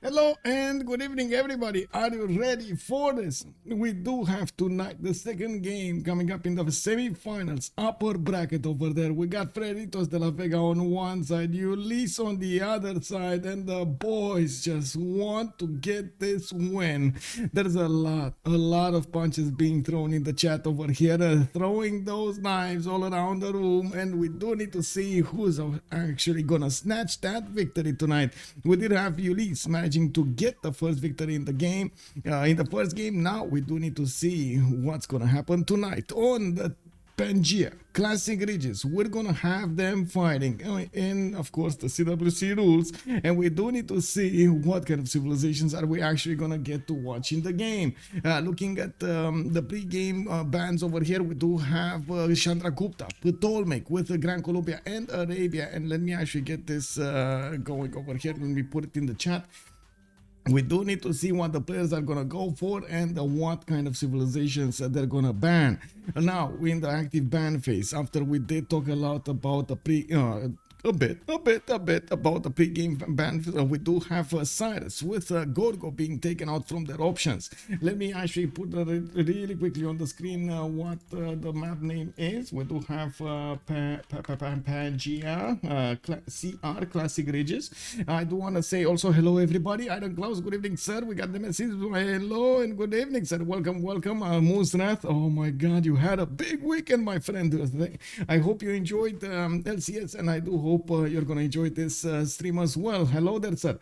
Hello and good evening, everybody. Are you ready for this? We do have tonight the second game coming up in the semi-finals, upper bracket over there. We got Freritos de la Vega on one side, Ulyss on the other side, and the boys just want to get this win. There's a lot of punches being thrown in the chat over here, throwing those knives all around the room, and we do need to see who's actually gonna snatch that victory tonight. We did have Ulyss managing to get the first victory in the game, in the first game. Now we do need to see what's gonna happen tonight on the Pangea Classic Ridges. We're gonna have them fighting in, of course, the CWC rules, and we do need to see what kind of civilizations are we actually gonna get to watch in the game. Looking at the pre-game bands over here, we do have Chandragupta, Ptolemaic with Grand Colombia and Arabia. And let me actually get this going over here. Let me put it in the chat. We do need to see what the players are gonna go for and what kind of civilizations they're gonna ban. Now we're in the active ban phase. After we did talk a lot about the a bit about the pre-game ban. We do have Cyrus with Gorgo being taken out from their options. Let me actually put really quickly on the screen what the map name is. We do have Pangea CR Classic Ridges. I do want to say also hello everybody. Iron Klaus, good evening sir. We got the message. Hello and good evening sir. Welcome. Moosrath. Oh my god, you had a big weekend my friend. I hope you enjoyed LCS, and I do hope you're gonna enjoy this stream as well. Hello there sir.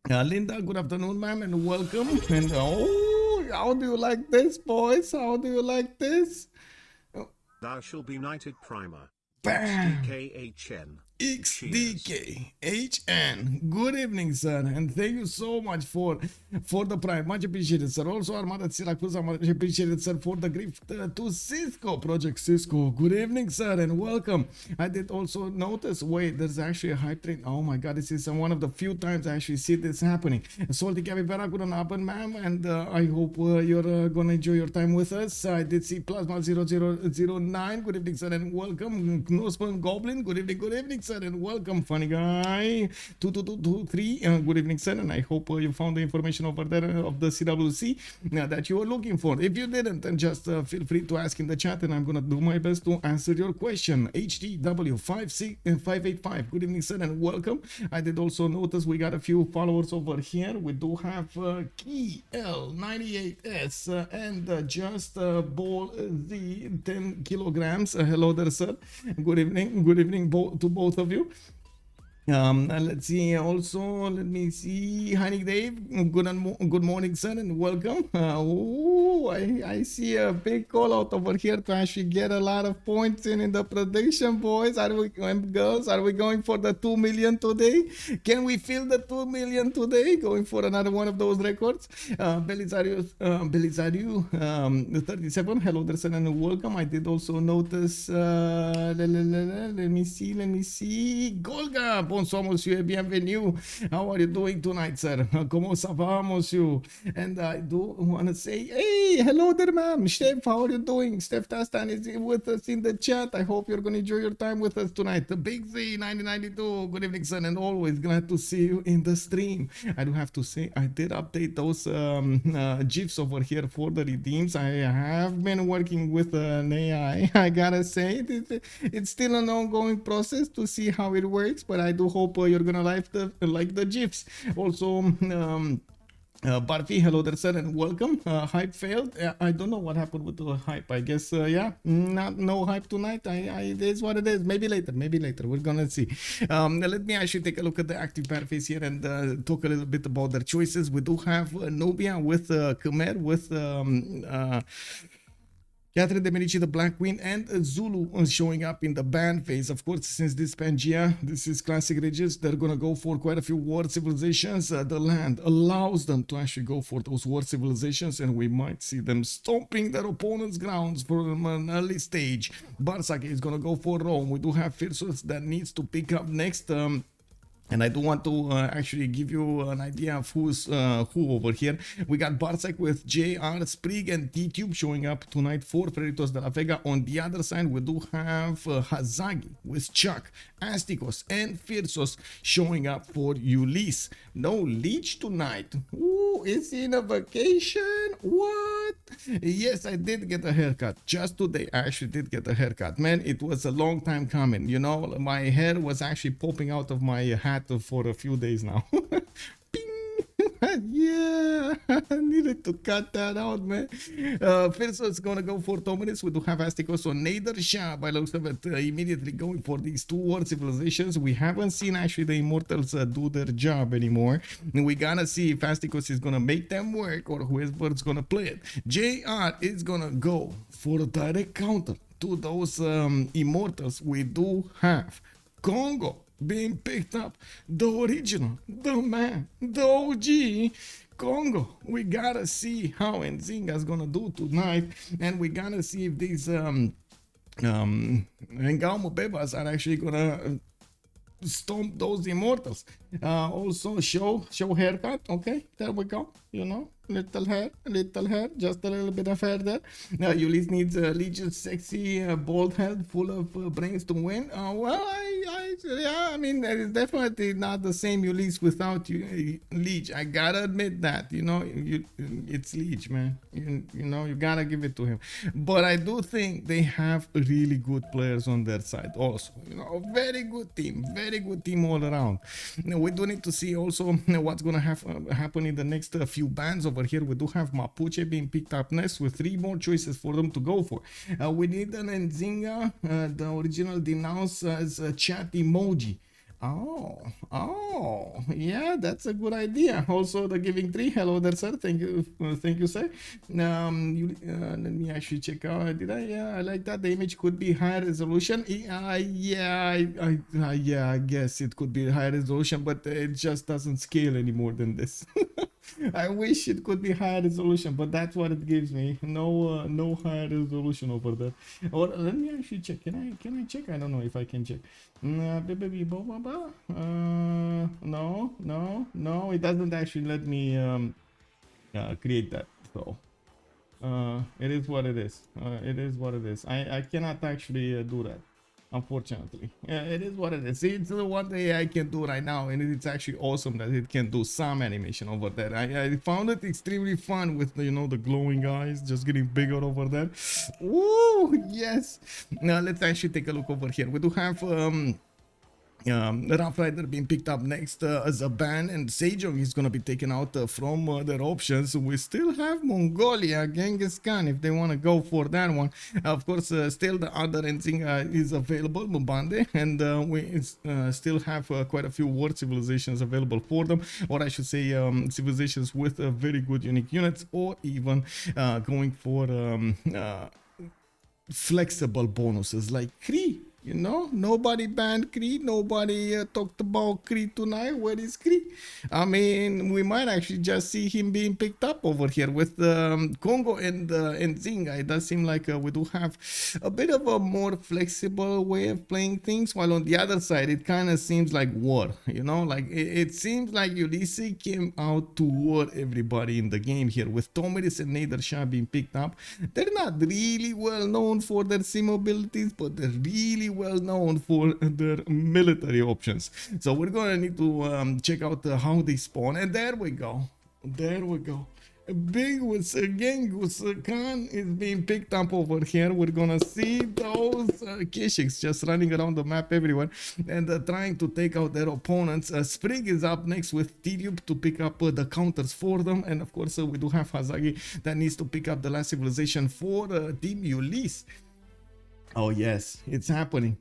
Linda, good afternoon ma'am, and welcome. And oh, how do you like this, boys? How do you like this? Thou shall be knighted primer. Bam. XDKHN. XDKHN. Good evening, sir, and thank you so much for the prime. Much appreciated, sir. Also, Armada Siracusa, much appreciated, sir, for the gift to Cisco, Project Cisco. Good evening, sir, and welcome. I did also notice, wait, there's actually a hype train. Oh my god, this is one of the few times I actually see this happening. Salty Capybara, good happen, ma'am, and I hope you're gonna enjoy your time with us. I did see Plasma 0009. Good evening, sir, and welcome. Nospan Goblin, good evening, sir, and welcome. Funny Guy 2223, good evening, sir, and I hope you found the information over there of the CWC that you were looking for. If you didn't, then just feel free to ask in the chat, and I'm gonna do my best to answer your question. HDW585, good evening, sir, and welcome. I did also notice we got a few followers over here. We do have Key L98S and just Ball Z 10 kilograms. Hello there, sir. Good evening to both of you. Let's see. Also, let me see. Heinig Dave, good morning, sir, and welcome. Oh, I see a big call out over here to actually get a lot of points in the prediction, boys. Girls, are we going for the 2 million today? Can we fill the 2 million today? Going for another one of those records. Belisario 37. Hello there, sir, and welcome. I did also notice. Let me see. Golga. Bonsoir, monsieur, et bienvenue. How are you doing tonight, sir? Comment ça va, monsieur? And I do want to say, hey, hello there, ma'am. Steph, how are you doing? Steph Tastan is with us in the chat. I hope you're going to enjoy your time with us tonight. The Big Z 9092, good evening, sir, and always glad to see you in the stream. I do have to say, I did update those GIFs over here for the redeems. I have been working with an AI. I gotta say, it's still an ongoing process to see how it works, but I do hope you're gonna like the GIFs. Also, Barfi, hello there, sir, and welcome. Hype failed. I don't know what happened with the hype. I guess, yeah, no hype tonight. It is what it is. Maybe later. We're gonna see. Let me actually take a look at the active ban phase here and talk a little bit about their choices. We do have Nubia with Khmer with Catherine de Medici, the Black Queen, and Zulu showing up in the ban phase. Of course, since this Pangea, this is Classic Ridges, they're gonna go for quite a few war civilizations. The land allows them to actually go for those war civilizations, and we might see them stomping their opponent's grounds from an early stage. Bartsake is gonna go for Rome. We do have Phyrsos that needs to pick up next. And I do want to actually give you an idea of who's who over here. We got Bartsake with JR, Sprig, and Tidube showing up tonight for Freritos de la Vega. On the other side, we do have Hazaggi with Chuck, Astikos, and Phyrsos showing up for Ulyss. No Leech tonight. Ooh, is he in a vacation? What? Yes, I did get a haircut. Just today, I actually did get a haircut. Man, it was a long time coming. You know, my hair was actually popping out of my hat for a few days now. Yeah, I needed to cut that out, man. Phyrsos is gonna go for Dominus. We do have Astikos on Nader, Shah by looks of it, immediately going for these two world civilizations. We haven't seen actually the Immortals do their job anymore. We gotta see if Astikos is gonna make them work or whoever's gonna play it. JR is gonna go for a direct counter to those Immortals. We do have Kongo being picked up, the original, the man, the OG Kongo. We gotta see how Nzinga's gonna do tonight, and we gotta see if these Kongo Mvembas are actually gonna stomp those Immortals. Also show haircut. Okay, there we go. You know, little hair, just a little bit of hair there. Ulyss needs a Legion sexy bald head full of brains to win. Well, yeah, I mean, that is definitely not the same Ulyss without Leech. I gotta admit that. You know, it's Leech, man. You know, you gotta give it to him. But I do think they have really good players on their side also. You know, very good team all around. We do need to see also what's gonna happen in the next few bands over here. We do have Mapuche being picked up next with 3 more choices for them to go for. We need an Nzinga, the original denounce as a chat emoji. Oh, yeah, that's a good idea. Also, the giving 3. Hello there, sir. Thank you, sir. Let me actually check out. Did I? Yeah, I like that. The image could be high resolution. Yeah, I guess it could be high resolution, but it just doesn't scale any more than this. I wish it could be high resolution, but that's what it gives me. No high resolution over there. Or let me actually check. Can I check? I don't know if I can check. No, it doesn't actually let me create that. So it is what it is. I cannot actually do that, unfortunately. It is what it is. It's the one thing I can do right now, and it's actually awesome that it can do some animation over there. I found it extremely fun with the, you know, the glowing eyes just getting bigger over there. Woo, yes. Now let's actually take a look over here. We do have Rough Rider being picked up next as a ban, and Sejong is going to be taken out from their options. We still have Mongolia, Genghis Khan, if they want to go for that one. Of course, still the other Nzinga is available, Mubande, and we still have quite a few world civilizations available for them, or I should say civilizations with very good unique units, or even going for flexible bonuses like Kree. You know, nobody banned Kree, nobody talked about Kree tonight. Where is Kree? I mean, we might actually just see him being picked up over here with Kongo and Nzinga. It does seem like we do have a bit of a more flexible way of playing things, while on the other side, it kind of seems like war. You know, like it seems like Ulyss came out to war everybody in the game here, with Dominus and Nader Shah being picked up. They're not really well known for their sim abilities, but they're really well known for their military options. So we're gonna need to check out how they spawn, and there we go. Big with Genghis Khan is being picked up over here. We're gonna see those Keshiks just running around the map everywhere and trying to take out their opponents. Sprig is up next with Tidube to pick up the counters for them, and of course we do have Hazaggi that needs to pick up the last civilization for Team Ulyss. Oh yes, it's happening.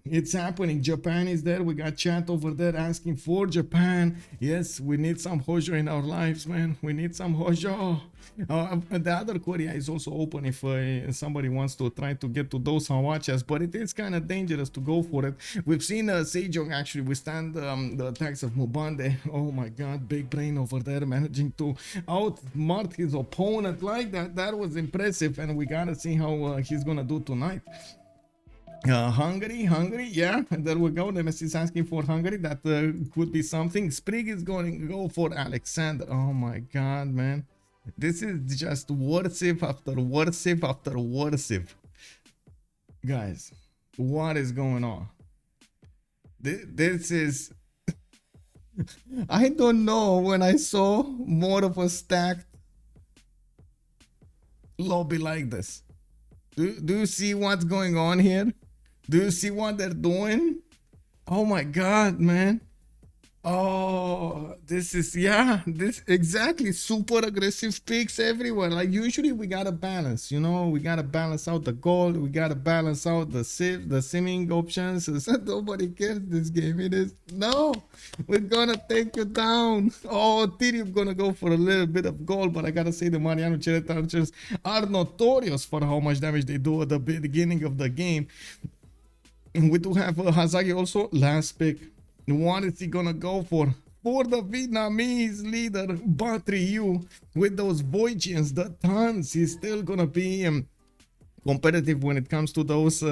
Japan is there. We got chat over there asking for Japan. Yes, we need some Hojo in our lives, man. We need some Hojo. The other Korea is also open if somebody wants to try to get to those Hawachas, but it is kind of dangerous to go for it. We've seen Sejong actually withstand the attacks of Mubande. Oh my god, big brain over there managing to outsmart his opponent like that. That was impressive, and we gotta see how he's gonna do tonight. Hungary, yeah, there we go. Nemesis is asking for Hungary. That could be something. Sprig is going to go for Alexander. Oh my god, man. This is just worship after worship after worship. Guys, what is going on? This is... I don't know when I saw more of a stacked lobby like this. Do you see what's going on here? Do you see what they're doing? Oh my god, man. Oh, this is, yeah, this exactly, super aggressive picks everywhere. Like usually we gotta balance, you know, we gotta balance out the gold, we gotta balance out the simming options. Nobody cares this game. It is, no, we're gonna take you down. Oh, Tidube gonna go for a little bit of gold, but I gotta say the Mariano Chariot archers are notorious for how much damage they do at the beginning of the game. And we do have Hazaggi also, last pick. What is he gonna go for? For the Vietnamese leader, Batriu, with those Voigians, the tons, he's still gonna be competitive when it comes to those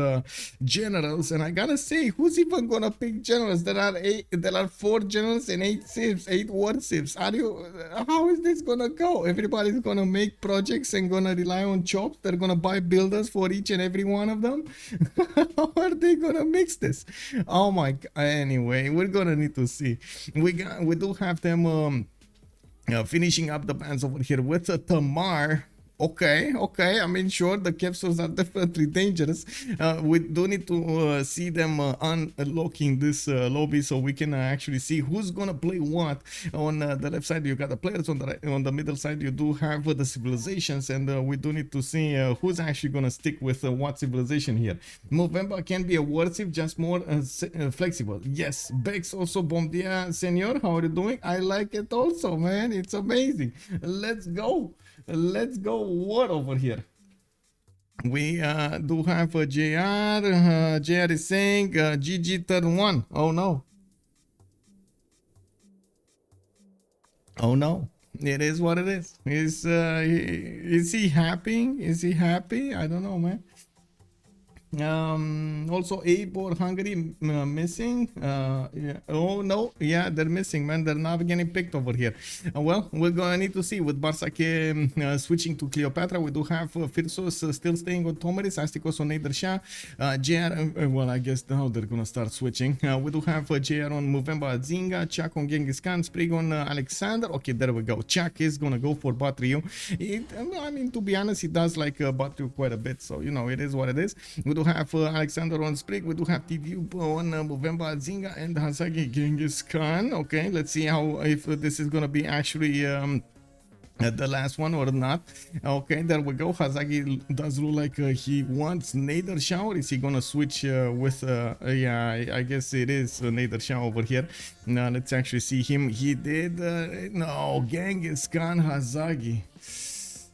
generals. And I gotta say, who's even gonna pick generals? There are 4 generals and 8 civs, 8 war civs. How is this gonna go? Everybody's gonna make projects and gonna rely on chops. They're gonna buy builders for each and every one of them. How are they gonna mix this? Oh my god. Anyway, we're gonna need to see. We do have them finishing up the bands over here with Tamar. Okay, I mean, sure, the capsules are definitely dangerous. We do need to see them unlocking this lobby so we can actually see who's gonna play what. On the left side, you got the players. On the right, on the middle side, you do have the civilizations, and we do need to see who's actually gonna stick with what civilization here. Mvemba can be a worship, just more flexible. Yes, Bex also, bom dia, senor. How are you doing? I like it also, man. It's amazing. Let's go. Let's go. What over here? We do have a JR. JR is saying GG turn 1. Oh no. Oh no. It is what it is. Is he happy? Is he happy? I don't know, man. Also Abe or Hungary missing. Yeah. Oh no, yeah, they're missing, man. They're not getting picked over here. Well, we're gonna need to see with Bartsake switching to Cleopatra. We do have Phyrsos still staying on Tomeris, Astikos on Nader, Shah, JR. Well, I guess now they're gonna start switching. We do have JR on Mvemba, Zinga, Chak on Genghis Khan, Sprig on Alexander. Okay, there we go. Chak is gonna go for Batriu. I mean, to be honest, he does like Batriu quite a bit, so you know, it is what it is. We do have Alexander on Sprig. We do have Tidube on Mvemba, Zinga, and Hazaggi, Genghis Khan. Okay, let's see how, if this is gonna be actually the last one or not. Okay, there we go. Hazaggi does look like he wants Nader Shah, or is he gonna switch with yeah, I guess it is Nader Shah over here. Now let's actually see him. He did no, Genghis Khan, Hazaggi.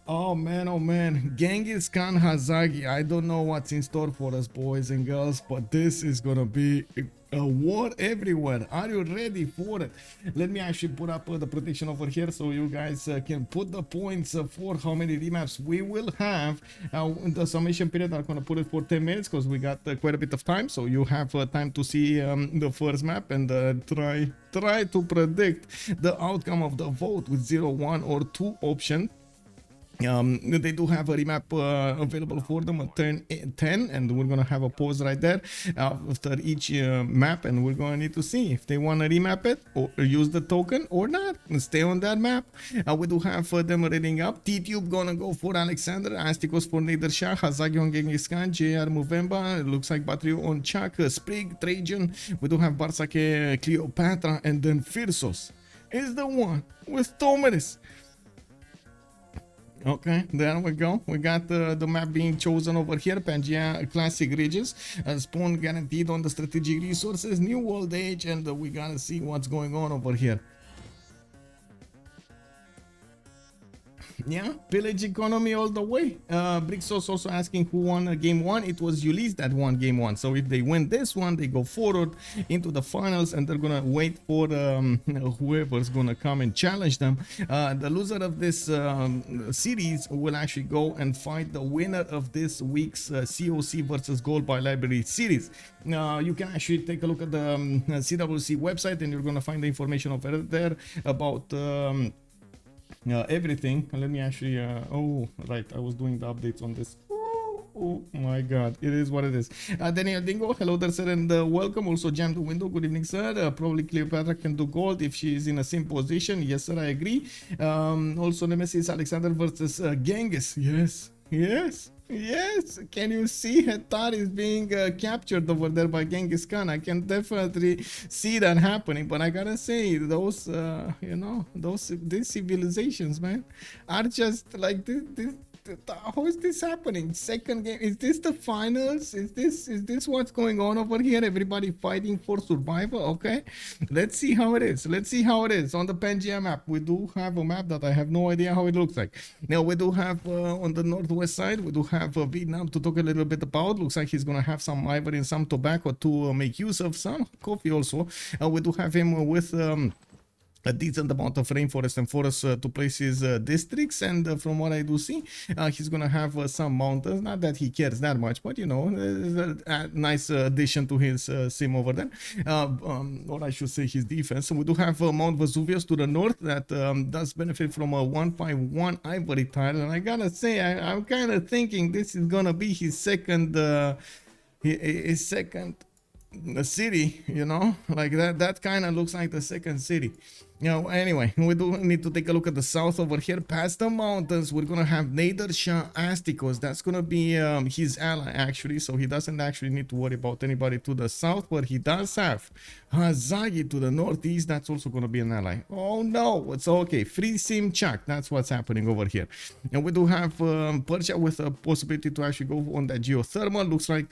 Oh man, Genghis Khan, Hazaggi. I don't know what's in store for us, boys and girls, but this is gonna be a war everywhere. Are you ready for it? Let me actually put up the prediction over here so you guys can put the points for how many remaps we will have. The summation period, I'm gonna put it for 10 minutes because we got quite a bit of time, so you have time to see the first map and try to predict the outcome of the vote with 0, 1 or 2 option. They do have a remap available for them at turn 10, and we're gonna have a pause right there after each map, and we're gonna need to see if they want to remap it or use the token or not. Stay on that map. We do have them reading up. Tidube gonna go for Alexander, Astikos for Nader Shah, Hazaggi on Genghis Khan, JR Mvemba, it looks like Batriu on Chak, Sprig, Trajan. We do have Bartsake, Cleopatra, and then Phyrsos is the one with Tomeris. Okay, there we go. We got the map being chosen over here. Pangea Classic Ridges. Spawn guaranteed on the strategic resources. New Old Age. And we gotta see what's going on over here. Yeah, pillage economy all the way. Brixos also asking who won game one. It was Ulyss that won game one. So if they win this one, they go forward into the finals, and they're gonna wait for whoever's gonna come and challenge them. The loser of this series will actually go and fight the winner of this week's COC versus Gold by Library series. You can actually take a look at the CWC website, and you're gonna find the information over there about everything. Let me actually oh right, I was doing the updates on this. Oh my god, it is what it is. Daniel Dingo, hello there sir, and welcome. Also Jam the Window, good evening sir. Probably Cleopatra can do gold if she is in a same position. Yes sir, I agree. Also Nemesis Alexander versus Genghis. Yes, can you see Hatar is being captured over there by Genghis Khan? I can definitely see that happening, but I gotta say, those you know, these civilizations, man, are just like this. How is this happening? Second game, is this the finals? Is this what's going on over here? Everybody fighting for survival. Okay, let's see how it is. On the Pangea map, we do have a map that I have no idea how it looks like. Now we do have on the northwest side, we do have Vietnam to talk a little bit about. Looks like he's gonna have some ivory and some tobacco to make use of, some coffee also. We do have him with a decent amount of rainforest and forest to place his districts, and from what I do see, he's gonna have some mountains. Not that he cares that much, but you know, a nice addition to his sim over there, or I should say his defense. So we do have Mount Vesuvius to the north that does benefit from a 151 ivory tile, and I gotta say, I'm kind of thinking this is gonna be his second city, you know, like that kind of looks like the second city. You know, anyway, we do need to take a look at the south over here. Past the mountains, we're gonna have Nader, Shah, Astikos. That's gonna be his ally actually, so he doesn't actually need to worry about anybody to the south, but he does have Hazaggi to the northeast. That's also gonna be an ally. Oh no, it's okay. Free sim chuck. That's what's happening over here. And we do have Persia with a possibility to actually go on that geothermal. Looks like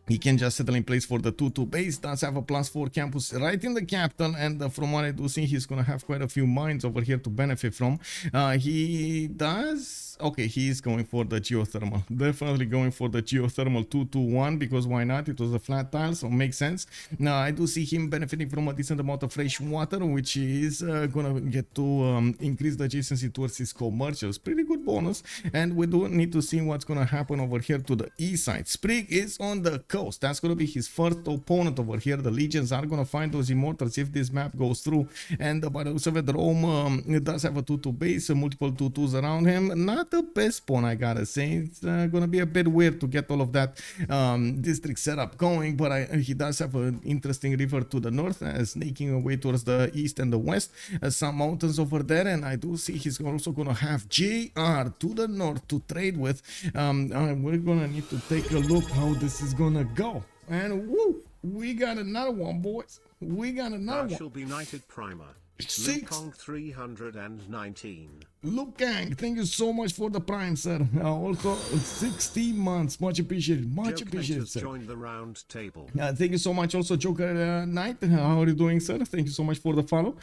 he can just settle in place for the 2-2 base. Does have a +4 campus right in the capital, and from what I do see, he's gonna have quite a few mines over here to benefit from. He does. Okay, he is going for the geothermal. Definitely going for the geothermal 2-2-1, because why not? It was a flat tile, so makes sense. Now I do see him benefiting from a decent amount of fresh water, which is gonna get to increase the adjacency towards his commercials. Pretty good bonus. And we do need to see what's gonna happen over here to the east side. Sprig is on the coast. That's gonna be his first opponent over here. The legions are gonna find those immortals if this map goes through. And by the looks of it, Rome it does have a 2-2 base, multiple 2-2s around him. Not the best spawn, I gotta say. It's gonna be a bit weird to get all of that district setup going, but he does have an interesting river to the north, snaking away towards the east and the west. Some mountains over there, and I do see he's also gonna have JR to the north to trade with. We're gonna need to take a look how this is gonna go. And woo, we got another one, boys. We got another one. Shall be knighted primer. 319. Luke Gang, thank you so much for the prime, sir. Also 16 months, much appreciated, sir. Joined the round table. Thank you so much. Also Joker Knight, how are you doing, sir? Thank you so much for the follow.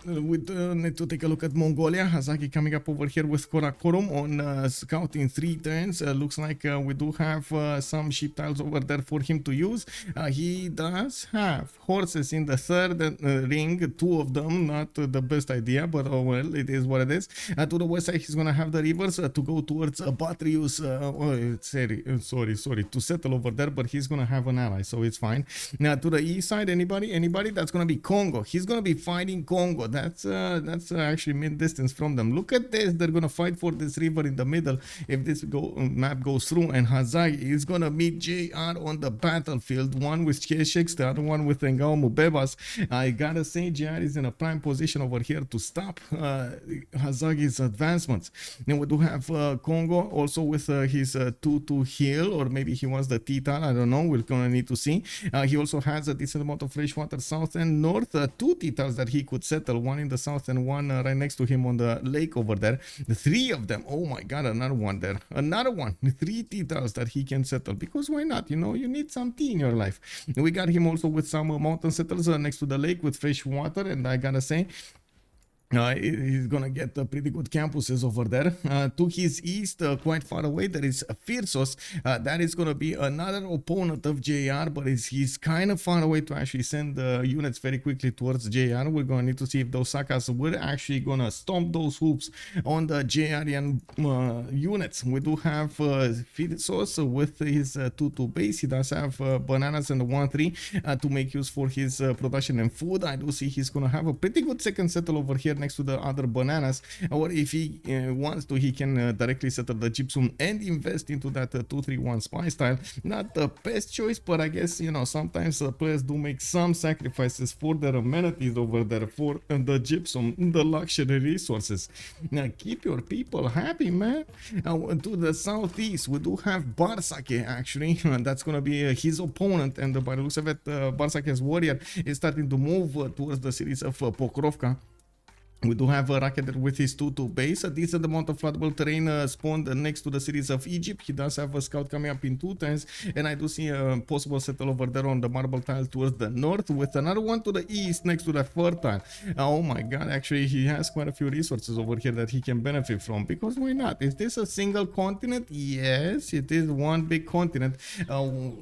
We need to take a look at Mongolia. Hazaggi coming up over here with Karakorum on scouting 3 turns. Looks like we do have some sheep tiles over there for him to use. He does have horses in the third ring, 2 of them. Not the best idea, but oh well, it is what it is. To the west side, he's gonna have the rivers to go towards Batrius. Sorry, to settle over there, but he's gonna have an ally, so it's fine. Now to the east side, anybody, that's gonna be Kongo. He's gonna be fighting Kongo. That's actually mid distance from them. Look at this. They're gonna fight for this river in the middle if this map goes through, and Hazaggi is gonna meet JR on the battlefield. One with Civ6, the other one with Kongo Mvemba. I gotta say, JR is in a prime position over here to stop Hazaggi's advancements. Then we do have Kongo also with his 2-2 heal, or maybe he wants the Titan, I don't know, we're gonna need to see. He also has a decent amount of fresh water south and north, 2 Titans that he could settle, one in the south and one right next to him on the lake over there. 3 of them, oh my god, another one there, another one, 3 Titans that he can settle, because why not, you know, you need some tea in your life. We got him also with some mountain settlers next to the lake with fresh water, and I gotta say, He's gonna get pretty good campuses over there. To his east, quite far away, there is Phyrsos. That is gonna be another opponent of JR, but he's kind of far away to actually send units very quickly towards JR. We're gonna need to see if those Sakas were actually gonna stomp those hoops on the JRian units. We do have Phyrsos with his 2-2 base. He does have bananas and the 1-3 to make use for his production and food. I do see he's gonna have a pretty good second settle over here next to the other bananas, or if he wants to, he can directly settle the gypsum and invest into that 2-3-1 spy style. Not the best choice, but I guess, you know, sometimes players do make some sacrifices for their amenities over there, for the gypsum, the luxury resources. Now keep your people happy, man. To the southeast, we do have Bartsake, actually. That's gonna be his opponent, and by the looks of it, Bartsake's warrior is starting to move towards the cities of Pokrovka. We do have a rocket with his 2-2 base. A decent amount of floodable terrain spawned next to the cities of Egypt. He does have a scout coming up in 2 times, and I do see a possible settle over there on the marble tile towards the north, with another one to the east next to the fertile. Oh my god, actually he has quite a few resources over here that he can benefit from, because why not? Is this a single continent? Yes, it is one big continent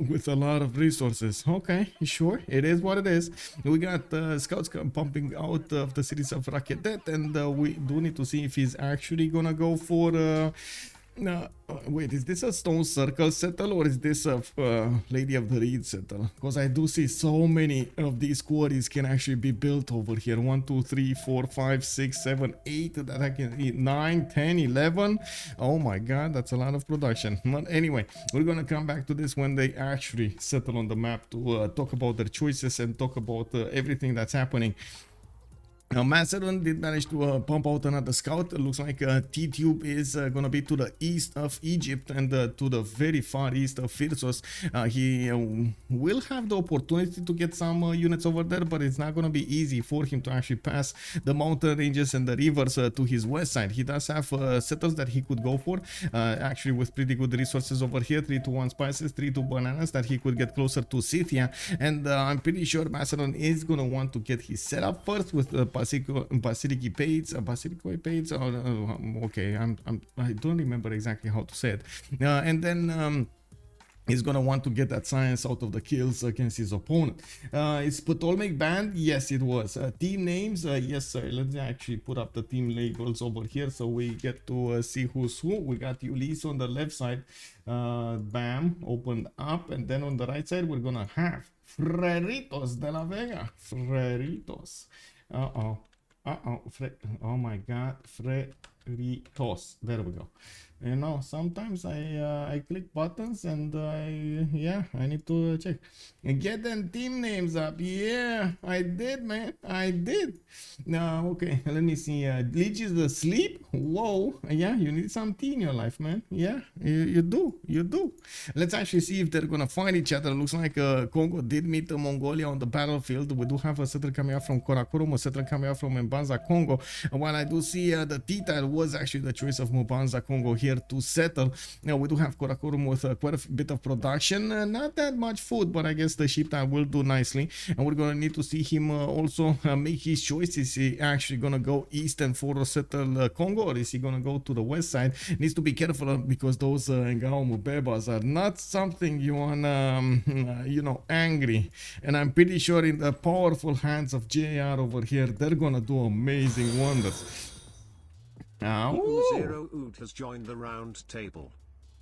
with a lot of resources. Okay, sure, it is what it is. We got scouts pumping out of the cities of Raket, and we do need to see if he's actually gonna go for wait, is this a stone circle settle, or is this a Lady of the Reed settle? Because I do see so many of these quarries can actually be built over here. 1 2 3 4 5 6 7 8 that I can eat. 9 10 11. Oh my god, that's a lot of production. But anyway, we're gonna come back to this when they actually settle on the map to talk about their choices and talk about everything that's happening. Now, Macedon did manage to pump out another scout. It looks like Tidube is going to be to the east of Egypt and to the very far east of Phyrsos. He will have the opportunity to get some units over there, but it's not going to be easy for him to actually pass the mountain ranges and the rivers to his west side. He does have settles that he could go for, actually with pretty good resources over here. 3-1 spices, 3-2 bananas that he could get closer to Scythia. And I'm pretty sure Macedon is going to want to get his setup first with Basilici Pades, okay, I don't remember exactly how to say it, and then he's gonna want to get that science out of the kills against his opponent. It's Ptolemaic band, yes it was. Team names, yes sir. Let's actually put up the team labels over here so we get to see who's who. We got Ulyss on the left side, bam, opened up, and then on the right side we're gonna have Freritos de la Vega. Freritos. Oh my god, Freritos. There we go. You know, sometimes I click buttons and yeah, I need to check and get them team names up. Yeah, I did, man, I did. Now okay, let me see. Glitch is asleep. Whoa, yeah, you need some tea in your life, man. Yeah, you do. Let's actually see if they're gonna find each other. Looks like Kongo did meet Mongolia on the battlefield. We do have a settler coming out from Karakorum, a settler coming out from Mbanza, Kongo. While I do see the T-tile was actually the choice of Mbanza, Kongo here to settle. Now we do have Karakorum with quite a bit of production, not that much food, but I guess the sheep tile will do nicely, and we're gonna need to see him also make his choice. Is he actually gonna go east and for settle Kongo, or is he gonna go to the west side? Needs to be careful because those Kongo Mvembas are not something you wanna you know, angry, and I'm pretty sure in the powerful hands of JR over here they're gonna do amazing wonders. Zero Oot has joined the round table.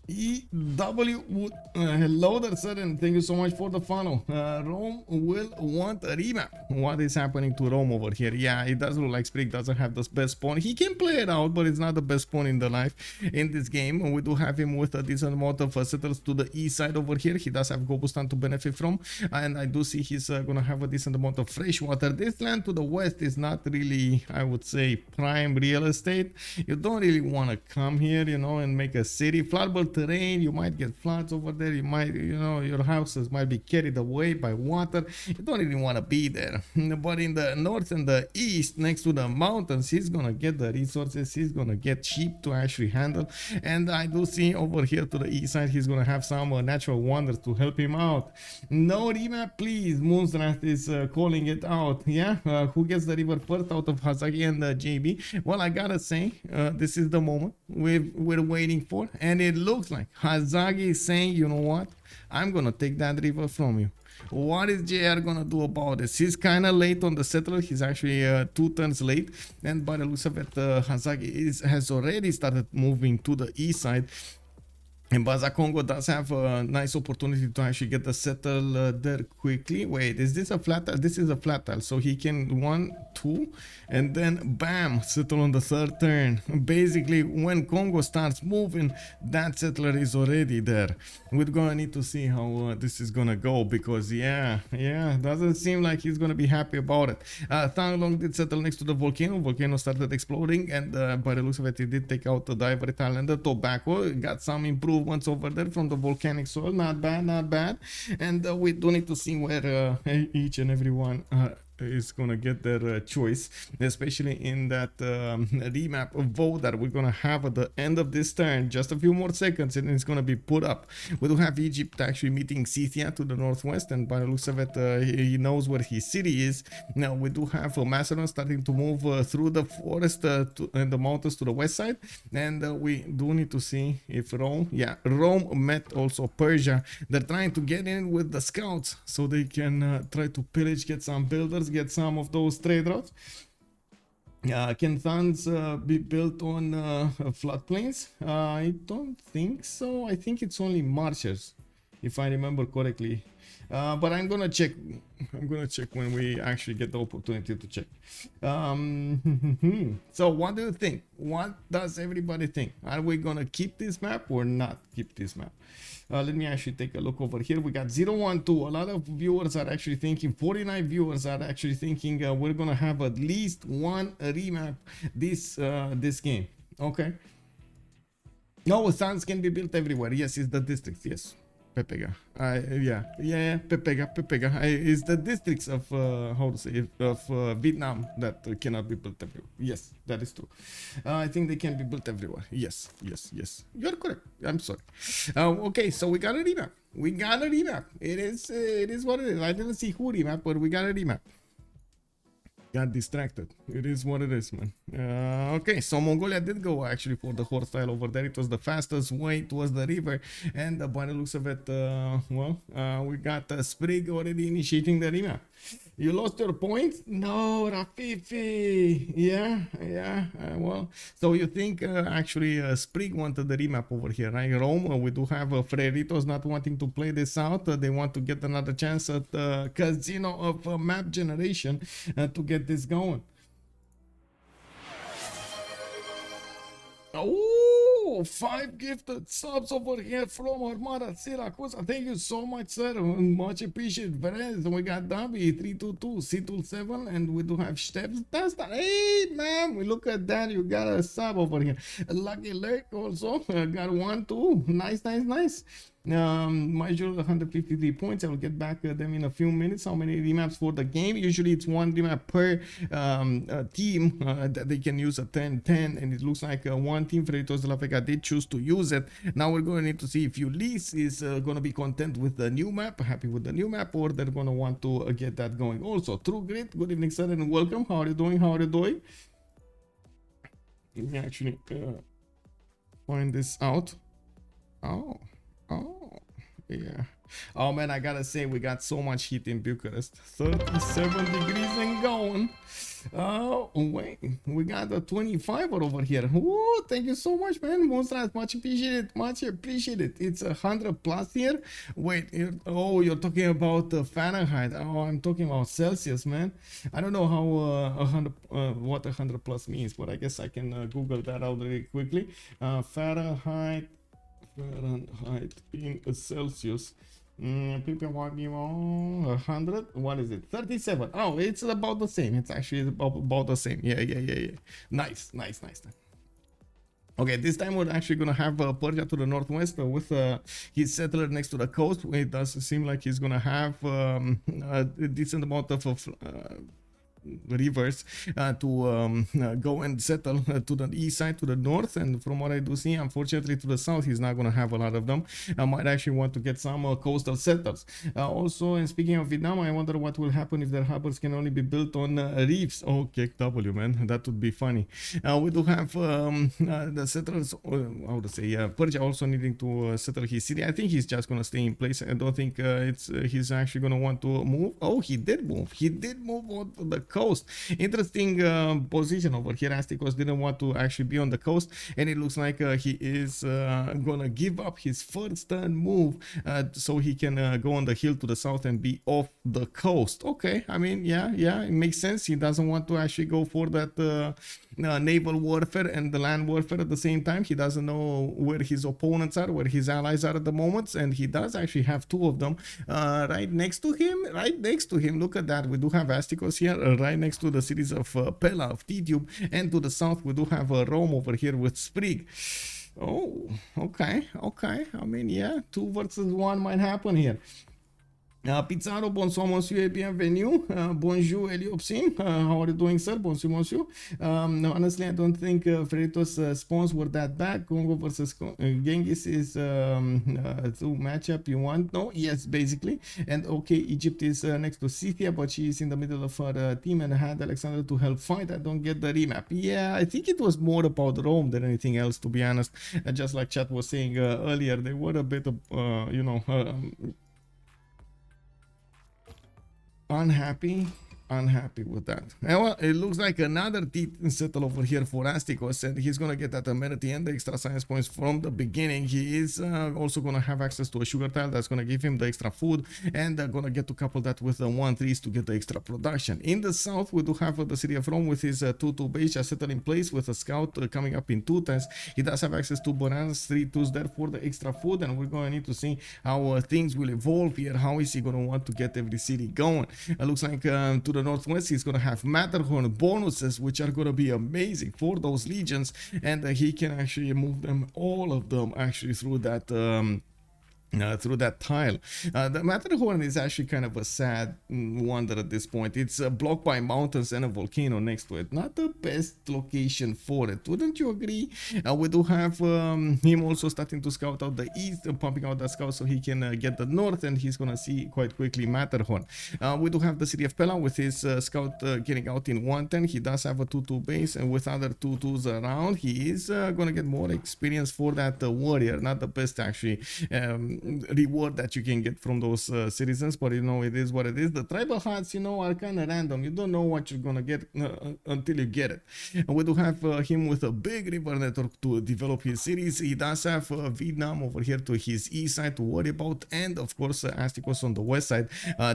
EW Wood, hello there, sir, and thank you so much for the follow. Rome will want a remap. What is happening to Rome over here? Yeah, it does look like Sprig doesn't have the best spawn. He can play it out, but it's not the best spawn in the life in this game. We do have him with a decent amount of settles to the east side over here. He does have Gobustan to benefit from, and I do see he's gonna have a decent amount of fresh water. This land to the west is not really, I would say, prime real estate. You don't really want to come here, you know, and make a city. Floodable terrain, you might get floods over there, you might, you know, your houses might be carried away by water. You don't really want to be there. But in the north and the east, next to the mountains, he's gonna get the resources, he's gonna get sheep to actually handle. And I do see over here to the east side, he's gonna have some natural wonders to help him out. No remap, please. Moonstrat is calling it out. Yeah, who gets the river first out of Hazaggi and JB? Well, I gotta say, this is the moment we're waiting for, and it looks like Hazaggi is saying, you know what, I'm gonna take that river from you. What is JR gonna do about this? He's kind of late on the settler. He's actually 2 turns late, and by the looks of it, Hazaggi has already started moving to the east side. And Baza Kongo does have a nice opportunity to actually get the settle there quickly. Wait, is this a flat tile? This is a flat tile. So he can 1, 2, and then bam, settle on the 3rd turn. Basically, when Kongo starts moving, that settler is already there. We're gonna need to see how this is gonna go, because yeah, doesn't seem like he's gonna be happy about it. Tanglong did settle next to the volcano. Volcano started exploding, and by the looks of it, he did take out the ivory tile and the tobacco. Got some improvements over there from the volcanic soil. Not bad, not bad. And we do need to see where each and every one is gonna get their choice, especially in that remap vote that we're gonna have at the end of this turn. Just a few more seconds and it's gonna be put up. We do have Egypt actually meeting Scythia to the northwest, and by the looks of it, he knows where his city is. Now we do have Macedon starting to move through the forest and the mountains to the west side, and we do need to see if Rome met also Persia. They're trying to get in with the scouts so they can try to pillage, get some builders, get some of those trade routes. Can Thans be built on floodplains? I don't think so. I think it's only marshes, if I remember correctly. But I'm gonna check. I'm gonna check when we actually get the opportunity to check. So what do you think? What does everybody think? Are we gonna keep this map or not keep this map? Let me actually take a look over here. We got 012. A lot of viewers are actually thinking, 49 viewers are actually thinking we're gonna have at least one remap this game. Okay. No, suns can be built everywhere. Yes, it's the districts. Yes. Pepega. Pepega. It's the districts of how to say it, of Vietnam that cannot be built everywhere. Yes, that is true. I think they can be built everywhere. Yes. You're correct. I'm sorry. Okay, so we got a remap. It is what it is. I didn't see who remap, but we got a remap. Got distracted. It is what it is, man. Okay, so Mongolia did go actually for the horse style over there. It was the fastest way towards the river, and by the looks of it, we got Sprig already initiating the remap. You lost your points? No, Rafifi. Well, so you think actually Sprig wanted the remap over here, right? Rome, we do have Freritos not wanting to play this out. They want to get another chance at casino of map generation to get this going. Oh, 5 gifted subs over here from Armada Siracusa. Thank you so much, sir. Much appreciated. We got Davi 322, C27, and we do have Steps. That's that. Hey, man, we look at that. You got a sub over here. Lucky Lurk also got 1, 2. Nice. My usual 153 points. I will get back them in a few minutes. How many remaps for the game? Usually it's 1 remap per team that they can use a 10-10, and it looks like one team, Freritos de la Vega, did choose to use it. Now we're going to need to see if Ulyss is going to be content with the new map, happy with the new map, or they're going to want to get that going. Also, True Grit, good evening, sir, and welcome. How are you doing? Let me actually find this out. Oh, yeah. Oh man, I gotta say, we got so much heat in Bucharest. 37 degrees and going. Oh wait, we got a 25 over here. Oh, thank you so much, man. Monstras, much appreciated. It's 100 plus here. Wait, you're talking about Fahrenheit. Oh, I'm talking about Celsius, man. I don't know how 100 what 100 plus means, but I guess I can Google that out really quickly. Fahrenheit in Celsius. People want me 100. What is it? 37. Oh, it's about the same. It's actually about the same. Yeah. Nice. Okay, this time we're actually gonna have Persia to the northwest with his settler next to the coast. It does seem like he's gonna have a decent amount of rivers to go and settle to the east side, to the north, and from what I do see, unfortunately to the south he's not going to have a lot of them. I might actually want to get some coastal settlers. Also, and speaking of Vietnam, I wonder what will happen if their harbors can only be built on reefs. Oh, KW, man, that would be funny. We do have the settlers, how to say, Persia also needing to settle his city. I think he's just going to stay in place. I don't think he's actually going to want to move. Oh, he did move. He did move on the coast. Interesting position over here. Astikos didn't want to actually be on the coast, and it looks like he is gonna give up his first turn move so he can go on the hill to the south and be off the coast. Okay, I mean, yeah, it makes sense. He doesn't want to actually go for that naval warfare and the land warfare at the same time. He doesn't know where his opponents are, where his allies are at the moment, and he does actually have two of them right next to him. Look at that. We do have Astikos here right next to the cities of Pella, of Tidube, and to the south we do have Rome over here with Sprig. Oh, okay. I mean, yeah, 2 versus 1 might happen here. Pizarro, bonsoir monsieur et bienvenue. Bonjour Eliopsin. How are you doing, sir? Bonjour monsieur. No, honestly, I don't think Freritos spawns were that bad. Kongo versus Genghis is two matchup you want. No, yes, basically. And okay, Egypt is next to Scythia, but she is in the middle of her team and had Alexander to help fight. I don't get the remap. Yeah, I think it was more about Rome than anything else, to be honest. Just like chat was saying earlier, they were a bit of, unhappy with that. And well, it looks like another T settle over here for Astikos, and he's gonna get that amenity and the extra science points from the beginning. He is also gonna have access to a sugar tile that's gonna give him the extra food, and gonna get to couple that with the 1-3s to get the extra production. In the south, we do have the city of Rome with his 2-2 base just settled in place with a scout coming up in 2 turns. He does have access to bananas, 3 2s there for the extra food, and we're gonna need to see how things will evolve here. How is he gonna want to get every city going? It looks like to the northwest he's gonna have Matterhorn bonuses, which are gonna be amazing for those legions, and he can actually move them, all of them, actually through that tile. The Matterhorn is actually kind of a sad wonder at this point. It's blocked by mountains and a volcano next to it. Not the best location for it, wouldn't you agree? We do have him also starting to scout out the east and pumping out the scouts so he can get the north, and he's gonna see quite quickly Matterhorn. We do have the city of Pella with his scout getting out in 110. He does have a 2-2 base, and with other 2-2s around, he is gonna get more experience for that warrior. Not the best actually reward that you can get from those citizens, but you know, it is what it is. The tribal huts, you know, are kind of random. You don't know what you're gonna get until you get it. And we do have him with a big river network to develop his cities. He does have Vietnam over here to his east side to worry about, and of course Astikos on the west side.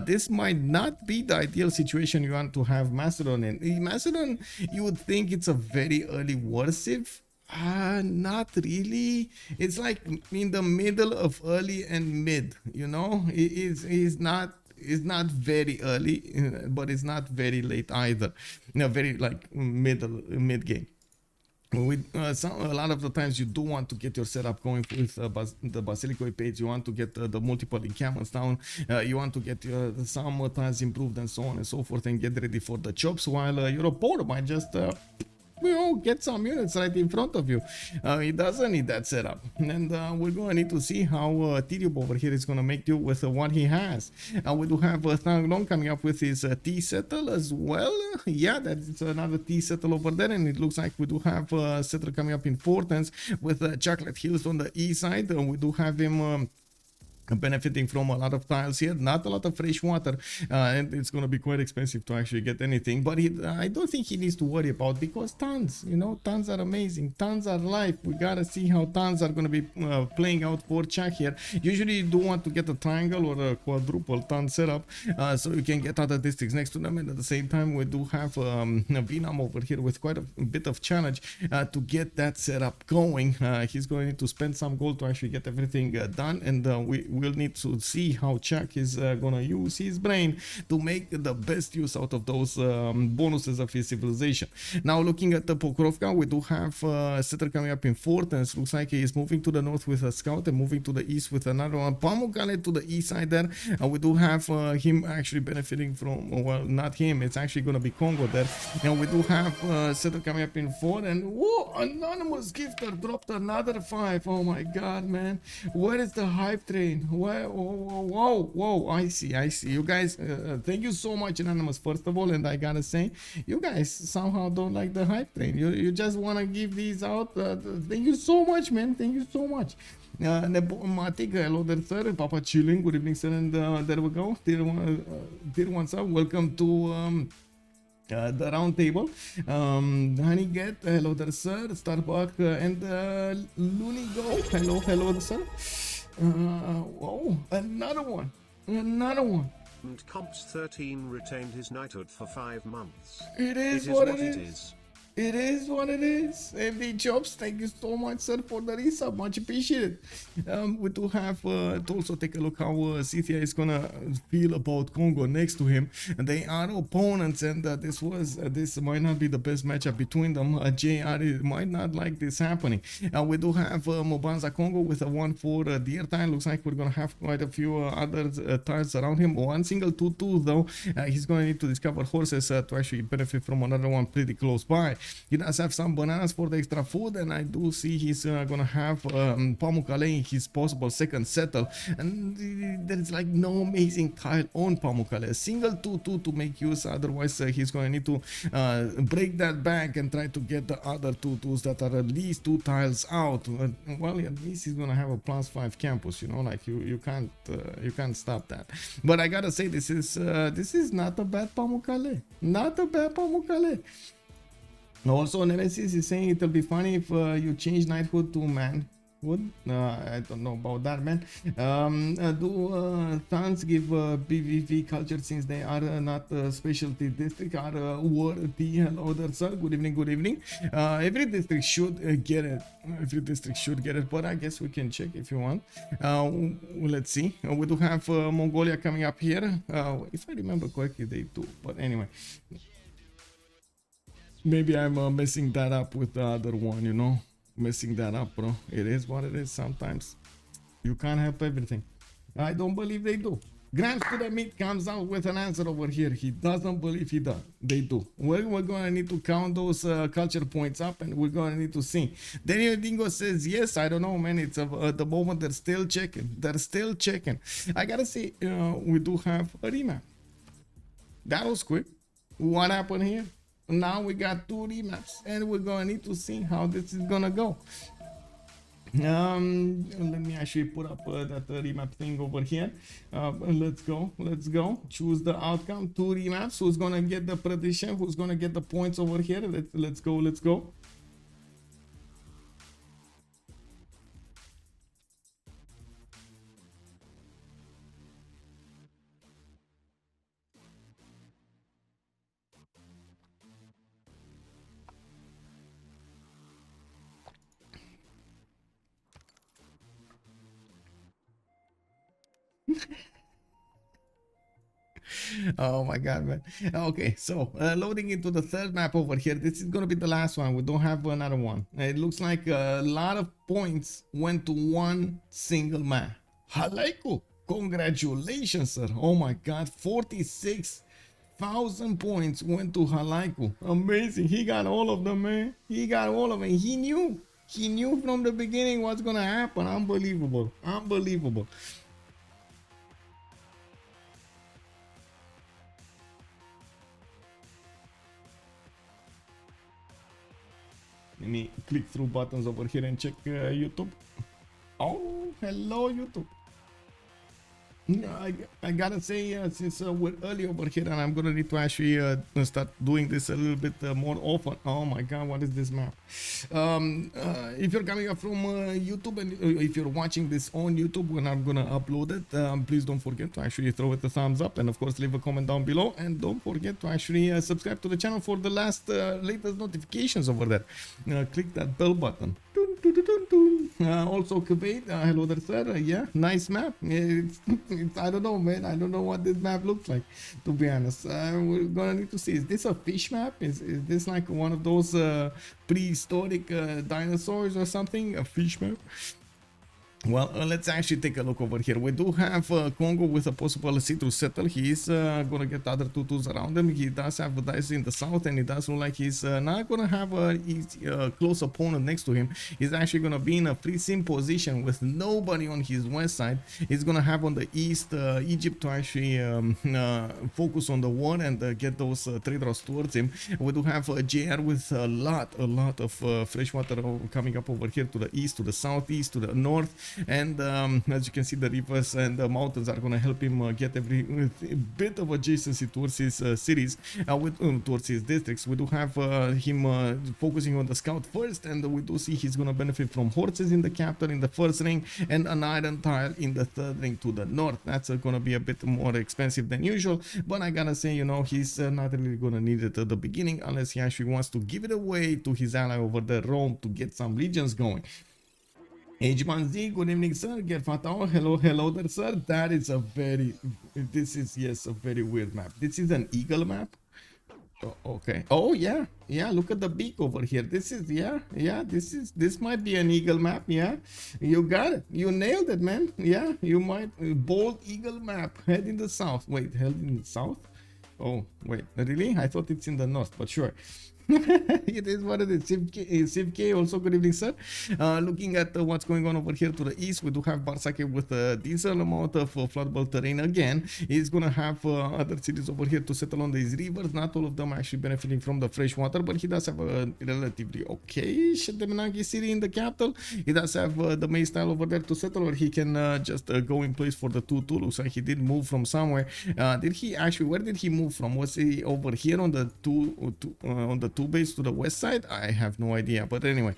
This might not be the ideal situation you want to have Macedon in. In Macedon, you would think it's a very early war civ. Not really. It's like in the middle of early and mid, you know. It's not very early, but it's not very late either. Very like mid game. With a lot of the times you do want to get your setup going with the Basilico page. You want to get the multiple encampments down. You want to get some tiles improved and so on and so forth, and get ready for the chops, while your opponent might just get some units right in front of you. He doesn't need that setup, and we're going to need to see how Tidube over here is going to make do with what he has. We do have Thanglong coming up with his T settle as well. Yeah, that's another T settle over there, and it looks like we do have settler coming up in 4 turns with Chocolate Hills on the east side. We do have him benefiting from a lot of tiles here, not a lot of fresh water, and it's going to be quite expensive to actually get anything, but I don't think he needs to worry about, because tons, you know, tons are amazing, tons are life. We gotta see how tons are going to be playing out for Czech here. Usually you do want to get a triangle or a quadruple ton setup, so you can get other districts next to them, and at the same time we do have Vinam over here with quite a bit of challenge to get that setup going. He's going to need to spend some gold to actually get everything done, and will need to see how Chuck is gonna use his brain to make the best use out of those bonuses of his civilization. Now looking at the Pokrovka, we do have settler coming up in fourth, and it looks like he is moving to the north with a scout and moving to the east with another one. Pamukkale to the east side there, and we do have him actually benefiting from, well, not him, it's actually gonna be Kongo there. And we do have settler coming up in fourth, and whoa, anonymous gifter dropped another 5. Oh my god, man, where is the hype train? Where? Whoa, I see. You guys, thank you so much, anonymous, first of all, and I gotta say, you guys somehow don't like the hype train. You just want to give these out. Thank you so much, man. Thank you so much. Matic, hello there, sir. Papa chilling. Good evening, sir. And there we go. Tier one, sir. Welcome to the round table. Honey Get, hello there, sir. Starbuck and Looney Go, hello, sir. Whoa, another one. And Comps 13 retained his knighthood for 5 months. It is what it is. It is what it is. MD Jobs, thank you so much, sir, for the resub. Much appreciated. We do have to also take a look how Scythia is gonna feel about Congo next to him. And they are opponents, and this might not be the best matchup between them. JR might not like this happening. We do have Mobanza Congo with a 1-4 deer tile. Looks like we're gonna have quite a few other tiles around him. One single 2-2 though. He's gonna need to discover horses to actually benefit from another one pretty close by. He does have some bananas for the extra food, and I do see he's gonna have Pamukkale in his possible second settle, and there's like no amazing tile on Pamukkale. A single 2-2 to make use, otherwise he's gonna need to break that bank and try to get the other 2-2s that are at least 2 tiles out. Well, at least he's gonna have a +5 campus, you know, like you can't stop that. But I gotta say, this is not a bad Pamukkale. Not a bad Pamukkale. Also, Nemesis is saying it'll be funny if you change knighthood to manhood. I don't know about that, man. Do Thans give PvP culture since they are not a specialty district? Are worthy? Hello there, sir. Good evening. Every district should get it. But I guess we can check if you want. Let's see. We do have Mongolia coming up here. If I remember correctly, they do. But anyway. Maybe I'm messing that up with the other one, you know? Messing that up, bro. It is what it is sometimes. You can't help everything. I don't believe they do. Grams to the Meat comes out with an answer over here. He doesn't believe they do. Well, we're going to need to count those culture points up, and we're going to need to see. Daniel Dingo says, yes, I don't know, man. It's at the moment they're still checking. I got to say, we do have a remap. That was quick. What happened here? Now we got 2 remaps, and we're gonna need to see how this is gonna go. Let me actually put up that remap thing over here. Let's go. Choose the outcome. 2 remaps. Who's gonna get the prediction? Who's gonna get the points over here? Let's go. Oh my god, man. Okay, so loading into the third map over here. This is gonna be the last one. We don't have another one. It looks like a lot of points went to one single map. Halaiku, congratulations, sir. Oh my god, 46,000 points went to Halaiku. Amazing. He got all of them, man. He got all of them. He knew from the beginning what's gonna happen. Unbelievable. Let me click through buttons over here and check YouTube. Oh, hello YouTube. I gotta say, since we're early over here, and I'm gonna need to actually start doing this a little bit more often. Oh my god, what is this map? If you're coming up from YouTube, and if you're watching this on YouTube when I'm gonna upload it, please don't forget to actually throw it a thumbs up, and of course leave a comment down below, and don't forget to actually subscribe to the channel for the latest notifications over there. Click that bell button. Also Kuwait, hello there sir. Yeah, nice map. It's, I don't know, man, I don't know what this map looks like, to be honest. We're gonna need to see, is this a fish map? Is this like one of those prehistoric dinosaurs or something? A fish map? Well, let's actually take a look over here. We do have Kongo with a possible C to settle. He's gonna get other two tools around him. He does have dice in the south, and it does look like he's not gonna have a close opponent next to him. He's actually gonna be in a free sim position with nobody on his west side. He's gonna have on the east Egypt to actually focus on the war and get those trade routes towards him. We do have JR with a lot of fresh water coming up over here to the east, to the southeast, to the north. And as you can see, the rivers and the mountains are going to help him get every bit of adjacency towards his cities, towards his districts. We do have him focusing on the scout first, and we do see he's going to benefit from horses in the capital in the first ring and an iron tile in the third ring to the north. That's going to be a bit more expensive than usual, but I gotta say, you know, he's not really going to need it at the beginning unless he actually wants to give it away to his ally over there, Rome, to get some legions going. Hmanz, good evening, sir. Gerfatao, hello there, sir. That is a very, this is, yes, a very weird map. This is an eagle map. Oh, okay. Oh, yeah. Look at the beak over here. This is, this might be an eagle map. Yeah, you got it. You nailed it, man. Yeah, you might. Bold eagle map. Head in the south. Wait, head in the south? Oh, wait, really? I thought it's in the north, but sure. It is what it is. Civ6 also, good evening, sir. Looking at what's going on over here to the east, we do have Bartsake with a decent amount of floodable terrain again. He's gonna have other cities over here to settle on these rivers. Not all of them actually benefiting from the fresh water, but he does have a relatively okay Shedemnagi city in the capital. He does have the main style over there to settle, or he can just go in place for the 2-2. Looks like he did move from somewhere. Did he actually, where did he move from? Was he over here on the two base to the west side? I have no idea, but anyway,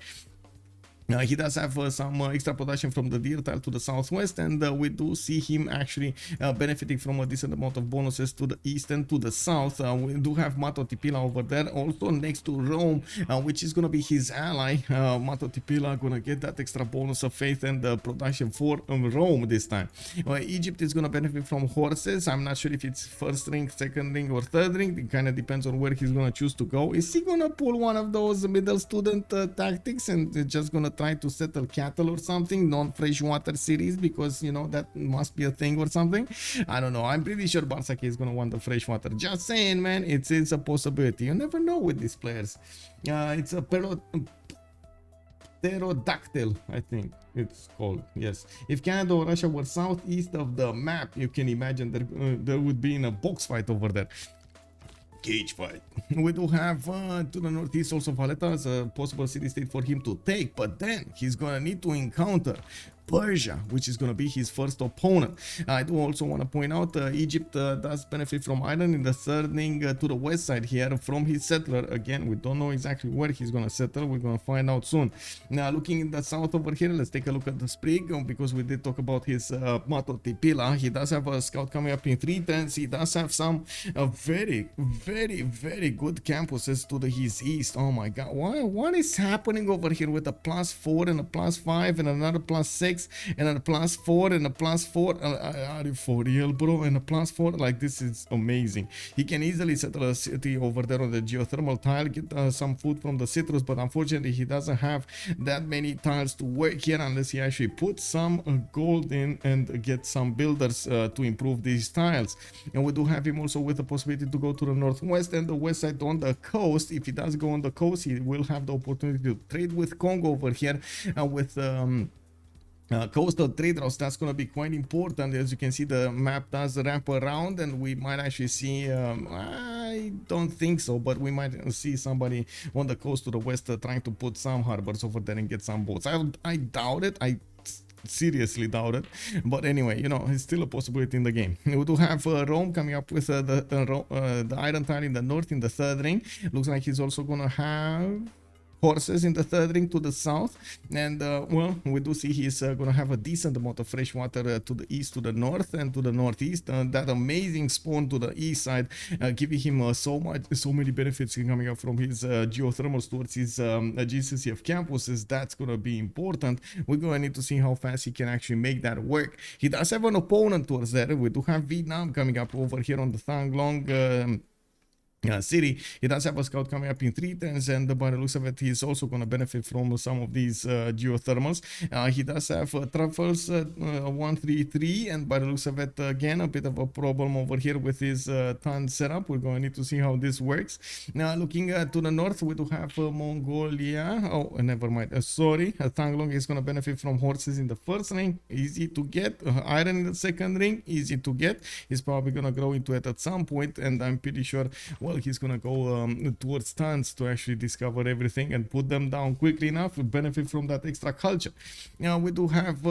he does have some extra production from the deer tile to the southwest, and we do see him actually benefiting from a decent amount of bonuses to the east and to the south. We do have Matotipila over there, also next to Rome, which is going to be his ally. Matotipila going to get that extra bonus of faith and production for Rome this time. Egypt is going to benefit from horses. I'm not sure if it's first ring, second ring, or third ring. It kind of depends on where he's going to choose to go. Is he going to pull one of those middle student tactics and just going to try to settle cattle or something, non-freshwater cities, because you know that must be a thing or something? I don't know. I'm pretty sure Bartsake is gonna want the freshwater. Just saying, man. It's a possibility. You never know with these players. It's a pterodactyl, I think it's called. Yes. If Canada or Russia were southeast of the map, you can imagine there would be in a box fight over there. Cage fight. We do have to the northeast also Valletta as a possible city-state for him to take, but then he's gonna need to encounter Persia, which is going to be his first opponent. I do also want to point out Egypt does benefit from iron in the third ring to the west side here from his settler. Again, we don't know exactly where he's going to settle. We're going to find out soon. Now, looking in the south over here, let's take a look at the Sprig, because we did talk about his Matotipila. He does have a scout coming up in 310s. He does have some very good campuses to his east. Oh my god, what is happening over here with a +4 and a +5 and another +6 and a +4 and a +4? Are you for real, bro? And a +4? Like, this is amazing. He can easily settle a city over there on the geothermal tile, get some food from the citrus, but unfortunately he doesn't have that many tiles to work here unless he actually puts some gold in and get some builders to improve these tiles. And we do have him also with the possibility to go to the northwest and the west side on the coast. If he does go on the coast, he will have the opportunity to trade with Congo over here with coastal trade routes. That's going to be quite important. As you can see, the map does wrap around, and we might actually see I don't think so, but we might see somebody on the coast to the west trying to put some harbors over there and get some boats. I doubt it. I seriously doubt it, but anyway, you know, it's still a possibility in the game. We do have Rome coming up with the iron tile in the north in the third ring. Looks like he's also gonna have horses in the third ring to the south, and well, we do see he's gonna have a decent amount of fresh water to the east, to the north, and to the northeast. That amazing spawn to the east side, giving him so many benefits coming up from his geothermals towards his GCCF campuses. That's gonna be important. We're gonna need to see how fast he can actually make that work. He does have an opponent towards there. We do have Vietnam coming up over here on the Thang Long city. He does have a scout coming up in 310s, and by the looks of it, he's also going to benefit from some of these geothermals. He does have truffles 133, and by the looks of it, again, a bit of a problem over here with his ton setup. We're going to need to see how this works. Now, looking to the north, we do have Mongolia. Oh, never mind. Sorry, Tanglong is going to benefit from horses in the first ring. Easy to get. Iron in the second ring. Easy to get. He's probably going to grow into it at some point, and I'm pretty sure, well, he's gonna go towards tons to actually discover everything and put them down quickly enough to benefit from that extra culture. Now we do have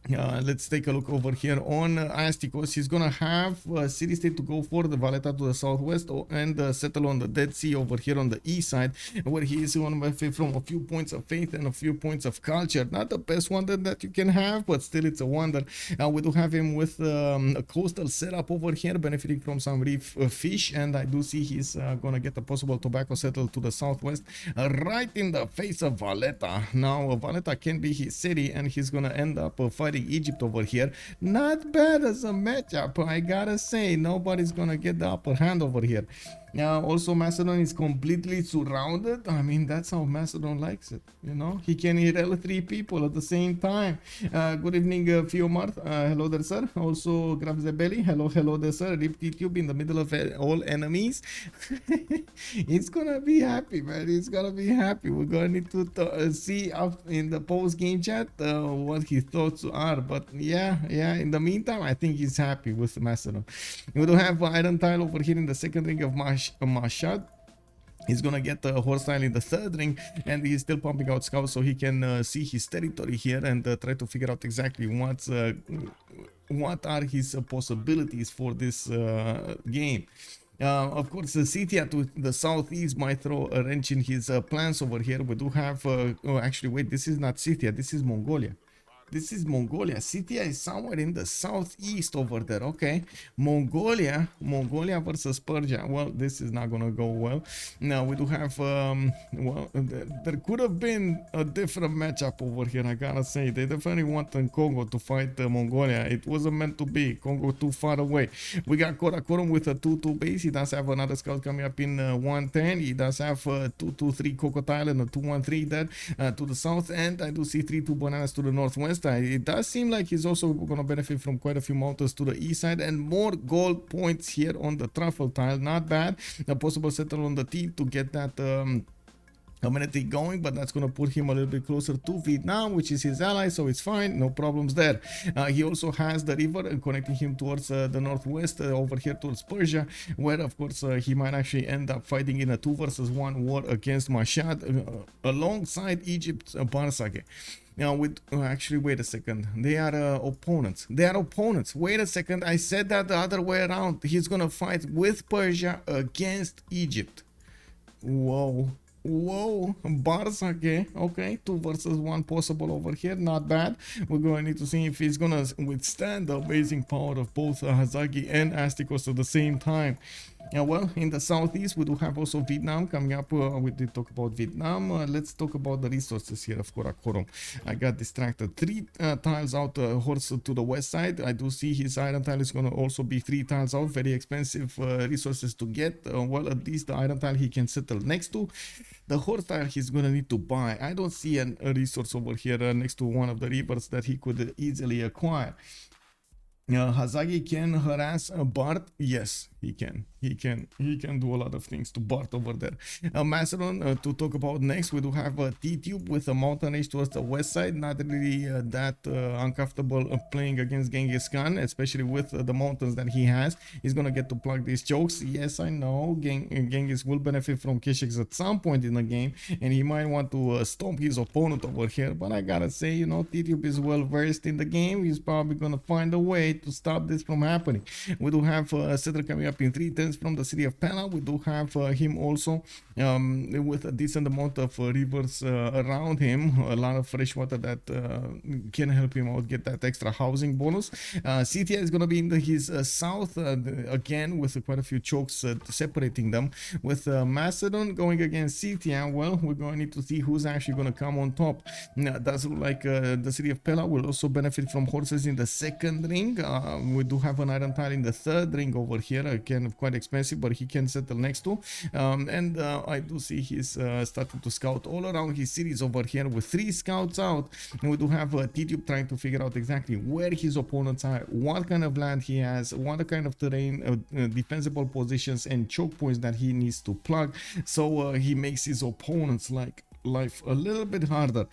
let's take a look over here on Astikos. He's gonna have city state to go for the Valletta to the southwest and settle on the Dead Sea over here on the east side, where he is going to benefit from a few points of faith and a few points of culture. Not the best wonder that you can have, but still it's a wonder. We do have him with a coastal setup over here, benefiting from some reef fish, and I do see he's gonna get a possible tobacco settle to the southwest, right in the face of Valletta. Now Valletta can be his city, and he's gonna end up fighting Egypt over here. Not bad as a matchup, I gotta say. Nobody's gonna get the upper hand over here. Now also Macedon is completely surrounded. I mean, that's how Macedon likes it, you know. He can hit L3 people at the same time. Good evening, Fiomar. Hello there, sir. Also Graf Zebeli. Hello there, sir. Rip Tidube in the middle of all enemies. He's gonna be happy, man. He's gonna be happy. We're gonna need to see up in the post-game chat what his thoughts are. But yeah, in the meantime, I think he's happy with Macedon. We do have Iron Tile over here in the second ring of Mashad. He's gonna get the horse tile in the third ring, and he's still pumping out scouts so he can see his territory here and try to figure out exactly what are his possibilities for this game. Of course, Scythia to the southeast might throw a wrench in his plans over here. We do have oh, actually wait, this is not Scythia, this is Mongolia. This is Mongolia. Scythia is somewhere in the southeast over there. Okay, Mongolia versus Persia. Well, this is not gonna go well. Now we do have well, there could have been a different matchup over here, I gotta say. They definitely wanted Kongo to fight Mongolia. It wasn't meant to be. Kongo too far away. We got Karakorum with a 2-2 base. He does have another scout coming up in 110. He does have 2-2-3 Crocodile and a 2-1-3 there to the south, and I do see 3-2 bananas to the northwest. It does seem like he's also going to benefit from quite a few mountains to the east side, and more gold points here on the truffle tile. Not bad. A possible settle on the T to get that amenity going, but that's going to put him a little bit closer to Vietnam, which is his ally, so it's fine, no problems there. He also has the river connecting him towards the northwest over here towards Persia, where of course he might actually end up fighting in a 2 versus 1 war against Mashad alongside Egypt's Bartsake. Now, actually, wait a second. They are opponents. They are opponents. Wait a second. I said that the other way around. He's gonna fight with Persia against Egypt. Whoa. Bartsake. Okay, 2 versus 1 possible over here. Not bad. We're going to need to see if he's gonna withstand the amazing power of both Hazaggi and Astikos at the same time. Well, in the southeast, we do have also Vietnam coming up. We did talk about Vietnam. Let's talk about the resources here of Karakorum. I got distracted. 3 tiles out, horse to the west side. I do see his iron tile is going to also be 3 tiles out. Very expensive resources to get. Well, at least the iron tile he can settle next to. The horse tile he's going to need to buy. I don't see a resource over here next to one of the rivers that he could easily acquire. Hazaggi can harass Bart. Yes, he can. He can do a lot of things to Bart over there. Macedon to talk about next. We do have Tidube with a mountain age towards the west side. Not really that uncomfortable playing against Genghis Khan, especially with the mountains that he has. He's gonna get to plug these chokes. Yes, I know. Genghis will benefit from Kesheks at some point in the game, and he might want to stomp his opponent over here. But I gotta say, you know, Tidube is well versed in the game. He's probably gonna find a way to stop this from happening. We do have Cedar coming up up in 3 turns from the city of Pella. We do have him also with a decent amount of rivers around him, a lot of fresh water that can help him out get that extra housing bonus. Scythia is going to be in his south again with quite a few chokes separating them. With Macedon going against Scythia, well, we're going to need to see who's actually going to come on top. Now, does look like the city of Pella will also benefit from horses in the second ring. We do have an iron tile in the third ring over here, again quite expensive, but he can settle next to. And I do see he's starting to scout all around his cities over here with 3 scouts out. And we do have Tidube trying to figure out exactly where his opponents are, what kind of land he has, what kind of terrain, defensible positions and choke points that he needs to plug, so he makes his opponents life a little bit harder.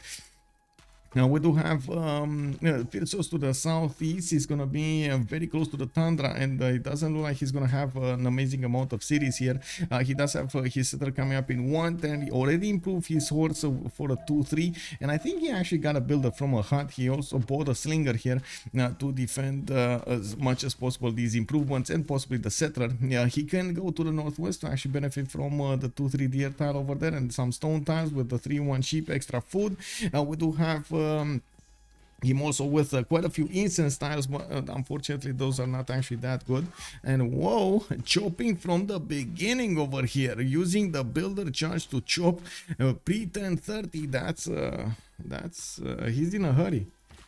Now we do have Phyrsos to the southeast. He's going to be very close to the tundra, and it doesn't look like he's going to have an amazing amount of cities here. He does have his settler coming up in 110. He already improved his horse for a 2-3, and I think he actually got a builder from a hut. He also bought a slinger here to defend as much as possible these improvements and possibly the settler. Yeah, he can go to the northwest to actually benefit from the 2-3 deer tile over there and some stone tiles with the 3-1 sheep, extra food. We do have him also with quite a few incense tiles, but unfortunately those are not actually that good. And whoa, chopping from the beginning over here, using the builder charge to chop pre-turn 30. That's he's in a hurry.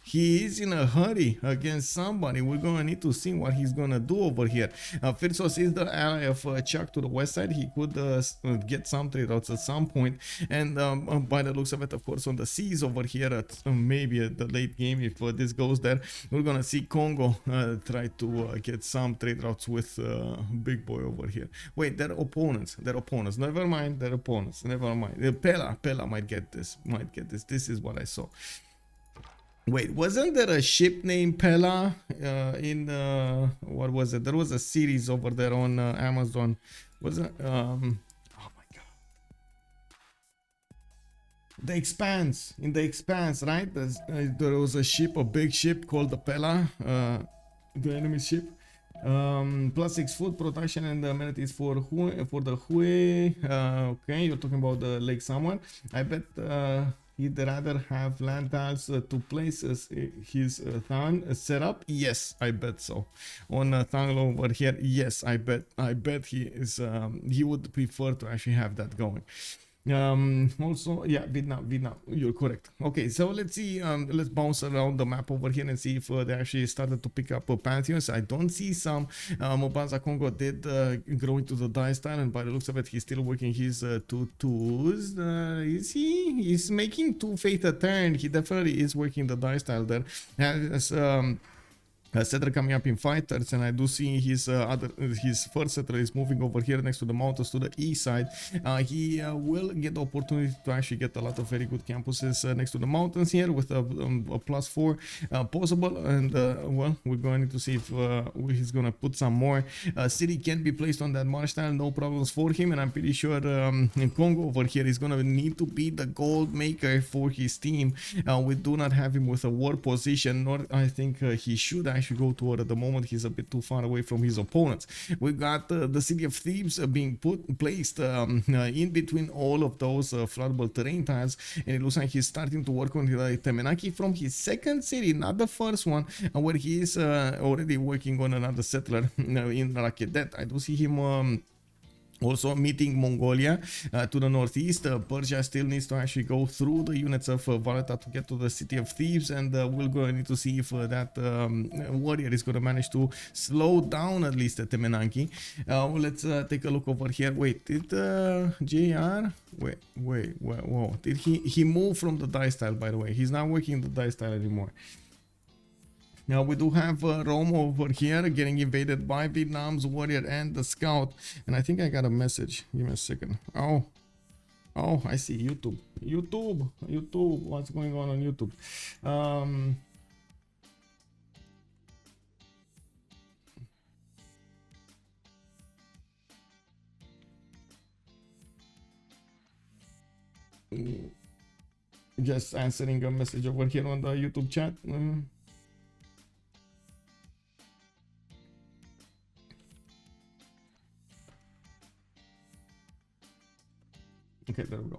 He is in a hurry against somebody. We're going to need to see what he's going to do over here. Phyrsos is the ally of Chuck to the west side. He could get some trade routes at some point. And by the looks of it, of course, on the seas over here at maybe at the late game, if this goes there, we're going to see Kongo try to get some trade routes with Big Boy over here. Wait, they're opponents. They're opponents. Never mind. They're opponents. Never mind. Pella might get this. This is what I saw. Wait, wasn't there a ship named Pella in what was it? There was a series over there on Amazon. Was it? Oh my god! The Expanse. In the Expanse, right? There was a ship, a big ship called the Pella, the enemy ship. +6 food production and amenities for the Hui. Okay, you're talking about the lake somewhere. I bet. He'd rather have land tiles to place his Thang setup. Yes, I bet so. On Thang over here, yes, I bet he is. He would prefer to actually have that going. Also, yeah, Vietnam, you're correct. Okay, so let's see, let's bounce around the map over here and see if they actually started to pick up pantheons. I don't see some. Mobanza Kongo did grow into the dice style, and by the looks of it, he's still working his 2-2s. Is he? He's making 2 faith a turn. He definitely is working the dice style there. As settler coming up in 5 turns, and I do see his first settler is moving over here next to the mountains to the east side. He will get the opportunity to actually get a lot of very good campuses next to the mountains here with a +4 possible, and well, we're going to see if he's gonna put some more. City can be placed on that marsh tile, no problems for him, and I'm pretty sure Kongo over here is gonna need to be the gold maker for his team. We do not have him with a war position, nor I think he should actually go to war at the moment. He's a bit too far away from his opponents. We've got the city of Thebes being placed in between all of those floodable terrain tiles, and it looks like he's starting to work on Temenaki from his second city, not the first one, where he is already working on another settler in Rakedet. I do see him also meeting Mongolia to the northeast. Persia still needs to actually go through the units of Valeta to get to the city of Thebes, and we're going to need to see if that warrior is going to manage to slow down at least at Temenanki. Let's take a look over here. Wait, did JR? Whoa. Did he move from the dice tile, by the way? He's not working the dice tile anymore. Now we do have Rome over here getting invaded by Vietnam's warrior and the scout, and I think I got a message. Give me a second. Oh, I see. YouTube, what's going on YouTube? Just answering a message over here on the YouTube chat. Okay, there we go.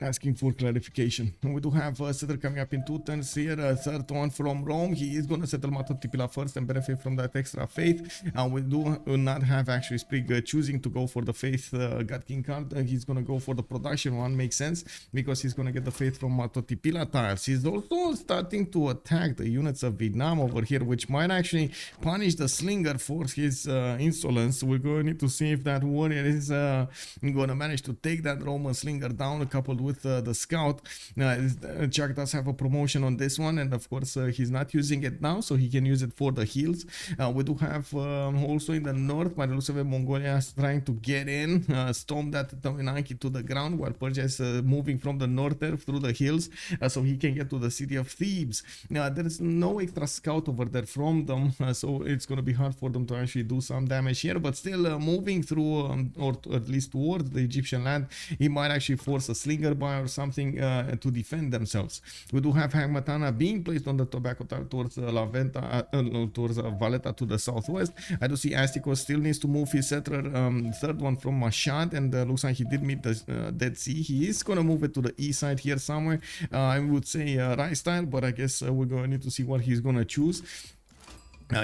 Asking for clarification. We do have a settler coming up in 2 turns here. Third one from Rome. He is going to settle Matotipila first and benefit from that extra faith. We do not have actually Sprig choosing to go for the faith God King card. He's going to go for the production one. Makes sense because he's going to get the faith from Matotipila tiles. He's also starting to attack the units of Vietnam over here, which might actually punish the Slinger for his insolence. We're going to need to see if that warrior is going to manage to take that Roman Slinger down, coupled with the scout. Chuck does have a promotion on this one, and of course he's not using it now, so he can use it for the heals. We do have also in the north, by the looks of it, Mongolia is trying to get in, storm that Dominanki to the ground, while Persia is moving from the north there through the hills, so he can get to the city of Thebes. There is no extra scout over there from them, so it's going to be hard for them to actually do some damage here, but still moving through, or at least towards the Egyptian land, he might actually force a slinger by or something to defend themselves. We do have Hagmatana being placed on the tobacco tile towards towards Valletta to the southwest. I do see Astikos still needs to move his settler, third one from Mashhad, and looks like he did meet the Dead Sea. He is going to move it to the east side here somewhere. I would say right style, but I guess we're going to need to see what he's going to choose.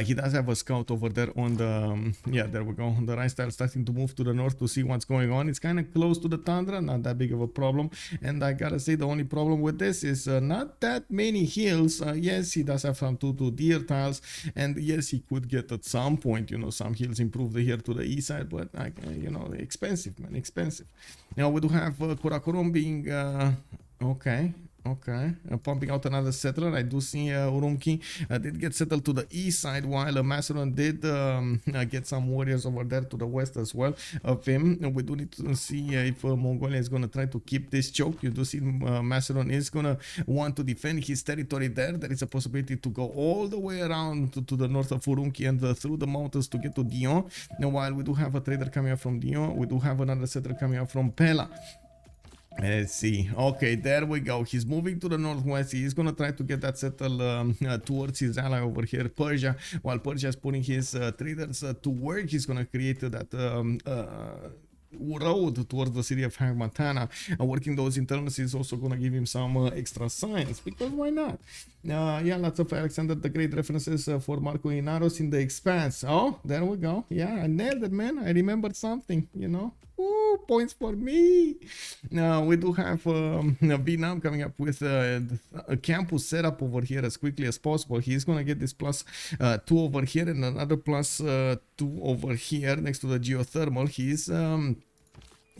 He does have a scout over there on the, yeah, there we go, on the right style, starting to move to the north to see what's going on. It's kind of close to the tundra, not that big of a problem. And I gotta say, the only problem with this is not that many hills. Yes, he does have some 2-2 deer tiles, and yes, he could get at some point, you know, some hills improved here to the east side, but you know, expensive, man, expensive. Now we do have Kurakurum being okay, pumping out another settler. I do see Urumqi did get settled to the east side, while Macedon did get some warriors over there to the west as well of him. We do need to see if Mongolia is going to try to keep this choke. You do see Macedon is going to want to defend his territory there. There is a possibility to go all the way around to the north of Urumqi and through the mountains to get to Dion. Now, while we do have a trader coming up from Dion, we do have another settler coming up from Pella. Let's see. Okay, there we go. He's moving to the northwest. He's gonna try to get that settled towards his ally over here, Persia. While Persia is putting his traders to work, he's gonna create that road towards the city of Hagmatana. Working those internals is also gonna give him some extra science, because why not? Yeah, lots of Alexander the Great references for Marco Inaros in The Expanse. Oh, there we go. Yeah, I nailed it, man. I remembered something, you know. Ooh, points for me. Now we do have Vietnam coming up with a campus setup over here as quickly as possible. He's gonna get this plus 2 over here and another plus 2 over here next to the geothermal. He's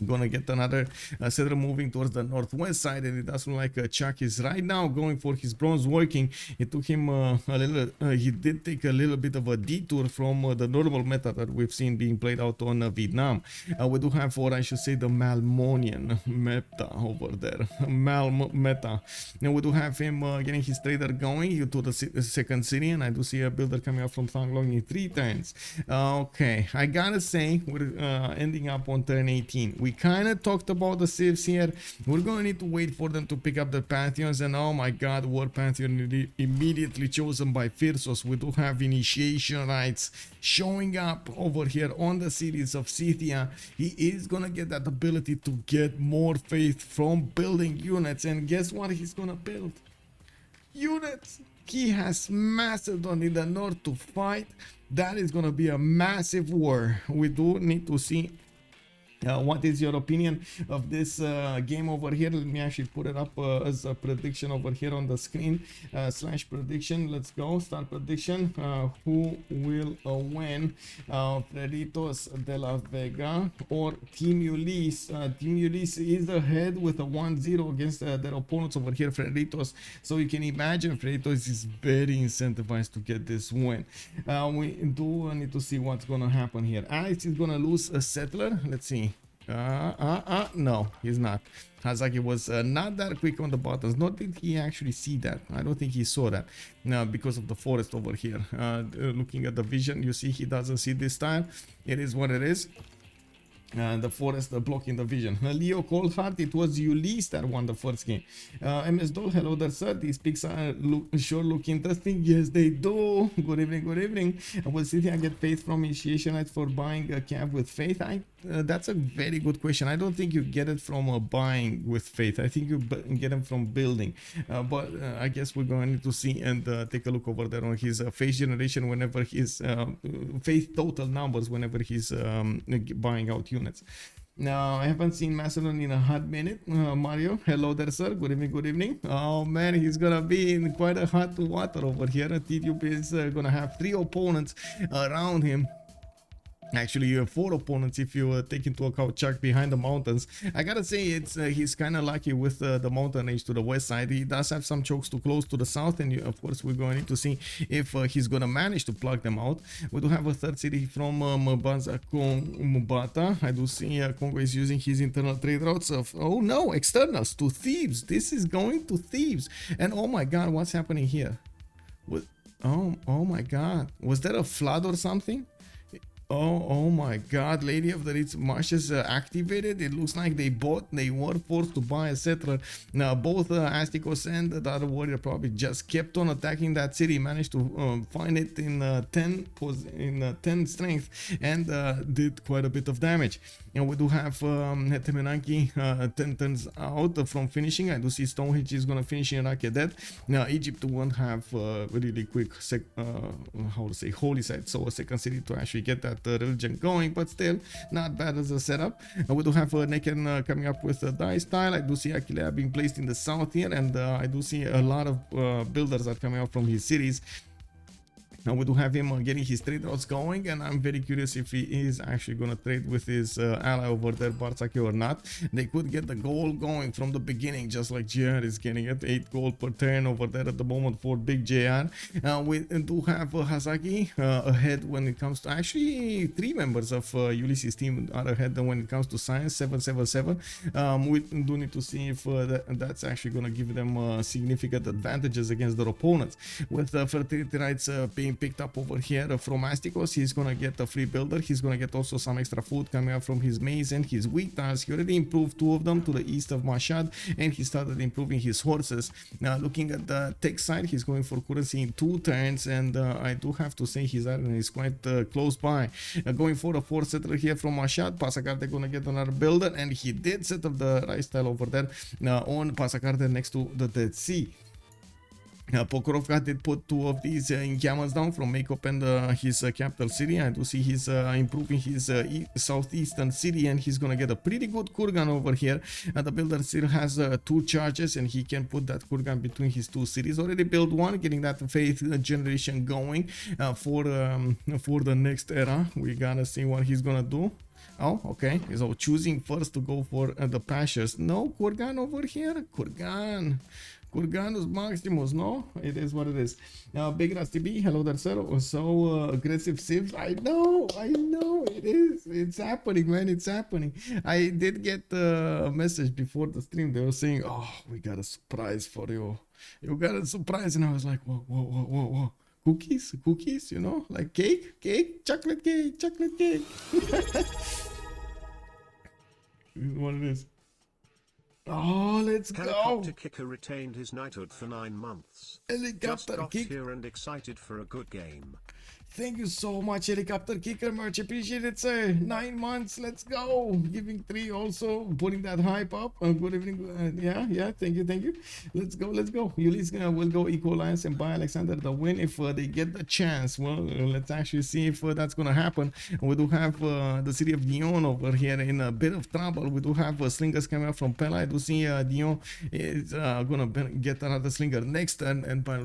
gonna get another settler moving towards the northwest side, and it does look like Chuck is right now going for his bronze working. It took him a little, he did take a little bit of a detour from the normal meta that we've seen being played out on Vietnam. We do have, or I should say, the Malmonian meta over there. Meta. Now we do have him getting his trader going to the second city, and I do see a builder coming up from Thang Long in 3 turns. Okay, I gotta say, we're ending up on turn 18. We kind of talked about the Civs here. We're going to need to wait for them to pick up the Pantheons, and oh my god, War Pantheon immediately chosen by Phyrsos. We do have initiation rites showing up over here on the cities of Scythia. He is going to get that ability to get more faith from building units, and guess what he's going to build? Units. He has Macedon in the north to fight. That is going to be a massive war. We do need to see what is your opinion of this game over here. Let me actually put it up as a prediction over here on the screen. Slash prediction. Let's go. Start prediction. Who will win? Freritos de la Vega or Team Ulyss? Team Ulyss is ahead with a 1-0 against their opponents over here, Freritos. So you can imagine Freritos is very incentivized to get this win. We do need to see what's going to happen here. Alex is going to lose a settler. Let's see. No, he's not. Hazaggi was not that quick on the buttons. Nor did he actually see that. I don't think he saw that because of the forest over here. Looking at the vision, you see he doesn't see this time. It is what it is. The forest blocking the vision. Leo Coldheart, it was Ulyss that won the first game. MS Doll, hello there, sir. These pics sure look interesting. Yes, they do. Good evening, good evening. Will Scythia get faith from initiationites for buying a camp with faith? That's a very good question. I don't think you get it from buying with faith. I think you get them from building. But I guess we're going to see and take a look over there on his faith generation whenever his faith total numbers whenever he's buying out units. Now, I haven't seen Macedon in a hot minute. Mario, hello there, sir. Good evening, good evening. Oh, man, he's going to be in quite a hot water over here. Tidube is going to have 3 opponents around him. Actually, you have 4 opponents if you take into account Chuck behind the mountains. I gotta say, it's he's kind of lucky with the mountain range to the west side. He does have some chokes too close to the south, and of course we're going to see if he's gonna manage to plug them out. We do have a third city from Mbata. I do see Kongo is using his internal trade routes of, oh no, externals to Thebes. This is going to Thebes. And oh my god, what's happening here? Oh my god, was there a flood or something? Oh my god, Lady of the Rich Marshes activated. It looks like they were forced to buy a settler. Now both Astikos and the other warrior probably just kept on attacking that city, managed to find it in 10 strength, and did quite a bit of damage. And we do have Temenanki 10 turns out from finishing. I do see Stonehenge is gonna finish in Iraq dead. Now Egypt won't have really quick holy site, so a second city to actually get that religion going, but still not bad as a setup. We do have Neken coming up with a dice style. I do see Aquilea being placed in the south here, and I do see a lot of builders are coming out from his cities. Now we do have him getting his trade routes going, and I'm very curious if he is actually going to trade with his ally over there, Bartsake, or not. They could get the goal going from the beginning, just like JR is getting it. 8 gold per turn over there at the moment for big JR. We do have Hazaggi ahead when it comes to, actually 3 members of Ulyss's team are ahead when it comes to science, 777. We do need to see if that's actually going to give them significant advantages against their opponents. With fertility rights being picked up over here from Astikos, he's gonna get a free builder. He's gonna get also some extra food coming up from his maze and his wheat tiles. He already improved 2 of them to the east of Mashhad, and he started improving his horses. Now looking at the tech side, he's going for currency in 2 turns, and I do have to say his iron is quite close by. Going for a 4 settler here from Mashhad. Pasacarte gonna get another builder, and he did set up the rice tile over there on Pasacarte next to the Dead Sea. Pokrovka did put 2 of these encampments down from Makeup and his capital city. I do see he's improving his southeastern city, and he's gonna get a pretty good kurgan over here. The builder still has 2 charges, and he can put that kurgan between his 2 cities. Already built 1, getting that faith generation going for the next era. We gotta see what he's gonna do. Oh, okay. So choosing first to go for the pastures. No kurgan over here. Kurganus Maximus, no? It is what it is. Big Rusty B, hello there, sir. So aggressive Civ. I know, it is. It's happening, man. It's happening. I did get a message before the stream. They were saying, oh, we got a surprise for you. You got a surprise. And I was like, whoa. Cookies, you know, like cake, chocolate cake. This is what it is. Oh, let's go! Helicopter Kicker retained his knighthood for 9 months. Just got here and excited for a good game. Thank you so much, Helicopter Kicker. Much appreciated, sir. 9 months, let's go. Giving 3 also, putting that hype up. Good evening. Yeah, thank you. Let's go. Ulyss will go Eco Alliance and buy Alexander the win if they get the chance. Well, let's actually see if that's going to happen. We do have the city of Dion over here in a bit of trouble. We do have slingers coming up from Pella. I do see Dion is going to get another slinger next turn, and by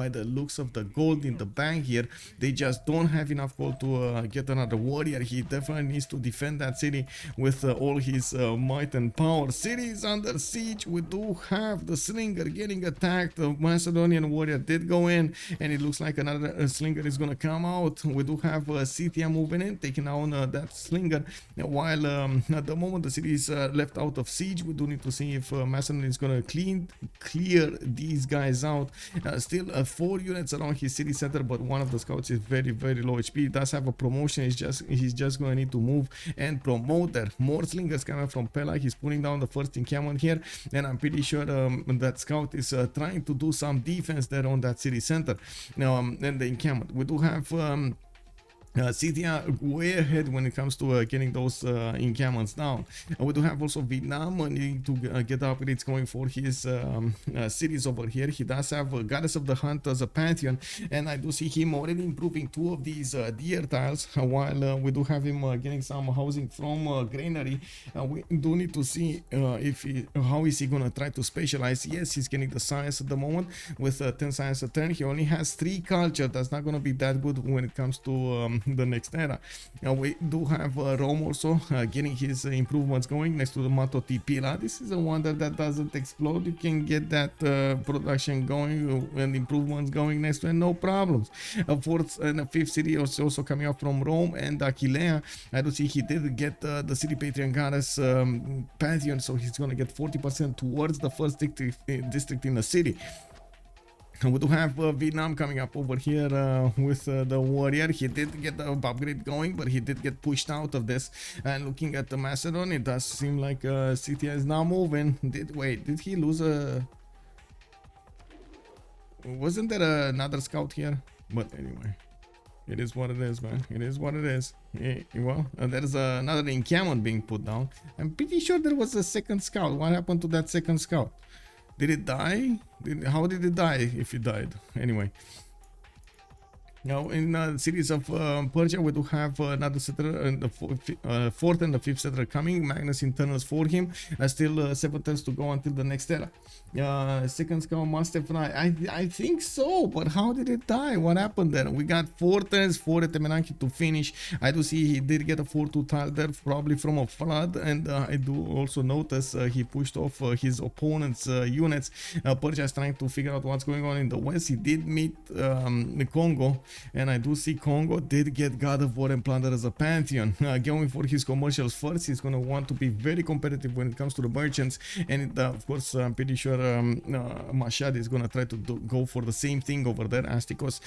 the looks of the gold in the bank here, they just don't have enough gold to get another warrior. He definitely needs to defend that city with all his might and power. City is under siege. We do have the slinger getting attacked. The Macedonian warrior did go in, and it looks like another slinger is gonna come out. We do have Scythia moving in, taking down that slinger, while at the moment the city is left out of siege. We do need to see if Macedon is gonna clear these guys out. Still 4 units around his city center, but but one of the scouts is very, very low HP. He does have a promotion. He's just going to need to move and promote there. More slingers coming from Pela. He's putting down the first encampment here, and I'm pretty sure that scout is trying to do some defense there on that city center. And the encampment. We do have Scythia way ahead when it comes to getting those encampments down. We do have also Vietnam needing to get upgrades going for his cities over here. He does have Goddess of the Hunt as a pantheon, and I do see him already improving 2 of these deer tiles, while we do have him getting some housing from granary. We do need to see how is he gonna try to specialize. Yes, he's getting the science at the moment with 10 science a turn. He only has 3 culture. That's not gonna be that good when it comes to the next era. We do have Rome also getting his improvements going next to the Mato Tipila. This is a wonder that doesn't explode. You can get that production going and improvements going next to it, no problems. A 4th and a 5th city is also coming up from Rome and Aquilea. I do see he did get the city patron goddess pantheon, so he's gonna get 40% towards the first district in the city. We do have Vietnam coming up over here with the warrior. He did get the upgrade going, but he did get pushed out of this. And looking at the Macedon, it does seem like Scythia is now moving. Did he lose a... Wasn't there another scout here? But anyway, it is what it is, man. It is what it is. Well, there's another encampment being put down. I'm pretty sure there was a second scout. What happened to that second scout? Did it die? How did it die if it died? Anyway. Now, in the cities of Persia, we do have another settler, the 4th and the 5th settler coming. Magnus internals for him. Still 7 turns to go until the next era. Second scout must have died. I think so, but how did it die? What happened there? We got 4 turns for Temenaki to finish. I do see he did get a 4-2 tile there, probably from a flood, and I do also notice he pushed off his opponent's units. Persia is trying to figure out what's going on in the west. He did meet the Kongo. And I do see Kongo did get God of War and Plunder as a pantheon. Going for his commercials first, he's going to want to be very competitive when it comes to the merchants. And of course, I'm pretty sure Mashad is going to try to go for the same thing over there. Astikos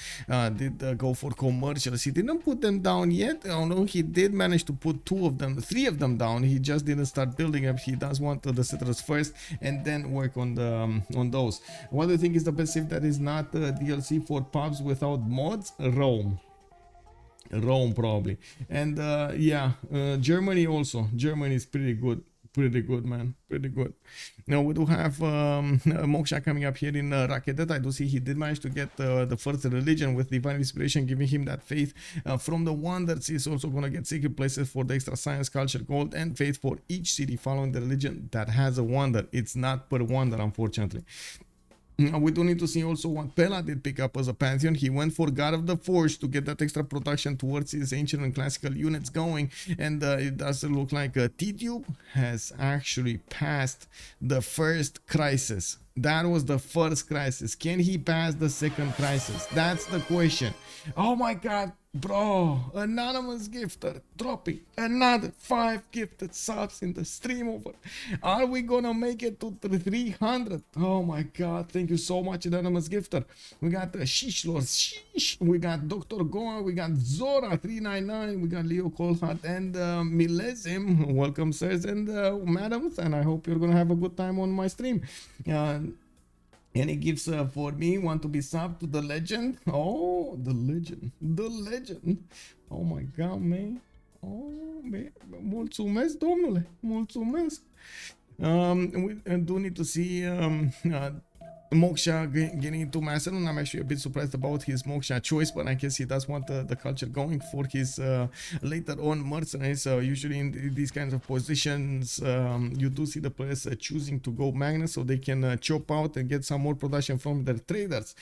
did go for commercials. He didn't put them down yet. Although he did manage to put 3 of them down. He just didn't start building up. He does want the settlers first and then work on those. What do you think is the best Civ that is not DLC for pubs without mods? Rome probably. And yeah, Germany also. Germany is pretty good, man, pretty good. Now we do have Moksha coming up here in Rakedet. I do see he did manage to get the first religion with divine inspiration, giving him that faith from the wonders. He's also going to get sacred places for the extra science, culture, gold, and faith for each city following the religion that has a wonder. It's not per wonder, unfortunately. We do need to see also what Pela did pick up as a pantheon. He went for God of the Forge to get that extra production towards his ancient and classical units going. And it does look like Tidube has actually passed the first crisis. That was the first crisis. Can he pass the second crisis? That's the question. Oh my god, bro. Anonymous gifter dropping another 5 gifted subs in the stream over. Are we gonna make it to 300? Oh my god, thank you so much, Anonymous gifter. We got Shish Lord, Shish. We got Dr. Goa. We got Zora 399. We got Leo Colhart and Milezim. Welcome, sirs and madams. And I hope you're gonna have a good time on my stream. Any gifts for me? Want to be subbed to the legend? Oh, the legend. The legend. Oh my god, man. Oh, man. Mulțumesc, domnule. Mulțumesc. We do need to see Moksha getting into Macedon. I'm actually a bit surprised about his Moksha choice, but I guess he does want the culture going for his later on mercenaries. Usually in these kinds of positions, you do see the players choosing to go Magnus so they can chop out and get some more production from their traders.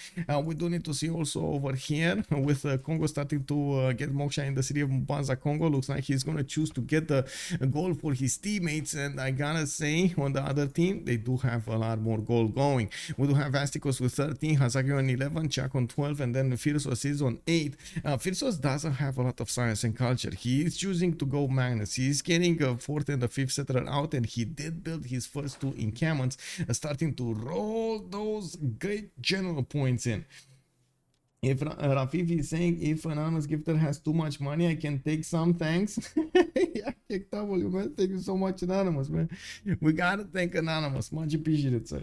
We do need to see also over here with Kongo starting to get Moksha in the city of Mbanza, Kongo. Looks like he's going to choose to get the goal for his teammates, and I gotta say on the other team they do have a lot more goal going. We do have Astikos with 13, Hazaggi on 11, Chak on 12, and then Phyrsos is on 8. Phyrsos doesn't have a lot of science and culture. He is choosing to go Magnus. He is getting a 4th and a 5th settler out, and he did build his first 2 encampments, starting to roll those great general points in. If Rafif is saying if anonymous gifter has too much money, I can take some, thanks. Yeah, KW, man. Thank you so much, Anonymous, man. We gotta thank Anonymous. Much appreciated, sir.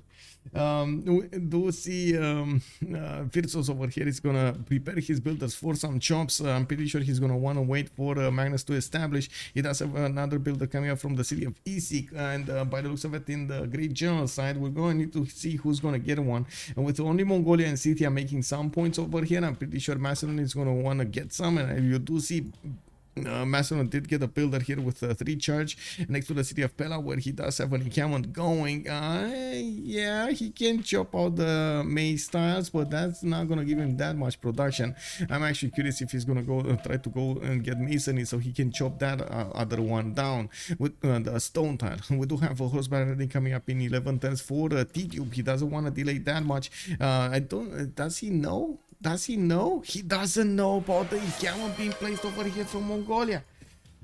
We do see Phyrsos over here is gonna prepare his builders for some chops. I'm pretty sure he's gonna wanna wait for Magnus to establish. He does have another builder coming up from the city of Isik, and by the looks of it, in the Great General side, we're going to need to see who's gonna get one. And with only Mongolia and Scythia making some points over here, I'm pretty sure Macedon is going to want to get some, and you do see Macedon did get a builder here with 3 charge next to the city of Pella, where he does have an encampment going. Yeah, he can chop out the maize tiles, but that's not going to give him that much production. I'm actually curious if he's going to go try to go and get masonry so he can chop that other one down with the stone tile. We do have a horseback riding coming up in 11 turns for Tidube. He doesn't want to delay that much. I don't. Does he know? Does he know? He doesn't know about the encampment being placed over here from Mongolia.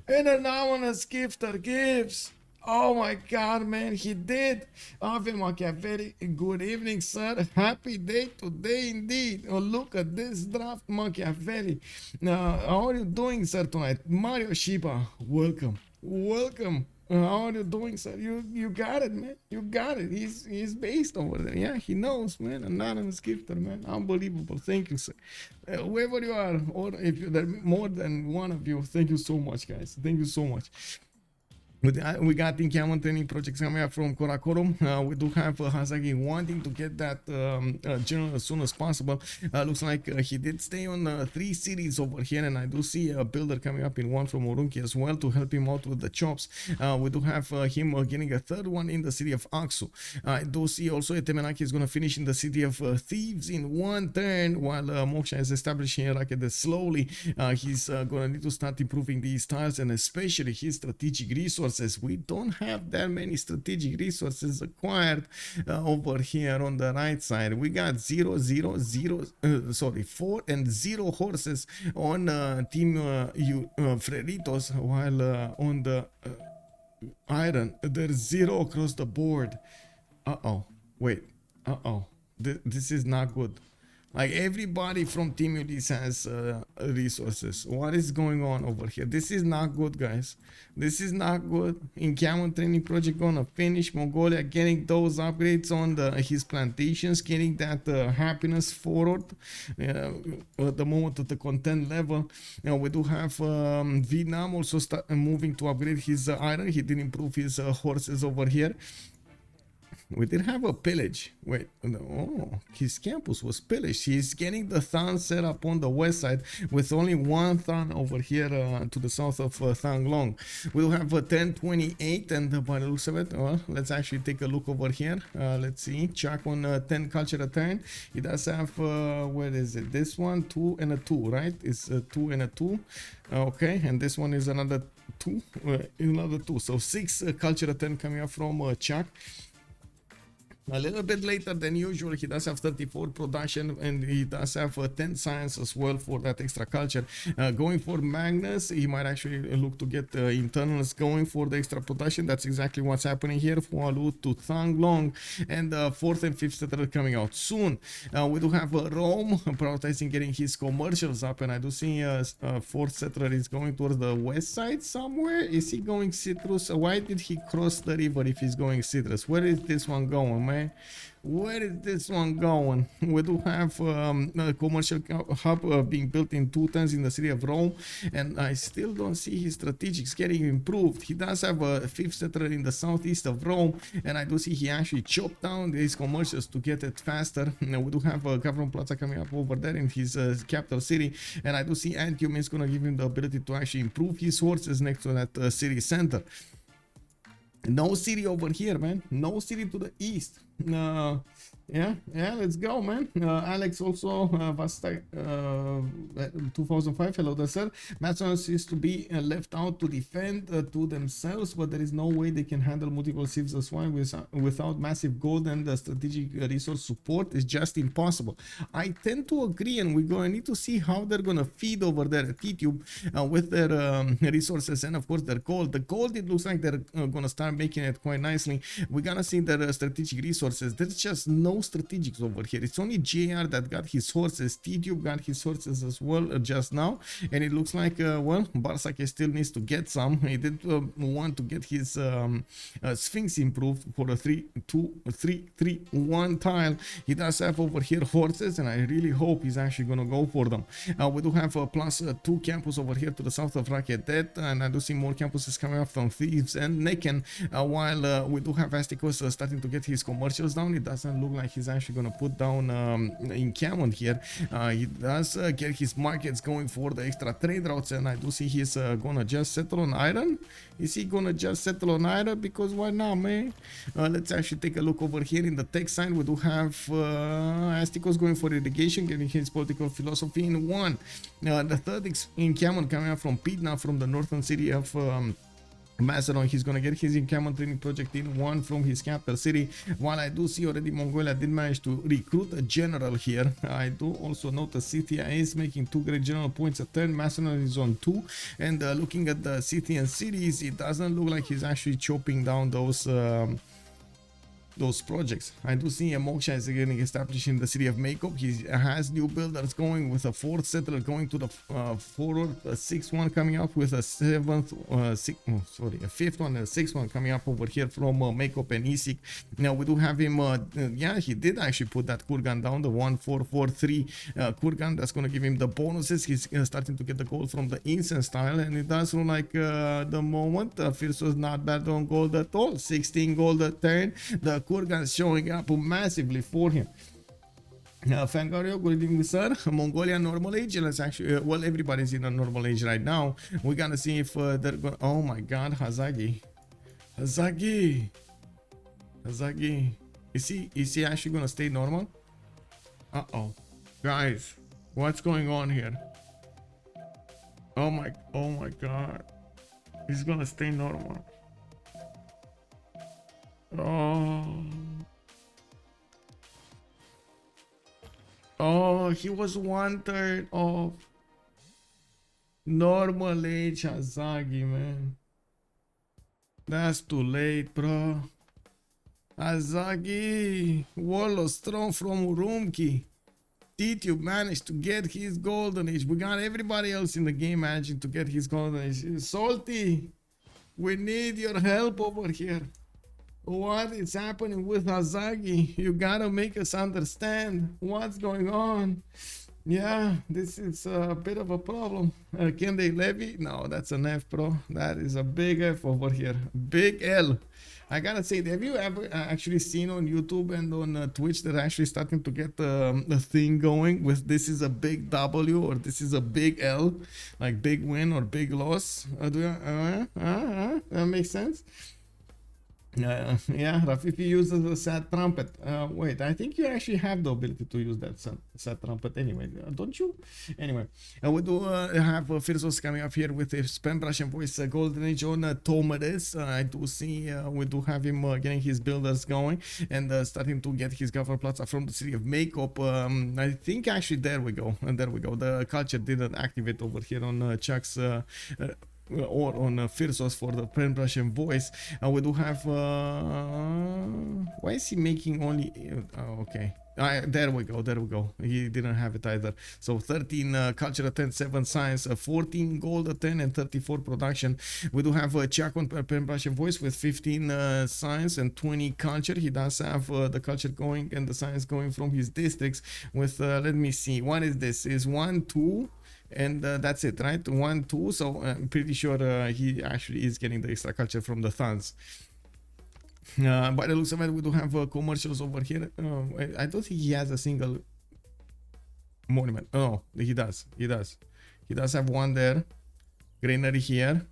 And an anonymous gifter gives. Oh my god, man, he did. Ave Machiavelli, good evening, sir. Happy day today indeed. Oh, look at this draft, Machiavelli. How are you doing, sir, tonight? Mario Shiba, welcome. Welcome. How are you doing, sir? You got it, man. You got it. He's based over there. Yeah, he knows, man. Anonymous gifter, man. Unbelievable. Thank you, sir. Whoever you are, or if there are more than one of you, thank you so much, guys. Thank you so much. We got the encampment training projects coming up from Karakorum. We do have Hazaggi wanting to get that general as soon as possible. Looks like he did stay on 3 cities over here, and I do see a builder coming up in one from Urunki as well to help him out with the chops. We do have him getting a 3rd one in the city of Aksu. I do see also Etemenaki is going to finish in the city of Thieves in 1 turn, while Moksha is establishing Rakete slowly. He's going to need to start improving these tiles, and especially his strategic resources. We don't have that many strategic resources acquired over here on the right side. We got 4 and 0 horses on team Freritos, while on the iron there's 0 across the board. Wait, this is not good. Like, everybody from Team Ulyss has resources. What is going on over here? This is not good, guys. This is not good. Encampment training project gonna finish. Mongolia getting those upgrades on his plantations, getting that happiness forward at the moment at the content level. We do have Vietnam also moving to upgrade his iron. He did improve his horses over here. We did have a pillage. Wait, oh, his campus was pillaged. He's getting the Than set up on the west side with only 1 Than over here to the south of Thang Long. We'll have a 1028, and by the looks of it, well, let's actually take a look over here. Let's see, check on 10 culture return. He does have, where is it? This one, 2 and a 2, right? It's a 2 and a 2. Okay, and this one is another 2, another 2. So 6 culture return coming up from Chuck. A little bit later than usual. He does have 34 production, and he does have 10 science as well for that extra culture. Going for Magnus, he might actually look to get internals going for the extra production. That's exactly what's happening here. Fualu to Thang Long, and 4th and 5th settler coming out soon. We do have Rome prioritizing getting his commercials up, and I do see 4th settler is going towards the west side somewhere. Is he going citrus? Why did he cross the river if he's going citrus? Where is this one going, man? Where is this one going? We do have a commercial hub being built in 2 turns in the city of Rome, and I still don't see his strategics getting improved. He does have a 5th settler in the southeast of Rome, and I do see he actually chopped down his commercials to get it faster. We do have a government plaza coming up over there in his capital city, and I do see Antium is going to give him the ability to actually improve his horses next to that city center. No city over here, man. No city to the east. Yeah, let's go, man. Alex also, 2005, hello there, sir. Macedon is to be left out to defend to themselves, but there is no way they can handle multiple civs as one without massive gold and strategic resource support. It's just impossible. I tend to agree, and we're going to need to see how they're going to feed over there at Tidube with their resources and, of course, their gold. The gold, it looks like they're going to start making it quite nicely. We're going to see their strategic resources. There's just no no strategics over here. It's only JR that got his horses. Tidube got his horses as well just now, and it looks like well, Bartsake still needs to get some. He did want to get his Sphinx improved for a 3-2-3-3-1 tile. He does have over here horses, and I really hope he's actually gonna go for them. We do have a +2 campus over here to the south of Raketet, and I do see more campuses coming up from Thieves and Necken, while we do have Astikos starting to get his commercials down. It doesn't look like he's actually gonna put down encampment here. He does get his markets going for the extra trade routes, and I do see he's gonna just settle on iron. Is he gonna just settle on iron? Because why not, man? Let's actually take a look over here in the tech side. We do have Astikos going for irrigation, getting his political philosophy in one. The third encampment coming up from Pidna, from the northern city of Macedon. He's gonna get his encampment training project in one from his capital city, while I do see already Mongolia did manage to recruit a general here. I do also note that Scythia is making 2 great general points a turn. Macedon is on 2, and looking at the Scythian cities, it doesn't look like he's actually chopping down those projects. I do see Moksha is getting established in the city of Makeup. He has new builders going, with a 4th settler going to the forward, a 6th one coming up with a 7th, a 5th one and a 6th one coming up over here from Makeup and Isik. Now we do have him, yeah, he did actually put that Kurgan down, the 1-4-4-3 Kurgan. That's going to give him the bonuses. He's starting to get the gold from the incense style, and it does look like the moment Phyrsos not bad on gold at all. 16 gold a turn. The Kurgan showing up massively for him. Fangario, good evening, sir. Mongolia normal age. Let's actually, well, everybody's in a normal age right now. We're gonna see if they're gonna. Oh my God, Hazaggi. Is he actually gonna stay normal? Uh-oh, guys, what's going on here? Oh my God, he's gonna stay normal. Oh, he was 1/3 of normal age Hazaggi, man. That's too late, bro. Hazaggi, Warlord's throne from Urumqi. Tidube managed to get his golden age. We got everybody else in the game managing to get his golden age. Salty, we need your help over here. What is happening with Hazaggi? You gotta make us understand what's going on. Yeah, this is a bit of a problem. Can they levy? No, that's an F, bro. That is a big F over here. Big L. I gotta say, have you ever actually seen on YouTube and on Twitch that actually starting to get the thing going with this is a big W or this is a big L, like big win or big loss? That makes sense? Yeah, Rafifi uses a sad trumpet. Wait, I think you actually have the ability to use that sad trumpet anyway, don't you? Anyway, we do have Phyrsos coming up here with a spam brush and voice golden age on Tomedes. I do see we do have him getting his builders going and starting to get his governor plaza from the city of Makeup. I think actually there we go. The culture didn't activate over here on Chuck's or on Phyrsos for the pen brush and voice. We do have why is he making only okay, there we go, he didn't have it either. So 13 culture at 10, 7 science, 14 gold at 10 and 34 production. We do have Chuck on pen brush and voice with 15 science and 20 culture. He does have the culture going and the science going from his districts with let me see, what is this, is 1, 2 and that's it, right? 1, 2. So I'm pretty sure he actually is getting the extra culture from the Thans. By the looks of it, we do have commercials over here. I don't think he has a single monument. Oh, he does have one there, granary here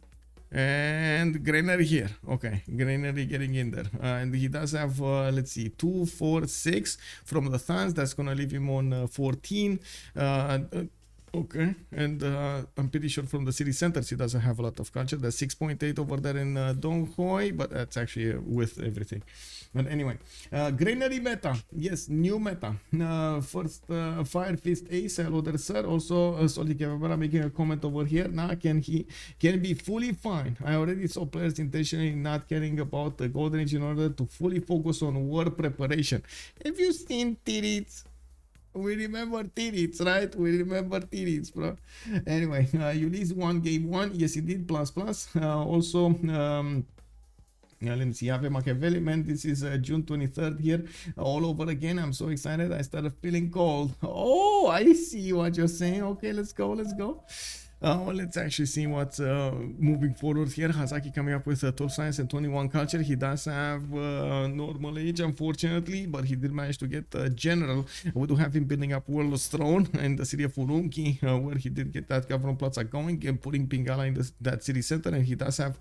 and granary here. Okay, granary getting in there, and he does have let's see, 2, 4, 6 from the Thans. That's gonna leave him on 14. Okay, and I'm pretty sure from the city centers he doesn't have a lot of culture. There's 6.8 over there in Donghoi, but that's actually with everything. But anyway, granary meta, yes, new meta. First, Fire Fist Ace, hello there, sir. Also, Solid Cleopatra making a comment over here. Now, can be fully fine? I already saw players intentionally not caring about the Golden Age in order to fully focus on war preparation. Have you seen Tidutes? We remember Tidutes, right? We remember Tidutes, bro. Anyway, Ulyss won game 1. Yes, he did. Plus. Also, let me see. Ave Machiavelli, man. This is June 23rd here. All over again. I'm so excited. I started feeling cold. Oh, I see what you're saying. Okay, let's go. Let's actually see what's moving forward here. Hazaggi coming up with 12 science and 21 culture. He does have normal age, unfortunately, but he did manage to get general. We do have him building up Warlord's Throne in the city of Urumqi, where he did get that government plaza going and putting Pingala in that city center. And he does have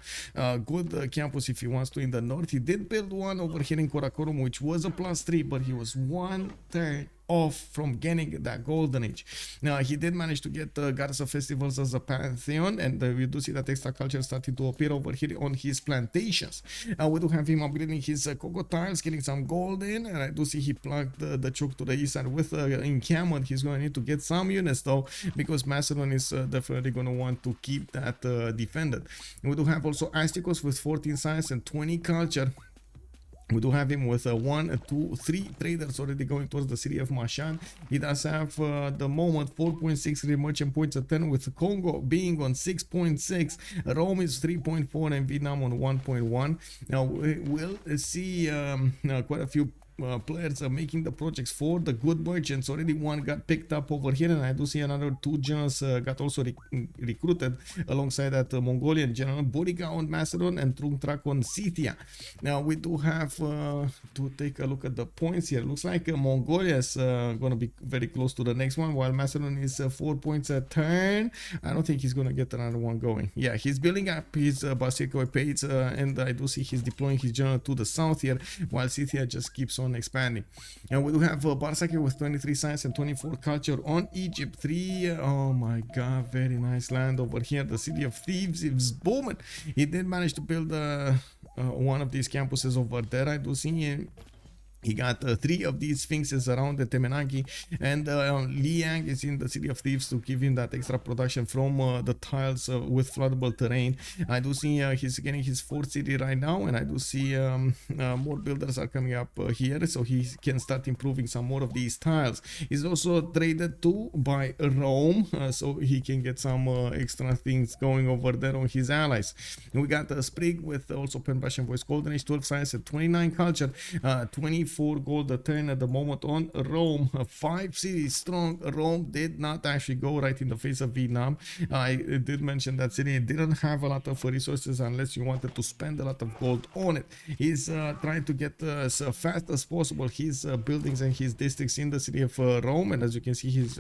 good campus if he wants to in the north. He did build one over here in Karakorum, which was a +3, but he was 1/3 off from getting that golden age. Now he did manage to get goddess of festivals as a pantheon, and we do see that extra culture starting to appear over here on his plantations. We do have him upgrading his cocoa tiles, getting some gold in, and I do see he plugged the choke to the east side with encampment. He's going to need to get some units though, because Macedon is definitely going to want to keep that defended. And we do have also Astikos with 14 science and 20 culture. We do have him with 1, 2, 3 traders already going towards the city of Macedon. He does have the moment 4.6 merchant points at 10, with Kongo being on 6.6, Rome is 3.4, and Vietnam on 1.1. Now we'll see quite a few players are making the projects for the good merchants. Already one got picked up over here, and I do see another 2 generals got also recruited alongside that Mongolian general, Boriga on Macedon and Trungtrak on Scythia. Now we do have to take a look at the points here. Looks like Mongolia is going to be very close to the next one, while Macedon is 4 points a turn. I don't think he's going to get another one going. Yeah, he's building up his Bartsake page, and I do see he's deploying his general to the south here, while Scythia just keeps on expanding. And we do have Bartsake with 23 science and 24 culture on Egypt 3. Oh my god, very nice land over here. The city of thieves is booming. He did manage to build one of these campuses over there. I do see him. He got 3 of these sphinxes around the Temenagi, and Liang is in the city of thieves to give him that extra production from the tiles with floodable terrain. I do see he's getting his 4th city right now, and I do see more builders are coming up here, so he can start improving some more of these tiles. He's also traded to by Rome, so he can get some extra things going over there on his allies. And we got Sprig with also Pen Russian Voice Golden Age, 12 science and 29 culture, 24 gold a turn at the moment on Rome. 5 cities strong. Rome did not actually go right in the face of Vietnam. I did mention that city didn't have a lot of resources unless you wanted to spend a lot of gold on it. He's trying to get as fast as possible his buildings and his districts in the city of Rome, and as you can see, he's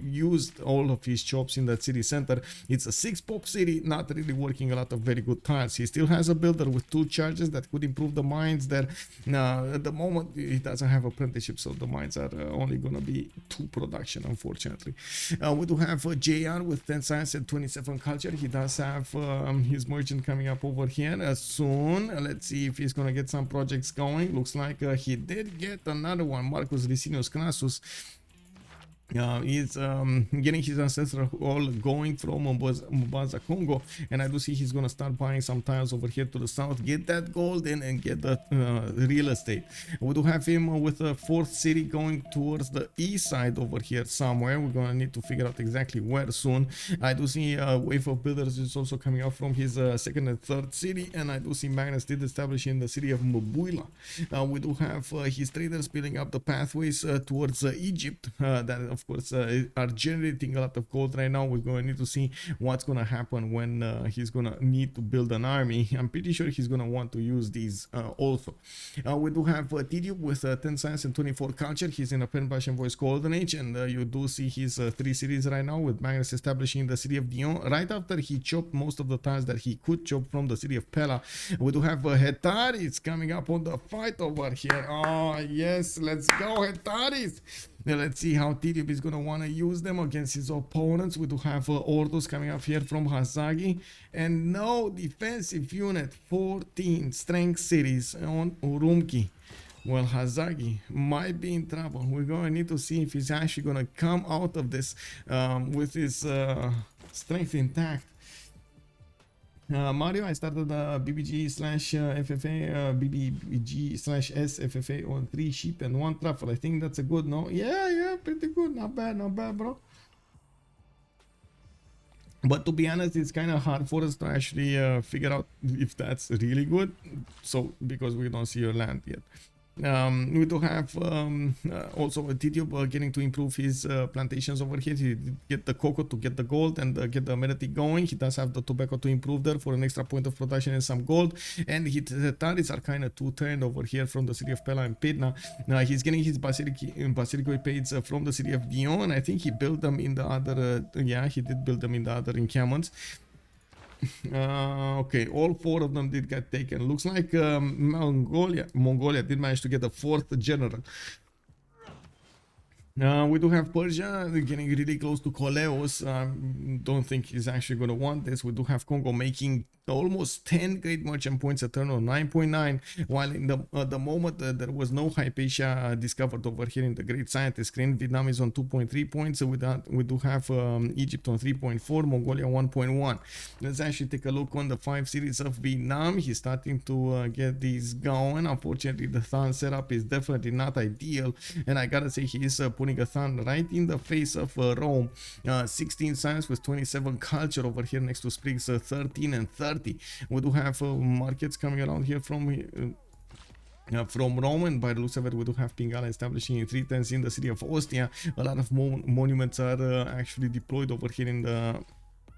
used all of his chops in that city center. It's a 6-pop city, not really working a lot of very good tiles. He still has a builder with 2 charges that could improve the mines there. At the moment he doesn't have apprenticeship, so the mines are only gonna be 2 production, unfortunately. We do have JR with 10 science and 27 culture. He does have his merchant coming up over here soon. Let's see if he's gonna get some projects going. Looks like he did get another one, Marcus Licinius Crassus. He's getting his ancestral hall going from Mombasa, Congo, and I do see he's gonna start buying some tiles over here to the south, get that gold in, and get the real estate. We do have him with a 4th city going towards the east side over here somewhere. We're gonna need to figure out exactly where soon. I do see a wave of builders is also coming up from his 2nd and 3rd city, and I do see Magnus did establish in the city of Mbuila. We do have his traders building up the pathways towards Egypt that of course are generating a lot of gold right now. We're going to need to see what's going to happen when he's going to need to build an army. I'm pretty sure he's going to want to use these also. We do have Tidube with 10 science and 24 culture. He's in a Pen Russian Voice Golden Age, and you do see his 3 cities right now, with Magnus establishing the city of Dion right after he chopped most of the tiles that he could chop from the city of Pella. We do have Hetaris coming up on the fight over here. Oh yes, let's go Hetaris. Now let's see how Tidube is going to want to use them against his opponents. We do have Ordos coming up here from Hazaggi. And no defensive unit, 14 strength cities on Urumqi. Well, Hazaggi might be in trouble. We're going to need to see if he's actually going to come out of this with his strength intact. Mario, I started BBG slash FFA, BBG slash SFFA on 3 sheep and 1 truffle. I think that's a good, no? Yeah, pretty good. Not bad, bro. But to be honest, it's kind of hard for us to actually figure out if that's really good. So, because we don't see your land yet. We do have also a Tidube getting to improve his plantations over here. He did get the cocoa to get the gold and get the amenity going. He does have the tobacco to improve there for an extra point of production and some gold. And his tariffs are kind of two-turned over here from the city of Pella and Pydna. He's getting his Basilico Epades from the city of Dion. I think he built them in the other, yeah, he did build them in the other encampments. Okay, all 4 of them did get taken. Looks like Mongolia did manage to get a 4th general. We do have Persia getting really close to Koleos. Don't think he's actually going to want this. We do have Kongo making almost 10 great merchant points a turn on 9.9, while in the moment there was no Hypatia discovered over here in the Great Scientist screen. Vietnam is on 2.3 points. With that, we do have Egypt on 3.4, Mongolia 1.1. Let's actually take a look on the 5 cities of Vietnam. He's starting to get these going. Unfortunately, the Than setup is definitely not ideal, and I gotta say he is putting a Than right in the face of Rome. 16 science with 27 culture over here next to Sprig's 13 and 30. We do have markets coming around here from Rome, and by the looks of it, we do have Pingala establishing in 310s in the city of Ostia. A lot of monuments are actually deployed over here in the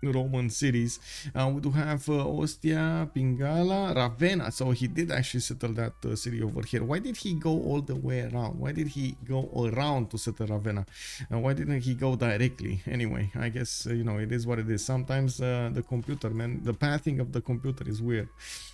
Roman cities. We do have Ostia, Pingala, Ravenna. So he did actually settle that city over here. Why did he go all the way around? Why did he go around to settle Ravenna? Why didn't he go directly? Anyway, I guess you know, it is what it is. Sometimes the computer, man, the pathing of the computer is weird.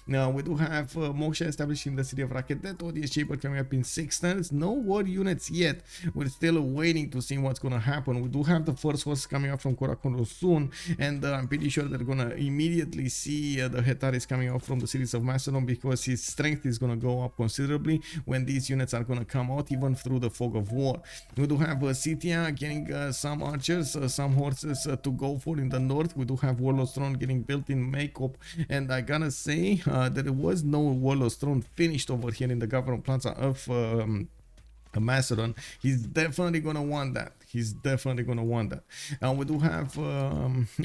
Now we do have Moksha establishing the city of Raketet. ODS Chamber coming up in 6 turns. No war units yet. We're still waiting to see what's gonna happen. We do have the first horse coming up from Korakoro soon, and I'm pretty sure they're gonna immediately see the Hetaris coming out from the cities of Macedon, because his strength is gonna go up considerably when these units are gonna come out, even through the fog of war. We do have Scythia getting some archers, some horses to go for in the north. We do have Warlord's Throne getting built in Makeup, and I gotta say there was no Warlord's Throne finished over here in the government plaza of Macedon. He's definitely gonna want that. He's definitely gonna want that. We do have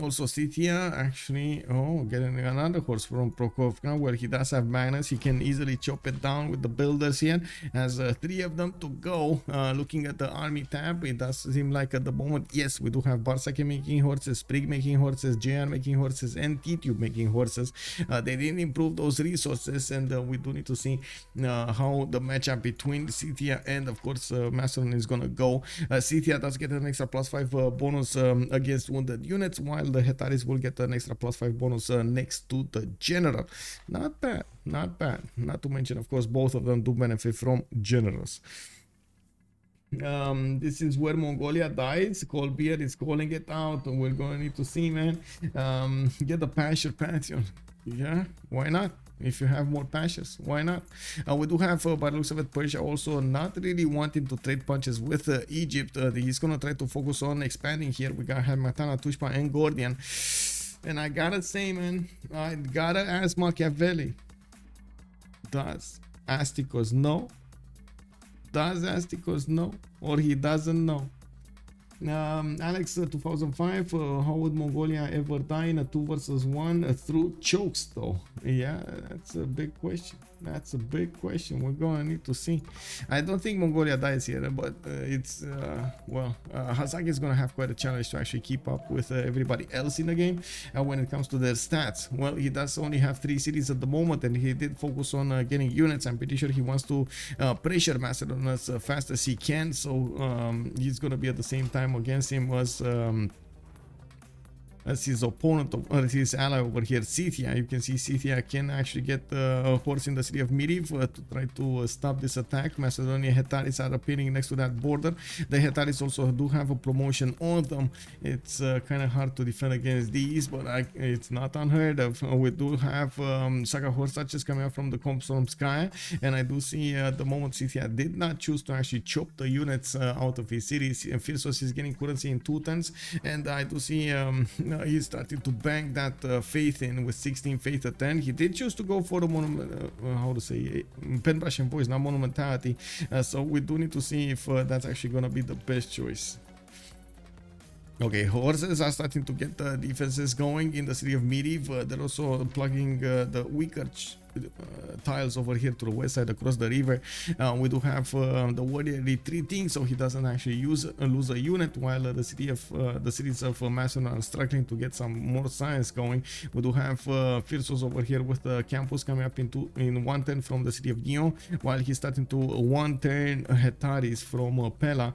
also Scythia actually getting another horse from Prokofka, where he does have Magnus. He can easily chop it down with the builders here. Has 3 of them to go. Looking at the army tab, it does seem like at the moment, yes, we do have Bartsake making horses, Sprig making horses, JR making horses, and Tidube making horses. They didn't improve those resources, and we do need to see how the matchup between Scythia and of course Macedon is gonna go. Scythia does get an extra +5 bonus against wounded units, while the Hetaris will get an extra +5 bonus next to the general. Not bad, not bad. Not to mention, of course, both of them do benefit from generals. This is where Mongolia dies. Colbeer is calling it out. We're going to need to see, man. Get the Pasher Pantheon. Yeah, why not? If you have more pastures, why not? We do have, by the looks of it, Persia also not really wanting to trade punches with Egypt. He's gonna try to focus on expanding here. We got Matana, Tushpa, and Gordian. And I gotta say, man, I gotta ask Machiavelli, does Astikos know? Does Astikos know? Or he doesn't know? Alex 2005, how would Mongolia ever die in a 2 versus 1 through chokes though? Yeah, that's a big question. That's a big question. We're gonna need to see. I don't think Mongolia dies here, but it's well, Hazaggi is gonna have quite a challenge to actually keep up with everybody else in the game when it comes to their stats. Well, he does only have 3 cities at the moment, and he did focus on getting units. I'm pretty sure he wants to pressure Macedon as fast as he can, so he's gonna be at the same time against him was as his opponent or his ally over here, Scythia. You can see Scythia can actually get a horse in the city of Miriv to try to stop this attack. Macedonia Hetaris are appearing next to that border. The Hetaris also do have a promotion on them. It's kind of hard to defend against these, but it's not unheard of. We do have Saga horse archers coming out from the Komsomskaya, and I do see at the moment Scythia did not choose to actually chop the units out of his cities. Phyrsos is getting currency in 2 turns, and I do see he's starting to bank that faith in with 16 faith at 10. He did choose to go for the how to say pen brush and voice, not monumentality. So we do need to see if that's actually gonna be the best choice. Okay, horses are starting to get the defenses going in the city of Miriv. They're also plugging the weaker tiles over here to the west side across the river. We do have the warrior retreating, so he doesn't actually lose a unit, while the cities of Macedon are struggling to get some more science going. We do have Phyrsos over here with the campus coming up in 1 turn from the city of Dion, while he's starting to 1 turn Hetaris from Pella.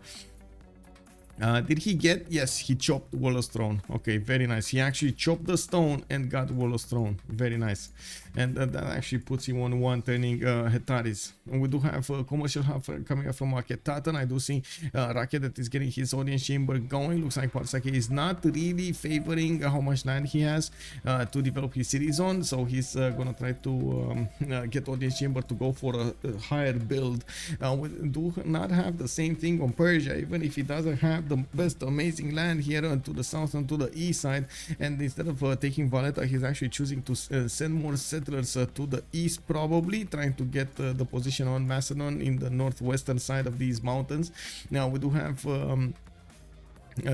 Did he get? Yes, he chopped Wall's throne. Okay, very nice. He actually chopped the stone and got Wall's throne. Very nice. And that actually puts him on 1 turning Hetaris. And we do have a commercial hub coming up from Macedon. I do see Racket that is getting his audience chamber going. Looks like Bartsake is not really favoring how much land he has to develop his cities on. So he's gonna try to get audience chamber to go for a higher build. We do not have the same thing on Persia, even if he doesn't have the best amazing land here to the south and to the east side, and instead of taking Valletta, he's actually choosing to send more settlers to the east, probably trying to get the position on Macedon in the northwestern side of these mountains. Now we do have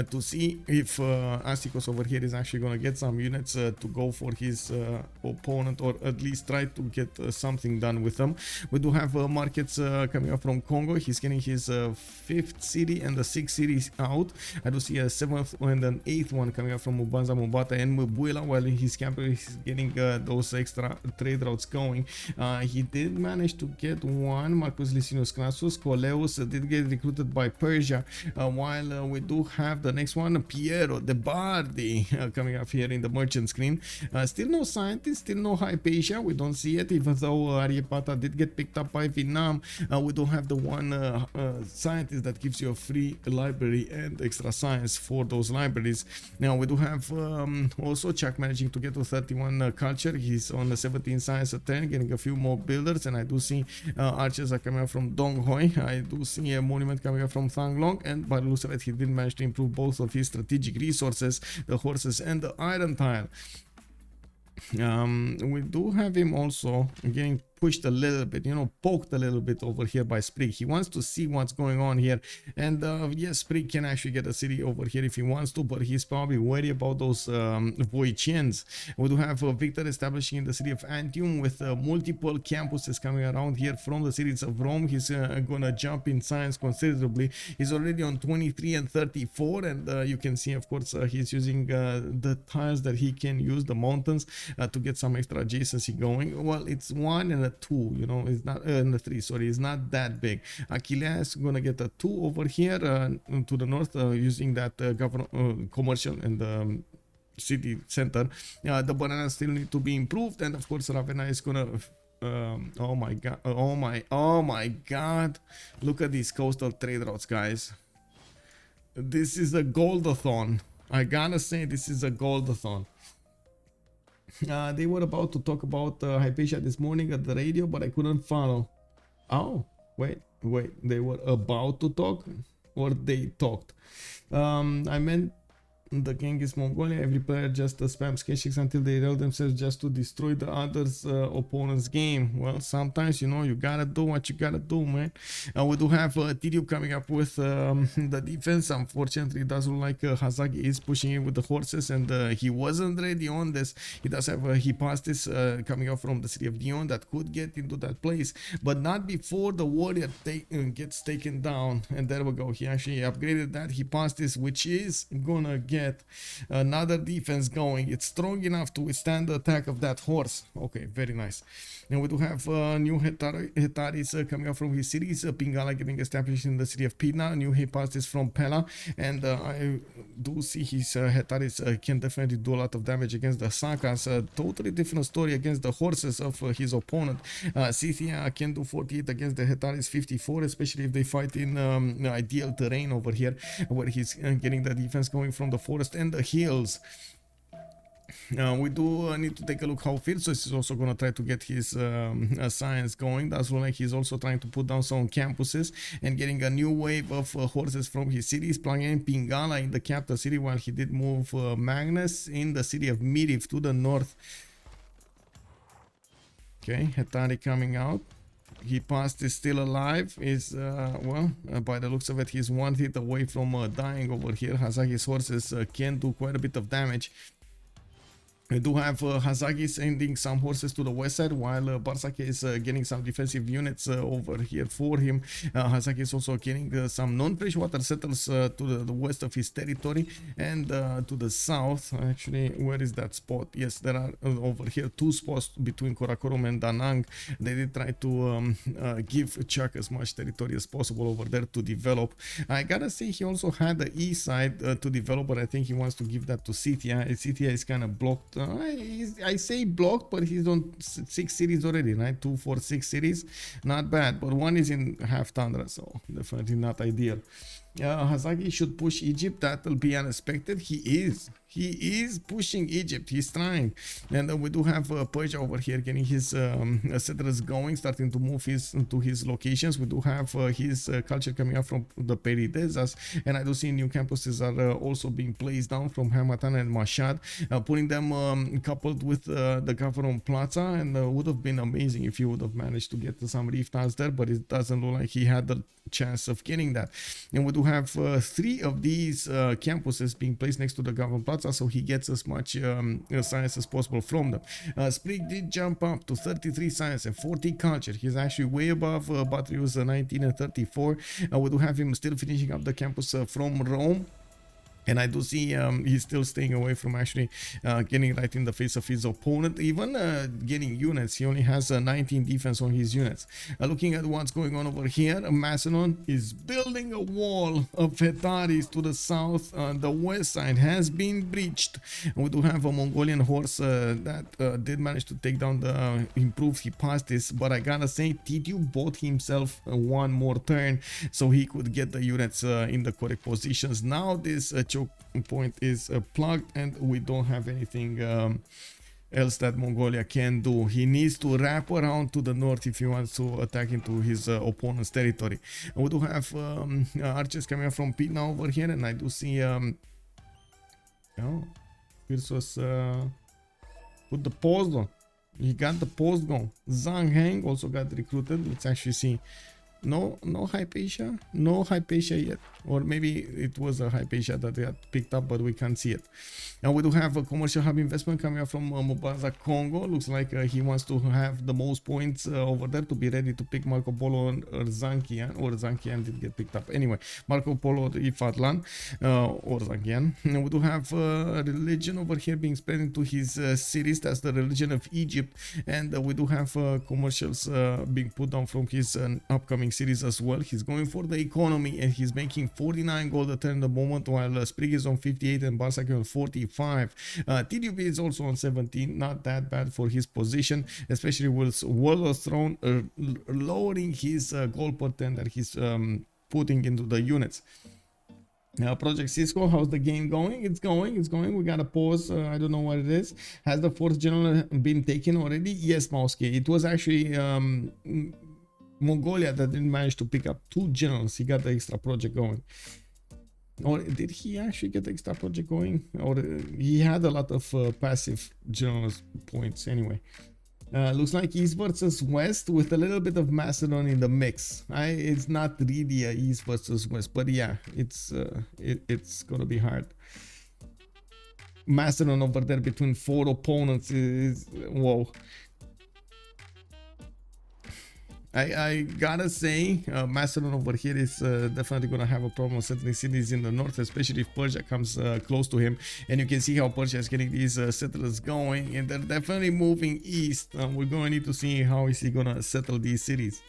to see if Astikos over here is actually going to get some units to go for his opponent, or at least try to get something done with them. We do have markets coming up from Congo. He's getting his 5th city and the 6th cities out. I do see a 7th and an 8th one coming up from Mubanza, Mubata and Mubuela, while in his camp he's getting those extra trade routes going. He did manage to get one, Marcus Licinius Crassus. Coleus did get recruited by Persia, while we do have the next one, Piero de Bardi, coming up here in the merchant screen. Still no scientists, still no Hypatia. We don't see it, even though Ariepata did get picked up by Vietnam. We don't have the one scientist that gives you a free library and extra science for those libraries. Now we do have also Chuck managing to get to 31 culture. He's on the 17 science at 10, getting a few more builders, and I do see archers are coming up from Donghoi. I do see a monument coming up from Thanglong, and by the looks of it, he did manage to improve both of his strategic resources, the horses and the iron tile. We do have him also getting pushed a little bit, you know, poked a little bit over here by Sprig. He wants to see what's going on here, and yes, Sprig can actually get a city over here if he wants to, but he's probably worried about those Voicians. We do have Victor establishing in the city of Antium with multiple campuses coming around here from the cities of Rome. He's gonna jump in science considerably. He's already on 23 and 34, and you can see, of course, he's using the tiles that he can use, the mountains, to get some extra adjacency going. Well, it's 1 and a 2, you know, it's not a 3, sorry, it's not that big. Aquila is gonna get a 2 over here to the north, using that commercial and city center. The bananas still need to be improved, and of course Ravenna is gonna oh my god, oh my god, look at these coastal trade routes, guys. This is a goldathon. I gotta say, this is a goldathon. They were about to talk about Hypatia this morning at the radio, but I couldn't follow. Oh, wait, they were about to talk, or they talked? I meant the Genghis Mongolia. Every player just spams K6 until they rail themselves just to destroy the other's opponent's game. Well, sometimes, you know, you gotta do what you gotta do, man. We do have Tidube coming up with the defense. Unfortunately, it doesn't look like Hazaggi is pushing in with the horses, and he wasn't ready on this. He does have Hipastis coming up from the city of Dion that could get into that place, but not before the warrior gets taken down. And there we go. He actually upgraded that Hipastis, which is gonna get get another defense going. It's strong enough to withstand the attack of that horse. Okay, very nice. And we do have new Hetaris coming up from his cities. Pingala getting established in the city of Pidna. New Hepastis from Pella. And I do see his Hetaris can definitely do a lot of damage against the Sakas. Totally different story against the horses of his opponent. Scythia can do 48 against the Hetaris 54, especially if they fight in ideal terrain over here, where he's getting the defense going from the forest and the hills. We do need to take a look how Phyrsos is also going to try to get his science going. That's like he's also trying to put down some campuses and getting a new wave of horses from his cities, plugging in Pingala in the capital city, while he did move Magnus in the city of Midiv to the north. Okay, Hetari coming out. Hepast is still alive. Is well, by the looks of it, he's 1 hit away from dying over here. Hazaggi's horses can do quite a bit of damage. We do have Hazaggi sending some horses to the west side, while Bartsake is getting some defensive units over here for him. Hazaggi is also getting some non-freshwater settles to the west of his territory, and to the south. Actually, where is that spot? Yes, there are over here 2 spots between Karakorum and Danang. They did try to give Chuck as much territory as possible over there to develop. I gotta say, he also had the east side to develop, but I think he wants to give that to Scythia. Scythia is kind of blocked. I say blocked, but he's on 6 cities already, right? 2, 4, 6 cities, not bad. But 1 is in half tundra, so definitely not ideal. Hazaggi should push Egypt. That will be unexpected. He is pushing Egypt. He's trying. And we do have Persia over here getting his settlers going, starting to move to his locations. We do have his culture coming up from the Peridesas, and I do see new campuses are also being placed down from Hamatan and Mashhad, putting them coupled with the Gavron Plaza, and would have been amazing if he would have managed to get some reef tiles there, but it doesn't look like he had the chance of getting that. And we do have 3 of these campuses being placed next to the Gavron Plaza, so he gets as much science as possible from them. Sprig did jump up to 33 science and 40 culture. He's actually way above Batrius 19 and 34. We do have him still finishing up the campus from Rome. And I do see he's still staying away from actually getting right in the face of his opponent, even getting units. He only has 19 defense on his units. Looking at what's going on over here, Macedon is building a wall of Hetaris to the south. The west side has been breached. We do have a Mongolian horse that did manage to take down the improved Hepastis, but I gotta say, Tidube bought himself 1 more turn so he could get the units in the correct positions. Now this choke point is plugged, and we don't have anything else that Mongolia can do. He needs to wrap around to the north if he wants to attack into his opponent's territory. We do have archers coming up from Pidna over here, and I do see Phyrsos put the post on. He got the post going. Zhang Heng also got recruited. Let's actually see. No Hypatia? No Hypatia yet. Or maybe it was a Hypatia that they had picked up, but we can't see it. Now we do have a commercial hub investment coming up from Mobaza, Congo. Looks like he wants to have the most points over there to be ready to pick Marco Polo or Zankian. Or Zankian did get picked up. Anyway, Marco Polo Ifatlan or Zankian. Now we do have a religion over here being spread into his cities. That's the religion of Egypt. And we do have commercials being put down from his upcoming cities as well. He's going for the economy, and he's making 49 gold a turn at the moment, while Sprig is on 58 and Bartsake on 45. Tidube is also on 17, not that bad for his position, especially with World of Throne lowering his gold per turn that he's putting into the units. Project Cisco, how's the game going? It's going. We got a pause. I don't know what it is. Has the 4th general been taken already? Yes, Mauski. It was actually Mongolia that didn't manage to pick up 2 generals. He got the extra project going. Or did he actually get the extra project going? Or he had a lot of passive generals points anyway. Looks like East versus West with a little bit of Macedon in the mix. It's not really a East versus West, but yeah, it's gonna be hard. Macedon over there between 4 opponents is whoa. I gotta say, Macedon over here is definitely gonna have a problem settling cities in the north, especially if Persia comes close to him. And you can see how Persia is getting these settlers going, and they're definitely moving east. We're gonna need to see how is he gonna settle these cities.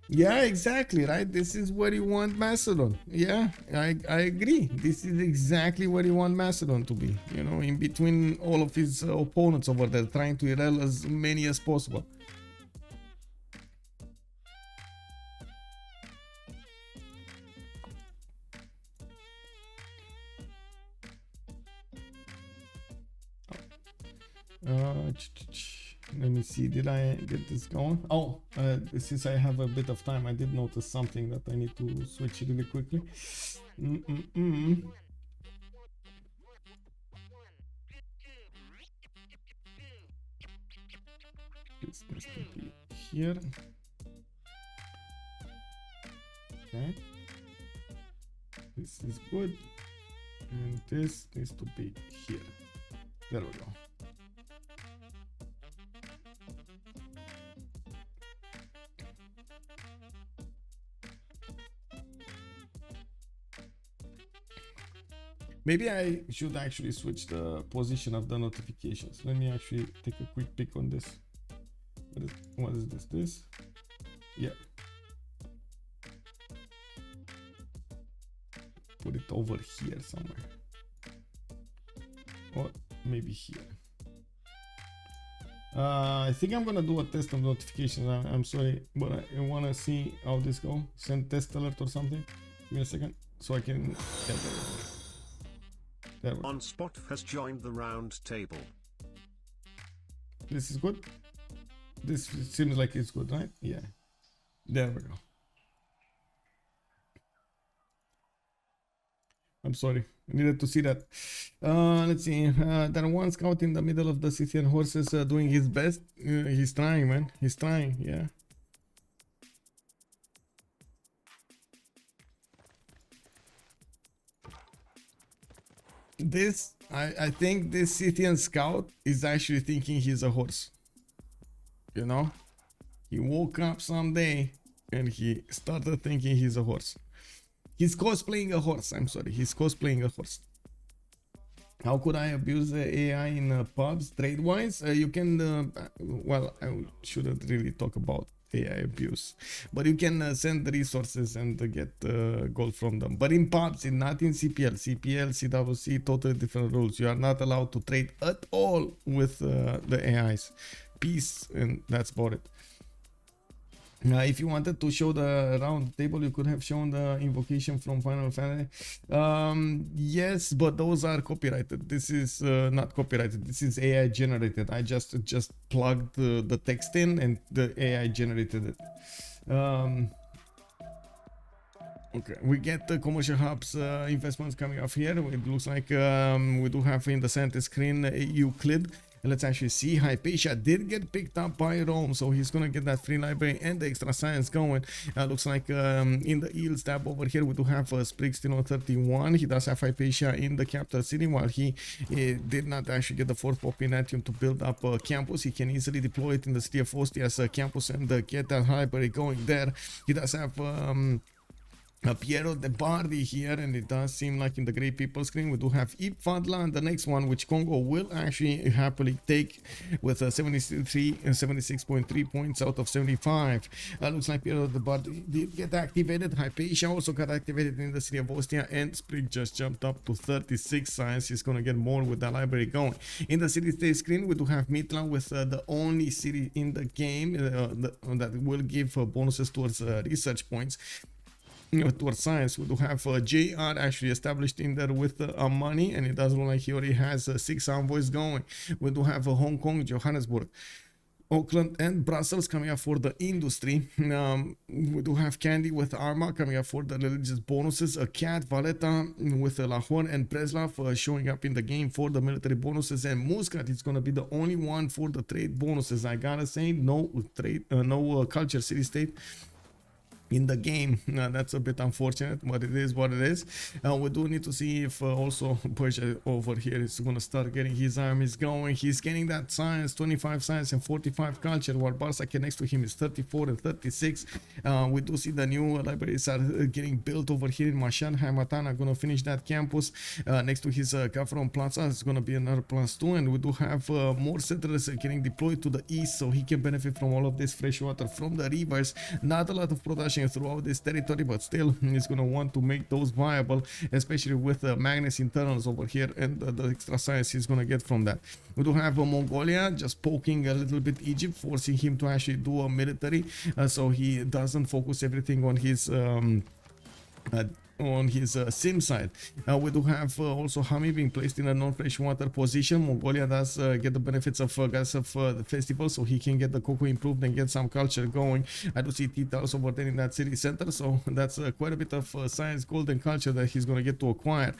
Yeah, exactly, right? This is where you want Macedon. Yeah, I agree. This is exactly where you want Macedon to be. You know, in between all of his opponents over there, trying to erel as many as possible. Let me see, did I get this going? Oh, since I have a bit of time, I did notice something that I need to switch really quickly. This needs to be here. Okay. This is good. And this needs to be here. There we go. Maybe I should actually switch the position of the notifications. Let me actually take a quick peek on this. What is this? This? Yeah. Put it over here somewhere. Or maybe here. I think I'm gonna do a test of notifications. I'm sorry, but I wanna see how this goes. Send test alert or something. Give me a second so I can get there. OnSpot has joined the round table. This is good. This seems like it's good, right? Yeah. There we go. I'm sorry. I needed to see that. Let's see. There one scout in the middle of the Scythian horses doing his best. He's trying, man. He's trying. Yeah. This, I think this Scythian scout is actually thinking he's a horse. You know? He woke up someday and he started thinking he's a horse. He's cosplaying a horse, I'm sorry. He's cosplaying a horse. How could I abuse the AI in pubs trade-wise? You can, well, I shouldn't really talk about AI abuse, but you can send resources and get gold from them. But in pubs, not in CPL, CWC, totally different rules. You are not allowed to trade at all with the AIs. Peace, and that's about it. If you wanted to show the round table, you could have shown the invocation from Final Fantasy. Yes, but those are copyrighted. This is not copyrighted. This is AI generated. I just plugged the text in and the AI generated it. Okay, we get the commercial hubs investments coming off here. It looks like we do have in the center screen Euclid. And let's actually see. Hypatia did get picked up by Rome, so he's gonna get that free library and the extra science going. Looks like in the Eels tab over here we do have Sprig still on 31. He does have Hypatia in the capital city, while he did not actually get the 4th Popinatium to build up a campus. He can easily deploy it in the city of Ostia as a campus and get that library going there. He does have Piero de Bardi here, and it does seem like in the Great People screen we do have Ipfadla, and the next one which Kongo will actually happily take with 76.3 points out of 75. Looks like Piero de Bardi did get activated. Hypatia also got activated in the city of Ostia, and Sprig just jumped up to 36 science. He's gonna get more with the library going. In the city state screen we do have Mitla with the only city in the game that will give bonuses towards research points. Towards science. We do have JR actually established in there with money, and it does look like he already has 6 envoys going. We do have Hong Kong, Johannesburg, Auckland and Brussels coming up for the industry. We do have Candy with Arma coming up for the religious bonuses. A Cat, Valletta with Lahore and Preslav showing up in the game for the military bonuses, and Muscat is going to be the only one for the trade bonuses. I gotta say, no trade, no culture city state in the game. That's a bit unfortunate, but it is what it is. We do need to see if also Persia over here is going to start getting his armies going. He's getting that science, 25 science and 45 culture, while Bartsake next to him is 34 and 36. We do see the new libraries are getting built over here in Mashan. Haimatan are going to finish that campus. Next to his Kafron Plaza is going to be another +2, and we do have more settlers getting deployed to the east, so he can benefit from all of this fresh water from the rivers. Not a lot of production throughout this territory, but still he's going to want to make those viable, especially with Magnus internals over here and the extra science he's going to get from that. We do have Mongolia just poking a little bit Egypt, forcing him to actually do a military, so he doesn't focus everything on his sim side. We do have also Hami being placed in a non-freshwater position. Mongolia does get the benefits of gas of the festival, so he can get the cocoa improved and get some culture going. I do see Tita also over there in that city center, so that's quite a bit of science, gold and culture that he's going to get to acquire.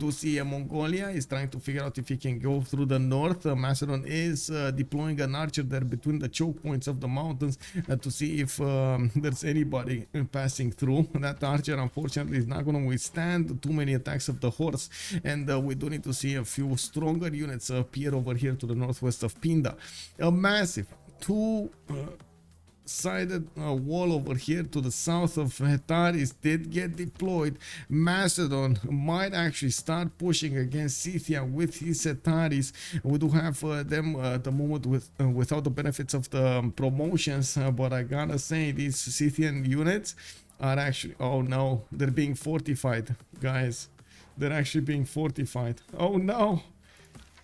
Do see Mongolia is trying to figure out if he can go through the north. Macedon is deploying an archer there between the choke points of the mountains to see if there's anybody passing through. That archer, unfortunately, is not going to withstand too many attacks of the horse, and we do need to see a few stronger units appear over here to the northwest of Pinda. A massive two-sided wall over here to the south of Hetaris did get deployed. Macedon might actually start pushing against Scythia with his Hetaris. We do have them at the moment without the benefits of the promotions, but I gotta say these Scythian units are actually, oh no, they're being fortified, guys. They're actually being fortified. Oh no,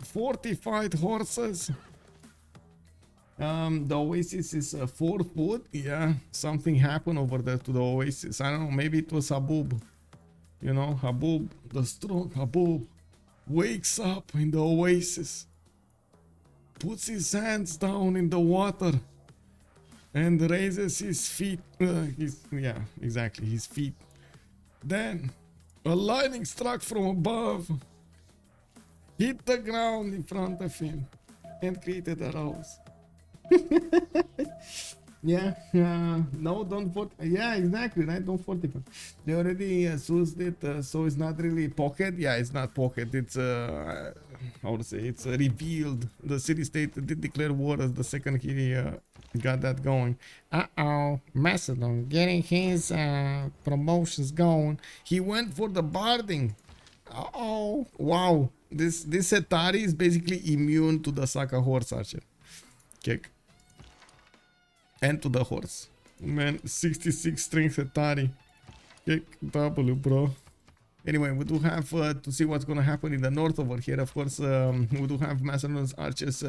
fortified horses. The oasis is 4 foot. Yeah, something happened over there to the oasis. I don't know, maybe it was Habub. You know, Habub, the strong Habub, wakes up in the oasis, puts his hands down in the water, and raises his feet. Yeah, exactly, his feet. Then a lightning struck from above, hit the ground in front of him, and created a rose. Yeah, no, don't put. Yeah, exactly, right? Don't fortify. They already used it, so it's not really pocket. Yeah, it's not pocket. It's how to say? It's revealed. The city-state did declare war as the second he got that going. Macedon getting his promotions going. He went for the barding. Wow. This Hetari is basically immune to the Saka horse archer kick. And to the horse. Man, 66 strength Hetari. Kick W, bro. Anyway, we do have to see what's going to happen in the north over here. Of course, we do have Macedon's archers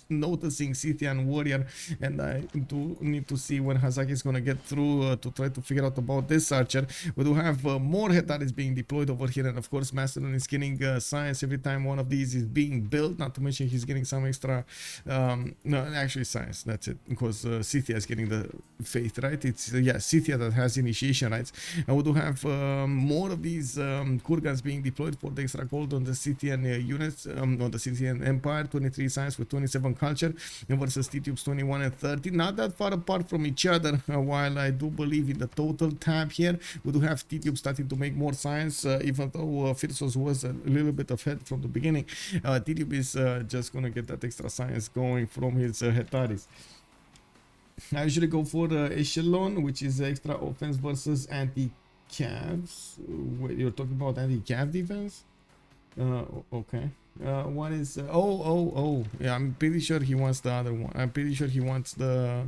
noticing Scythian warrior, and I do need to see when Hazaggi is going to get through to try to figure out about this archer. We do have more Hetaris being deployed over here, and of course Macedon is getting science every time one of these is being built, not to mention he's getting some extra, no, actually science, that's it, because Scythia is getting the faith, right? It's, yeah, Scythia that has initiation rights, and we do have more of these Kurgans being deployed for the extra gold on the Scythian units, on the Scythian Empire, 23 science with 27 culture versus Titube's 21 and 30. Not that far apart from each other, while I do believe in the total tab here, we do have Tidube starting to make more science, even though Phyrsos was a little bit ahead from the beginning. Tidube is just going to get that extra science going from his Hetaris. I usually go for Echelon, which is extra offense versus anti-cavs. Wait, you're talking about anti-cav defense? Okay. What is... yeah, I'm pretty sure he wants the other one. I'm pretty sure he wants the...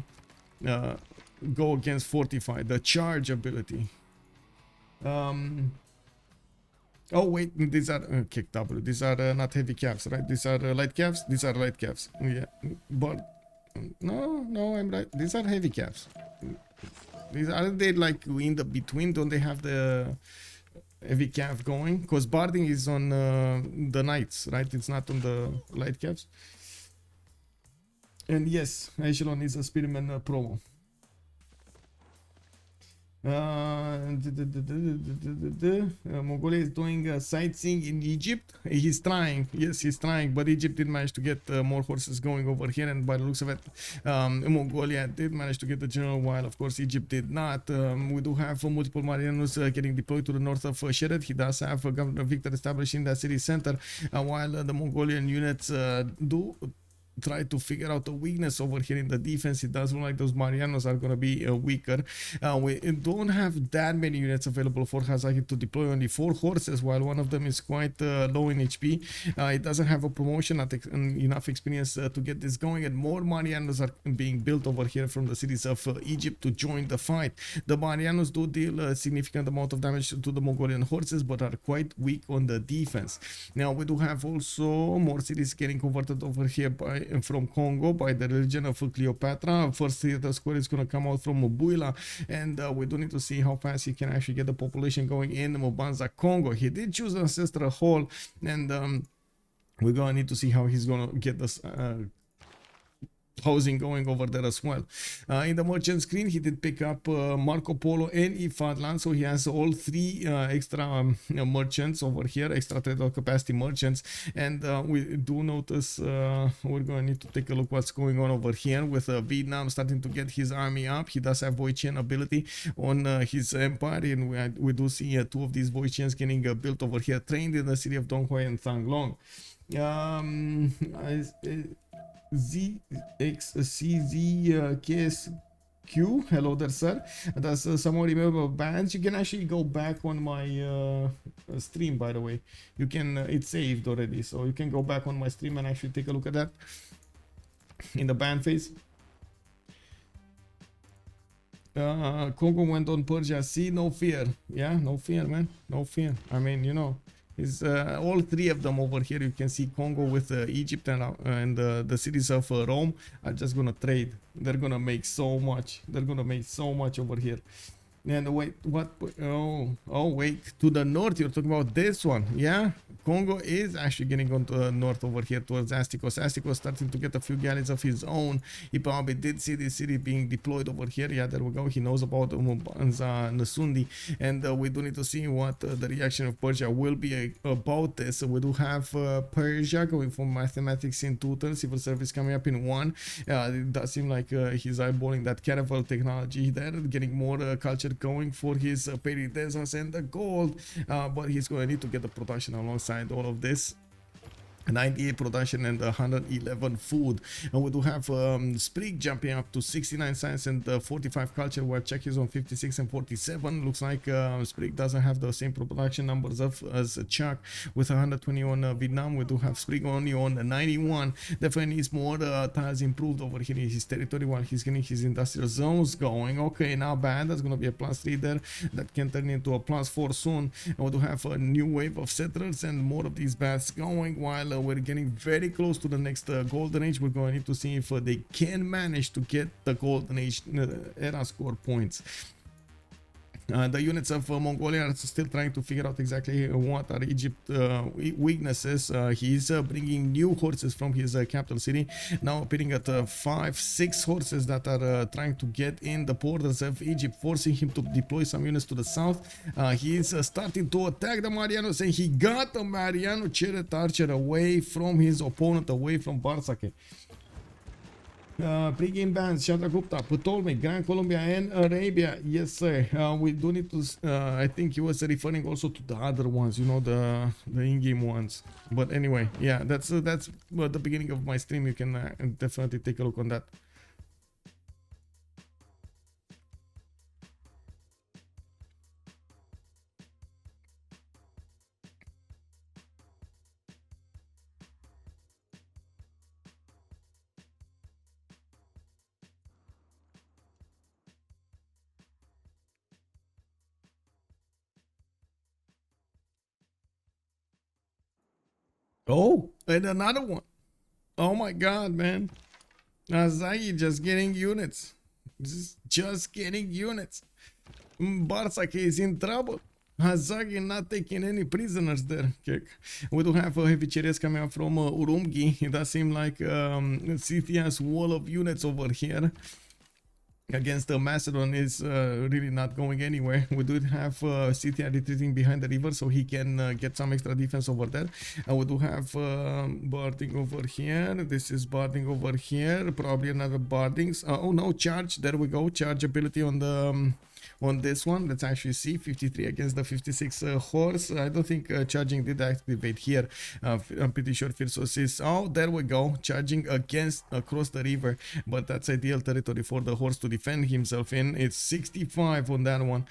go against Fortify, the charge ability. Oh wait, these are kick W. These are not heavy calves, right? These are light calves. These are light calves. Yeah, but no, I'm right. These are heavy calves. These aren't they like in the between? Don't they have the heavy calf going? Because barding is on the knights, right? It's not on the light calves. And yes, Echelon is a Spearman promo. Mongolia is doing sightseeing in Egypt. He's trying, yes, he's trying, but Egypt did manage to get more horses going over here, and by the looks of it, Mongolia did manage to get the general, while of course Egypt did not. We do have multiple Marianos getting deployed to the north of Sheret. He does have Governor Victor established in that city center, while the Mongolian units do try to figure out the weakness over here in the defense. It does look like those Marianos are going to be weaker. We don't have that many units available for Hazaggi to deploy, only 4 horses, while one of them is quite low in HP. It doesn't have a promotion, not enough experience to get this going, and more Marianos are being built over here from the cities of Egypt to join the fight. The Marianos do deal a significant amount of damage to the Mongolian horses, but are quite weak on the defense. Now we do have also more cities getting converted over here from Congo by the religion of Cleopatra. First theater square is going to come out from Buila, and we do need to see how fast he can actually get the population going in Mobanza, Congo. He did choose Ancestral Hall, and we're going to need to see how he's going to get this housing going over there as well. In the merchant screen, he did pick up Marco Polo and Ifadlan, so he has all 3 extra merchants over here, extra trade capacity merchants, and we do notice we're going to need to take a look what's going on over here with Vietnam starting to get his army up. He does have Voichian ability on his empire, and we do see 2 of these Voichians getting built over here, trained in the city of Donghui and Thanglong. KSQ, hello there, sir. Does someone remember bands? You can actually go back on my stream, by the way. You can, it's saved already, so you can go back on my stream and actually take a look at that in the band phase. Kongo went on Persia. See, no fear. Yeah, no fear, man. No fear. I mean, you know, is all 3 of them over here. You can see Congo with Egypt and the cities of Rome are just gonna trade. They're gonna make so much. They're gonna make so much over here. And wait, what? Oh, wait. To the north, you're talking about this one, yeah? Congo is actually getting on to the north over here towards Astikos. Astikos starting to get a few galleys of his own. He probably did see this city being deployed over here. Yeah, there we go. He knows about Mubanza Nasundi, and we do need to see what the reaction of Persia will be about this. We do have Persia going for mathematics in 2 civil service coming up in 1. It does seem like he's eyeballing that caravel technology there, getting more culture going for his Peridesas and the gold, but he's going to need to get the production alongside all of this. 98 production and 111 food, and we do have Sprig jumping up to 69 science and 45 culture, where Czech is on 56 and 47. Looks like Sprig doesn't have the same production numbers as Czech with 120 on Vietnam. We do have Sprig only on 91. Definitely needs more tiles improved over here in his territory while he's getting his industrial zones going. Okay, not bad. That's going to be a +3 there. That can turn into a +4 soon. And we do have a new wave of settlers and more of these baths going, while we're getting very close to the next golden age. We're going to need to see if they can manage to get the golden age era score points. The units of Mongolia are still trying to figure out exactly what are Egypt's weaknesses. He's bringing new horses from his capital city, now appearing at 5-6 horses that are trying to get in the borders of Egypt, forcing him to deploy some units to the south. He's starting to attack the Marianos, and he got the Mariano chariot archer away from his opponent, away from Bartsake. Pre-game bans, Chandragupta, Ptolemy, Grand Colombia and Arabia. Yes, sir. We do need to, I think he was referring also to the other ones, you know, the in-game ones. But anyway, yeah, that's the beginning of my stream. You can definitely take a look on that. Oh, and another one. Oh my god, man. Hazaggi just getting units. Just getting units. Bartsake is in trouble. Hazaggi not taking any prisoners there. We do have heavy chariots coming up from Urumqi. It does seem like Scythia's wall of units over here. against the Macedon is really not going anywhere. We do have Scythia retreating behind the river, so he can get some extra defense over there. We do have barding over here. This is barding over here. Probably another barding. Oh no, charge. There we go. Charge ability on the on this one. Let's actually see 53 against the 56 horse. I don't think charging did activate here. I'm pretty sure Phyrsos is, oh, there we go, charging against across the river, but that's ideal territory for the horse to defend himself in. It's 65 on that one.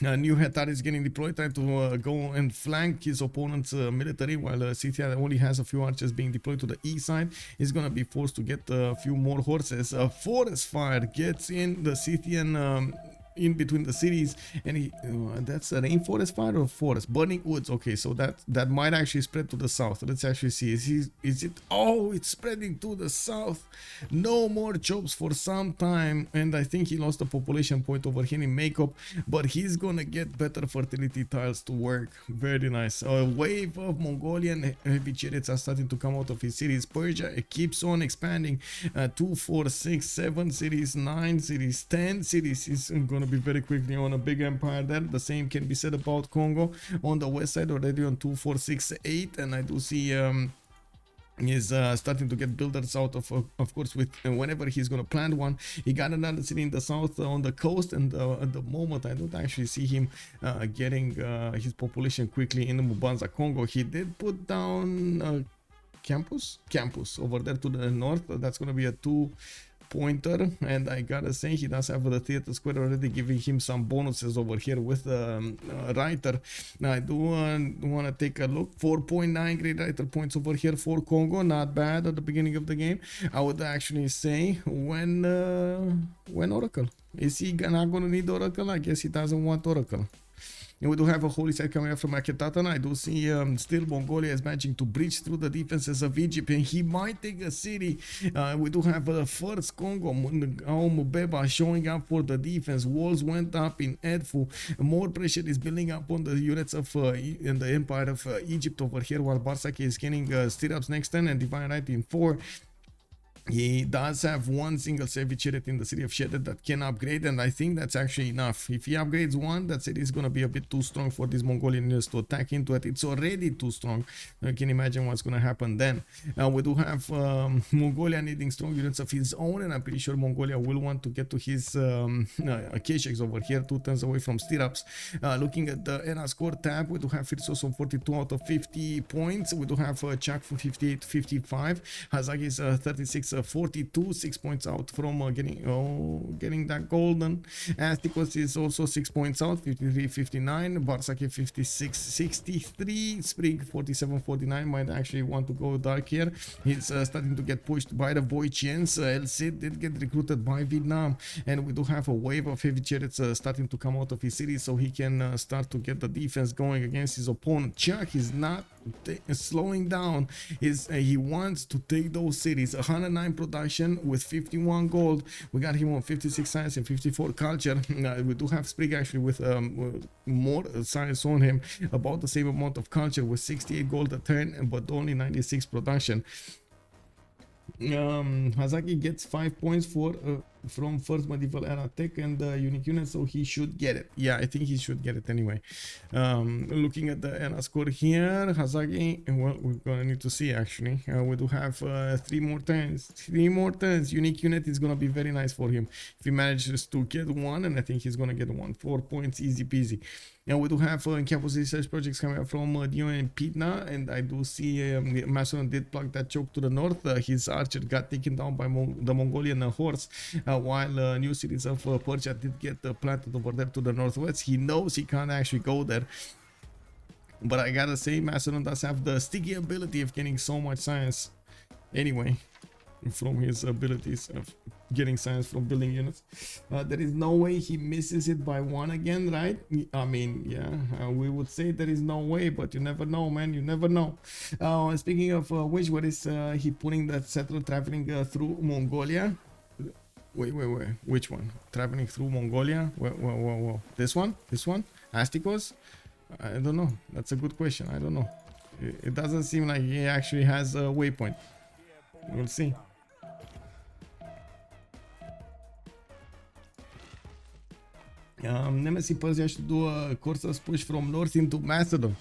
New Hetar is getting deployed, trying to go and flank his opponent's military, while Scythia only has a few archers being deployed to the east side. He's gonna be forced to get a few more horses. Forest fire gets in the Scythian in between the cities, and he that's a rainforest fire or forest burning woods. Okay, so that might actually spread to the south. Let's actually see, is it, oh, it's spreading to the south. No more jobs for some time, and I think he lost a population point over here in makeup, but he's gonna get better fertility tiles to work. Very nice. A wave of Mongolian heavy chariots are starting to come out of his cities. Persia, it keeps on expanding. 2, 4, 6, 7 cities, 9 cities, 10 cities. Is gonna be very quickly on a big empire there. The same can be said about Congo on the west side, already on 2, 4, 6, 8, and I do see is starting to get builders out of course, with whenever he's gonna plant one. He got another city in the south on the coast, and at the moment I don't actually see him getting his population quickly in Mubanza, Congo. He did put down campus over there to the north. That's gonna be a 2-pointer, and I gotta say he does have the theater square already giving him some bonuses over here with writer. Now I do want to take a look. 4.9 great writer points over here for Congo, not bad at the beginning of the game. I would actually say when Oracle, is he not gonna need Oracle? I guess he doesn't want Oracle. And we do have a holy site coming up from Macedon. I do see still Mongolia is managing to breach through the defenses of Egypt, and he might take a city. We do have the first Kongo Mvemba showing up for the defense. Walls went up in Edfu. More pressure is building up on the units of in the Empire of Egypt over here, while Bartsake is gaining stirrups next turn and divine right in 4. He does have one single savvy chariot in the city of Shed that can upgrade, and I think that's actually enough. If he upgrades one, that city is going to be a bit too strong for these Mongolian units to attack into it. It's already too strong. You can imagine what's going to happen then. We do have Mongolia needing strong units of his own, and I'm pretty sure Mongolia will want to get to his Kesheks over here, 2 turns away from stirrups. Looking at the era score tab, we do have Phyrsos on 42 out of 50 points. We do have Chak from 58 to 55. Hazaggi is 36 42, 6 points out from getting that golden. Astikos is also 6 points out, 53 59. Bartsake 56 63. Sprig 47 49 might actually want to go dark here. He's starting to get pushed by the Voichians. El Cid did get recruited by Vietnam, and we do have a wave of heavy chariots starting to come out of his city, so he can start to get the defense going against his opponent. Chuck is not slowing down. He wants to take those cities. 109 production with 51 gold. We got him on 56 science and 54 culture. We do have Sprig actually with more science on him, about the same amount of culture with 68 gold a turn, but only 96 production. Hazaggi gets 5 points for from first medieval era tech and unique unit, so he should get it. Yeah, I think he should get it anyway. Looking at the era score here, Hazaggi, well, we're gonna need to see actually. We do have 3 more turns. Unique unit is gonna be very nice for him if he manages to get one, and I think he's gonna get one. 4 points, easy peasy. And we do have campus research projects coming up from Dion and Pitna, and I do see Macedon did plug that choke to the north. His archer got taken down by the Mongolian horse, while new cities of Persia did get planted over there to the northwest. He knows he can't actually go there, but I gotta say Macedon does have the sticky ability of getting so much science anyway from his abilities of getting science from building units. There is no way he misses it by 1 again, right? I mean, yeah, we would say there is no way, but you never know, man. You never know. Speaking of which, what is he putting that settler traveling through Mongolia? Wait, which one? Traveling through Mongolia? Whoa. This one? Astikos? I don't know. That's a good question. I don't know. It doesn't seem like he actually has a waypoint. We'll see. Nemesis Persia should do a course push from north into Macedon.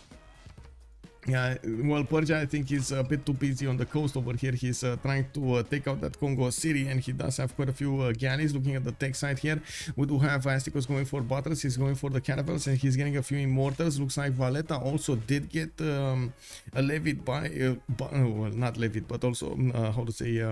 Yeah, well, Persia, I think, is a bit too busy on the coast over here. He's trying to take out that Kongo city, and he does have quite a few galleys. Looking at the tech side here, we do have Astikos going for battles. He's going for the caravels, and he's getting a few immortals. Looks like Valletta also did get levied by, well, not levied, but also, how to say,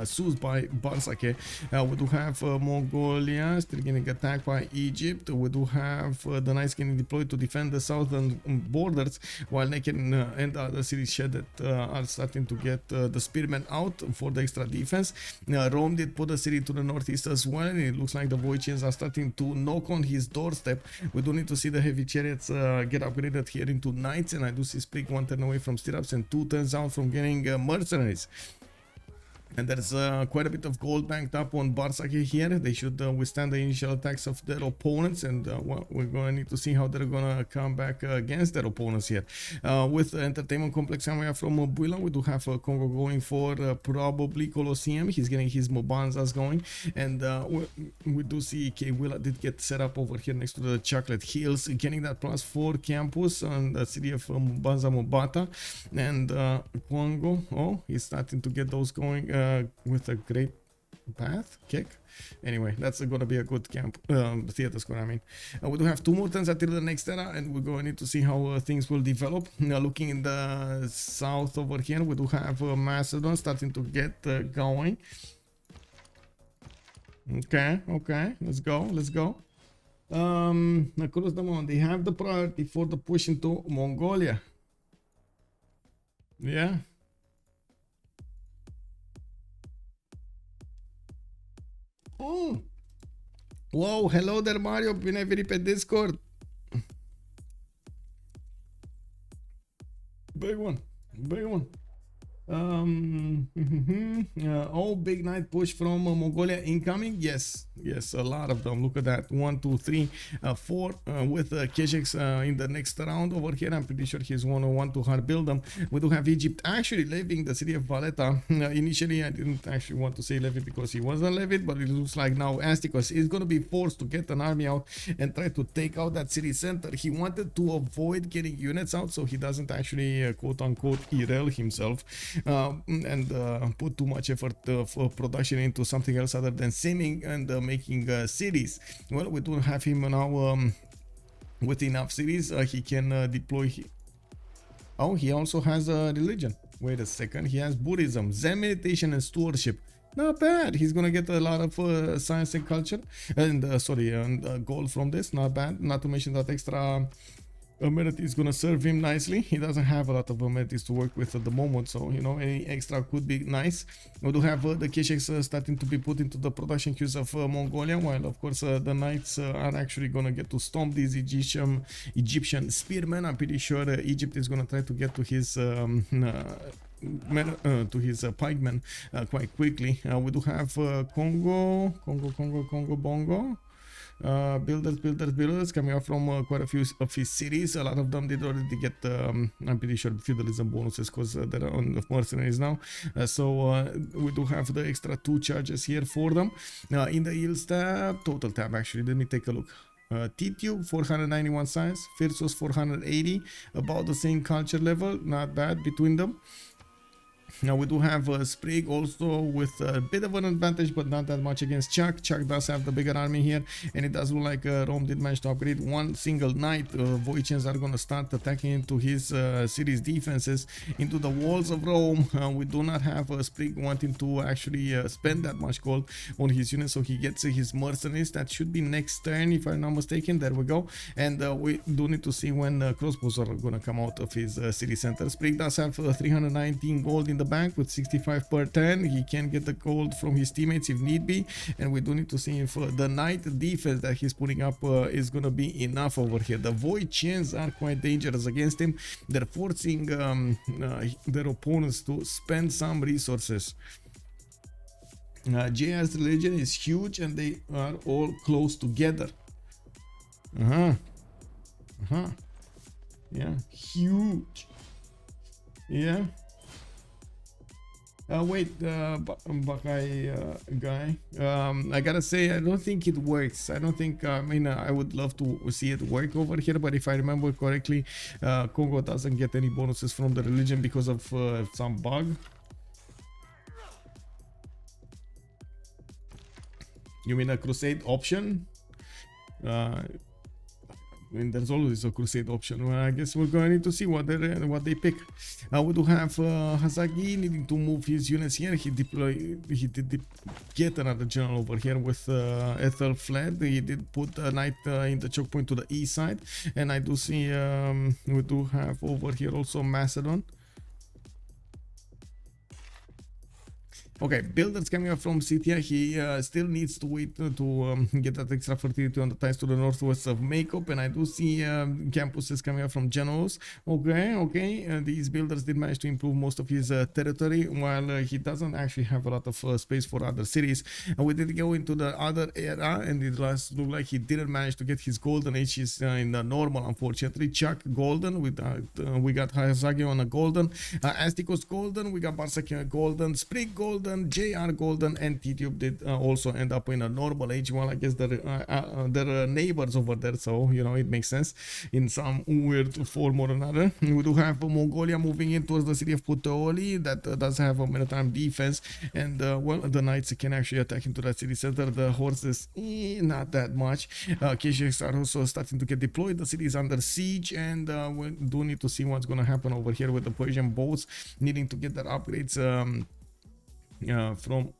soothed by Bartsake. We do have Mongolia still getting attacked by Egypt. We do have the Knights getting deployed to defend the southern borders, while and other cities shed that are starting to get the spearmen out for the extra defense. Rome did put a city to the northeast as well, and it looks like the Voicians are starting to knock on his doorstep. We do need to see the heavy chariots get upgraded here into knights, and I do see Sprig 1 turn away from stirrups and 2 turns out from getting mercenaries. And there's quite a bit of gold banked up on Bartsake here. They should withstand the initial attacks of their opponents, and well, we're going to need to see how they're going to come back against their opponents here. With the entertainment complex coming from Buila, we do have Kongo going for probably Colosseum. He's getting his Mobanzas going, and we do see Kwila did get set up over here next to the Chocolate Hills, getting that +4 campus on the city of Mobanza Mobata. And Kongo, oh, he's starting to get those going with a great path kick. Anyway, that's gonna be a good camp theater score. I mean, we do have 2 more turns until the next era, and we're going to need to see how things will develop. Now, looking in the south over here, we do have Macedon starting to get going. Okay, let's go. Across the mountain, they have the priority for the push into Mongolia. Yeah. Oh, whoa, hello there, Mario. Bine venit pe Discord. Big one. Oh, big night push from Mongolia incoming. Yes, a lot of them. Look at that. 1, 2, 3, 4 with Keshex in the next round over here. I'm pretty sure he's going to want to hard build them. We do have Egypt actually levying the city of Valletta. Initially, I didn't actually want to say levy because he wasn't levied, but it looks like now Astikos is going to be forced to get an army out and try to take out that city center. He wanted to avoid getting units out, so he doesn't actually quote-unquote irel himself. And put too much effort for production into something else other than simming and making cities. Well, we do have him now with enough cities. He can deploy. Oh, he also has a religion. Wait a second. He has Buddhism, Zen meditation, and stewardship. Not bad. He's gonna get a lot of science and culture and gold from this. Not bad. Not to mention that extra amenity is gonna serve him nicely. He doesn't have a lot of amenities to work with at the moment, so you know, any extra could be nice. We do have the Keshex starting to be put into the production queues of Mongolia, while of course the knights are actually gonna get to stomp these Egyptian spearmen. I'm pretty sure Egypt is gonna try to get to his pikemen quite quickly. We do have Kongo Bongo. Builders coming out from quite a few of his cities. A lot of them did already get I'm pretty sure feudalism bonuses because they're on the mercenaries now. So we do have the extra 2 charges here for them. In the yields tab, total tab actually, let me take a look. Tidube 491 science, Phyrsos 480, about the same culture level, not bad between them. Now we do have Sprig also with a bit of an advantage, but not that much against Chuck. Chuck does have the bigger army here, and it does look like Rome did manage to upgrade one single knight. Voicians are going to start attacking into his city's defenses, into the walls of Rome. We do not have Sprig wanting to actually spend that much gold on his units, so he gets his mercenaries. That should be next turn, if I'm not mistaken. There we go. And we do need to see when crossbows are going to come out of his city center. Sprig does have 319 gold in the bank with 65 per turn. He can get the gold from his teammates if need be, and we do need to see if the knight defense that he's putting up is gonna be enough over here. The void chains are quite dangerous against him. They're forcing their opponents to spend some resources. JR's religion is huge and they are all close together. Yeah, huge. Yeah. Wait, Buckeye guy. I gotta say, I don't think it works. I don't think. I mean, I would love to see it work over here, but if I remember correctly, Congo doesn't get any bonuses from the religion because of some bug. You mean a crusade option? I mean, there's always a crusade option. Well, I guess we're going to need to see what they pick. We do have Hazaggi needing to move his units here. He did get another general over here with Ethelfled. He did put a knight in the choke point to the east side, and I do see we do have over here also Macedon. Okay, builders coming up from Scythia. He still needs to wait to get that extra fertility on the ties to the northwest of Makeup, and I do see campuses coming up from Generals. Okay, these builders did manage to improve most of his territory, while he doesn't actually have a lot of space for other cities. We did go into the other era, and it does look like he didn't manage to get his golden age. He's in the normal, unfortunately. Chuck golden, we got Hazaggi on a golden, Astikos golden, we got Bartsake golden, Sprig golden, JR golden, and Tidube did also end up in a normal age. Well, I guess they're neighbors over there, so you know it makes sense in some weird form or another. We do have Mongolia moving in towards the city of Puteoli that does have a maritime defense, and well, the knights can actually attack into that city center. The horses, not that much. Keshiks are also starting to get deployed. The city is under siege, and we do need to see what's going to happen over here with the Persian boats needing to get their upgrades from,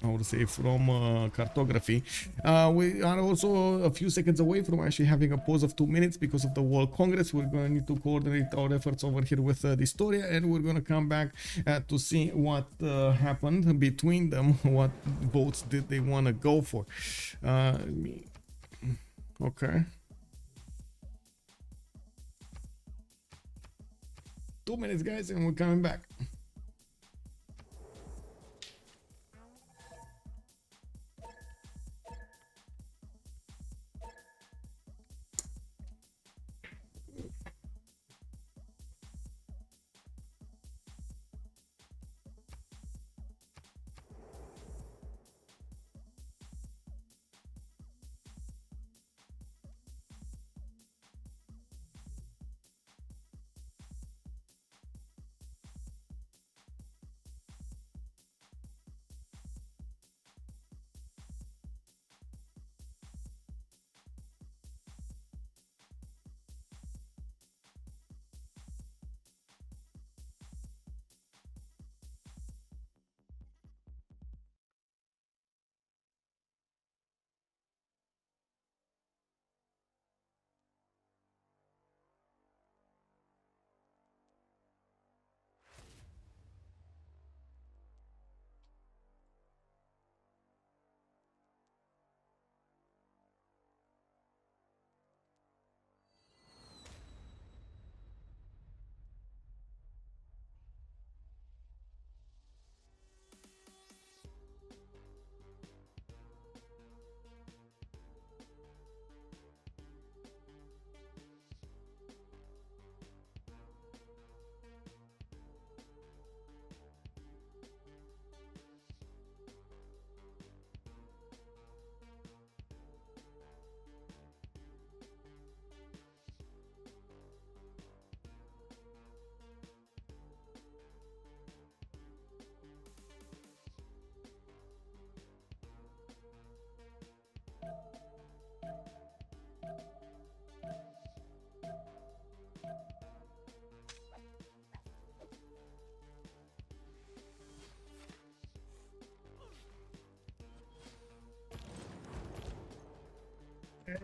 I would say, from cartography. We are also a few seconds away from actually having a pause of 2 minutes because of the World Congress. We're going to need to coordinate our efforts over here with the Historia, and we're going to come back to see what happened between them, what votes did they want to go for. Okay. 2 minutes, guys, and we're coming back.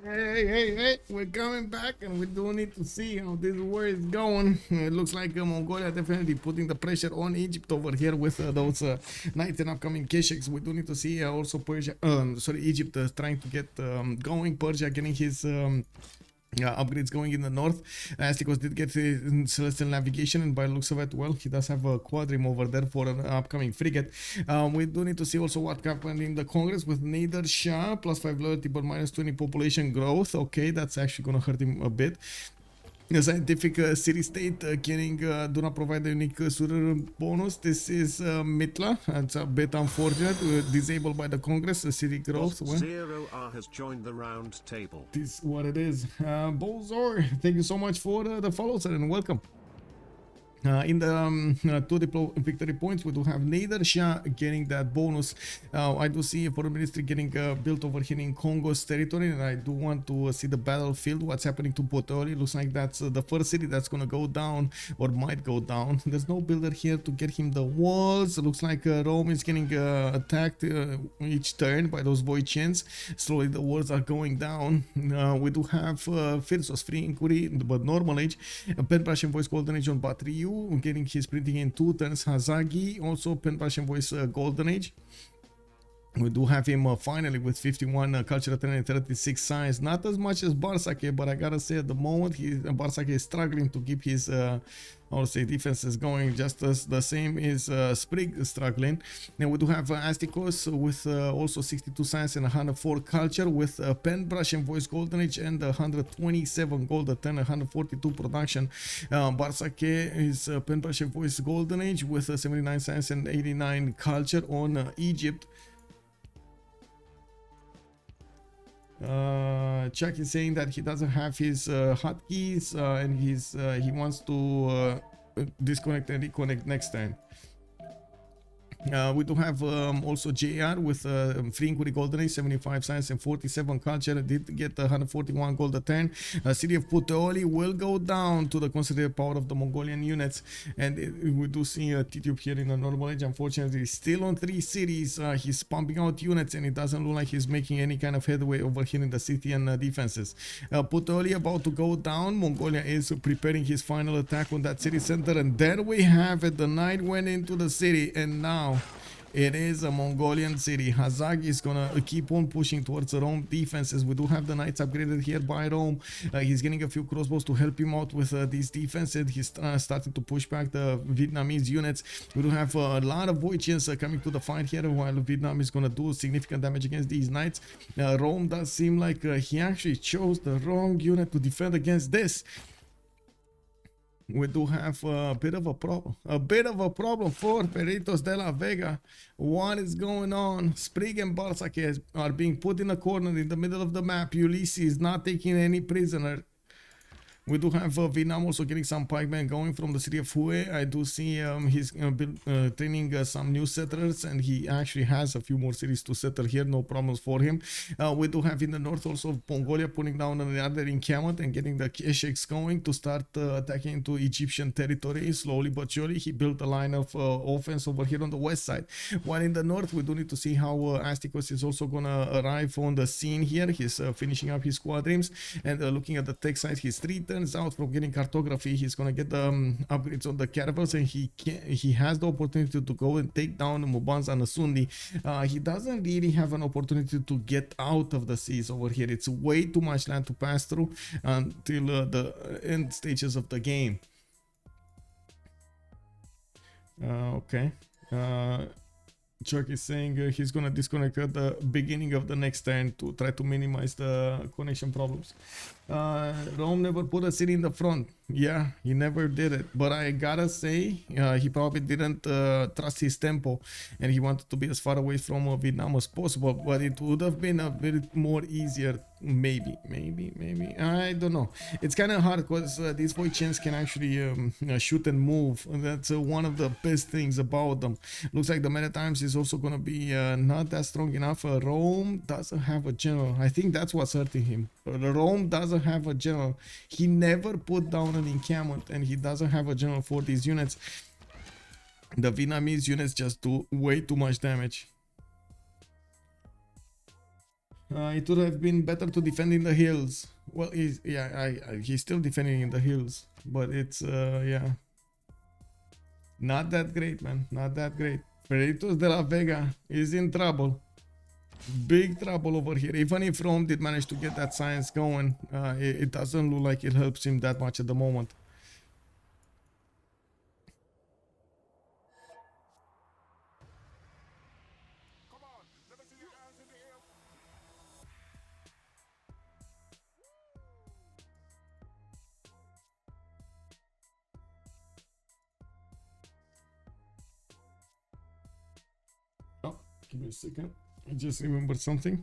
Hey, we're coming back, and we do need to see how this war is going. It looks like Mongolia definitely putting the pressure on Egypt over here with those knights and upcoming Keshiks. We do need to see also Persia, Egypt trying to get going, Persia getting his upgrades going in the north. Astikos did get celestial navigation, and by the looks of it, well, he does have a quadrim over there for an upcoming frigate. We do need to see also what happened in the Congress with Nader Shah, +5 loyalty but -20 population growth. Okay, that's actually gonna hurt him a bit. A scientific city-state getting do not provide a unique Surer bonus. This is Mitla. It's a bit unfortunate. Disabled by the Congress. The city growth. Well, Zero R has joined the round table. this is what it is. Bozor, thank you so much for the follow, sir, and welcome. In the two victory points, we do have Nader, Shah getting that bonus. I do see a foreign ministry getting built over here in Congo's territory, and I do want to see the battlefield, what's happening to Potoli. Looks like that's the first city that's going to go down, or might go down. There's no builder here to get him the walls. Looks like Rome is getting attacked each turn by those Voicians. Slowly the walls are going down. We do have Phyrsos, free inquiry, but normal age. Pen Prussian voice golden age on battery. Getting his printing in 2 turns. Hazaggi, also Pen Prussian voice golden age. We do have him finally with 51 cultural talent and 36 science. Not as much as Bartsake, but I gotta say at the moment Bartsake is struggling to keep his defenses going just as the same is Sprig struggling. Then we do have Astikos with also 62 science and 104 culture with pen brush and voice golden age and 127 gold at 10, 142 production. Bartsake is pen brush and voice golden age with 79 science and 89 culture on Egypt. Chuck is saying that he doesn't have his hotkeys and he wants to disconnect and reconnect next time. We do have also JR with free inquiry golden age, 75 science and 47 culture. Did get 141 gold at 10. City of Puteoli will go down to the considerable power of the Mongolian units, and we do see Tidube here in a normal age. Unfortunately, he's still on 3 cities. He's pumping out units, and it doesn't look like he's making any kind of headway over here in the Scythian defenses. Puteoli about to go down. Mongolia is preparing his final attack on that city center, and there we have it. The knight went into the city, and now it is a Mongolian city. Hazaggi is gonna keep on pushing towards the Rome defenses. We do have the knights upgraded here by Rome. He's getting a few crossbows to help him out with these defenses. He's starting to push back the Vietnamese units. We do have a lot of Voicians coming to the fight here, while Vietnam is gonna do significant damage against these knights. Rome does seem like he actually chose the wrong unit to defend against this. We do have a bit of a problem. For Freritos de la Vega. What is going on? Sprig and Bartsake are being put in a corner in the middle of the map. Ulyss is not taking any prisoner. We do have Vietnam also getting some pikemen going from the city of Hue. I do see he's training some new settlers, and he actually has a few more cities to settle here. No problems for him. We do have in the north also Mongolia putting down another encampment and getting the Keshiks going to start attacking into Egyptian territory. Slowly but surely, he built a line of offense over here on the west side. While in the north, we do need to see how Astikos is also gonna arrive on the scene here. He's finishing up his quadrims, and looking at the tech side, he's 3 turns out from getting cartography. He's gonna get the upgrades on the caravels, and he has the opportunity to go and take down Mubanza and Asundi. He doesn't really have an opportunity to get out of the seas over here. It's way too much land to pass through until the end stages of the game. Okay. Chuck is saying he's gonna disconnect at the beginning of the next turn to try to minimize the connection problems. Rome never put a city in the front. Yeah, he never did it. But I gotta say, he probably didn't trust his tempo, and he wanted to be as far away from Vietnam as possible. But it would have been a bit more easier. Maybe. I don't know. It's kind of hard because these Voicians can actually shoot and move. That's one of the best things about them. Looks like the Maritimes is also gonna be not that strong enough. Rome doesn't have a general. I think that's what's hurting him. Rome doesn't have a general. He never put down an encampment, and he doesn't have a general for these units. The Vietnamese units just do way too much damage. It would have been better to defend in the hills. Well, he's still defending in the hills, but it's yeah, not that great, man. Not that great. Freritos de la Vega is in trouble. Big trouble over here. Even if Rome did manage to get that science going, it doesn't look like it helps him that much at the moment. Give me a second. I just remembered something.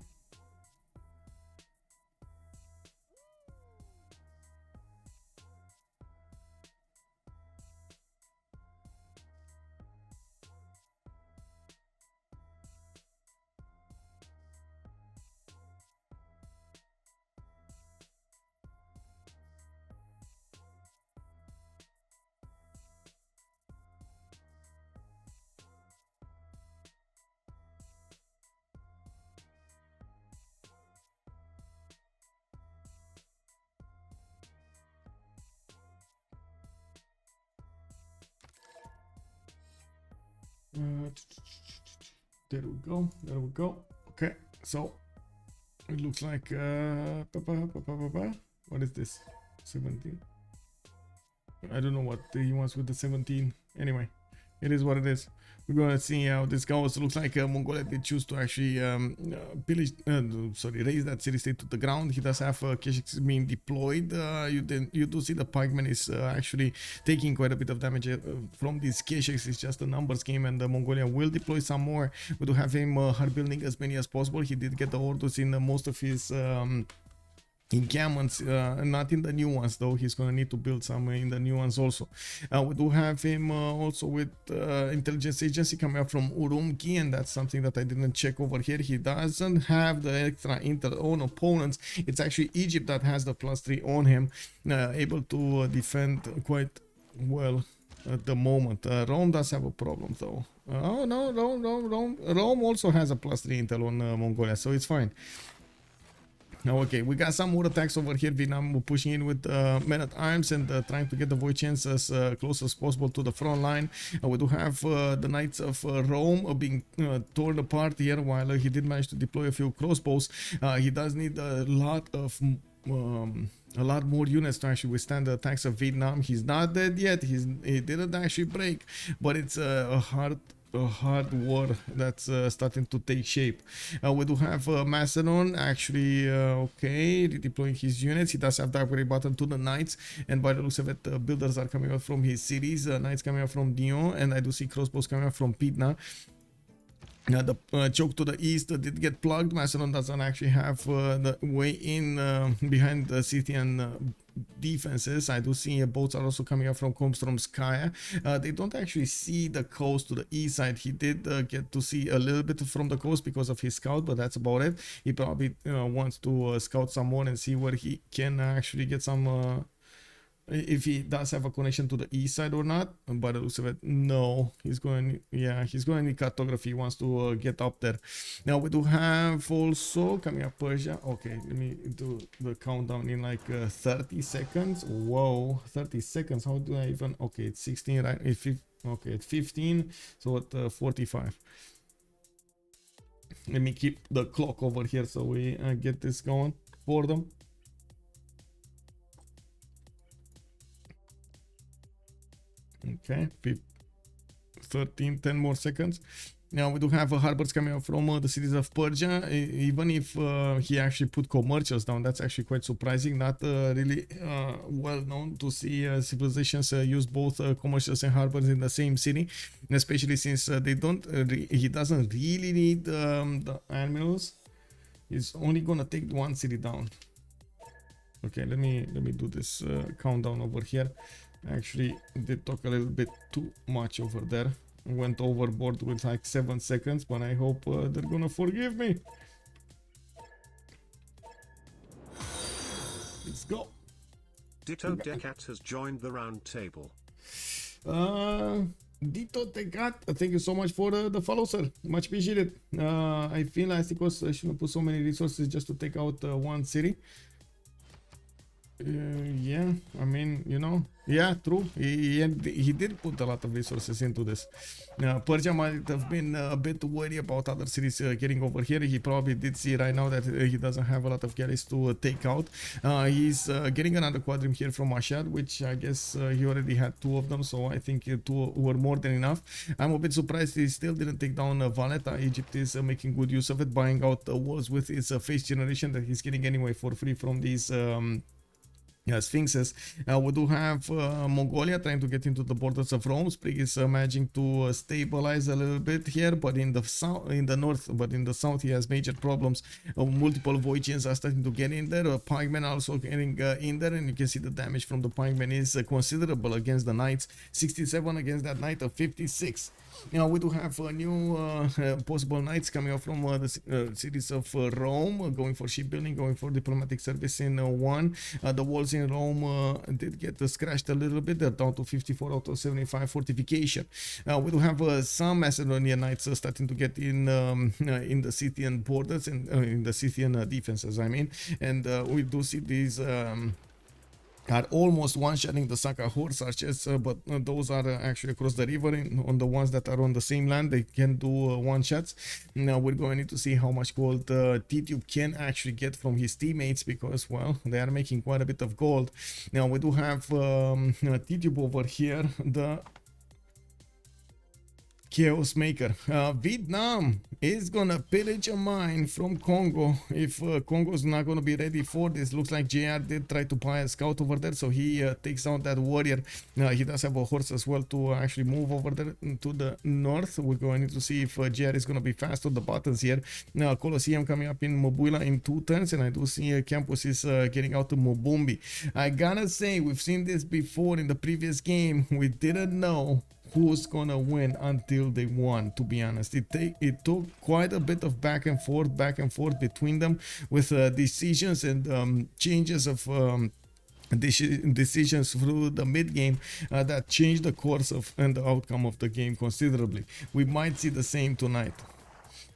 There we go. There we go. Okay, so it looks like what is this? 17. I don't know what he wants with the 17. Anyway, it is what it is. We're gonna see how this goes. Looks like Mongolia did choose to actually raise that city state to the ground. He does have Keshiks being deployed. You do see the pikeman is actually taking quite a bit of damage from these Keshiks. It's just a numbers game, and Mongolia will deploy some more. We do have him hard building as many as possible. He did get the orders in most of his encampments, not in the new ones though. He's gonna need to build some in the new ones also. We do have him also with intelligence agency coming up from Urumqi, and that's something that I didn't check over here. He doesn't have the extra intel on opponents. It's actually Egypt that has the +3 on him, able to defend quite well at the moment. Rome does have a problem though. Oh no, Rome also has a +3 intel on Mongolia, so it's fine. Okay, we got some more attacks over here. Vietnam pushing in with men at arms and trying to get the void chains as close as possible to the front line. We do have the Knights of Rome being torn apart here, while he did manage to deploy a few crossbows. He does need a lot more units to actually withstand the attacks of Vietnam. He's not dead yet. He didn't actually break, but it's a hard war that's starting to take shape. We do have Macedon actually redeploying his units. He does have the upgrade button to the knights, and by the looks of it, builders are coming out from his cities. Knights coming out from Dion, and I do see crossbows coming out from Pydna. The choke to the east did get plugged. Macedon doesn't actually have the way in behind the Scythian defenses. I do see boats are also coming up from Komstromskaya. They don't actually see the coast to the east side. He did get to see a little bit from the coast because of his scout, but that's about it. He probably wants to scout some more and see where he can actually get some if he does have a connection to the east side or not. By the looks of it, no. He's going to need cartography. He wants to get up there. Now we do have also coming up Persia. Okay, let me do the countdown in like 30 seconds. Whoa, 30 seconds. How do I even? Okay, it's 16, right? Okay, it's 15, so at 45. Let me keep the clock over here so we get this going for them. Okay, 13, 10 more seconds. Now we do have harbors coming up from the cities of Persia. Even if he actually put commercials down, that's actually quite surprising. Not really well known to see civilizations use both commercials and harbors in the same city, especially since they don't. He doesn't really need the admirals. He's only gonna take one city down. Okay, let me do this countdown over here. Actually did talk a little bit too much over there. Went overboard with like 7 seconds, but I hope they're gonna forgive me. Let's go. Ditto Decat has joined the round table. Ditto Decat, thank you so much for the follow, sir. Much appreciated. I feel Astikos shouldn't put so many resources just to take out one city. Yeah, I mean, you know, yeah, true. He did put a lot of resources into this. Persia might have been a bit worried about other cities getting over here. He probably did see right now that he doesn't have a lot of galleys to take out. He's getting another quadrim here from Ashad, which I guess he already had 2 of them, so I think 2 were more than enough. I'm a bit surprised he still didn't take down Valletta. Egypt is making good use of it, buying out walls with its face generation that he's getting anyway for free from these Sphinxes. We do have Mongolia trying to get into the borders of Rome. Sprig is managing to stabilize a little bit here, but in the south, in the north, but in the south, he has major problems. Multiple Voygians are starting to get in there. Pikemen also getting in there, and you can see the damage from the Pikemen is considerable against the Knights. 67 against that Knight of 56. Now we do have new possible knights coming up from the cities of Rome, going for shipbuilding, going for diplomatic service in one. The walls in Rome did get scratched a little bit. They're down to 54 out of 75 fortification. We do have some Macedonian knights starting to get in the Scythian borders and in the Scythian defenses, I mean. And we do see these are almost one-shotting the Saka horse archers, but those are actually across the river. On the ones that are on the same land, they can do one-shots. Now we're going to need to see how much gold Tidube can actually get from his teammates, because, well, they are making quite a bit of gold. Now we do have Tidube over here, the Chaos Maker. Vietnam is gonna pillage a mine from Congo. If Congo's not gonna be ready for this, looks like JR did try to buy a scout over there, so he takes out that warrior. He does have a horse as well to actually move over there to the north. We're going to see if JR is gonna be fast on the buttons here. Colosseum coming up in Mobula in 2 turns, and I do see Campus is getting out to Mobumbi. I gotta say, we've seen this before in the previous game. We didn't know who's gonna win until they won, to be honest. It took quite a bit of back and forth between them, with decisions and changes of decisions through the mid game that changed the course of and the outcome of the game considerably. We might see the same tonight.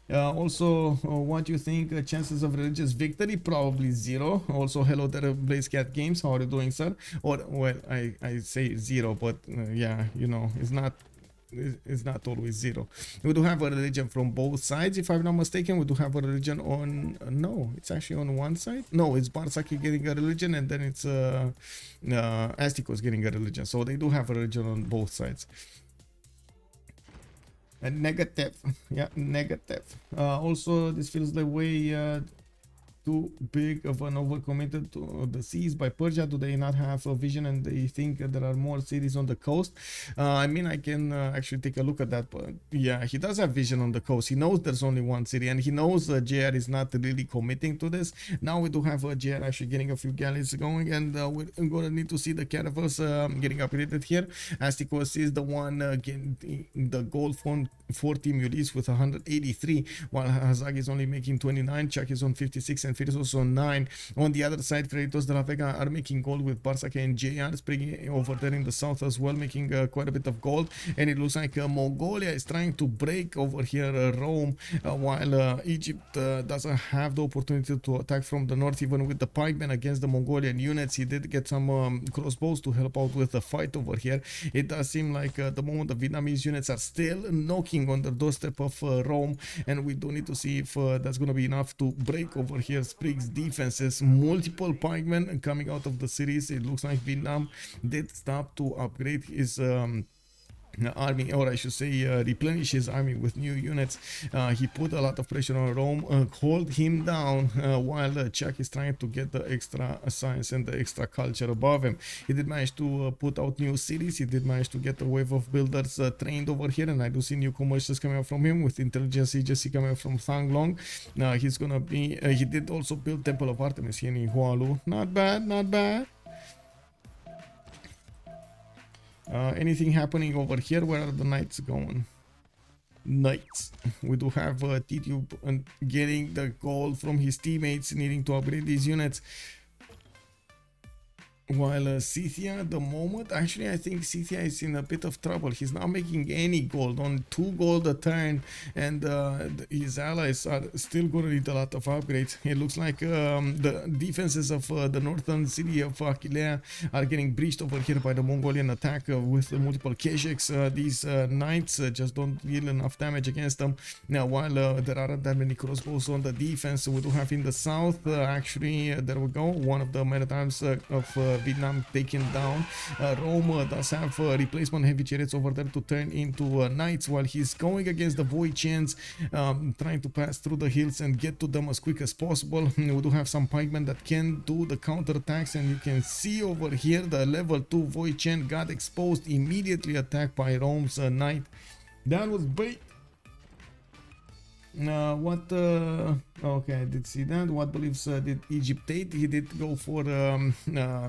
Also, what do you think? Chances of religious victory? Probably 0. Also, hello there, Blaze Cat Games. How are you doing, sir? Or, well, I say 0, but yeah, you know, it's not always 0. We do have a religion from both sides, if I'm not mistaken. We do have a religion on no, it's actually on one side. No, it's Bartsake getting a religion, and then it's Astikos getting a religion. So they do have a religion on both sides. Negative, yeah, negative. Also, this feels the way too big of an overcommitted to the seas by Persia. Do they not have a vision and they think there are more cities on the coast? I mean, I can actually take a look at that, but yeah, he does have vision on the coast. He knows there's only one city, and he knows JR is not really committing to this. Now we do have JR actually getting a few galleys going, and we're gonna need to see the caravels getting upgraded here. Astikos is the one getting the gold for Team Ulyss with 183, while Hazaggi is only making 29. Chuck is on 56 and Phyrsos on 9. On the other side, Freritos de la Vega are making gold with Bartsake and JR. Sprig over there in the south as well, making quite a bit of gold. And it looks like Mongolia is trying to break over here Rome, while Egypt doesn't have the opportunity to attack from the north, even with the pikemen against the Mongolian units. He did get some crossbows to help out with the fight over here. It does seem like at the moment the Vietnamese units are still knocking on the doorstep of Rome, and we do need to see if that's going to be enough to break over here Sprig's defenses. Multiple pikemen coming out of the cities. It looks like Vietnam did stop to upgrade his army, or I should say replenish his army with new units. He put a lot of pressure on Rome, hold him down, while Chuck is trying to get the extra science and the extra culture above him. He did manage to put out new cities. He did manage to get a wave of builders trained over here, and I do see new commercials coming up from him with intelligence agency coming up from Thanglong. He's gonna be he did also build Temple of Artemis here in Hualu. Not bad, not bad. Anything happening over here? Where are the knights going? Knights. We do have Tidube getting the gold from his teammates, needing to upgrade these units. While Scythia at the moment, actually I think Scythia is in a bit of trouble. He's not making any gold, on 2 gold a turn, and his allies are still going to need a lot of upgrades. It looks like the defenses of the northern city of Aquileia are getting breached over here by the Mongolian attack with multiple Kesheks. These knights just don't deal enough damage against them. Now, while there aren't that many crossbows on the defense, we do have in the south, actually, there we go, one of the maritimes of Vietnam taken down. Rome does have replacement heavy chariots over there to turn into knights, while he's going against the Voichens, trying to pass through the hills and get to them as quick as possible. We do have some pikemen that can do the counterattacks, and you can see over here the level 2 Voichen got exposed, immediately attacked by Rome's knight. That was bait. Okay, I did see that. What beliefs did Egypt take? He did go for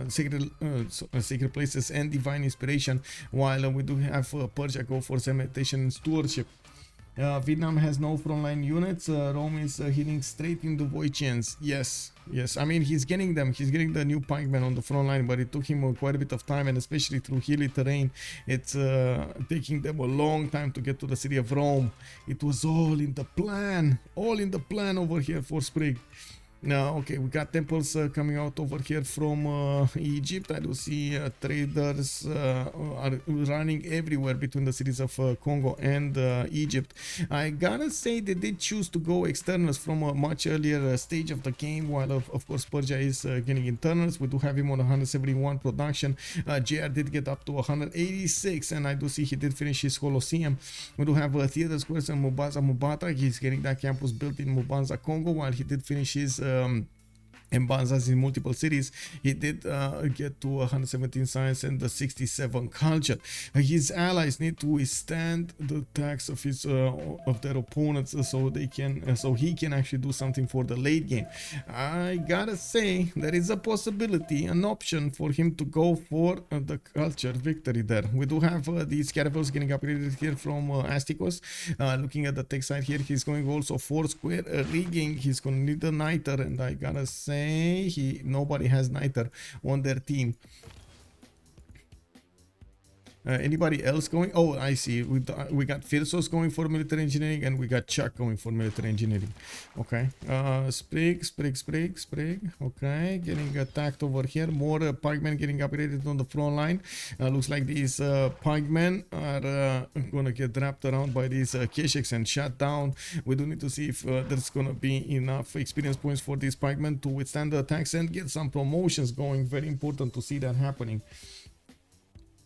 sacred places and divine inspiration, while we do have Persia go for sedimentation and stewardship. Vietnam has no frontline units. Rome is hitting straight into Voichens. Yes. I mean, he's getting them. He's getting the new pikemen on the front line, but it took him quite a bit of time, and especially through hilly terrain, it's taking them a long time to get to the city of Rome. It was all in the plan over here for Sprig. Now, okay, we got temples coming out over here from Egypt. I do see traders are running everywhere between the cities of Congo and Egypt. I gotta say they did choose to go externals from a much earlier stage of the game, while of course Persia is getting internals. We do have him on 171 production. JR did get up to 186, and I do see he did finish his Colosseum. We do have theater squares in Mubata. He's getting that campus built in Mubanza, Congo, while he did finish his Mbanzas in multiple cities. He did get to 117 science and the 67 culture. His allies need to withstand the attacks of his of their opponents, so they can so he can actually do something for the late game. I gotta say there is a possibility, an option for him to go for the culture victory there. We do have these caravels getting upgraded here from Astikos. Looking at the tech side here, he's going also for square rigging. He's gonna need a niter, and I gotta say nobody has niter on their team. Anybody else going? Oh, I see. We got Phyrsos going for military engineering, and we got Chuck going for military engineering. Okay. Sprig. Okay. Getting attacked over here. More pikemen getting upgraded on the front line. Looks like these pikemen are gonna get wrapped around by these Kesheks and shut down. We do need to see if there's gonna be enough experience points for these pikemen to withstand the attacks and get some promotions going. Very important to see that happening.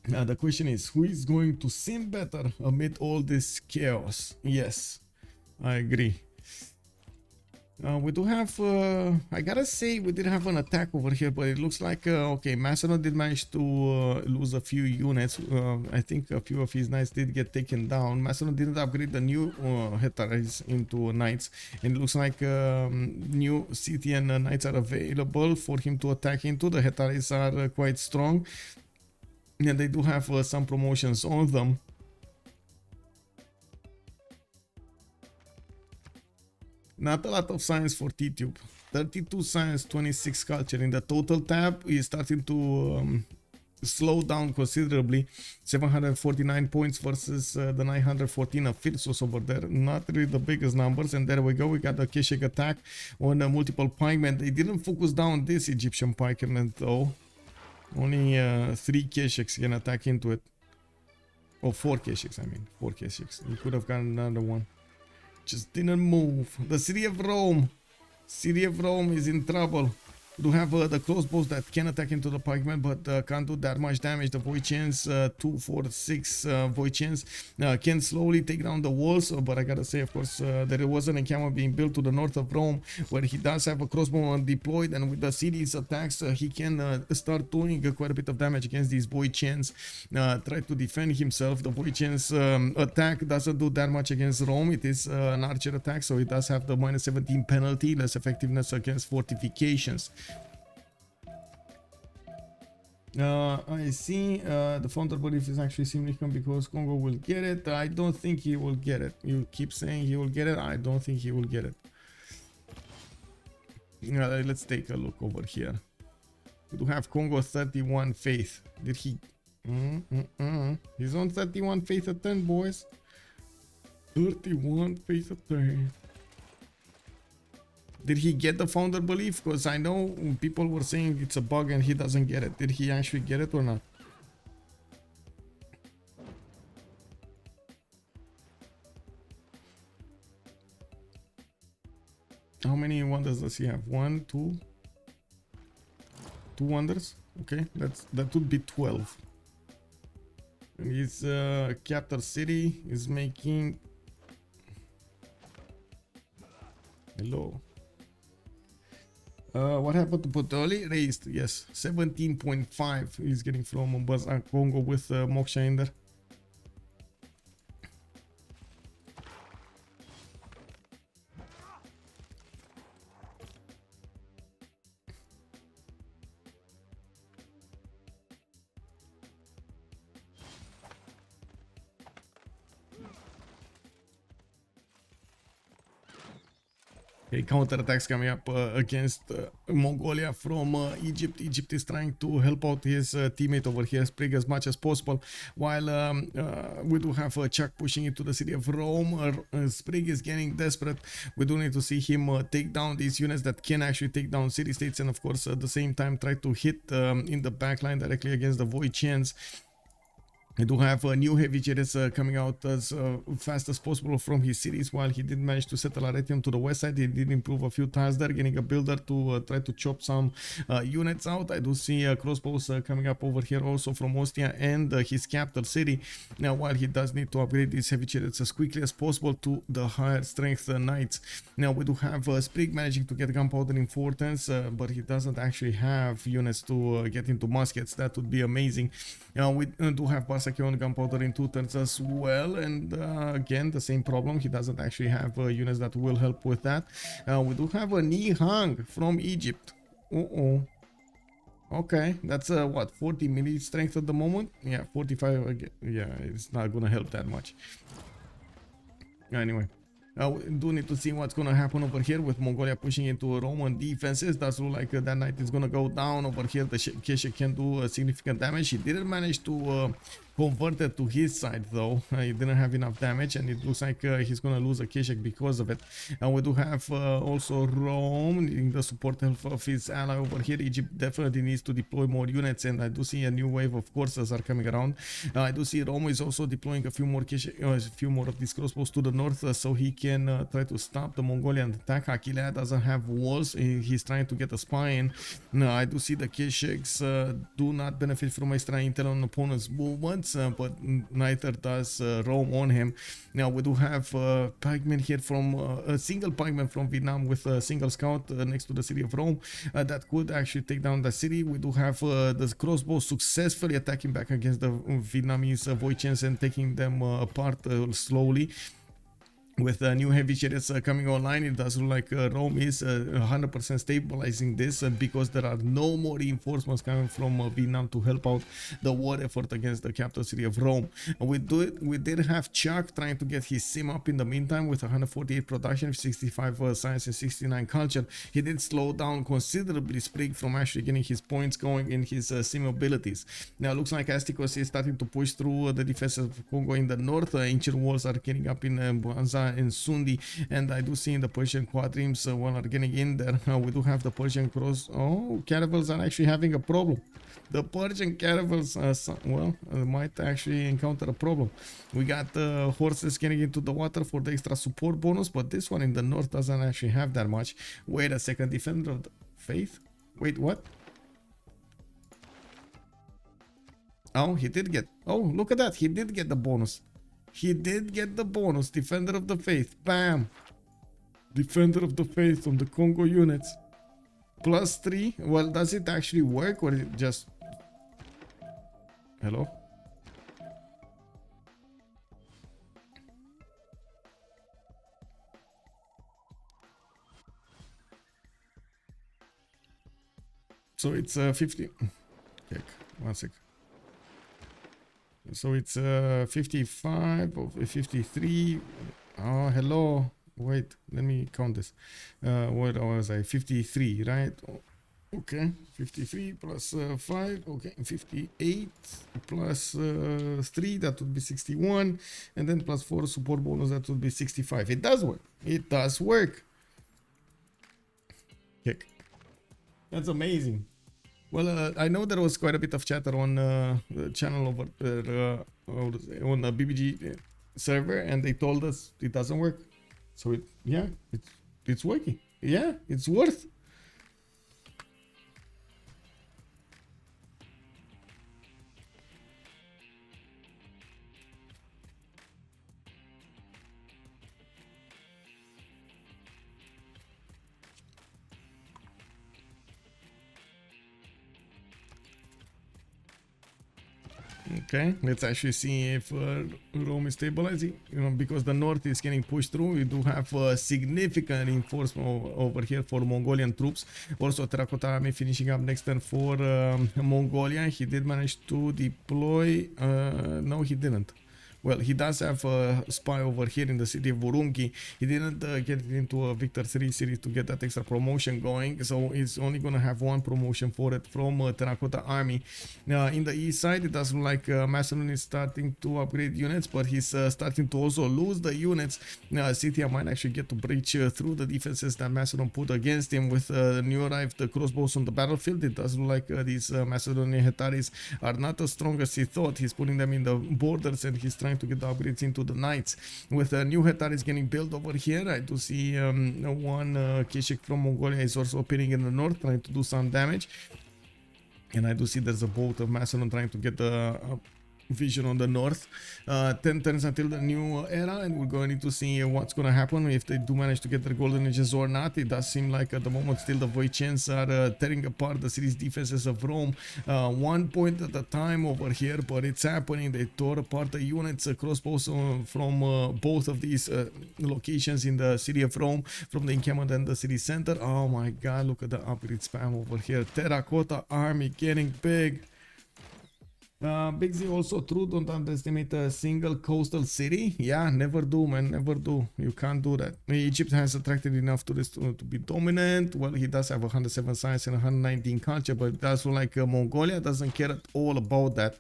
The question is, who is going to sim better amid all this chaos? Yes, I agree. We do have, I gotta say, we did have an attack over here, but it looks like, okay, Macedon did manage to lose a few units. I think a few of his knights did get taken down. Macedon didn't upgrade the new hetaries into knights, and it looks like new Scythian knights are available for him to attack into. The hetaries are quite strong. Yeah, they do have some promotions on them. Not a lot of science for Tidube. 32 science, 26 culture. In the total tab is starting to slow down considerably. 749 points versus the 914 of Phyrsos over there. Not really the biggest numbers. And there we go. We got the Keshek attack on multiple pikemen. They didn't focus down this Egyptian pikeman though. Only 3 Kesheks can attack into it. Oh, 4 Kesheks, I mean. 4 Kesheks. You could have gotten another one. Just didn't move. The city of Rome. City of Rome is in trouble. We do have the crossbows that can attack into the pikemen, but can't do that much damage. The Voichens, 2, 4, 6 Voichens can slowly take down the walls, but I gotta say, of course, there was an encampment being built to the north of Rome, where he does have a crossbow deployed, and with the city's attacks, he can start doing quite a bit of damage against these Voichens. Try to defend himself. The Voichens attack doesn't do that much against Rome. It is an archer attack, so it does have the -17 penalty, less effectiveness against fortifications. I see the founder belief is actually significant because Congo will get it. I don't think he will get it. You keep saying he will get it. I don't think he will get it. Let's take a look over here. We do have Congo 31 faith. Did he? He's on 31 faith a turn, boys. 31 faith a turn. Did he get the founder belief? Because I know people were saying it's a bug and he doesn't get it. Did he actually get it or not? How many wonders does he have? 1, 2? 2 wonders? Okay, that would be 12. And his capital city is making... Hello. What happened to Potoli? Raised, yes. 17.5 he's getting from Congo with Moksha in there. Okay, counterattacks coming up against Mongolia from Egypt. Egypt is trying to help out his teammate over here, Sprig, as much as possible, while we do have Chuck pushing into the city of Rome. Sprig is getting desperate. We do need to see him take down these units that can actually take down city-states, and of course at the same time try to hit in the backline directly against the Voichens. We do have new heavy chariots coming out as fast as possible from his cities, while he did manage to settle Arretium to the west side. He did improve a few tiles there, getting a builder to try to chop some units out. I do see crossbows coming up over here also from Ostia and his capital city. Now, while he does need to upgrade these heavy chariots as quickly as possible to the higher strength knights. Now, we do have Sprig managing to get gunpowder importance, but he doesn't actually have units to get into muskets. That would be amazing. We do have Bartsake on gunpowder in 2 turns as well, and again the same problem. He doesn't actually have units that will help with that. We do have a Nihang from Egypt. Okay, that's what, 40 melee strength at the moment? Yeah, 45 again. Yeah, it's not gonna help that much. Anyway, we do need to see what's gonna happen over here with Mongolia pushing into Roman defenses. Does look like that knight is gonna go down over here. The Keshik can do significant damage. He didn't manage to convert it to his side though. He didn't have enough damage, and it looks like he's gonna lose a Keshik because of it. And we do have also Rome needing the support help of his ally over here. Egypt definitely needs to deploy more units, and I do see a new wave of courses are coming around. I do see Rome is also deploying a few more Keshik, a few more of these crossbows to the north, so he can try to stop the Mongolian attack. Aquilea doesn't have walls. He's trying to get a spine. Now, I do see the Keshiks do not benefit from extra intel on opponent's movements, but neither does Rome on him. Now, we do have pikemen here from a single pikeman from Vietnam with a single scout next to the city of Rome that could actually take down the city. We do have the crossbow successfully attacking back against the Vietnamese Voichens and taking them apart slowly. With new heavy chariots coming online, it does look like Rome is 100% stabilizing this because there are no more reinforcements coming from Vietnam to help out the war effort against the capital city of Rome. We did have Chuck trying to get his sim up in the meantime with 148 production, 65 science and 69 culture. He did slow down considerably Sprig from actually getting his points going in his sim abilities. Now it looks like Astikos is starting to push through the defenses of Congo in the north. Ancient walls are getting up in Buanza in Sundi, and I do see in the Persian quadrims one are getting in there. We do have the Persian cross. Oh, caravels are actually having a problem. The Persian caravels might actually encounter a problem. We got horses getting into the water for the extra support bonus, but this one in the north doesn't actually have that much. Wait a second, Defender of the Faith? Wait, what? Oh, he did get... Oh, look at that. He did get the bonus. He did get the bonus. Defender of the Faith. Bam. Defender of the Faith on the Congo units. +3. Well, does it actually work or it just... Hello? So it's 50... Okay, 1 sec. So it's 55 or 53. Oh, hello. Wait, let me count this. What was I? 53, right? Okay, 53 plus 5. Okay, 58 plus 3. That would be 61. And then plus 4 support bonus. That would be 65. It does work. It does work. Kick. That's amazing. Well, I know there was quite a bit of chatter on the channel over there, on the BBG server, and they told us it doesn't work. So it's working. Yeah, it's worth. Okay, let's actually see if Rome is stabilizing. You know, because the north is getting pushed through, we do have significant reinforcement over here for Mongolian troops. Also, Terracotta Army finishing up next turn for Mongolia. He did manage to deploy. No, he didn't. Well, he does have a spy over here in the city of Urumqi. He didn't get into a Victor 3 series to get that extra promotion going, so he's only going to have one promotion for it from Terracotta Army. In the east side, it does look like Macedon is starting to upgrade units, but he's starting to also lose the units. Scythia might actually get to breach through the defenses that Macedon put against him with new arrived crossbows on the battlefield. It does look like these Macedonian Hetaris are not as strong as he thought. He's putting them in the borders and he's trying to get the upgrades into the knights. With new Hetaris getting built over here, I do see one Keshik from Mongolia is also appearing in the north, trying to do some damage. And I do see there's a boat of Macedon trying to get the vision on the north. 10 turns until the new era, and we're going to need to see what's going to happen if they do manage to get their golden ages or not. It does seem like at the moment still the Voichens are tearing apart the city's defenses of Rome 1 point at a time over here, but it's happening. They tore apart the units, crossbows from both of these locations in the city of Rome, from the encampment and the city center. Oh my god, look at the upgrade spam over here. Terracotta Army getting big. Big Z also true, don't underestimate a single coastal city. Yeah, never do, man, never do. You can't do that. Egypt has attracted enough tourists to be dominant. Well, he does have 107 science and 119 culture, but that's like Mongolia doesn't care at all about that.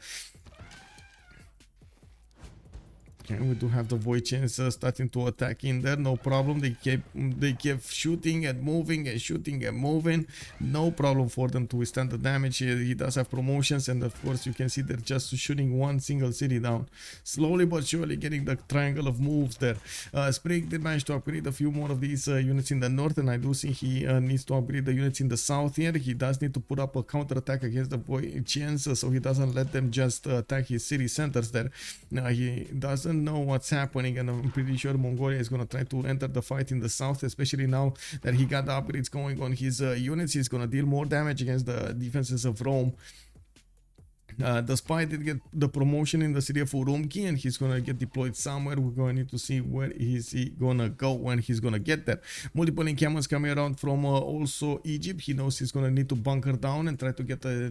And we do have the Voichens starting to attack in there, no problem. They kept shooting and moving and shooting and moving, no problem for them to withstand the damage. He does have promotions, and of course you can see they're just shooting one single city down, slowly but surely getting the triangle of moves there. Sprig did manage to upgrade a few more of these units in the north, and I do see he needs to upgrade the units in the south here. He does need to put up a counter attack against the Voichens, so he doesn't let them just attack his city centers there. He doesn't know what's happening, and I'm pretty sure Mongolia is going to try to enter the fight in the south, especially now that he got the upgrades going on his units. He's going to deal more damage against the defenses of Rome. The spy did get the promotion in the city of Urumqi, and he's gonna get deployed somewhere. We're going to need to see where is he gonna go when he's gonna get there. Multiple encampments coming around from also Egypt. He knows he's gonna need to bunker down and try to get a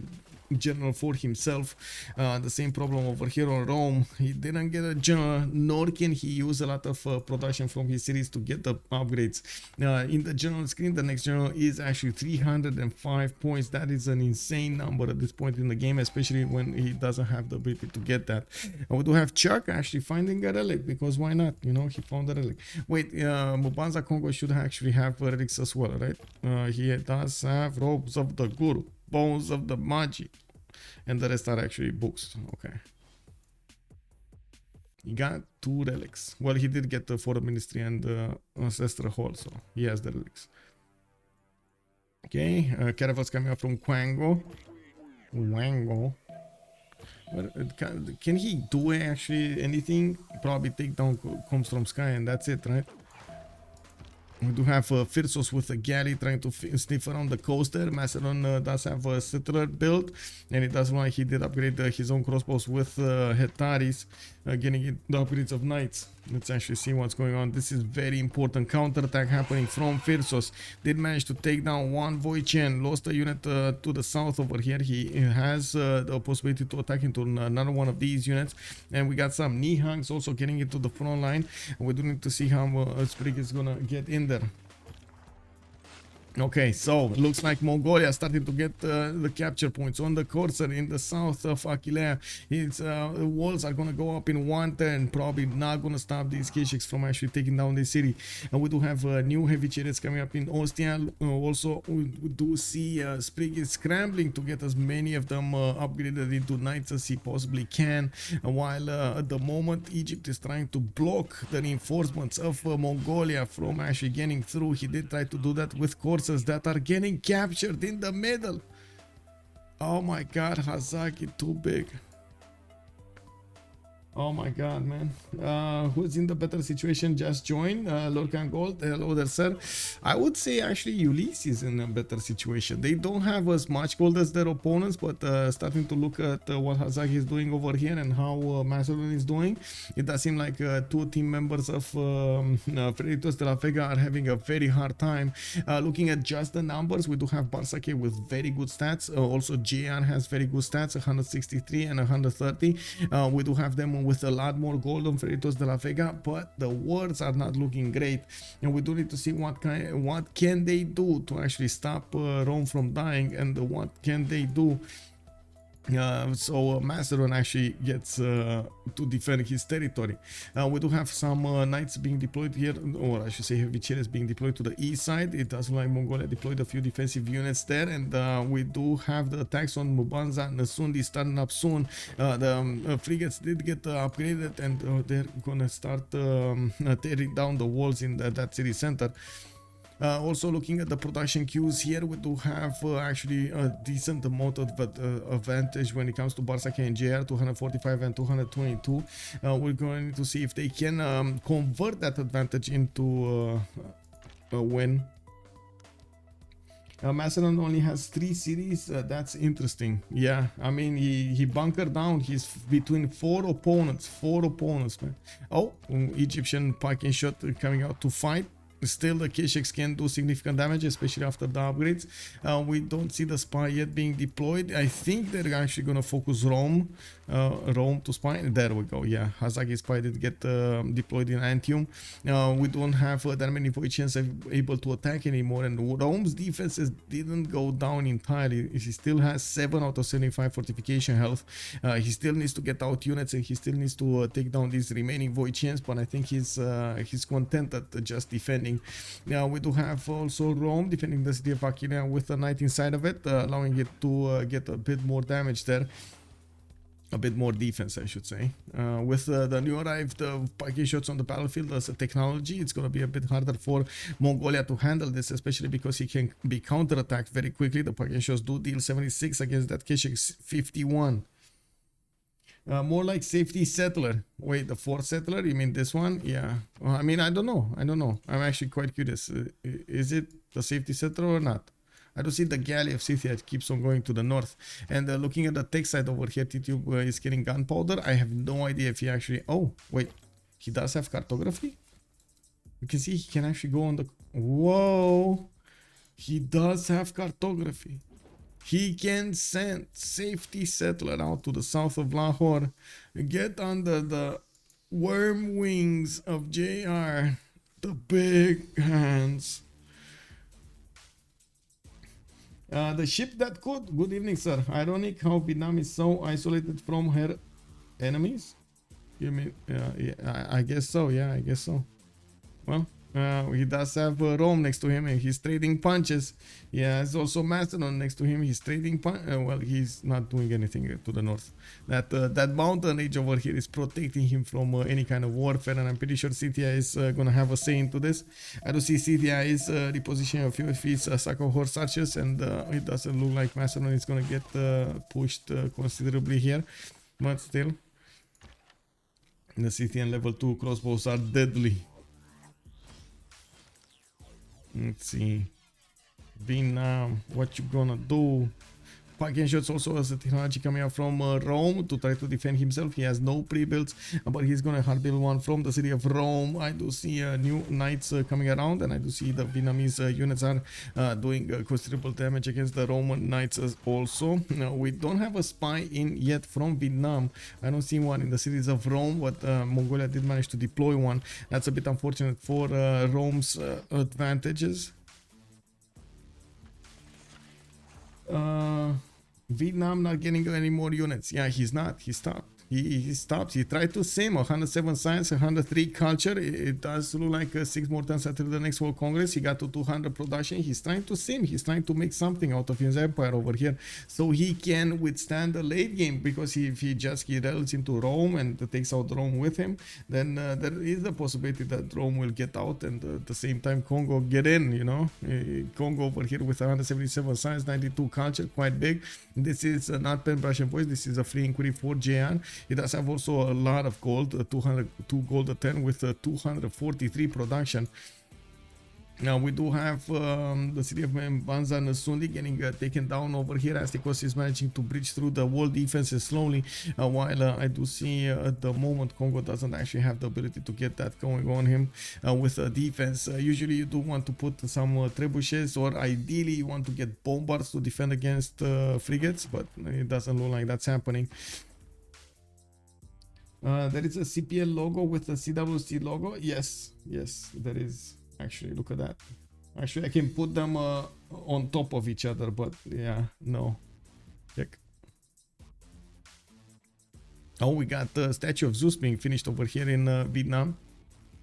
general for himself. The same problem over here on Rome. He didn't get a general, nor can he use a lot of production from his cities to get the upgrades. In the general screen, the next general is actually 305 points. That is an insane number at this point in the game, especially when he doesn't have the ability to get that. And we do have Chuck actually finding a relic, because why not? You know, he found a relic. Wait, Mubanza Kongo should actually have relics as well, right? He does have robes of the Guru, bones of the Magi, and the rest are actually books. Okay, he got 2 relics. Well, he did get the Foreign Ministry and the Ancestral Hall, so he has the relics. Okay, caravans coming up from Kongo. Can he do actually anything? Probably take down comes from sky and that's it, right? We do have Phyrsos with a galley trying to sniff around the coast there. Macedon does have a settler build, and it does look like he did upgrade his own crossbows with Hetaris, getting the upgrades of knights. Let's actually see what's going on. This is very important counterattack happening from Phyrsos. Did manage to take down one Voichen, lost a unit to the south over here. He has the possibility to attack into another one of these units, and we got some Nihangs also getting into the front line. We do need to see how Sprig is gonna get in there. Okay, so it looks like Mongolia starting to get the capture points on the Corsair in the south of Aquilea. Its walls are going to go up in one turn, probably not going to stop these Keshiks from actually taking down the city. And we do have new heavy chariots coming up in Ostia. Also, we do see Sprig is scrambling to get as many of them upgraded into knights as he possibly can, while at the moment Egypt is trying to block the reinforcements of Mongolia from actually getting through. He did try to do that with Corsair that are getting captured in the middle. Oh my god, Hazaggi too big. Oh my god, man. Who's in the better situation? Just joined. Lorcan Gold. Hello there, sir. I would say actually Ulyss is in a better situation. They don't have as much gold as their opponents, but starting to look at what Hazaggi is doing over here and how Macedon is doing, it does seem like two team members of Freritos de la Vega are having a very hard time. Looking at just the numbers, we do have Bartsake with very good stats. Also, JR has very good stats, 163 and 130. We do have them with a lot more gold on Freritos de la Vega, but the words are not looking great, and we do need to see what can they do to actually stop Rome from dying, and what can they do. So Macedon actually gets to defend his territory. We do have some knights being deployed here, or I should say heavy chariots being deployed to the east side. It does look like Mongolia deployed a few defensive units there, and we do have the attacks on Mubanza and Nasundi starting up soon. The frigates did get upgraded, and they're gonna start tearing down the walls in that city center. Also looking at the production queues here, we do have actually a decent amount of advantage when it comes to Bartsake and JR, 245 and 222. We're going to see if they can convert that advantage into a win. Macedon only has 3 cities. That's interesting. Yeah, I mean, he bunkered down. He's between 4 opponents. 4 opponents, man. Oh, Egyptian parking shot coming out to fight. Still, the K6 can do significant damage, especially after the upgrades. We don't see the spy yet being deployed. I think they're actually going to focus Rome to spy. There we go. Yeah, Hazaggi spy did get deployed in Antium. We don't have that many Voicians able to attack anymore, and Rome's defenses didn't go down entirely. He still has 7 out of 75 fortification health. He still needs to get out units, and he still needs to take down these remaining Voicians, but I think he's content at just defending. Now we do have also Rome defending the city of Aquileia with a knight inside of it, allowing it to get a bit more damage there. A bit more defense, I should say. With the new arrived parking shots on the battlefield as a technology, it's going to be a bit harder for Mongolia to handle this, especially because he can be counterattacked very quickly. The parking shots do deal 76 against that K6 51. More like safety settler. Wait, the 4th settler? You mean this one? Yeah. I mean, I don't know. I'm actually quite curious. Is it the safety settler or not? I do see the galley of Scythia. It keeps on going to the north. And looking at the tech side over here, Tidube is getting gunpowder. I have no idea if he actually... Oh, wait. He does have cartography? You can see he can actually go on the... Whoa! He does have cartography. He can send safety settler out to the south of Lahore, get under the worm wings of JR, the big hands. The ship that could. Good evening, sir. Ironic how Vietnam is so isolated from her enemies. You mean, yeah, I guess so. Yeah, I guess so. Well, he does have Rome next to him, and he's trading punches. Yeah, there's also Macedon next to him. He's trading well, he's not doing anything to the north. That mountain range over here is protecting him from any kind of warfare, and I'm pretty sure Scythia is gonna have a say into this. I do see Scythia is repositioning a few of his Sako horse archers, and it doesn't look like Macedon is gonna get pushed considerably here, but still, the Scythian level 2 crossbows are deadly. Let's see. Vietnam, what you gonna do? Parking shots also has a technology coming out from Rome to try to defend himself. He has no pre-builds, but he's gonna hard build one from the city of Rome. I do see new knights coming around, and I do see the Vietnamese units are doing considerable damage against the Roman knights also. Now, we don't have a spy in yet from Vietnam. I don't see one in the cities of Rome, but Mongolia did manage to deploy one. That's a bit unfortunate for Rome's advantages. Vietnam not getting any more units. Yeah, he's not. He stopped. He stops. He tried to sim 107 science, 103 culture. It does look like 6 more times after the next World Congress. He got to 200 production. He's trying to sim. He's trying to make something out of his empire over here, so he can withstand the late game. Because if he just relics into Rome and takes out Rome with him, then there is a possibility that Rome will get out, and at the same time Kongo get in. You know, Kongo over here with 177 science, 92 culture, quite big. This is not pen brush and voice. This is a free inquiry for JR. He does have also a lot of gold, 202 gold a turn with 243 production. Now we do have the city of Mbanza and Sundi getting taken down over here. Astikos is managing to breach through the wall defenses slowly, while I do see at the moment Kongo doesn't actually have the ability to get that going on him with defense. Usually you do want to put some trebuchets, or ideally you want to get bombards to defend against frigates, but it doesn't look like that's happening. There is a CPL logo with a CWC logo. Yes, there is. Actually, look at that. Actually, I can put them on top of each other, but yeah, no. Check. Oh, we got the statue of Zeus being finished over here in Vietnam.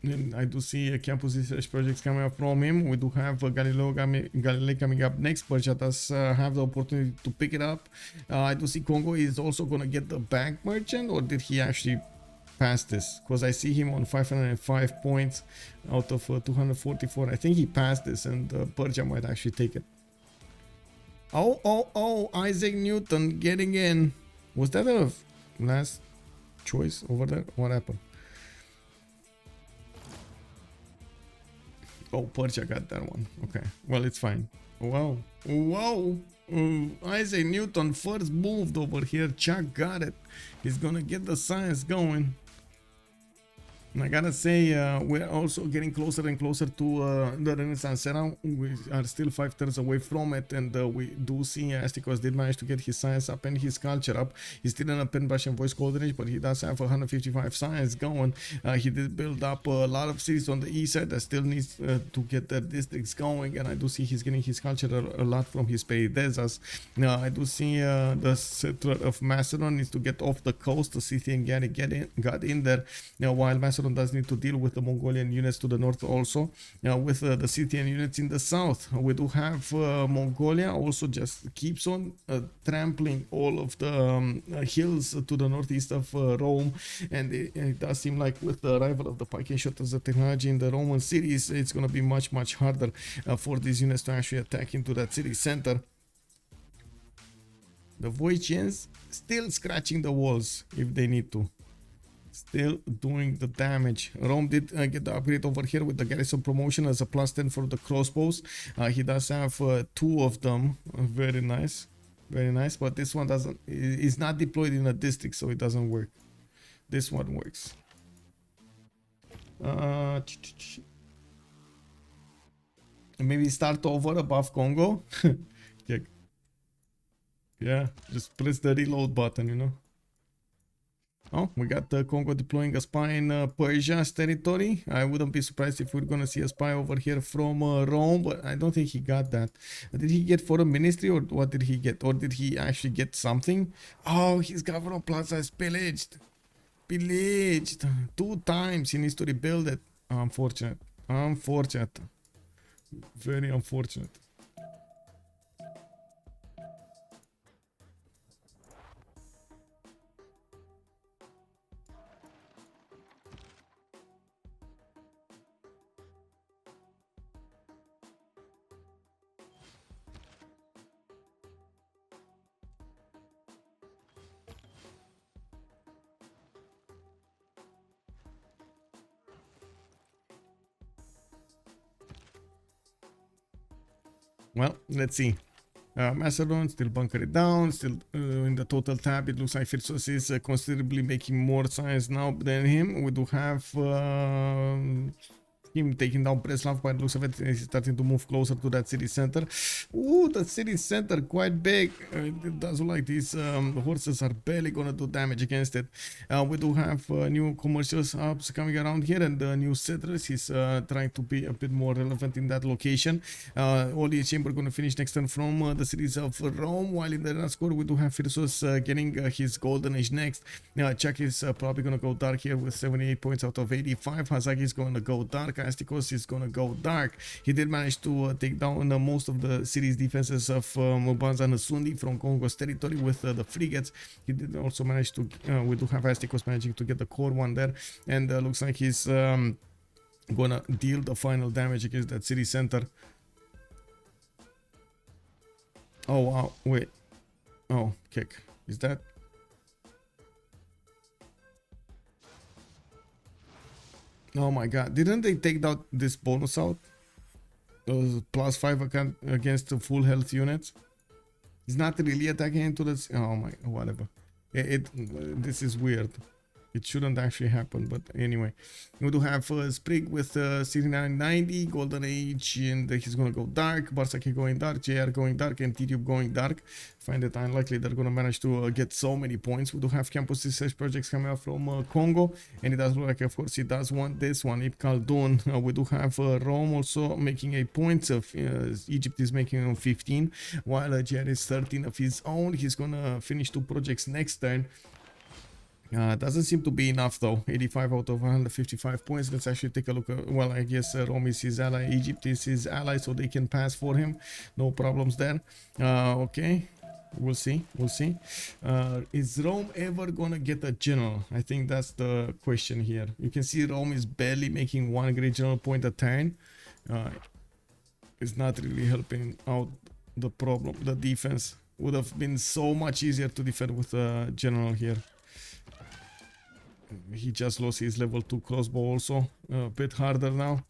And I do see campus research projects coming up from him. We do have Galilei coming up next. Persia does have the opportunity to pick it up. I do see Kongo is also going to get the bank merchant, or did he actually pass this? Because I see him on 505 points out of 244. I think he passed this, and Persia might actually take it. Oh, Isaac Newton getting in. Was that a last choice over there? What happened? Oh, Persia got that one. Okay, well, it's fine. Wow. Isaac Newton first moved over here. Chuck got it. He's gonna get the science going. And I gotta say, we're also getting closer and closer to the Renaissance era. We are still 5 turns away from it, and we do see Astikos did manage to get his science up and his culture up. He's still in a pen brush and voice golden age, but he does have 155 science going. He did build up a lot of cities on the east side that still needs to get their districts going, and I do see he's getting his culture a lot from his Peridesas. I do see the settler of Macedon needs to get off the coast. The Scythian got in there, while Macedon does need to deal with the Mongolian units to the north also. With the Scythian units in the south, we do have Mongolia also just keeps on trampling all of the hills to the northeast of Rome, and it does seem like with the arrival of the pike and shuttles, the technology in the Roman cities, it's going to be much harder for these units to actually attack into that city center. The Voicians still scratching the walls if they need to. Still doing the damage. Rome did get the upgrade over here with the garrison promotion as a +10 for the crossbows. He does have 2 of them. Very nice. Very nice. But this one is not deployed in a district, so it doesn't work. This one works. Maybe start over above Congo. Yeah, just press the reload button, you know. Oh, we got Congo deploying a spy in Persia's territory. I wouldn't be surprised if we're gonna see a spy over here from Rome, but I don't think he got that. Did he get foreign ministry, or what did he get? Or did he actually get something? Oh, his government plaza is pillaged. Pillaged 2 times. He needs to rebuild it. Unfortunate. Unfortunate. Very unfortunate. Well, let's see. Macedon still bunker it down, still in the total tab. It looks like Phyrsos is considerably making more science now than him. We do have him taking down Preslav, but it looks like he's starting to move closer to that city center. Ooh, the city center quite big. It does look like these horses are barely gonna do damage against it. We do have new commercial hubs coming around here, and the new settlers. He's trying to be a bit more relevant in that location. Only Chamber gonna finish next turn from the cities of Rome, while in the run score we do have Phyrsos getting his golden age next. Chuck is probably gonna go dark here with 78 points out of 85. Hazaggi is gonna go dark. Astikos is gonna go dark. He did manage to take down most of the city's defenses of Mbanza and Sundi from Congo's territory with the frigates. He did also manage to, we do have Astikos managing to get the core one there, and looks like he's gonna deal the final damage against that city center. Oh wow, wait. Oh, kick. Is that? Oh my god, didn't they take out this bonus out? +5 against the full health units. He's not really attacking into this. Oh my, whatever. This is weird. It shouldn't actually happen, but anyway. We do have Sprig with 6990, Golden Age, and he's gonna go dark. Bartsake going dark, JR going dark, and Tidube going dark. Find it unlikely they're gonna manage to get so many points. We do have campus research projects coming out from Congo, and it does look like, of course, he does want this one. Ip Khaldun. We do have Rome also making a point of Egypt is making 15, while JR is 13 of his own. He's gonna finish 2 projects next turn. Doesn't seem to be enough though. 85 out of 155 points. Let's actually take a look at, well, I guess Rome is his ally, Egypt is his ally, so they can pass for him. No problems there. Okay, we'll see. Is Rome ever gonna get a general? I think that's the question here. You can see Rome is barely making 1 great general point a turn. It's not really helping out the problem. The defense would have been so much easier to defend with a general here. He just lost his level 2 crossbow also, a bit harder now.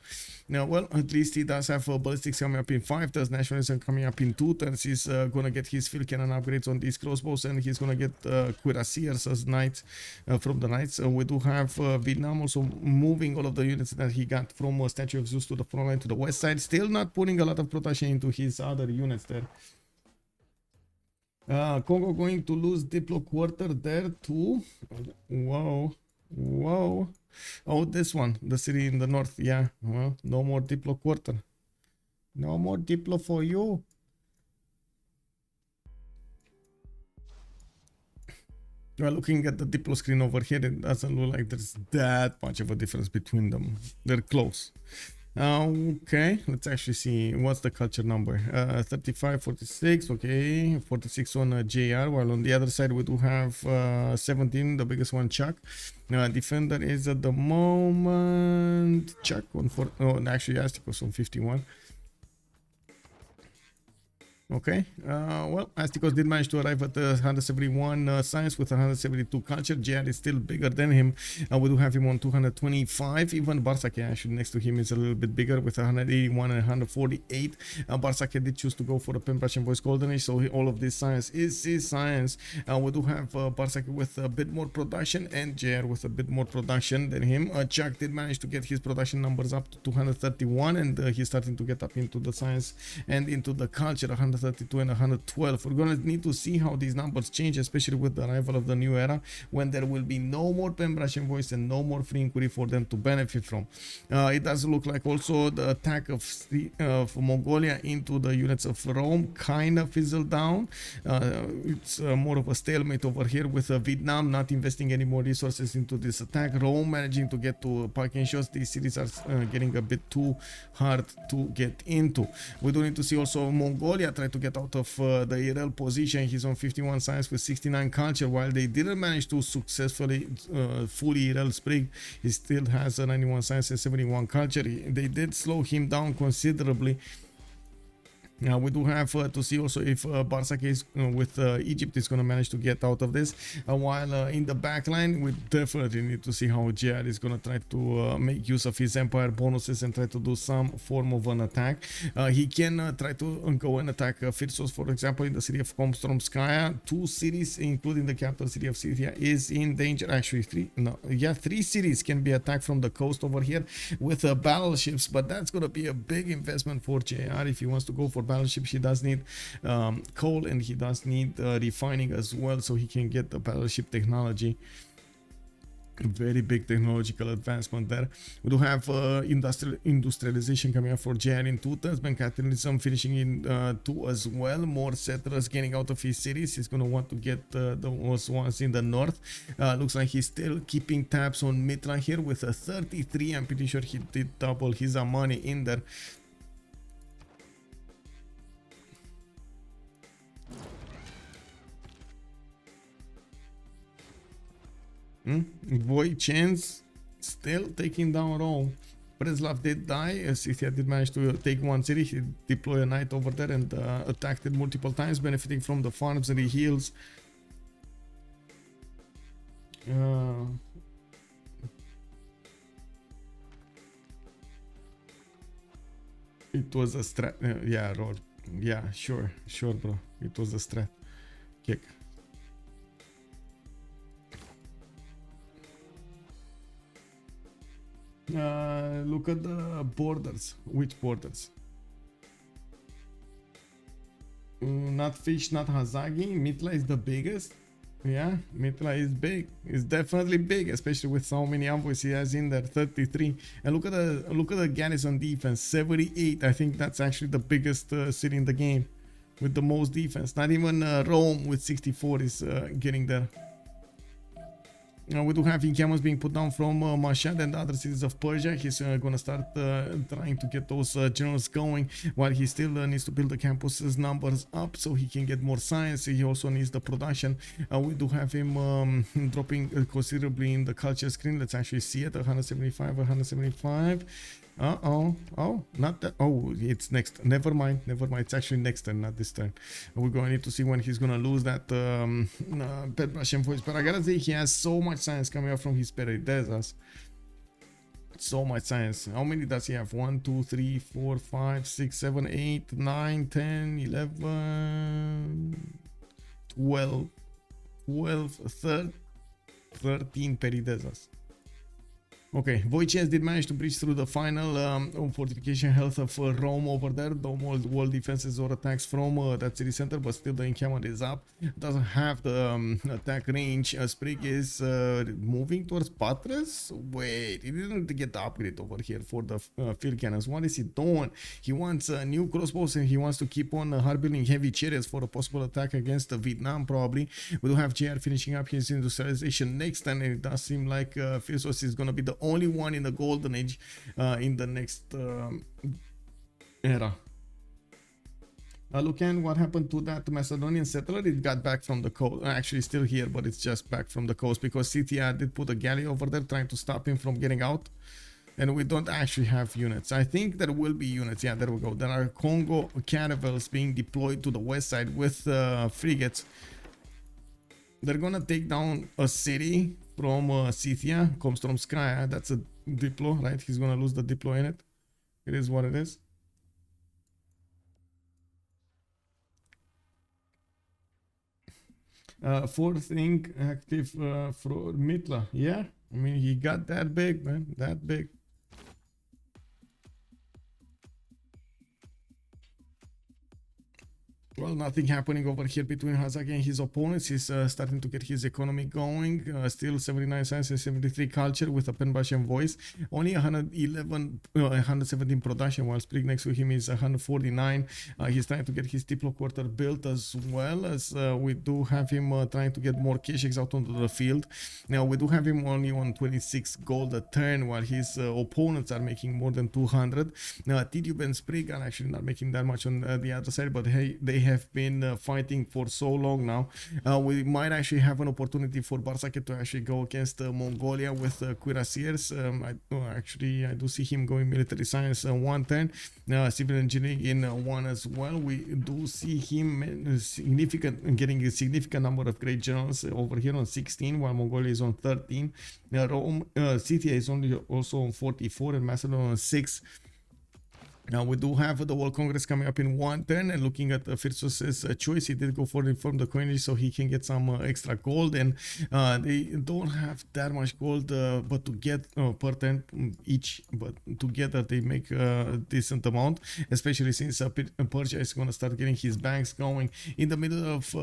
Well, at least he does have ballistics coming up in 5 turns, nationalism coming up in 2 turns. He's gonna get his field cannon upgrades on these crossbows, and he's gonna get cuirassiers as knights from the knights. We do have Vietnam also moving all of the units that he got from Statue of Zeus to the front line to the west side, still not putting a lot of protection into his other units there. Congo going to lose Diplo quarter there too. Whoa. Oh, this one, the city in the north. Yeah, well, no more Diplo quarter. No more Diplo for you. Well, looking at the Diplo screen over here, it doesn't look like there's that much of a difference between them. They're close. Okay, let's actually see what's the culture number. 35, 46, okay, 46 on JR, while on the other side we do have 17, the biggest one, Chuck. Defender is at the moment Chuck on actually Astikos on 51. Okay, well, Astikos did manage to arrive at 171 science with 172 culture. JR is still bigger than him. We do have him on 225. Even Bartsake actually next to him is a little bit bigger with 181 and 148. Bartsake did choose to go for the Pembrasian Voice Golden Age, so all of this science is his science. We do have Bartsake with a bit more production and JR with a bit more production than him. Chuck did manage to get his production numbers up to 231, and he's starting to get up into the science and into the culture, 132 and 112. We're gonna need to see how these numbers change, especially with the arrival of the new era, when there will be no more Pembrasian Voice and no more free inquiry for them to benefit from. It does look like also the attack of Mongolia into the units of Rome kind of fizzled down. It's more of a stalemate over here with Vietnam not investing any more resources into this attack. Rome managing to get to parking shots. These cities are getting a bit too hard to get into. We do need to see also Mongolia try to get out of the IRL position. He's on 51 science with 69 culture, while they didn't manage to successfully fully IRL Sprig. He still has a 91 science and 71 culture. They did slow him down considerably. Now we do have to see also if Bartsake is with Egypt is going to manage to get out of this. While in the back line, we definitely need to see how JR is going to try to make use of his empire bonuses and try to do some form of an attack. He can try to go and attack Phyrsos, for example, in the city of Komstromskaya. 2 cities, including the capital city of Scythia, is in danger. Actually, 3 cities can be attacked from the coast over here with battleships, but that's going to be a big investment for JR if he wants to go for battleships. He does need coal, and he does need refining as well, so he can get the battleship technology. Very big technological advancement there. We do have industrialization coming up for JR in 2 turns. Capitalism finishing in 2 as well. More settlers getting out of his cities. He's going to want to get those ones in the north. Looks like he's still keeping tabs on Mitra here with a 33. I'm pretty sure he did double his money in there. Voichens still taking down Rome. Preslav did die. Scythia did manage to take 1 city. He deployed a knight over there and attacked it multiple times, benefiting from the farms and the heals. It was a strat. Yeah, roll. Yeah, sure, bro. It was a strat. Kick. Look at the borders. Which borders? Not fish, not Hazaggi. Mitla is the biggest. Yeah, Mitla is big. It's definitely big, especially with so many envoys he has in there. 33. And look at the garrison defense. 78. I think that's actually the biggest city in the game with the most defense. Not even Rome with 64 is getting there. We do have encampments being put down from Macedon and the other cities of Persia. He's gonna start trying to get those generals going, while he still needs to build the campus's numbers up so he can get more science. He also needs the production. We do have him dropping considerably in the culture screen. Let's actually see it. 175, 175. Oh, not that. Oh, it's next. Never mind. It's actually next turn, not this turn. We're going to need to see when he's going to lose that pet Russian voice. But I gotta say, he has so much science coming out from his Freritos. So much science. How many does he have? 1, 2, 3, 4, 5, 6, 7, 8, 9, 10, 11, 12, 13 Freritos. Okay, Voicians did manage to breach through the final fortification health of Rome over there. No more wall defenses or attacks from that city center, but still the encampment is up. Doesn't have the attack range. Sprig is moving towards Patras. Wait, he didn't get the upgrade over here for the field cannons. What is he doing? He wants new crossbows and he wants to keep on hard building heavy chariots for a possible attack against Vietnam probably. We do have JR finishing up his industrialization next, and it does seem like Phyrsos is going to be the only one in the golden age in the next era. Look at what happened to that Macedonian settler. It got back from the coast. Actually still here, but it's just back from the coast because Scythia did put a galley over there trying to stop him from getting out. And we don't actually have units. I think there will be units. Yeah, there we go. There are Kongo caravels being deployed to the west side with frigates. They're gonna take down a city from Scythia, Komstromskaya. That's a diplo, right? He's gonna lose the diplo in it. It is what it is. Fourth thing active for Mitla. Yeah, I mean he got that big, man, that big. Well, nothing happening over here between Hazaggi and his opponents. He's starting to get his economy going. Still 79 science and 73 culture with a Pen-Russian voice. Only 111, 117 production, while Sprig next to him is 149. He's trying to get his Diplo quarter built as well, as we do have him trying to get more Kesheks out onto the field. Now, we do have him only on 26 gold a turn, while his opponents are making more than 200. Now, Tidube and Sprig are actually not making that much on the other side, but hey, they have been fighting for so long now. We might actually have an opportunity for Bartsake to actually go against Mongolia with cuirassiers. I do see him going military science one turn, civil engineering in one as well. We do see him getting a significant number of great generals over here on 16, while Mongolia is on 13. Scythia is only also on 44 and Macedon on 6. Now we do have the World Congress coming up in one turn, and looking at Phyrsos' choice, he did go for it from the coinage so he can get some extra gold, and they don't have that much gold, but to get per turn each, but together they make a decent amount, especially since Persia is going to start getting his banks going. In the middle of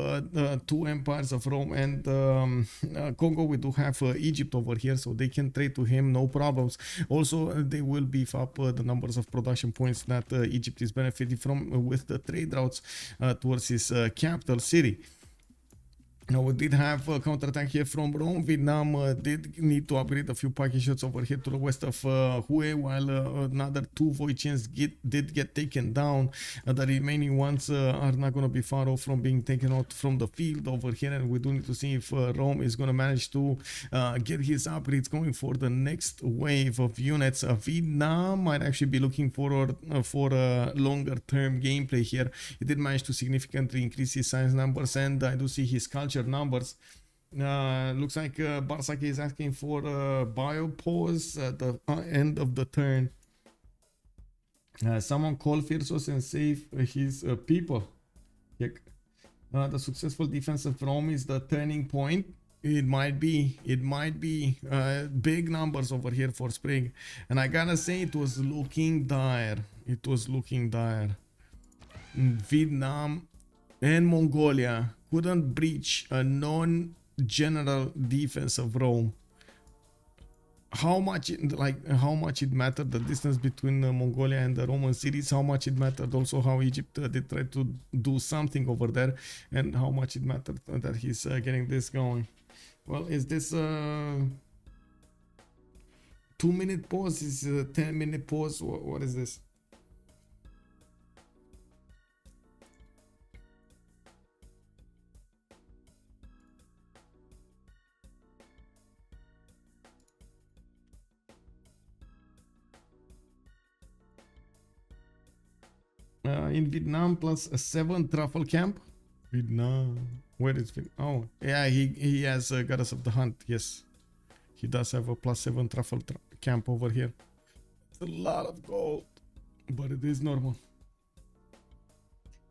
two empires of Rome and Congo, we do have Egypt over here, so they can trade to him, no problems. Also, they will beef up the numbers of production points that Egypt is benefiting from with the trade routes towards his capital city. Now we did have a counterattack here from Rome. Vietnam did need to upgrade a few package shots over here to the west of Hue, while another two Voicians did get taken down. The remaining ones are not going to be far off from being taken out from the field over here, and we do need to see if Rome is going to manage to get his upgrades going for the next wave of units. Vietnam might actually be looking for a longer term gameplay here. He did manage to significantly increase his science numbers, and I do see his culture numbers. Looks like Bartsake is asking for a biopause at the end of the turn. Someone call Phyrsos and save his people. Yeah. The successful defense of Rome is the turning point. It might be big numbers over here for Sprig, and I gotta say it was looking dire. It was looking dire. Vietnam and Mongolia couldn't breach a non-general defense of Rome. How much it mattered, the distance between Mongolia and the Roman cities, how much it mattered also how Egypt they tried to do something over there, and how much it mattered that he's getting this going. Well, is this a 2-minute pause? Is it a 10-minute pause? What is this? In Vietnam plus a 7 truffle camp. Vietnam. Where is Vietnam? Oh, yeah, he has Goddess of the Hunt. Yes, he does have a +7 truffle camp over here. It's a lot of gold, but it is normal.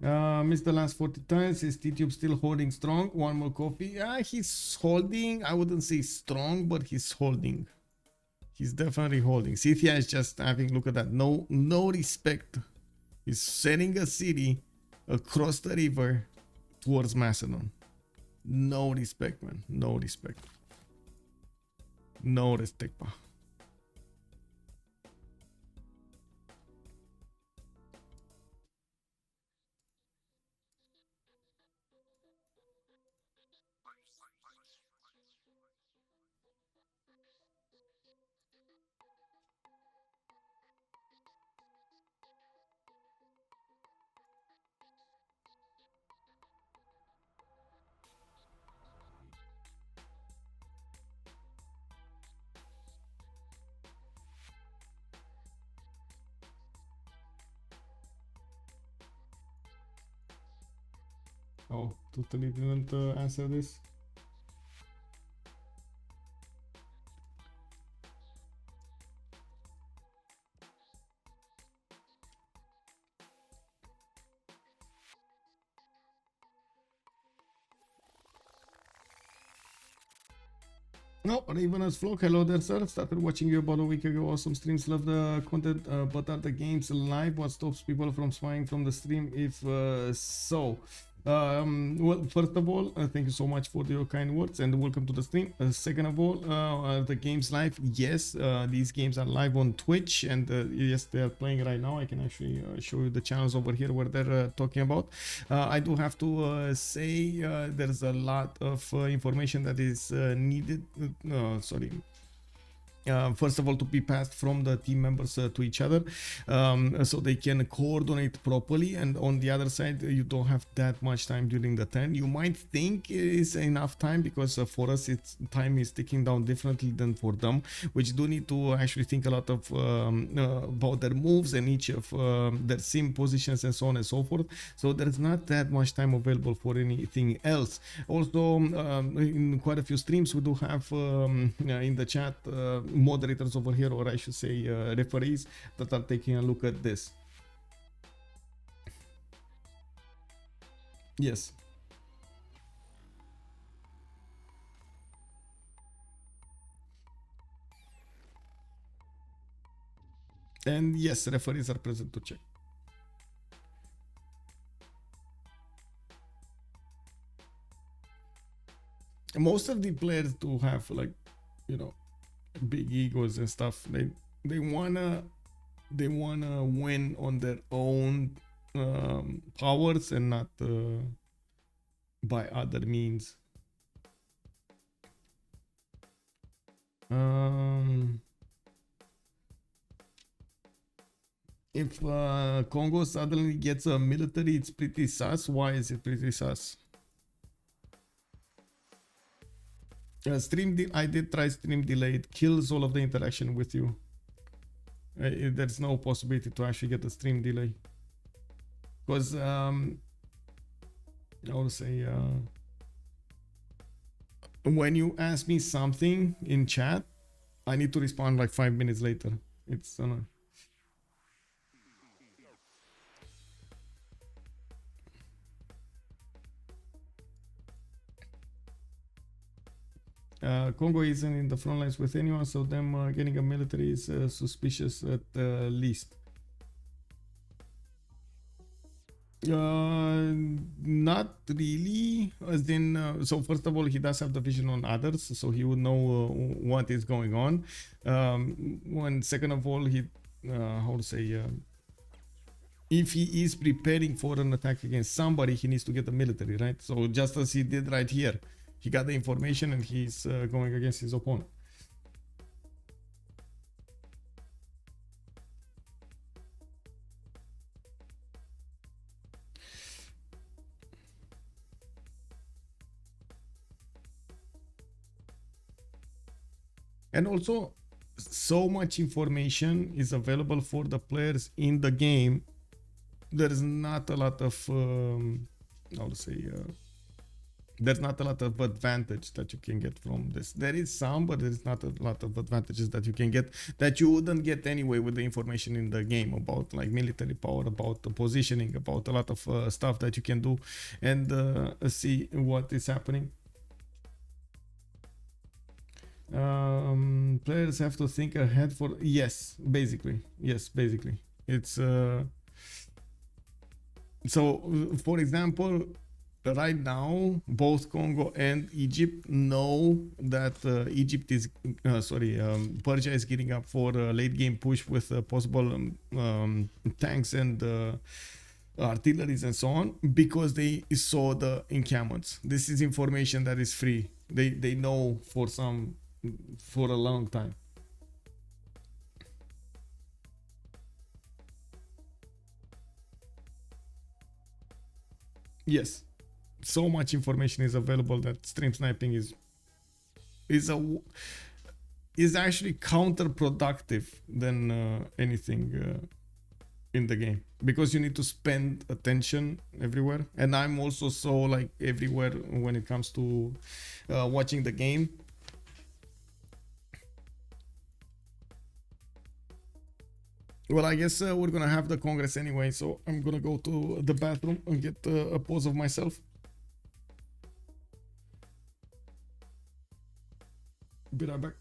Missed the last 40 times. Is Tidube still holding strong? One more coffee. Yeah, he's holding. I wouldn't say strong, but he's holding. He's definitely holding. Scythia is just having, look at that. No respect. He's sending a city across the river towards Macedon. No respect, man. No respect. No respect, pa. Oh, totally didn't answer this. No, Ravenous Vlog, hello there, sir. Started watching you about a week ago. Awesome streams, love the content, but are the games live? What stops people from spying from the stream? If so, well, first of all, thank you so much for your kind words and welcome to the stream. Second of all, the games live? Yes, these games are live on Twitch, and yes, they are playing right now. I can actually show you the channels over here where they're talking about. I do have to say there's a lot of information that is needed. Sorry. First of all, to be passed from the team members to each other, so they can coordinate properly, and on the other side you don't have that much time during the turn. You might think it is enough time because for us it's time is ticking down differently than for them, which do need to actually think a lot of about their moves and each of their sim positions and so on and so forth. So there's not that much time available for anything else. Also, in quite a few streams we do have in the chat moderators over here, or I should say referees, that are taking a look at this. Yes. And yes, referees are present to check. Most of the players do have, like, you know, big egos and stuff. They wanna win on their own powers and not by other means. If Congo suddenly gets a military, it's pretty sus. Why is it pretty sus? I did try stream delay. It kills all of the interaction with you. There's no possibility to actually get a stream delay, because I would say when you ask me something in chat, I need to respond like 5 minutes later. It's Congo isn't in the front lines with anyone, so them getting a military is suspicious at least. Not really. As in, so first of all, he does have the vision on others, so he would know what is going on. Second of all, he, how to say, if he is preparing for an attack against somebody, he needs to get the military, right? So just as he did right here, he got the information and he's going against his opponent. And also, so much information is available for the players in the game. There is not a lot of, how to say, there's not a lot of advantage that you can get from this. There is some, but there is not a lot of advantages that you can get that you wouldn't get anyway with the information in the game about like military power, about the positioning, about a lot of stuff that you can do and see what is happening. Players have to think ahead for basically it's so for example, right now both Congo and Egypt know that Egypt is Persia is getting up for a late game push with possible tanks and artilleries and so on, because they saw the encampments. This is information that is free. They know for a long time. Yes, so much information is available that stream sniping is actually counterproductive than anything in the game, because you need to spend attention everywhere, and I'm also so like everywhere when it comes to watching the game. Well, I guess we're gonna have the Congress anyway, so I'm gonna go to the bathroom and get a pause of myself. Be right back.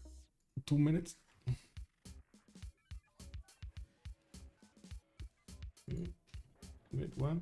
2 minutes. Wait, what?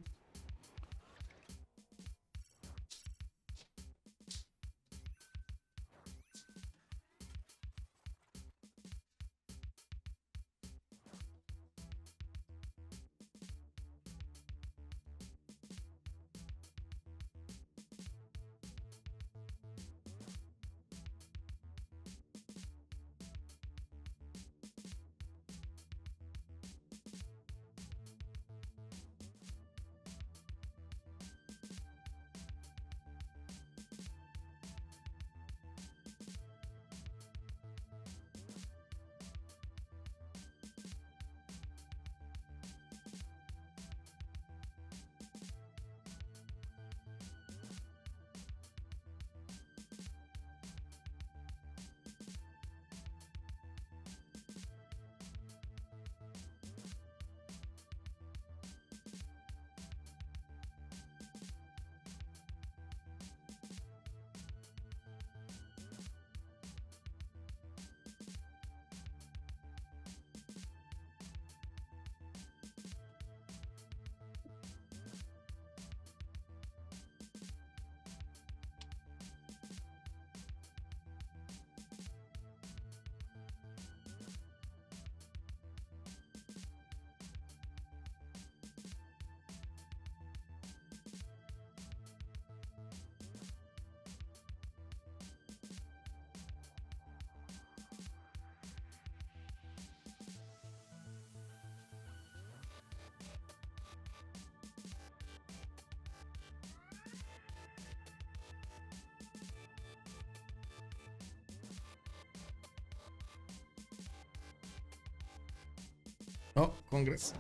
Oh, Congress.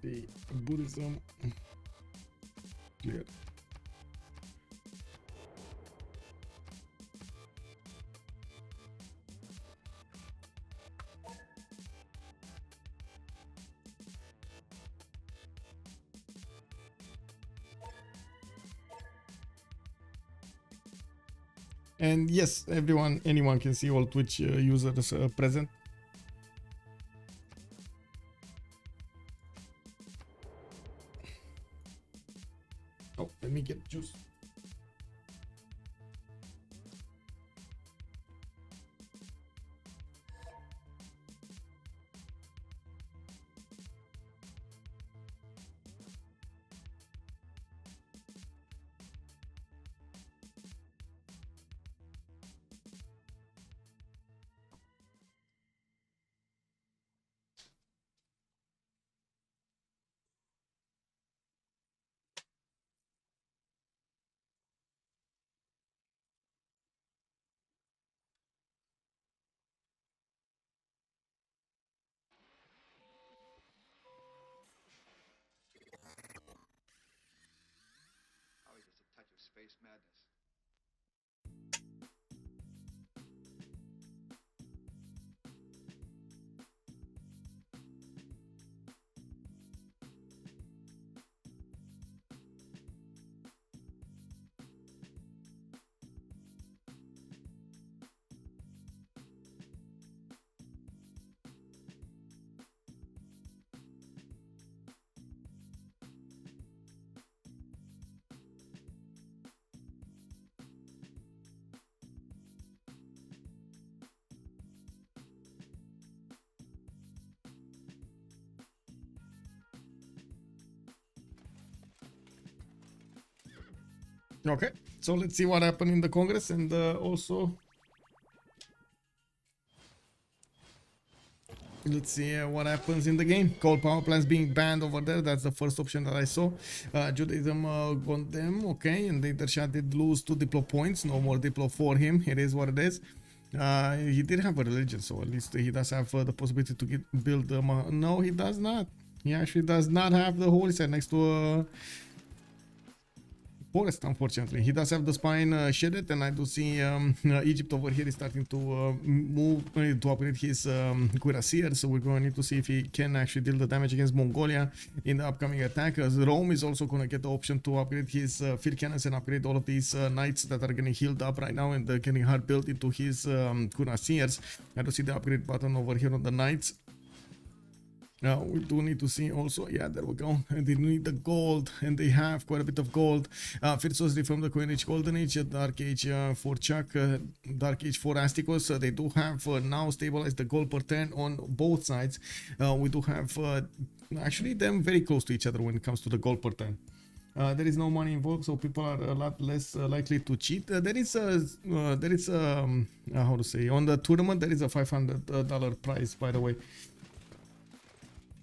The Buddhism clear. And yes, anyone can see all Twitch users present. Oh, let me get juice. Always just a touch of space madness. Okay, so let's see what happened in the Congress, and also let's see what happens in the game. Coal power plants being banned over there. That's the first option that I saw. Judaism got them, okay, and the Shah did lose 2 Diplo points. No more Diplo for him. It is what it is. He did have a religion, so at least he does have the possibility to build no, he does not. He actually does not have the holy site next to forest, unfortunately. He does have the spine shedded, and I do see Egypt over here is starting to move to upgrade his cuirassier, so we're going to need to see if he can actually deal the damage against Mongolia in the upcoming attack. As Rome is also going to get the option to upgrade his field cannons and upgrade all of these knights that are getting healed up right now and getting hard built into his cuirassiers. I do see the upgrade button over here on the knights. We do need to see also, yeah, there we go. And they need the gold, and they have quite a bit of gold. Phyrsos reformed the Coin Age, Golden Age, Dark Age for Chuck, Dark Age for Astikos. They do have now stabilized the gold per turn on both sides. We do have actually them very close to each other when it comes to the gold per turn. There is no money involved, so people are a lot less likely to cheat. There is how to say, on the tournament there is a $500 prize, by the way.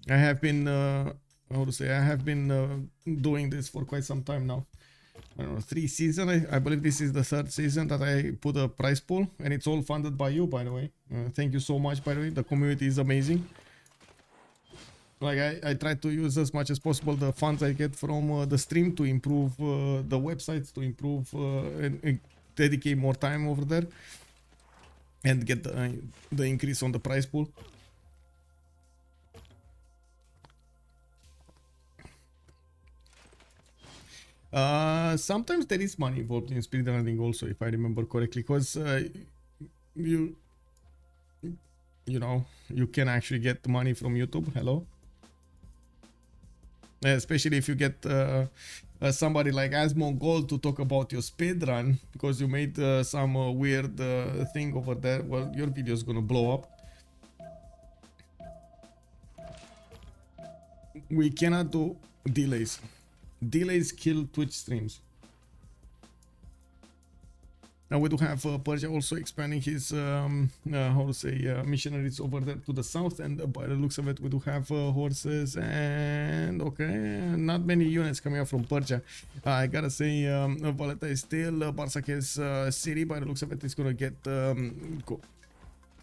I have been doing this for quite some time now. I don't know, 3 seasons. I believe this is the 3rd season that I put a prize pool, and it's all funded by you, by the way. Thank you so much, by the way. The community is amazing. Like I try to use as much as possible the funds I get from the stream to improve the websites, to improve and dedicate more time over there, and get the increase on the prize pool. Sometimes there is money involved in speedrunning also, if I remember correctly, because you know, you can actually get money from YouTube. Hello. Especially if you get somebody like Asmongol to talk about your speedrun because you made some weird thing over there. Well, your video is gonna blow up. We cannot do delays. Delays kill Twitch streams. Now we do have Persia also expanding his how to say missionaries over there to the south, and by the looks of it we do have horses and okay, not many units coming up from Persia. I gotta say Valletta is still Bartsake's city. By the looks of it, it's gonna get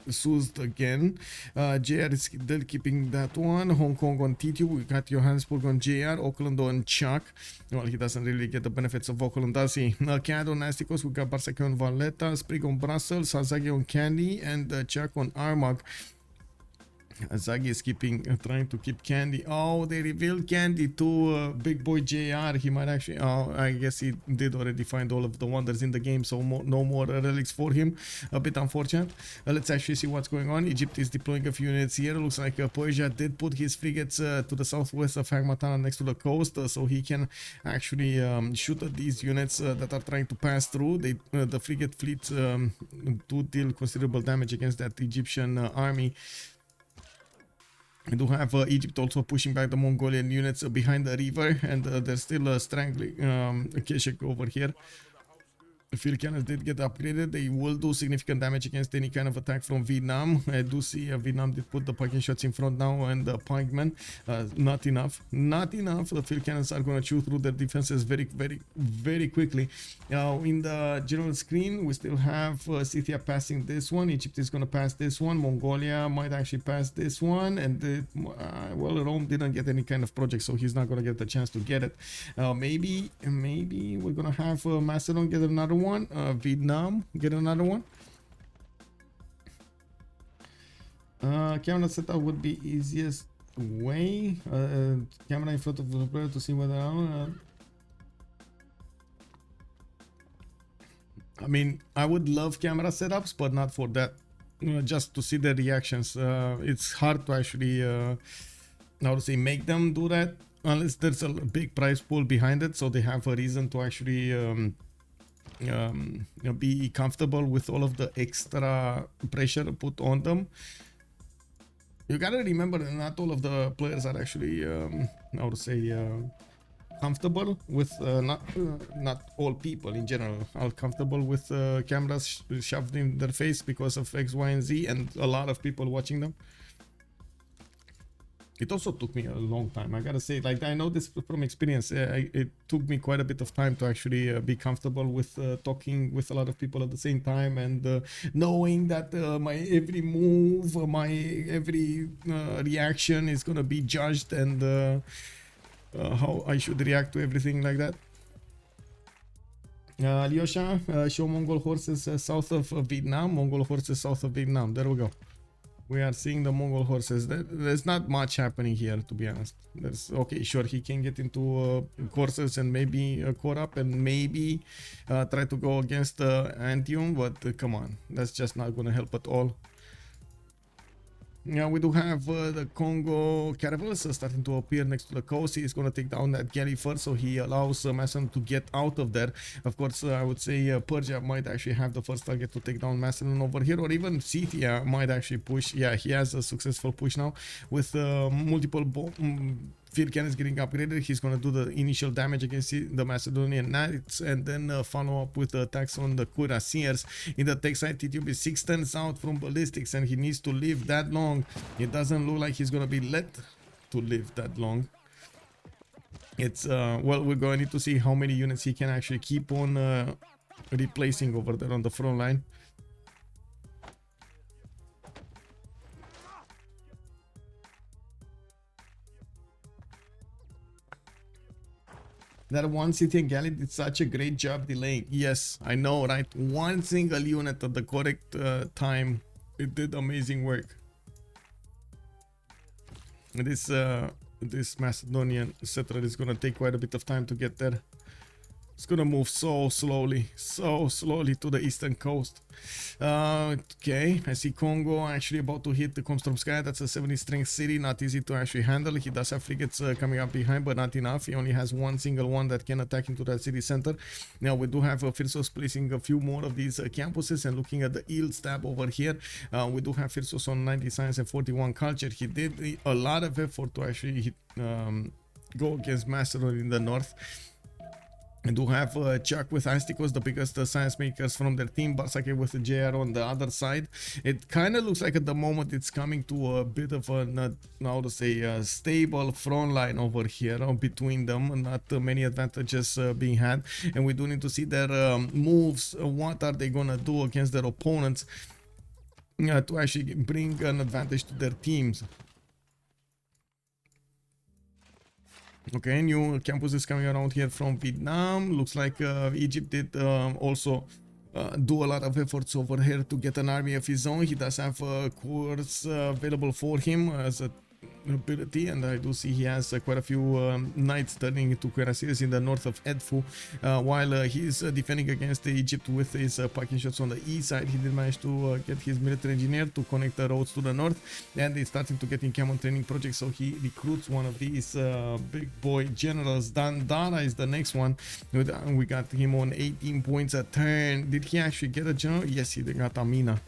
soothed again. JR is still keeping that one. Hong Kong on Tidube. We got Johannesburg on JR. Auckland on Chuck. Well, he doesn't really get the benefits of Auckland, does he? Canada on Astikos. We got Bartsake on Valletta. Sprig on Brussels. Hazaggi on Candy. And Chuck on Armagh. Hazaggi is trying to keep Candy. Oh, they revealed Candy to Big Boy JR. He might actually. Oh, I guess he did already find all of the wonders in the game, so no more relics for him. A bit unfortunate. Let's actually see what's going on. Egypt is deploying a few units here. Looks like Persia did put his frigates to the southwest of Hagmatana next to the coast, so he can actually shoot at these units that are trying to pass through. The frigate fleets do deal considerable damage against that Egyptian army. We do have Egypt also pushing back the Mongolian units behind the river, and they're still strangling Keshik over here. The field cannons did get upgraded. They will do significant damage against any kind of attack from Vietnam. I do see Vietnam did put the parking shots in front now, and the pikemen, not enough. Not enough. The field cannons are going to chew through their defenses very quickly. Now, in the general screen, we still have Scythia passing this one. Egypt is going to pass this one. Mongolia might actually pass this one. And, well, Rome didn't get any kind of project, so he's not going to get the chance to get it. Maybe we're going to have Macedon get another one. Vietnam get another one. Camera setup would be easiest way. Camera in front of the player to see whether I mean, I would love camera setups, but not for that. Just to see the reactions. It's hard to actually how to say, make them do that unless there's a big prize pool behind it, so they have a reason to actually be comfortable with all of the extra pressure put on them. You gotta remember that not all of the players are actually how to say comfortable with not all people in general are comfortable with cameras shoved in their face because of X, Y, and Z, and a lot of people watching them. It also took me a long time, I gotta say. Like, I know this from experience. It took me quite a bit of time to actually be comfortable with talking with a lot of people at the same time, and knowing that my every move, my every reaction is gonna be judged, and how I should react to everything like that. Lyosha, show Mongol horses south of Vietnam. Mongol horses south of Vietnam. There we go. We are seeing the Mongol horses. There's not much happening here, to be honest. There's, okay, sure, he can get into courses and maybe core up and maybe try to go against Antium, but come on, that's just not going to help at all. Yeah, we do have the Kongo caravels starting to appear next to the coast. He's going to take down that galley first, so he allows Macedon to get out of there. Of course, I would say Persia might actually have the first target to take down Macedon over here, or even Scythia might actually push. Yeah, he has a successful push now with multiple field cannons getting upgraded. He's going to do the initial damage against the Macedonian knights, and then follow up with the attacks on the cuirassiers. In the tech side, Tidube is 6 turns out from ballistics, and he needs to live that long. It doesn't look like he's going to be let to live that long. It's well, we're going to need to see how many units he can actually keep on replacing over there on the front line. That one Scythian galley did such a great job delaying. Yes, I know, right? One single unit at the correct time. It did amazing work. This Macedonian settler is gonna take quite a bit of time to get there. It's gonna move so slowly to the eastern coast. Okay, I see Kongo actually about to hit the Komstromskaya. That's a 70 strength city, not easy to actually handle. He does have frigates coming up behind, but not enough. He only has one single one that can attack into that city center. Now we do have Phyrsos placing a few more of these campuses, and looking at the yield tab over here, we do have Phyrsos on 90 science and 41 culture. He did a lot of effort to actually hit, go against Macedon in the north. I do have Chuck with Astikos, the biggest science makers from their team. Bartsake with the JR on the other side. It kind of looks like at the moment it's coming to a bit of a, how to say, stable front line over here between them. Not many advantages being had. And we do need to see their moves. What are they going to do against their opponents to actually bring an advantage to their teams. Okay, new campus is coming around here from Vietnam. Looks like Egypt did also do a lot of efforts over here to get an army of his own. He does have cores available for him as a ability, and I do see he has quite a few knights turning into cuirassiers in the north of Edfu, while he's defending against Egypt with his parking shots on the east side. He did manage to get his military engineer to connect the roads to the north, and he's starting to get in common training projects, so he recruits one of these big boy generals. Dandara is the next one. We got him on 18 points a turn. Did he actually get a general? Yes, he got Amina.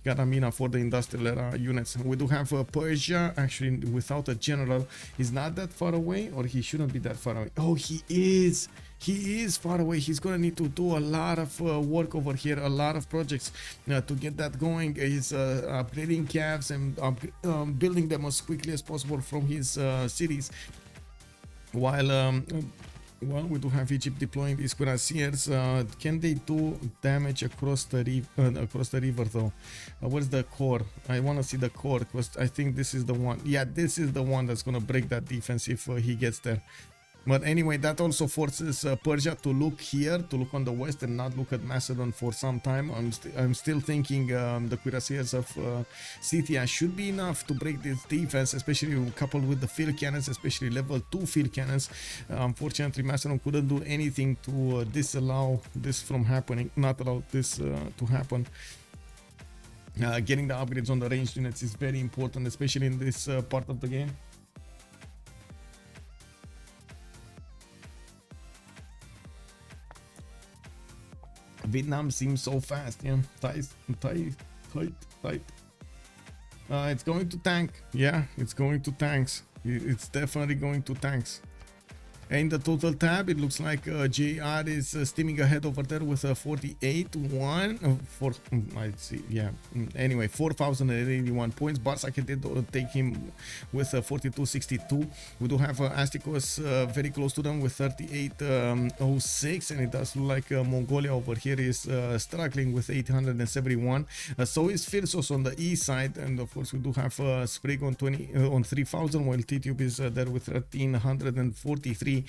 Got Amina for the industrial era units. We do have Persia, actually without a general. He's not that far away, or he shouldn't be that far away. Oh, he is. He is far away. He's gonna need to do a lot of work over here, a lot of projects to get that going. He's upgrading calves and building them as quickly as possible from his cities. While well, we do have Egypt deploying these cuirassiers. Can they do damage across the river though? Where's the core? I want to see the core, because I think this is the one. Yeah, this is the one that's gonna break that defense if he gets there. But anyway, that also forces Persia to look here, to look on the west and not look at Macedon for some time. I'm still thinking the cuirassiers of Scythia should be enough to break this defense, especially coupled with the field cannons, especially level 2 field cannons. Unfortunately, Macedon couldn't do anything to disallow this from happening, not allow this to happen. Getting the upgrades on the ranged units is very important, especially in this part of the game. Vietnam seems so fast, yeah. Tight. It's going to tank. Yeah, it's going to tanks. It's definitely going to tanks. In the total tab, it looks like JR is steaming ahead over there with a 48-1. I see, yeah. Anyway, 4,081 points. Bartsake did take him with 42-62. We do have Astikos very close to them with 38-06, and it does look like Mongolia over here is struggling with 871. So is Phyrsos on the east side, and of course we do have Sprig on 3,000, while Tidube is there with 1,343.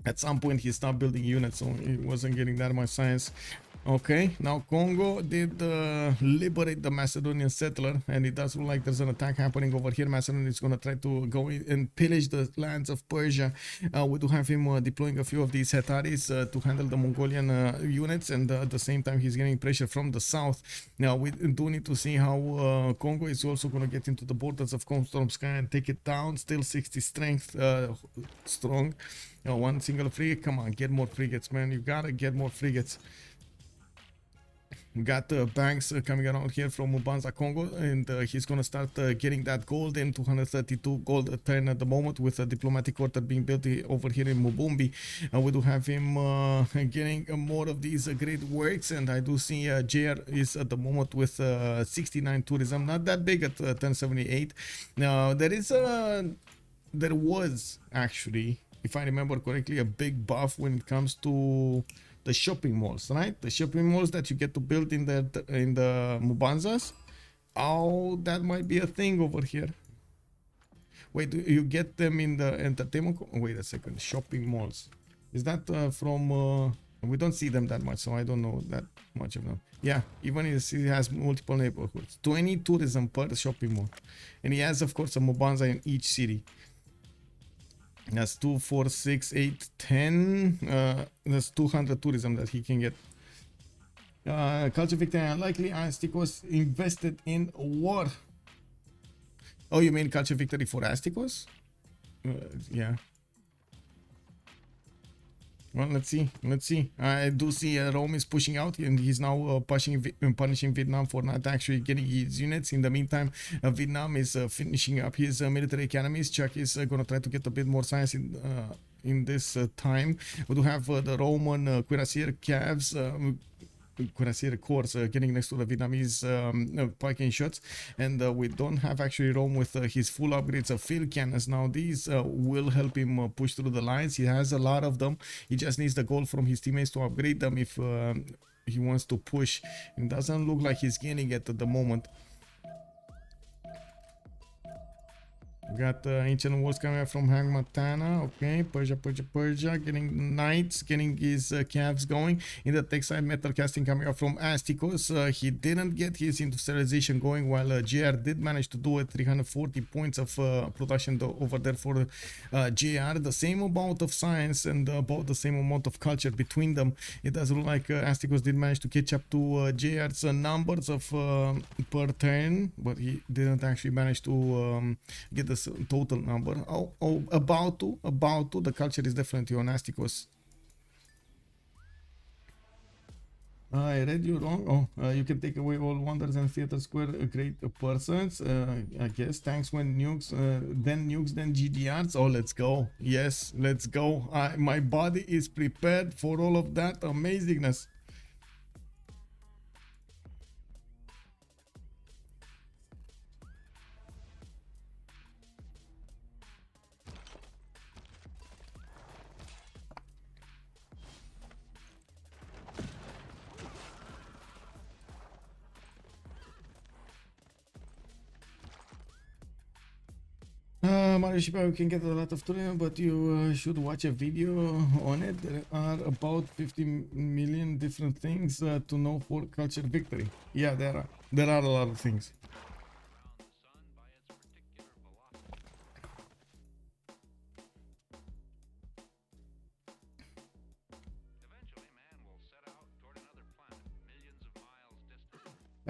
At some point he stopped building units, so he wasn't getting that much science. Okay, now Congo did liberate the Macedonian settler, and it does look like there's an attack happening over here. Macedon is going to try to go in and pillage the lands of Persia. We do have him deploying a few of these Hetaris to handle the Mongolian units, and at the same time he's getting pressure from the south. Now we do need to see how Congo is also going to get into the borders of Komstormskaya and take it down. Still 60 strength strong. One single frigate. Come on, get more frigates, man. You gotta get more frigates. We got banks coming around here from Mbanza, Congo, and he's gonna start getting that gold in 232 gold a turn at the moment, with a diplomatic quarter being built over here in Mubumbi. We do have him getting more of these great works, and I do see JR is at the moment with 69 tourism, not that big at 1078. Now there was actually, if I remember correctly, a big buff when it comes to the shopping malls, right? The shopping malls that you get to build in the Mubanzas. Oh, that might be a thing over here. Wait, do you get them in the entertainment? Wait a second, shopping malls. Is that from? We don't see them that much, so I don't know that much of them. Yeah, even it has multiple neighborhoods. 20 tourism per shopping mall, and he has, of course, a Mubanza in each city. That's 2, 4, 6, 8, 10. That's 200 tourism that he can get. Culture victory unlikely. Astikos invested in war. Oh, you mean culture victory for Astikos? Yeah. Well, let's see. I do see Rome is pushing out, and he's now punishing Vietnam for not actually getting his units. In the meantime, Vietnam is finishing up his military academies. Chuck is going to try to get a bit more science in this time. We do have the Roman cuirassier calves. Cuirassier corps getting next to the Vietnamese parking shots, and we don't have actually Rome with his full upgrades of field cannons. Now these will help him push through the lines. He has a lot of them. He just needs the gold from his teammates to upgrade them if he wants to push. It doesn't look like he's gaining it at the moment. We got ancient wars coming up from Hangmatana. Okay, Persia, getting knights, getting his calves going. In the tech side, metal casting coming up from Astikos. He didn't get his industrialization going, while JR did manage to do it. 340 points of production over there for JR. The same amount of science and about the same amount of culture between them. It does look like Astikos did manage to catch up to JR's numbers of per turn, but he didn't actually manage to get the total number. About to. The culture is definitely on Astikos. I read you wrong. You can take away all wonders and theater square great persons. I guess thanks when nukes, then GDRs. Oh, let's go. Yes, let's go. My body is prepared for all of that amazingness. Mario Shiba, you can get a lot of tourism, but you should watch a video on it. There are about 50 million different things to know for culture victory. Yeah, there are a lot of things.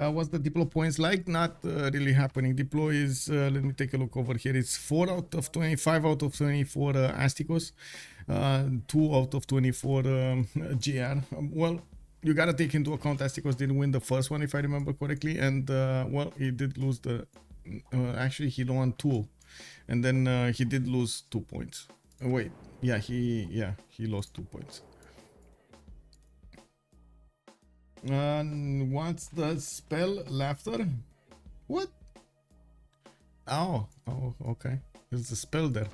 What's the deploy points like? Not really happening. Deploy is, let me take a look over here. It's 4 out of 25 out of 24 Astikos, 2 out of 24 GR. Well, you gotta take into account Astikos did win the first one, if I remember correctly, and well, he did lose the. Actually, he won 2, and then he did lose 2 points. Wait, yeah, he lost 2 points. What's the spell? Laughter? What? Oh, okay. There's a spell there.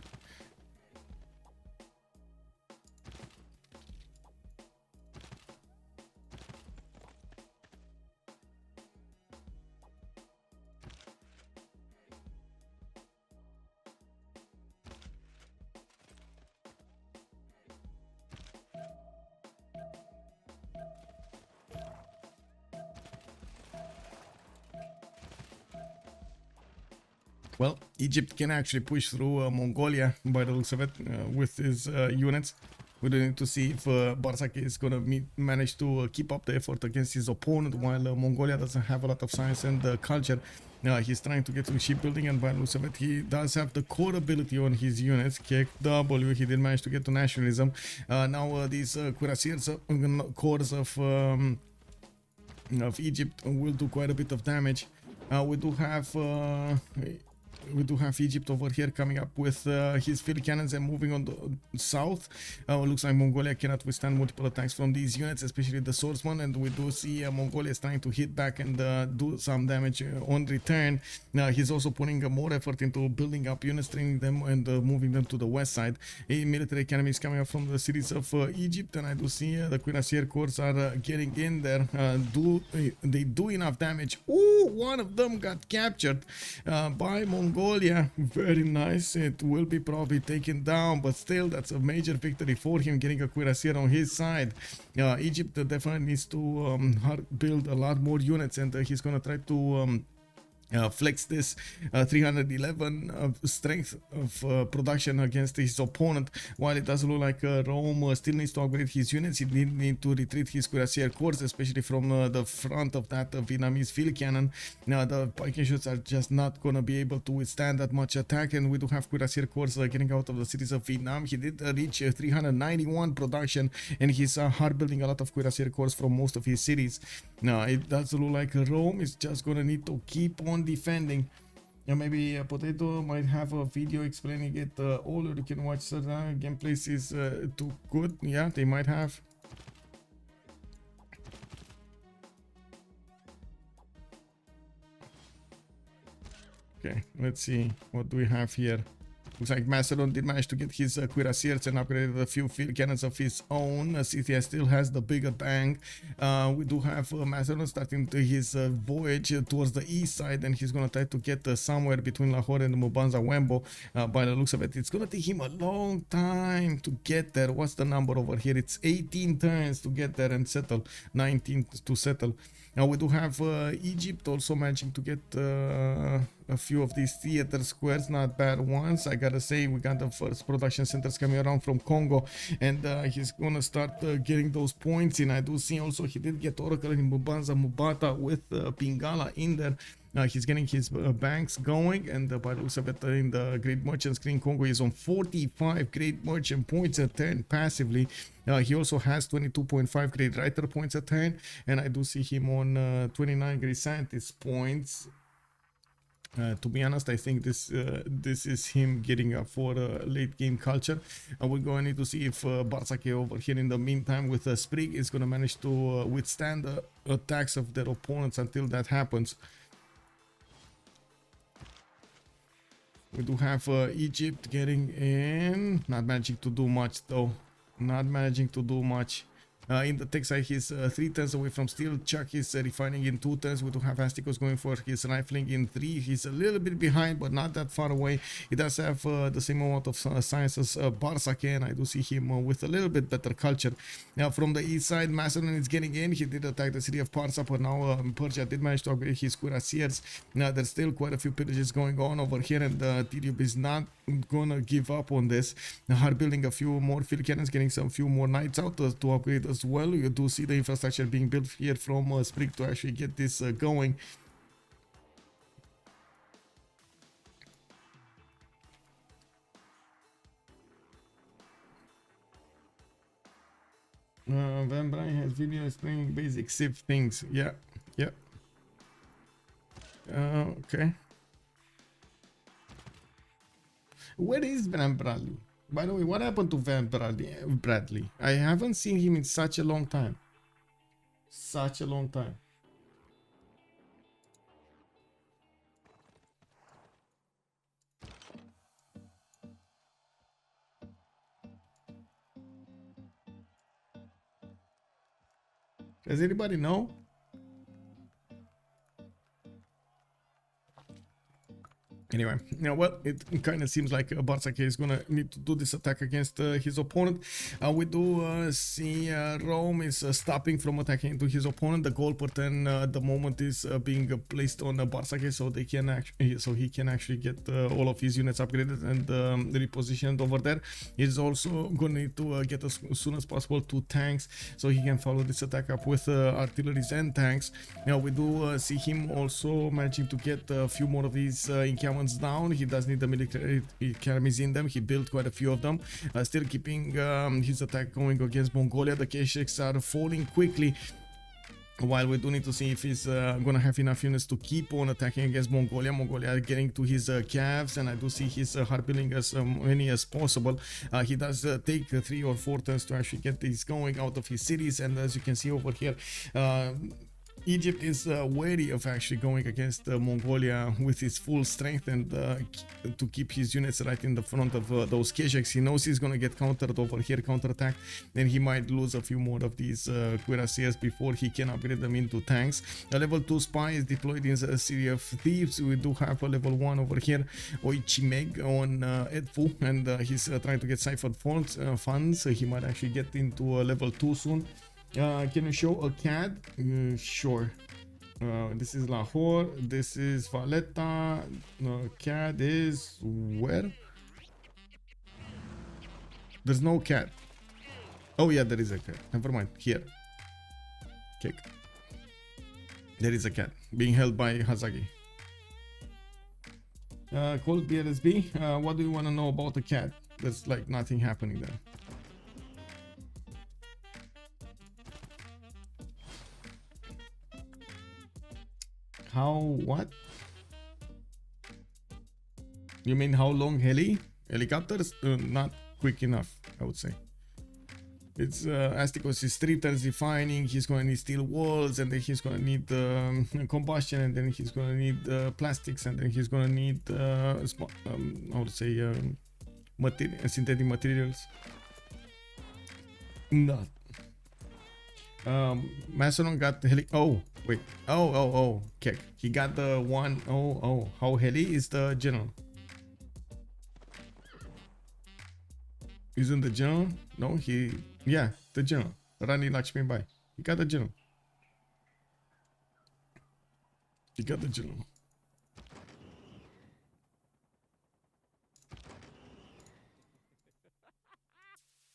Well, Egypt can actually push through Mongolia by the looks of it with his units. We don't need to see if Bartsake is going to manage to keep up the effort against his opponent, while Mongolia doesn't have a lot of science and culture. He's trying to get to shipbuilding, and by the looks of it, he does have the core ability on his units. KW, he did manage to get to nationalism. Now these cuirassiers cores of Egypt will do quite a bit of damage. We do have Egypt over here coming up with his field cannons and moving on the south. Looks like Mongolia cannot withstand multiple attacks from these units, especially the swordsman, and we do see Mongolia is trying to hit back and do some damage on return. He's also putting more effort into building up units, training them, and moving them to the west side. A military academy is coming up from the cities of Egypt, and I do see the cuirassier corps are getting in there. They do enough damage. Ooh, one of them got captured by Mongolia. Very nice. It will be probably taken down, but still, that's a major victory for him, getting a cuirassier on his side. Egypt definitely needs to build a lot more units, and he's gonna try to flex this 311 strength of production against his opponent. While it doesn't look like Rome still needs to upgrade his units, he did need to retreat his cuirassier corps, especially from the front of that Vietnamese field cannon. Now the pike shots are just not gonna be able to withstand that much attack, and we do have cuirassier corps getting out of the cities of Vietnam. He did reach 391 production, and he's hard building a lot of cuirassier corps from most of his cities. Now it does look like Rome is just gonna need to keep on defending. Maybe Potato might have a video explaining it all, or you can watch certain gameplays is too good. Yeah, they might have. Okay, let's see what do we have here. Looks like Macedon did manage to get his cuirassiers and upgraded a few field cannons of his own. Scythia still has the bigger tank. We do have Macedon starting his voyage towards the east side, and he's gonna try to get somewhere between Lahore and Mubanza Wembo. By the looks of it, it's gonna take him a long time to get there. What's the number over here? It's 18 turns to get there and settle, 19 to settle. Now we do have Egypt also managing to get a few of these theater squares, not bad ones. I gotta say, we got the first production centers coming around from Congo, and he's gonna start getting those points in. I do see also he did get Oracle in Mubanza Mubata with Pingala in there. He's getting his banks going, and by the looks of it, in the Great Merchant screen, Congo is on 45 Great Merchant points a turn passively. He also has 22.5 Great Writer points a turn, and I do see him on 29 Great Scientist points. To be honest, I think this is him getting up for late game culture. We're going to need to see if Bartsake over here in the meantime with Sprig is going to manage to withstand the attacks of their opponents until that happens. We do have Egypt getting in, not managing to do much though, not managing to do much. In the tech side, he's 3 turns away from steel. Chuck is refining in 2 turns. We do have Astikos going for his rifling in 3. He's a little bit behind, but not that far away. He does have the same amount of science as Bartsake, and I do see him with a little bit better culture. Now, from the east side, Macedon is getting in. He did attack the city of Persia, but now Persia did manage to upgrade his cuirassiers. Now, there's still quite a few pillages going on over here, and Tidube is not gonna give up on this. Are building a few more field cannons, getting some few more knights out to upgrade as well. You do see the infrastructure being built here from Sprig to actually get this going. Van Bryan has video explaining basic Civ things. Yeah. Okay. Where is Van Bradley? By the way, what happened to Van Bradley? I haven't seen him in such a long time. Such a long time. Does anybody know? Anyway, yeah, well, it kind of seems like Bartsake is gonna need to do this attack against his opponent. We do see Rome is stopping from attacking into his opponent. The goal per turn at the moment is being placed on Bartsake, so they can actually, he can actually get all of his units upgraded and repositioned over there. He's also gonna need to get as soon as possible 2 tanks, so he can follow this attack up with artilleries and tanks. Now we do see him also managing to get a few more of these encampments down. He does need the military academies in them. He built quite a few of them, still keeping his attack going against Mongolia. The K6 are falling quickly, while we do need to see if he's gonna have enough units to keep on attacking against Mongolia. Mongolia are getting to his calves, and I do see he's hard building as many as possible. He does take 3 or 4 turns to actually get these going out of his cities, and as you can see over here, Egypt is wary of actually going against Mongolia with his full strength and to keep his units right in the front of those K6. He knows he's going to get countered over here, counterattack, then he might lose a few more of these cuirassiers before he can upgrade them into tanks. A level 2 spy is deployed in the city of Thieves. We do have a level 1 over here, Oichimeg on Edfu, and he's trying to get ciphered funds. He might actually get into a level 2 soon. Can you show a CAD? Sure. This is Lahore. This is Valletta. CAD is where? There's no CAD. Oh yeah, there is a CAD. Never mind. Here. Kick. There is a CAD being held by Hazaggi. Cold BLSB. What do you want to know about the CAD? There's like nothing happening there. How, what? You mean how long helicopters? Not quick enough, I would say. It's Astikos is 3 turns defining. He's going to need steel walls, and then he's going to need combustion, and then he's going to need plastics, and then he's going to need how to say synthetic materials. No. Macedon got the heli. Oh wait. Oh. Okay. He got the one. Oh. How heli is the general? Isn't the general? No, yeah, the general. Rani Lakshmi Bai. He got the general. He got the general.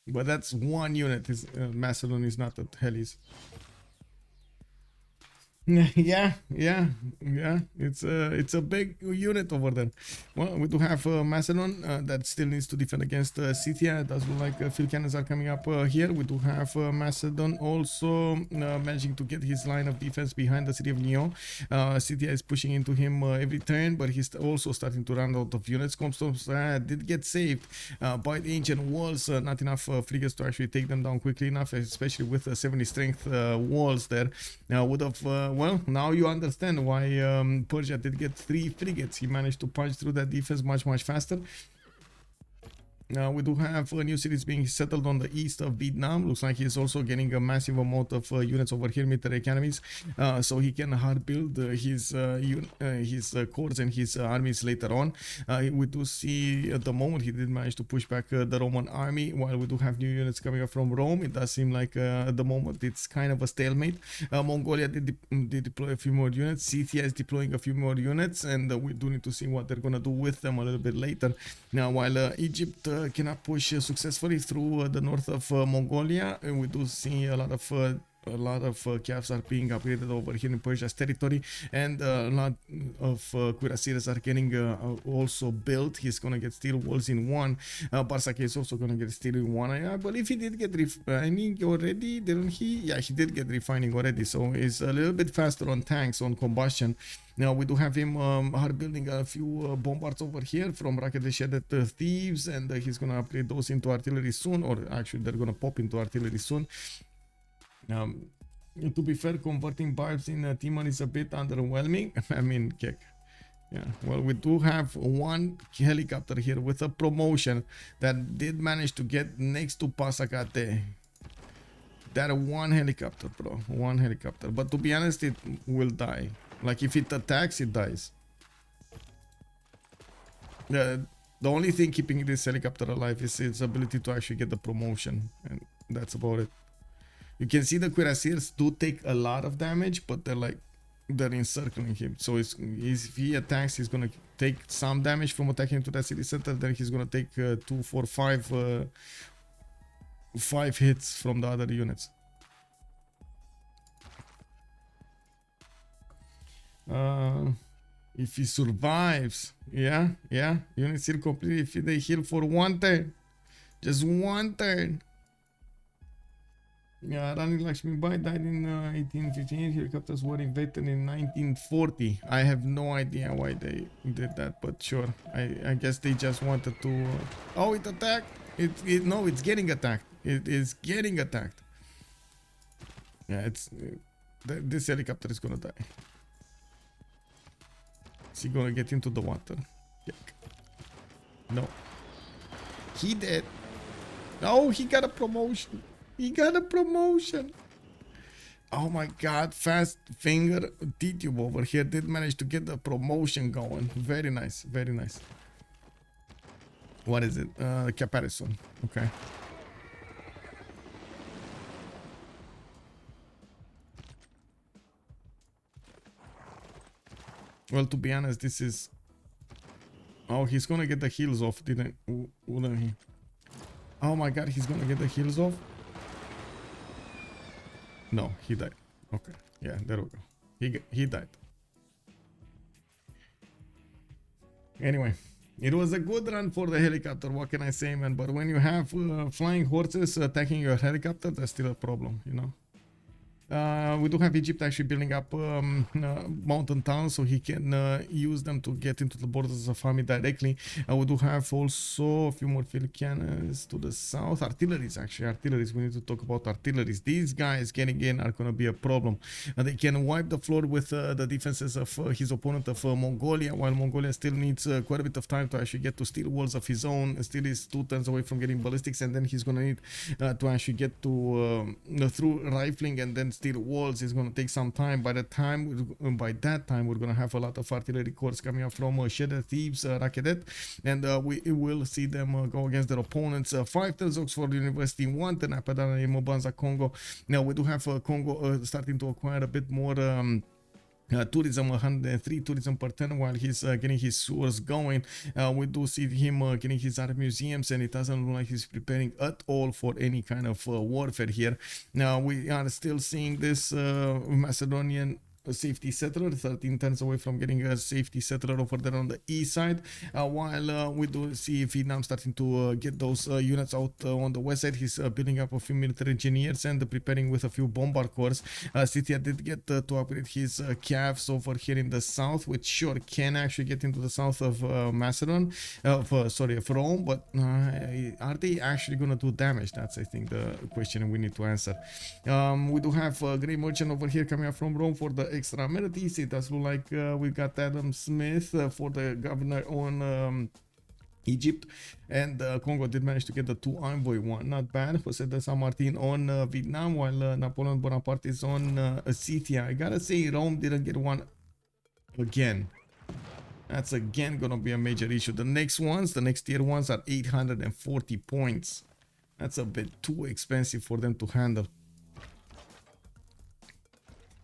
But that's one unit. His Macedon is not at helis. Yeah. It's a big unit over there. Well, we do have Macedon that still needs to defend against Scythia. It does look like field cannons are coming up here. We do have Macedon also managing to get his line of defense behind the city of Lyon. Scythia is pushing into him every turn, but he's also starting to run out of units. Comstones did get saved by the ancient walls. Not enough frigates to actually take them down quickly enough, especially with 70 strength walls there. Would have well, now you understand why Persia did get 3 frigates. He managed to punch through that defense much faster. We do have new cities being settled on the east of Vietnam. Looks like he's also getting a massive amount of units over here, military academies, so he can hard build his corps and his armies later on. We do see at the moment he did manage to push back the Roman army, while we do have new units coming up from Rome. It does seem like at the moment it's kind of a stalemate. Mongolia did deploy a few more units. Scythia is deploying a few more units, and we do need to see what they're gonna do with them a little bit later. Now, while Egypt cannot push successfully through the north of Mongolia, and we do see a lot of calves are being upgraded over here in Persia's territory, and a lot of cuirassiers are getting also built. He's gonna get steel walls in one. Bartsake is also gonna get steel in one. I believe he did get refining already, didn't he? Yeah, he did get refining already, so he's a little bit faster on tanks, on combustion. Now we do have him hard building a few bombards over here from rocket shed thieves, and he's gonna upgrade those into artillery soon, or actually they're gonna pop into artillery soon. To be fair, converting barbs in Timon is a bit underwhelming. I mean, kick. Yeah, well, we do have one helicopter here with a promotion that did manage to get next to Pasakate. That one helicopter, bro. One helicopter. But to be honest, it will die. Like, if it attacks, it dies. The only thing keeping this helicopter alive is its ability to actually get the promotion. And that's about it. You can see the cuirassiers do take a lot of damage, but they're encircling him. So if he attacks, he's gonna take some damage from attacking into that city center. Then he's gonna take 2, 4, 5 hits from the other units. If he survives, yeah, units heal completely if they heal for 1 turn, just 1 turn. Yeah, Rani Lakshmi Bai died in 1858. Helicopters were invented in 1940. I have no idea why they did that, but sure. I guess they just wanted to. Oh, it attacked. No, it's getting attacked. It is getting attacked. Yeah, this helicopter is gonna die. Is he gonna get into the water? Yeah. No. He did. Oh, he got a promotion. He got a promotion. Oh my god, fast finger Tidube over here did manage to get the promotion going. Very nice, very nice. What is it? Comparison. Okay. Well, to be honest, this is... Oh, he's gonna get the heals off, wouldn't he? Oh my god, he's gonna get the heals off? No, he died. Okay, yeah, there we go. He died. Anyway, it was a good run for the helicopter, what can I say, man? But when you have flying horses attacking your helicopter, that's still a problem, you know? We do have Egypt actually building up mountain towns so he can use them to get into the borders of army directly. We do have also a few more field cannons to the south. Artilleries, actually, artilleries. We need to talk about artilleries. These guys getting in are going to be a problem. They can wipe the floor with the defenses of his opponent of Mongolia, while Mongolia still needs quite a bit of time to actually get to steel walls of his own. Still is 2 turns away from getting ballistics, and then he's going to need to actually get to through rifling and then steel walls. Is going to take some time. By that time we're going to have a lot of artillery corps coming up from Shedder, Thebes, Rakedet, and we will see them go against their opponents. 5 turns Oxford University, 1 turn Apadana in Mobanza, Congo. Now we do have Congo starting to acquire a bit more tourism, 103 tourism per turn, while he's getting his tours going. We do see him getting his art museums, and it doesn't look like he's preparing at all for any kind of warfare here. Now we are still seeing this Macedonian safety settler, 13 turns away from getting a safety settler over there on the east side, while we do see Vietnam starting to get those units out on the west side. He's building up a few military engineers and preparing with a few bombard corps. Scythia did get to upgrade his calves over here in the south, which sure can actually get into the south of Macedon, of Rome, but are they actually gonna do damage? That's, I think, the question we need to answer. We do have Grey Merchant over here coming up from Rome for the extra amenities. It does look like we got Adam Smith for the governor on Egypt, and Congo did manage to get the 2 envoy one. Not bad. Jose de San Martin on Vietnam, while Napoleon Bonaparte is on Scythia. I gotta say, Rome didn't get one again. That's again gonna be a major issue. The next tier ones are 840 points. That's a bit too expensive for them to handle.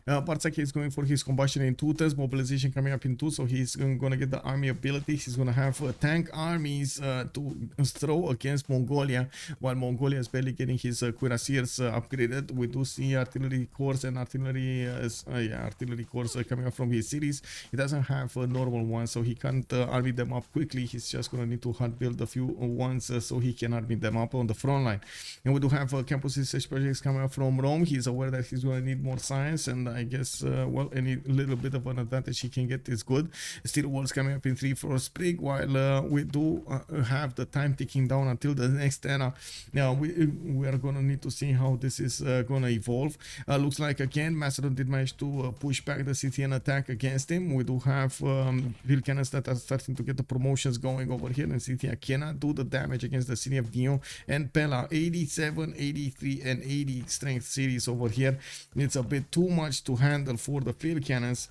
Bartsake is going for his combustion in 2 turns, mobilization coming up in 2, so he's gonna get the army abilities. He's gonna have tank armies to throw against Mongolia, while Mongolia is barely getting his cuirassiers upgraded. We do see artillery corps and artillery corps coming up from his cities. He doesn't have a normal one, so he can't army them up quickly. He's just gonna need to hard build a few ones so he can army them up on the front line. And we do have campus research projects coming up from Rome. He's aware that he's gonna need more science, and I guess well, any little bit of an advantage he can get is good. Steel walls coming up in 3 for Sprig, while we do have the time ticking down until the next era. Now we are gonna need to see how this is gonna evolve. Looks like again Macedon did manage to push back the Scythian attack against him. We do have field cannons that are starting to get the promotions going over here, and Scythia cannot do the damage against the city of Dion and Pella. 87, 83 and 80 strength cities over here. It's a bit too much to handle for the field cannons.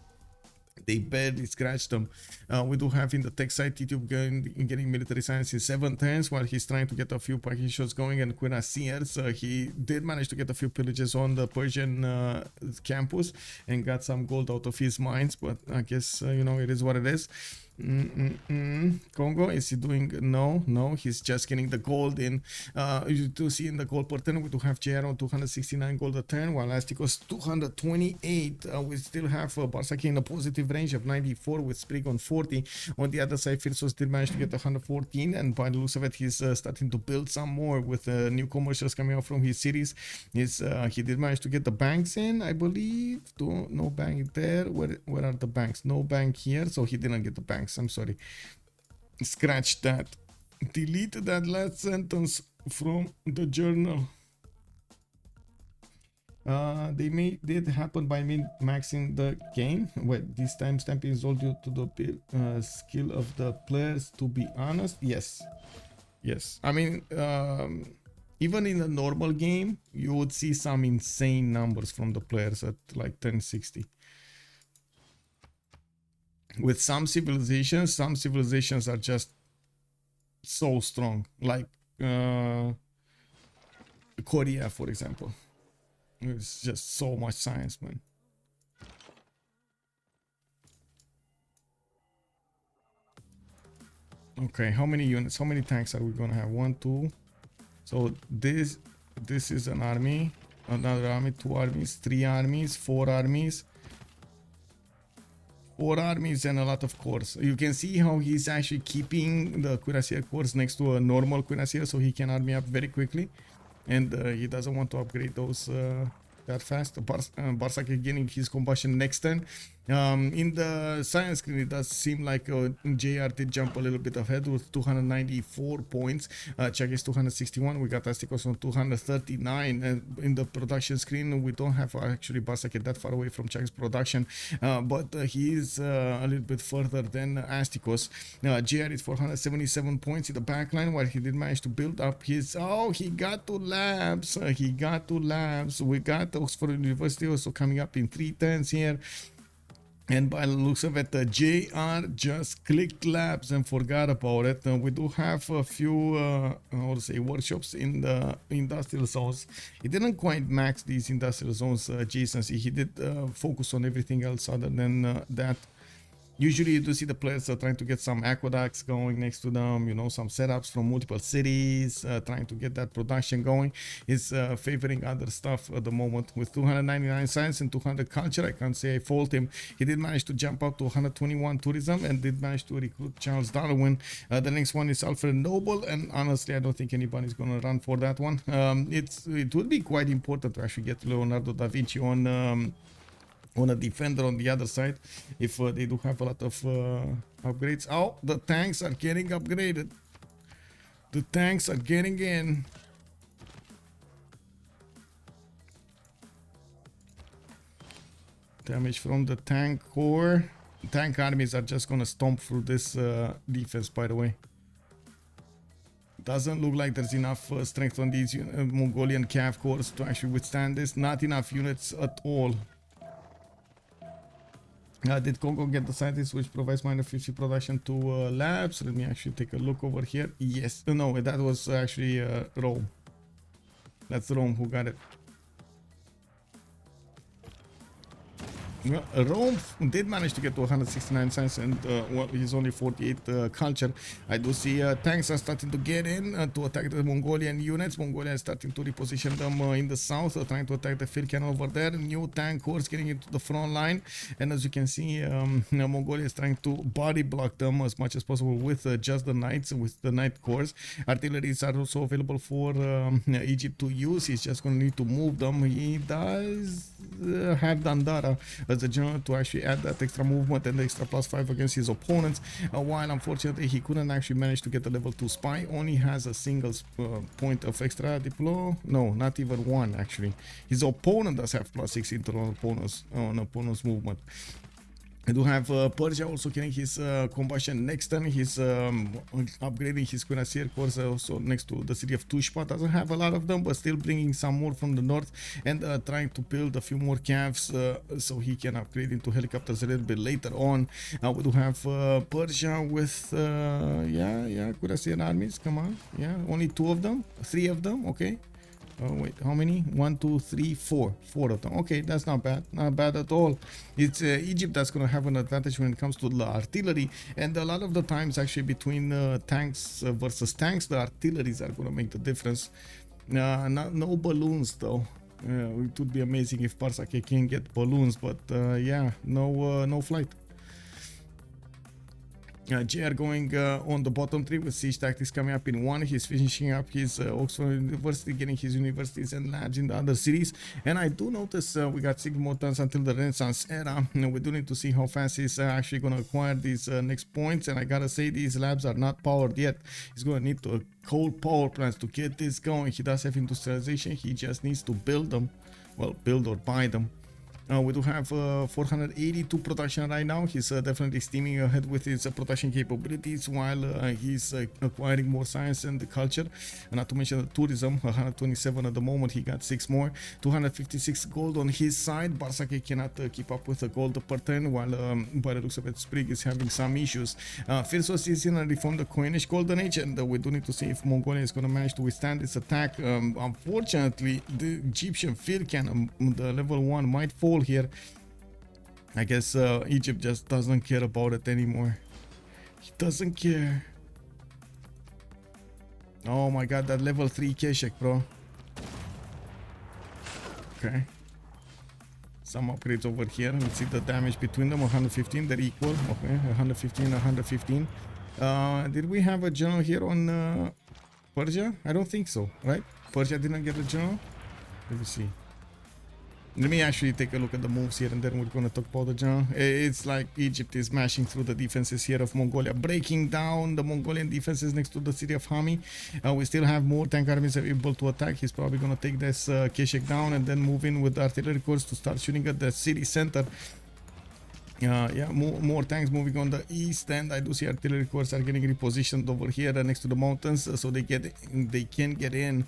They barely scratched them. We do have in the tech side Tidube getting military science in 7 turns, while he's trying to get a few package shots going, and cuirassiers. He did manage to get a few pillages on the Persian campus and got some gold out of his mines, but I guess you know, it is what it is. Congo, is he doing? No, he's just getting the gold in. You do see in the gold per turn we do have JR on 269 gold a turn, while Astikos 228. We still have Bartsake in a positive range of 94 with Sprig on 40. On the other side, Phyrsos still managed to get 114, and by the looks of it, he's starting to build some more with new commercials coming out from his cities. He did manage to get the banks in, I believe. No bank there. Where are the banks? No bank here, so he didn't get the bank. I'm sorry. Scratch that. Delete that last sentence from the journal. They did happen by min-maxing the game. Wait, this time stamping is all due to the skill of the players, to be honest. Yes. I mean, even in a normal game, you would see some insane numbers from the players at like 1060. With some civilizations are just so strong, like Korea, for example. It's just so much science, man. Okay, how many units, how many tanks are we gonna have? 1, 2. So this is an army, another army, 2 armies, 3 armies, 4 armies. 4 armies and a lot of corps. You can see how he's actually keeping the cuirassier corps next to a normal cuirassier, so he can army up very quickly, and he doesn't want to upgrade those that fast. Bartsake getting his combustion next turn. In the science screen, it does seem like JR did jump a little bit ahead with 294 points. Czech is 261. We got Astikos on 239. And in the production screen, we don't have actually Bartsake that far away from Czech's production, but he is a little bit further than Astikos. JR is 477 points in the backline, while he did manage to build up his. Oh, he got to labs. He got to labs. We got Oxford University also coming up in 3 turns here. And by the looks of it, JR just clicked labs and forgot about it. We do have a few, how to say, workshops in the industrial zones. He didn't quite max these industrial zones, Jason. He did focus on everything else other than that. Usually you do see the players trying to get some aqueducts going next to them, you know, some setups from multiple cities, trying to get that production going. He's favoring other stuff at the moment with 299 science and 200 culture. I can't say I fault him. He did manage to jump up to 121 tourism and did manage to recruit Charles Darwin. The next one is Alfred Noble, and honestly I don't think anybody's going to run for that one. It would be quite important to actually get Leonardo da Vinci on a defender on the other side if they do have a lot of upgrades. Oh, the tanks are getting upgraded. The tanks are getting in. Damage from the tank core. Tank armies are just gonna stomp through this defense, by the way. Doesn't look like there's enough strength on these Mongolian cav cores to actually withstand this. Not enough units at all. Did Kongo get the scientist which provides minus 50 production to labs? Let me actually take a look over here. Yes. No, that was actually Rome. That's Rome who got it. Rome did manage to get to 169 science and well, he's only 48 culture. I do see tanks are starting to get in to attack the Mongolian units. Mongolia is starting to reposition them in the south, trying to attack the field cannon over there. New tank corps getting into the front line, and as you can see, Mongolia is trying to body block them as much as possible with just the knights, with the knight corps. Artilleries are also available for Egypt to use. He's just going to need to move them. He does have Dandara as a general to actually add that extra movement and the extra +5 against his opponents, while unfortunately he couldn't actually manage to get a level 2 spy. Only has a single point of extra diplo. No, not even one actually. His opponent does have +6 internal opponent's movement. I do have Persia also getting his combustion next turn. He's upgrading his cuirassier corps also next to the city of Tushpa. Doesn't have a lot of them, but still bringing some more from the north and trying to build a few more cavs so he can upgrade into helicopters a little bit later on. We do have Persia with cuirassier armies. Come on, yeah, only 2 of them, 3 of them. Okay. Oh wait, how many? 1, 2, 3, 4. 4 of them. Okay, that's not bad. Not bad at all. It's Egypt that's going to have an advantage when it comes to the artillery. And a lot of the times actually between tanks versus tanks, the artilleries are going to make the difference. No balloons though. It would be amazing if Bartsake can get balloons, but yeah, no flight. JR going on the bottom 3 with siege tactics coming up in 1. He's finishing up his Oxford University, getting his universities and labs in the other cities. And I do notice we got 6 more turns until the Renaissance era. We do need to see how fast he's actually going to acquire these next points. And I gotta say, these labs are not powered yet. He's going to need to coal power plants to get this going. He does have industrialization. He just needs to build them. Well, build or buy them. We do have 482 production right now. He's definitely steaming ahead with his production capabilities while he's acquiring more science and the culture. And not to mention the tourism, 127 at the moment. He got 6 more. 256 gold on his side. Bartsake cannot keep up with the gold per turn, while by the looks of it, Sprig is having some issues. Phyrsos is in a reform the Coinish Golden Age, and we do need to see if Mongolia is going to manage to withstand this attack. Unfortunately, the Egyptian field cannon, the level 1, might fall here. I guess Egypt just doesn't care about it anymore. He doesn't care. Oh my god, that level 3 Keshek, bro. Okay. Some upgrades over here. Let's see the damage between them. 115, they're equal. Okay, 115, 115. Did we have a general here on Persia? I don't think so, right? Persia didn't get a general. Let me see. Let me actually take a look at the moves here and then we're going to talk about the general. It's like Egypt is mashing through the defenses here of Mongolia, breaking down the Mongolian defenses next to the city of Hami. We still have more tank armies able to attack. He's probably going to take this Keshek down and then move in with the artillery corps to start shooting at the city center. Yeah, more tanks moving on the east, and I do see artillery corps are getting repositioned over here next to the mountains, so they can get in.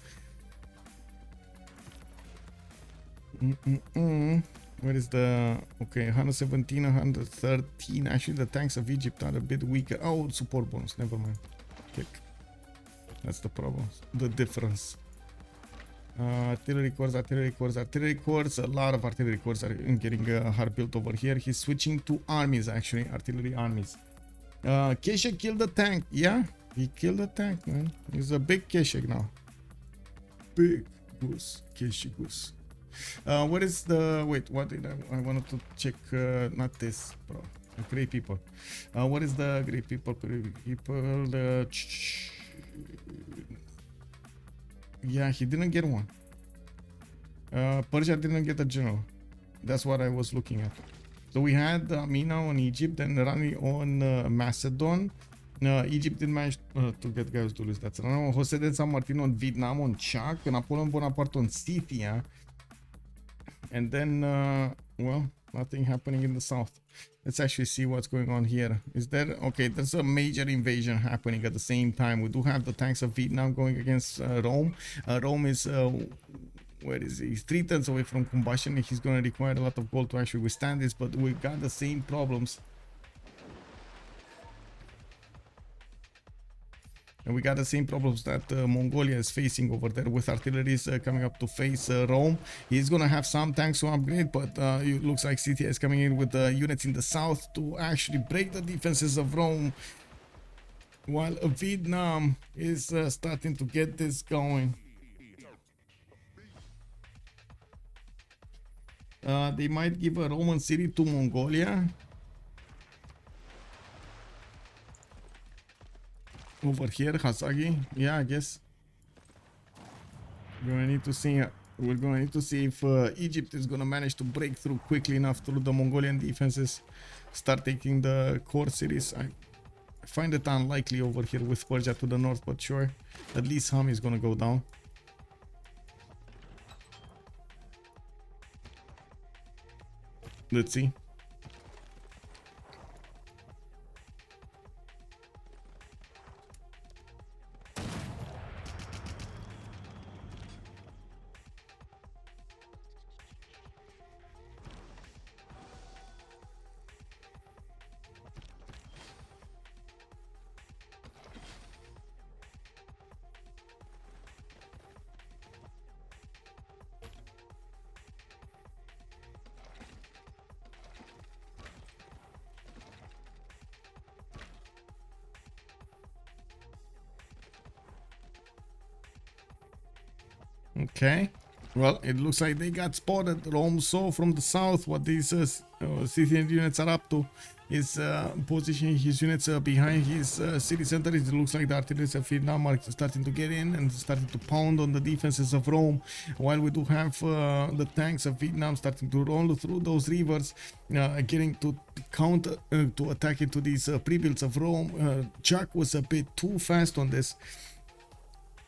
Where is the okay 117, 113? Actually, the tanks of Egypt are a bit weaker. Oh, support bonus. Never mind. Click. That's the problem. The difference. Artillery corps. A lot of artillery corps are getting hard built over here. He's switching to armies, actually, artillery armies. Keshek killed the tank. Yeah, he killed the tank, man. He's a big Keshek now. Big goose, Keshek goose. What is the wait? What did I wanted to check? Not this, bro. Great people. What is the great people? Yeah, he didn't get one. Persia didn't get a general. That's what I was looking at. So we had Amina on Egypt and Rani on Macedon. Egypt didn't manage to get guys to lose. That's right. Jose de San Martin on Vietnam on Chak. Napoleon Bonaparte on Scythia. And then, well, nothing happening in the south. Let's actually see what's going on here. Is there... Okay, there's a major invasion happening at the same time. We do have the tanks of Vietnam going against Rome. Rome is... where is he? He's 3 turns away from combustion. He's going to require a lot of gold to actually withstand this, but we got the same problems. And we got the same problems that Mongolia is facing over there with artilleries coming up to face Rome. He's going to have some tanks to upgrade, but it looks like Scythia is coming in with units in the south to actually break the defenses of Rome. While Vietnam is starting to get this going. They might give a Roman city to Mongolia. Over here, Hazaggi. Yeah, I guess. We're gonna need to see. We're gonna need to see if Egypt is gonna manage to break through quickly enough through the Mongolian defenses, start taking the core cities. I find it unlikely over here with Persia to the north, but sure, at least Hami is gonna go down. Let's see. Okay, well, it looks like they got spotted. Rome saw from the south what these Scythian units are up to. Is positioning his units behind his city center. It looks like the artillery of Vietnam are starting to get in and starting to pound on the defenses of Rome, while we do have the tanks of Vietnam starting to roll through those rivers, getting to counter to attack into these pre-builds of Rome. Chuck was a bit too fast on this.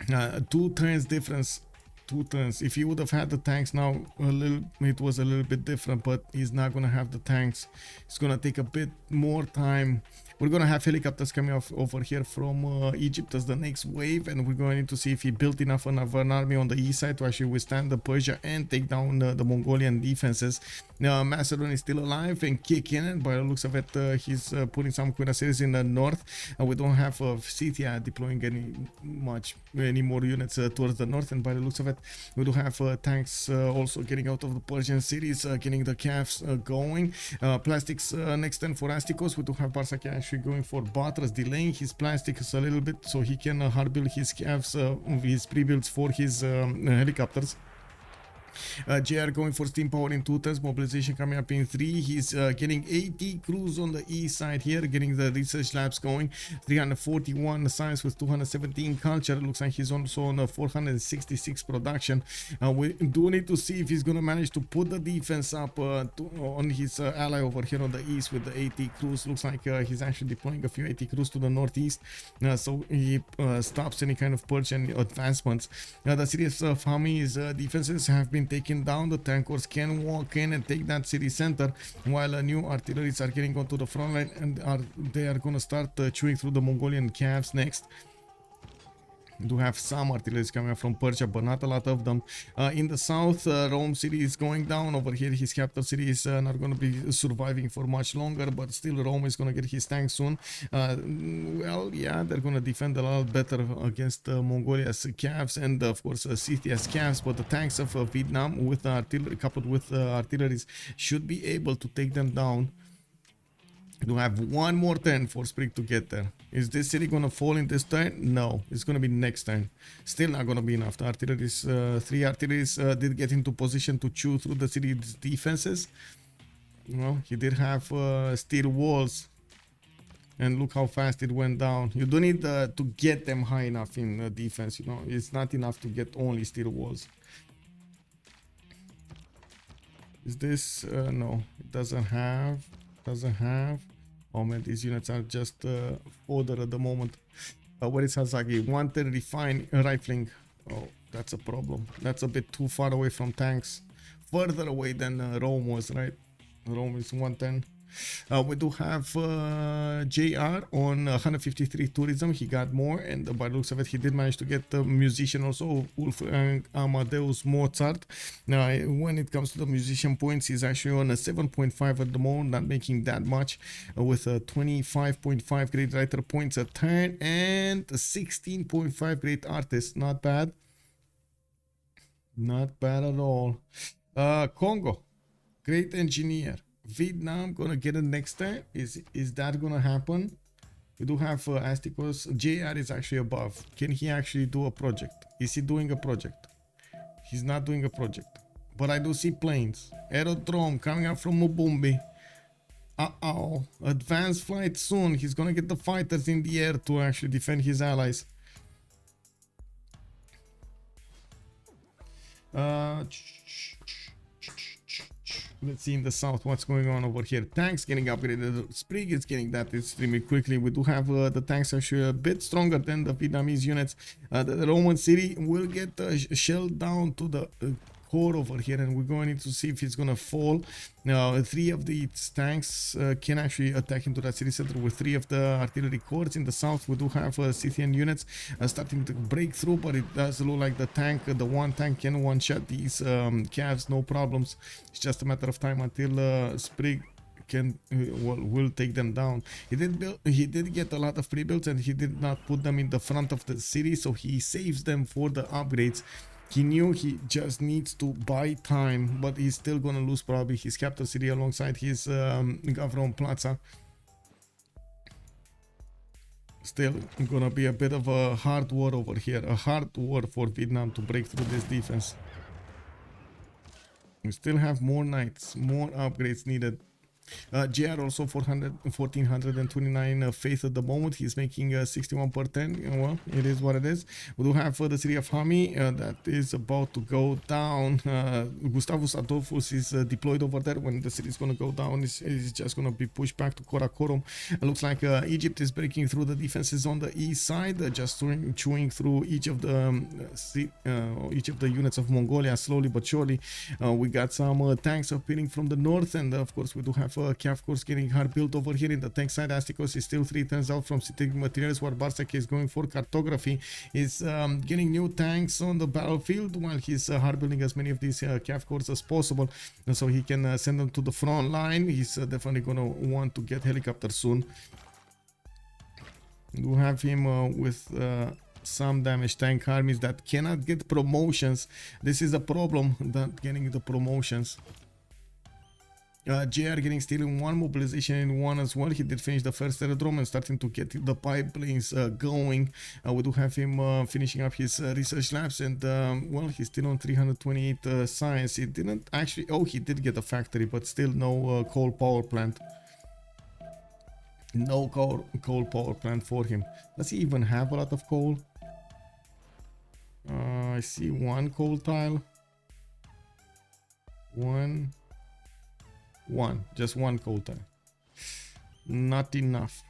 2 turns difference. 2 turns. If he would have had the tanks now, it was a little bit different, but he's not gonna have the tanks. It's gonna take a bit more time. We're gonna have helicopters coming off over here from Egypt as the next wave, and we're going to need to see if he built enough of an army on the east side to actually withstand the Persia and take down the Mongolian defenses. Macedon is still alive and kicking, by the looks of it, he's putting some cuirassiers in the north. We don't have Scythia deploying any more units towards the north, and by the looks of it, we do have tanks also getting out of the Persian cities, getting the calves going. Plastics next turn for Astikos. We do have Bartsake actually going for Batras, delaying his plastics a little bit so he can hard build his calves, his pre-builds for his helicopters. JR going for steam power in 2 turns, mobilization coming up in 3. He's getting 80 crews on the east side here, getting the research labs going. 341 science with 217 culture. Looks like he's also on a 466 production. We do need to see if he's going to manage to put the defense up on his ally over here on the east with the 80 crews. Looks like he's actually deploying a few 80 crews to the northeast, so he stops any kind of Persian advancements. The city of Fahmi's defenses have been taken down. The tankers can walk in and take that city center, while new artilleries are getting onto the front line, and they are going to start chewing through the Mongolian calves next. We do have some artillery coming from Persia, but not a lot of them. In the south, Rome city is going down. Over here, his capital city is not going to be surviving for much longer, but still Rome is going to get his tanks soon. Well, yeah, they're going to defend a lot better against Mongolia's calves and, of course, Scythia's calves, but the tanks of Vietnam, with artillery coupled with artilleries, should be able to take them down. We do have one more turn for Sprig to get there. Is this city gonna fall in this turn? No, it's gonna be next turn. Still not gonna be enough. The artilleries, 3 artilleries did get into position to chew through the city's defenses. Well, he did have steel walls, and look how fast it went down. You do need to get them high enough in defense. You know, it's not enough to get only steel walls. Is this no? It doesn't have. Oh man, these units are just fodder at the moment. Where is Hazaggi? 110 refine rifling. Oh, that's a problem. That's a bit too far away from tanks. Further away than Rome was, right? Rome is 110. We do have JR on 153 tourism. He got more, and by the looks of it, he did manage to get the musician also, Wolfgang Amadeus Mozart. Now, when it comes to the musician points, he's actually on a 7.5 at the moment, not making that much, with a 25.5 great writer points a turn and a 16.5 great artist. Not bad. Not bad at all. Kongo, great engineer. Vietnam gonna get it next time. Is that gonna happen? We do have Astikos. JR is actually above. Can he actually do a project? Is he doing a project? He's not doing a project. But I do see planes. Aerodrome coming up from Mubumbi. Uh-oh. Advanced flight soon. He's gonna get the fighters in the air to actually defend his allies. Let's see in the south what's going on over here. Tanks getting upgraded. Sprig is getting that extremely quickly. We do have the tanks actually a bit stronger than the Vietnamese units. The Roman city will get shelled down to the core over here, and we're going to see if it's gonna fall. Now, 3 of these tanks can actually attack into that city center with 3 of the artillery corps. In the south, we do have Scythian units starting to break through, but it does look like the one tank can one-shot these calves, no problems. It's just a matter of time until Sprig will take them down. He did get a lot of pre-builds, and he did not put them in the front of the city, so he saves them for the upgrades. He knew he just needs to buy time, but he's still gonna lose probably his capital city alongside his Gavron Plaza. Still gonna be a bit of a hard war over here, a hard war for Vietnam to break through this defense. We still have more knights, more upgrades needed. JR also 1429 faith at the moment. He's making 61 per 10. Well, it is what it is. We do have the city of Hami that is about to go down. Gustavus Adolphus is deployed over there. When the city is going to go down, it's just going to be pushed back to Karakorum. It looks like Egypt is breaking through the defenses on the east side, just chewing through each of the units of Mongolia slowly but surely. We got some tanks appearing from the north, and of course we do have Cav course getting hard built over here in the tank side. Astikos is still 3 turns out from synthetic materials, while Bartsake is going for cartography. He's getting new tanks on the battlefield while he's hard building as many of these Cav cores as possible, and so he can send them to the front line. He's definitely gonna want to get helicopters soon. We have him with some damaged tank armies that cannot get promotions. This is a problem, not getting the promotions. JR getting still in one, mobilization in one as well. He did finish the first aerodrome and starting to get the pipelines going. We do have him finishing up his research labs, and well, he's still on 328 science. He didn't actually, oh, he did get a factory, but still no coal power plant. No coal power plant for him. Does he even have a lot of coal? I see one coal tile. Just one coal tile. Not enough.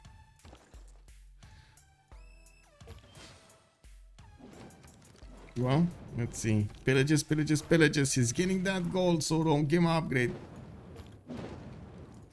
Well, let's see. Pillages, pillages, pillages. He's getting that gold, so don't give him an upgrade.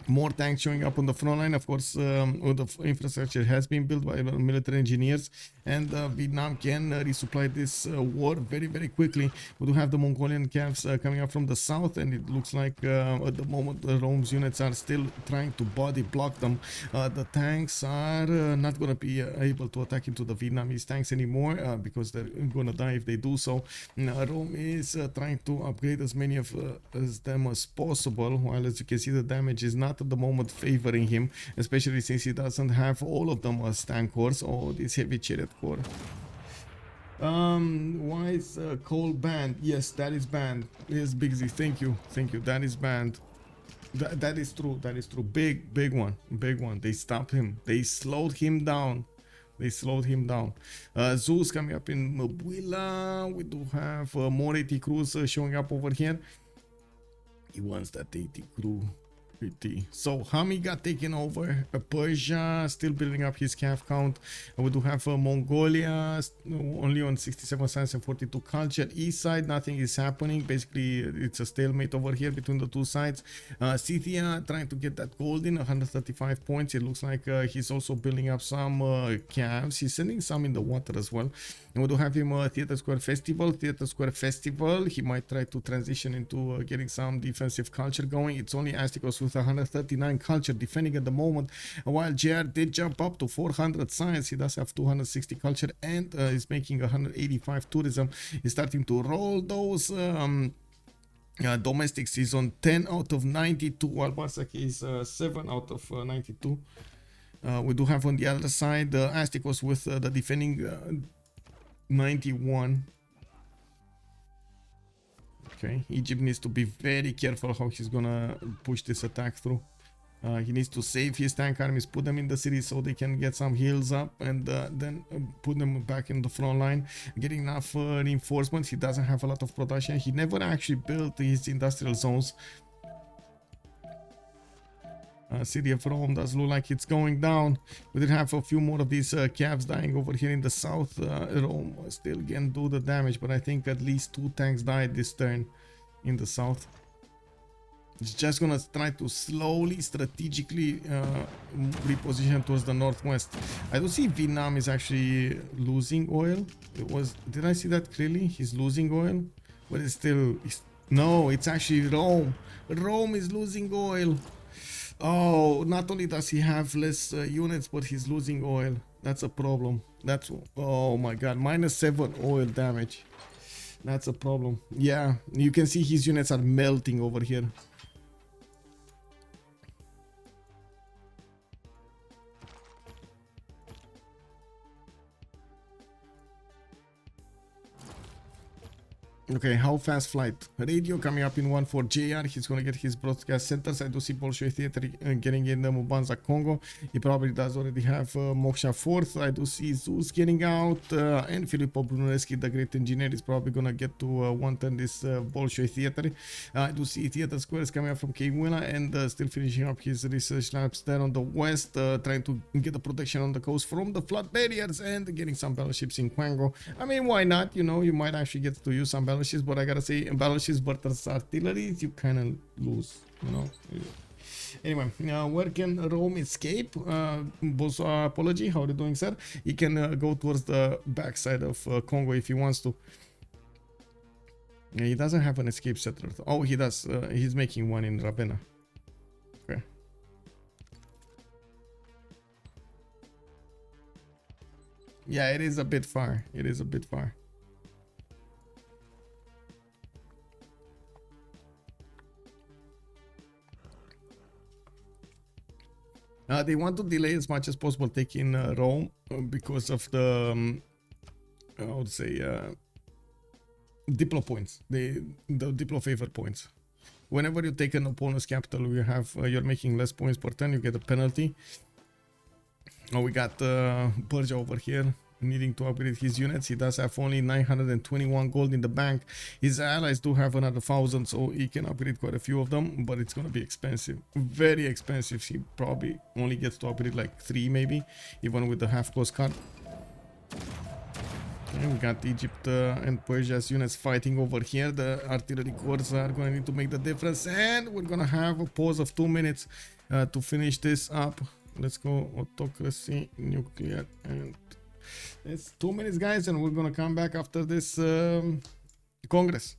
More tanks showing up on the front line. Of course, the infrastructure has been built by military engineers, and Vietnam can resupply this war very, very quickly. We do have the Mongolian camps coming up from the south, and it looks like at the moment the Rome's units are still trying to body block them. The tanks are not going to be able to attack into the Vietnamese tanks anymore because they're going to die if they do so. Rome is trying to upgrade as many of them as possible, while as you can see the damage is not at the moment favoring him, especially since he doesn't have all of them as tank cores or this heavy chariot core. Why is coal banned? Yes, that is banned. Yes, Big Z, thank you, that is banned. That is true, big one. They stopped him, they slowed him down. Zeus coming up in Mabuila. We do have more 80 crews showing up over here. He wants that 80 crew. So Hami got taken over. Persia still building up his calf count. We do have Mongolia only on 67 science and 42 culture. East side, nothing is happening. Basically, it's a stalemate over here between the two sides. Scythia trying to get that gold in 135 points. It looks like he's also building up some calves. He's sending some in the water as well. And we do have him Theater Square Festival. He might try to transition into getting some defensive culture going. It's only Astikos with 139 culture defending at the moment, while JR did jump up to 400 science. He does have 260 culture and is making 185 tourism. He's starting to roll those domestics. He's on 10 out of 92, while Bartsake is 7 out of 92. We do have on the other side Astikos with the defending 91. Okay, Egypt needs to be very careful how he's gonna push this attack through. He needs to save his tank armies, put them in the city so they can get some heals up, and then put them back in the front line, getting enough reinforcements. He doesn't have a lot of production. He never actually built his industrial zones. City of Rome does look like it's going down. We did have a few more of these calves dying over here in the south. Rome still can do the damage, but I think at least 2 tanks died this turn in the south. It's just gonna try to slowly, strategically reposition towards the northwest. I don't see Vietnam is actually losing oil. Did I see that clearly? He's losing oil, but it's still, no, it's actually Rome. Rome is losing oil. Oh, not only does he have less units, but he's losing oil. That's a problem. That's, oh my god, -7 oil damage. That's a problem. Yeah, you can see his units are melting over here. Okay, how fast flight? Radio coming up in one for JR. He's gonna get his broadcast centers. I do see Bolshoi Theater getting in the Mubanza Congo. He probably does already have Moksha 4th. I do see Zeus getting out, and Filippo Brunelleschi, the great engineer, is probably gonna get to 110 this Bolshoi Theater. I do see Theater Squares coming up from Kewila and still finishing up his research labs there on the west, trying to get the protection on the coast from the flood barriers and getting some battleships in Kongo. I mean, why not? You know, you might actually get to use some battleships, but I gotta say, battleships versus artillery, you kind of lose, you know. Anyway, where can Rome escape? Boso, apology, how are you doing, sir? He can go towards the backside of Congo if he wants to. He doesn't have an escape settler. Oh, he does. He's making one in Ravenna. Okay. Yeah, it is a bit far. It is a bit far. They want to delay as much as possible taking Rome because of the, I would say, Diplo points, the Diplo favor points. Whenever you take an opponent's capital, you have you're making less points per turn, you get a penalty. We got Persia over here needing to upgrade his units. He does have only 921 gold in the bank. His allies do have another 1,000, so he can upgrade quite a few of them, but it's gonna be expensive, very expensive. He probably only gets to upgrade like 3 maybe, even with the half close card. Okay, we got Egypt and Persia's units fighting over here. The artillery corps are going to need to make the difference, and we're gonna have a pause of 2 minutes to finish this up. Let's go autocracy, nuclear, and it's 2 minutes, guys, and we're gonna come back after this Congress.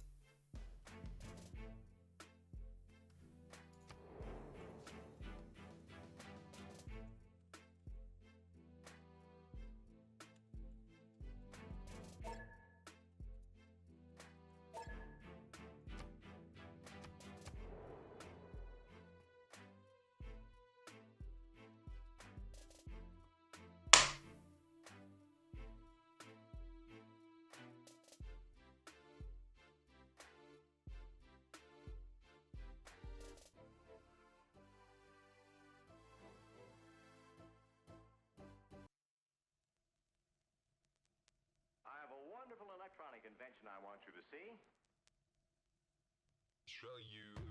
I have a wonderful electronic invention I want you to see. Show you.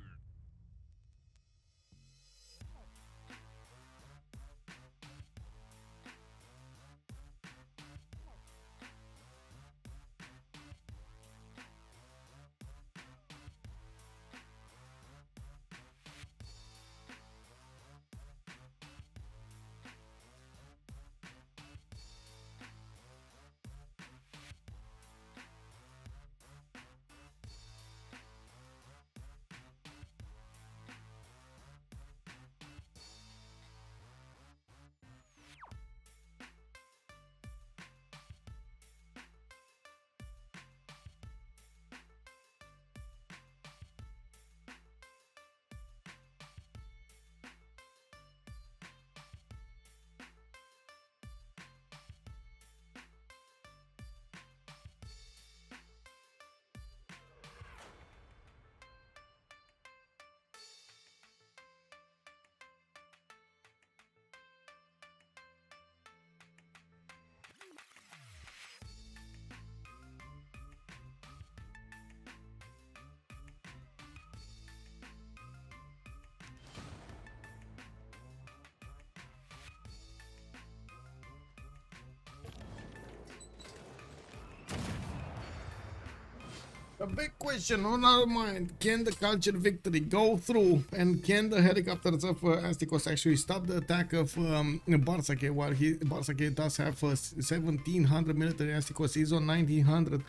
A big question on our mind: can the culture victory go through, and can the helicopters of Astikos actually stop the attack of Bartsake? While Bartsake does have 1700 military, Astikos is on 1900.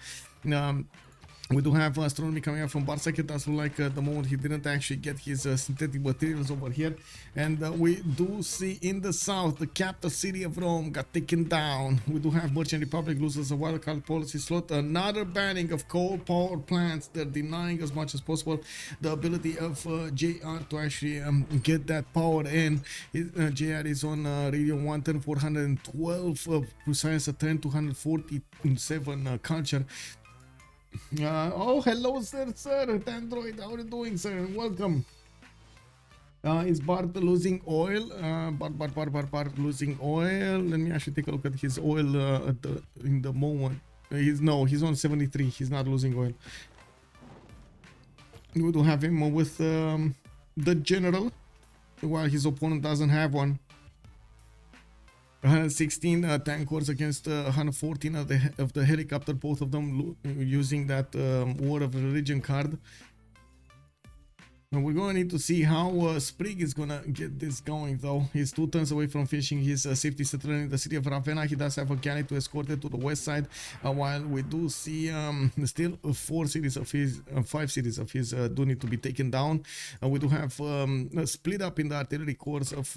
We do have astronomy coming up from Bartsake. It does look like at the moment he didn't actually get his synthetic materials over here. And we do see in the south the capital city of Rome got taken down. We do have Merchant Republic loses a wildcard policy slot. Another banning of coal power plants. They're denying as much as possible the ability of JR to actually get that power in. JR is on radio 110 412 precise, a 10 247 culture. Oh, hello, sir, Android. How are you doing, sir? Welcome. Is Bart losing oil? Bart losing oil. Let me actually take a look at his oil in the moment. He's on 73. He's not losing oil. We do have him with the general, while his opponent doesn't have one. 116 tank wars against 114 of the helicopter, both of them using that War of Religion card. And we're going to need to see how Sprig is going to get this going, though. He's 2 turns away from finishing his safety settlement in the city of Ravenna. He does have a galley to escort it to the west side, while we do see still 5 cities of his do need to be taken down. We do have split up in the artillery corps of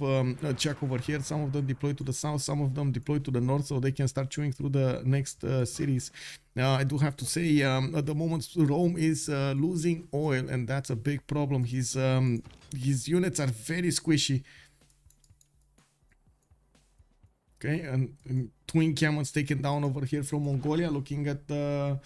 Czech over here. Some of them deployed to the south, some of them deployed to the north, so they can start chewing through the next cities. I do have to say, at the moment, Rome is losing oil, and that's a big problem. His units are very squishy. Okay, and twin cannons taken down over here from Mongolia. Looking at the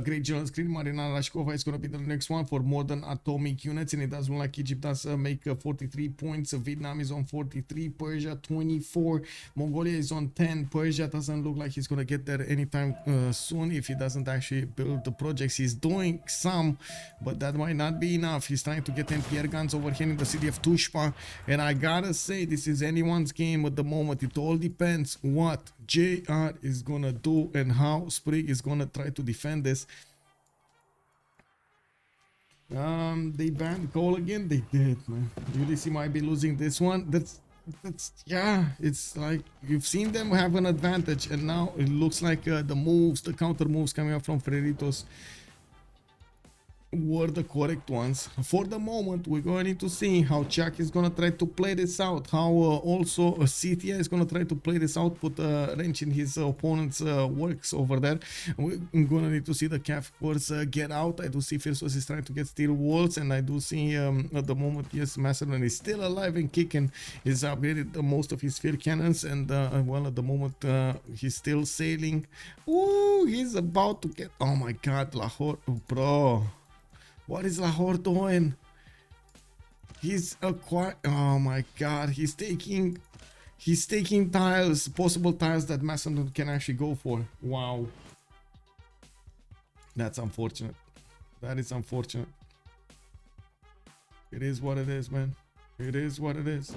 Great General screen, Marina Rashkova is going to be the next one for modern atomic units, and it does look like Egypt does make 43 points. Vietnam is on 43, Persia 24, Mongolia is on 10. Persia doesn't look like he's going to get there anytime soon if he doesn't actually build the projects. He's doing some, but that might not be enough. He's trying to get anti-air guns over here in the city of Tushpa, and I gotta say, this is anyone's game at the moment. It all depends what JR is gonna do and how Sprig is gonna try to defend this. They banned Cole again. They did, man. Ulyss might be losing this one. That's yeah. It's like you've seen them have an advantage, and now it looks like the counter moves coming up from Freritos were the correct ones. For the moment, we're going to see how Chuck is going to try to play this out, how also Scythia is going to try to play this out, put a wrench in his opponent's works over there. We're going to need to see the Cav force get out. I do see Phyrsos is trying to get steel walls, and I do see at the moment, yes, Macedon is still alive and kicking. He's upgraded most of his field cannons, and well, at the moment he's still sailing. Ooh, he's about to get, oh my god, Lahore, bro. What is Lahore doing? He's acquired. Oh my god, he's taking tiles, possible tiles that Macedon can actually go for. Wow. That's unfortunate. That is unfortunate. It is what it is, man. It is what it is.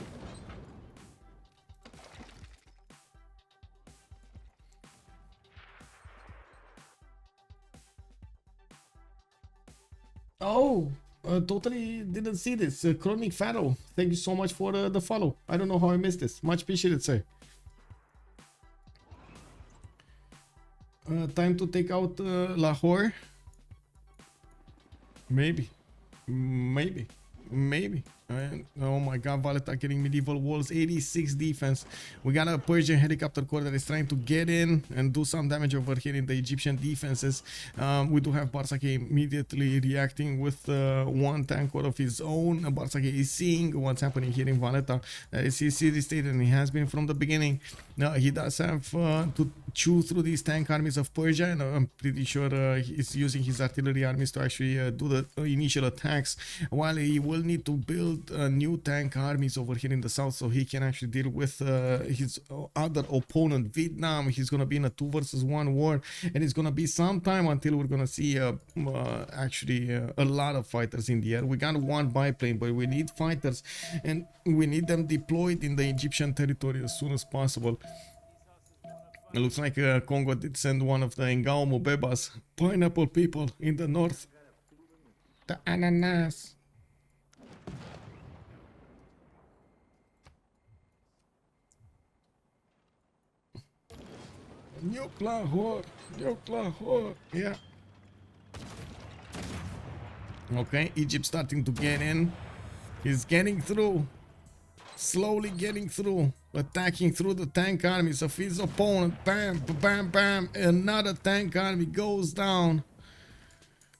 Oh, totally didn't see this. Chronic Pharaoh, thank you so much for the follow. I don't know how I missed this. Much appreciated, sir. Time to take out Lahore. Maybe. Oh my god, Valeta getting medieval walls, 86 defense. We got a Persian helicopter corps that is trying to get in and do some damage over here in the Egyptian defenses. We do have Bartsake immediately reacting with one tank corps of his own. Bartsake is seeing what's happening here in Valletta. It's his city state, and he has been from the beginning. He does have to chew through these tank armies of Persia, and I'm pretty sure he's using his artillery armies to actually do the initial attacks, while he will need to build new tank armies over here in the south so he can actually deal with his other opponent, Vietnam. He's gonna be in a 2 versus 1 war, and it's gonna be some time until we're gonna see actually a lot of fighters in the air. We got one biplane, but we need fighters, and we need them deployed in the Egyptian territory as soon as possible. It looks like Congo did send one of the Kongo Mvembas, pineapple people in the north. The ananas. Nuke Lahore, yeah. Okay, Egypt starting to get in. He's getting through. Slowly getting through. Attacking through the tank armies of his opponent. Bam, bam, bam. Another tank army goes down.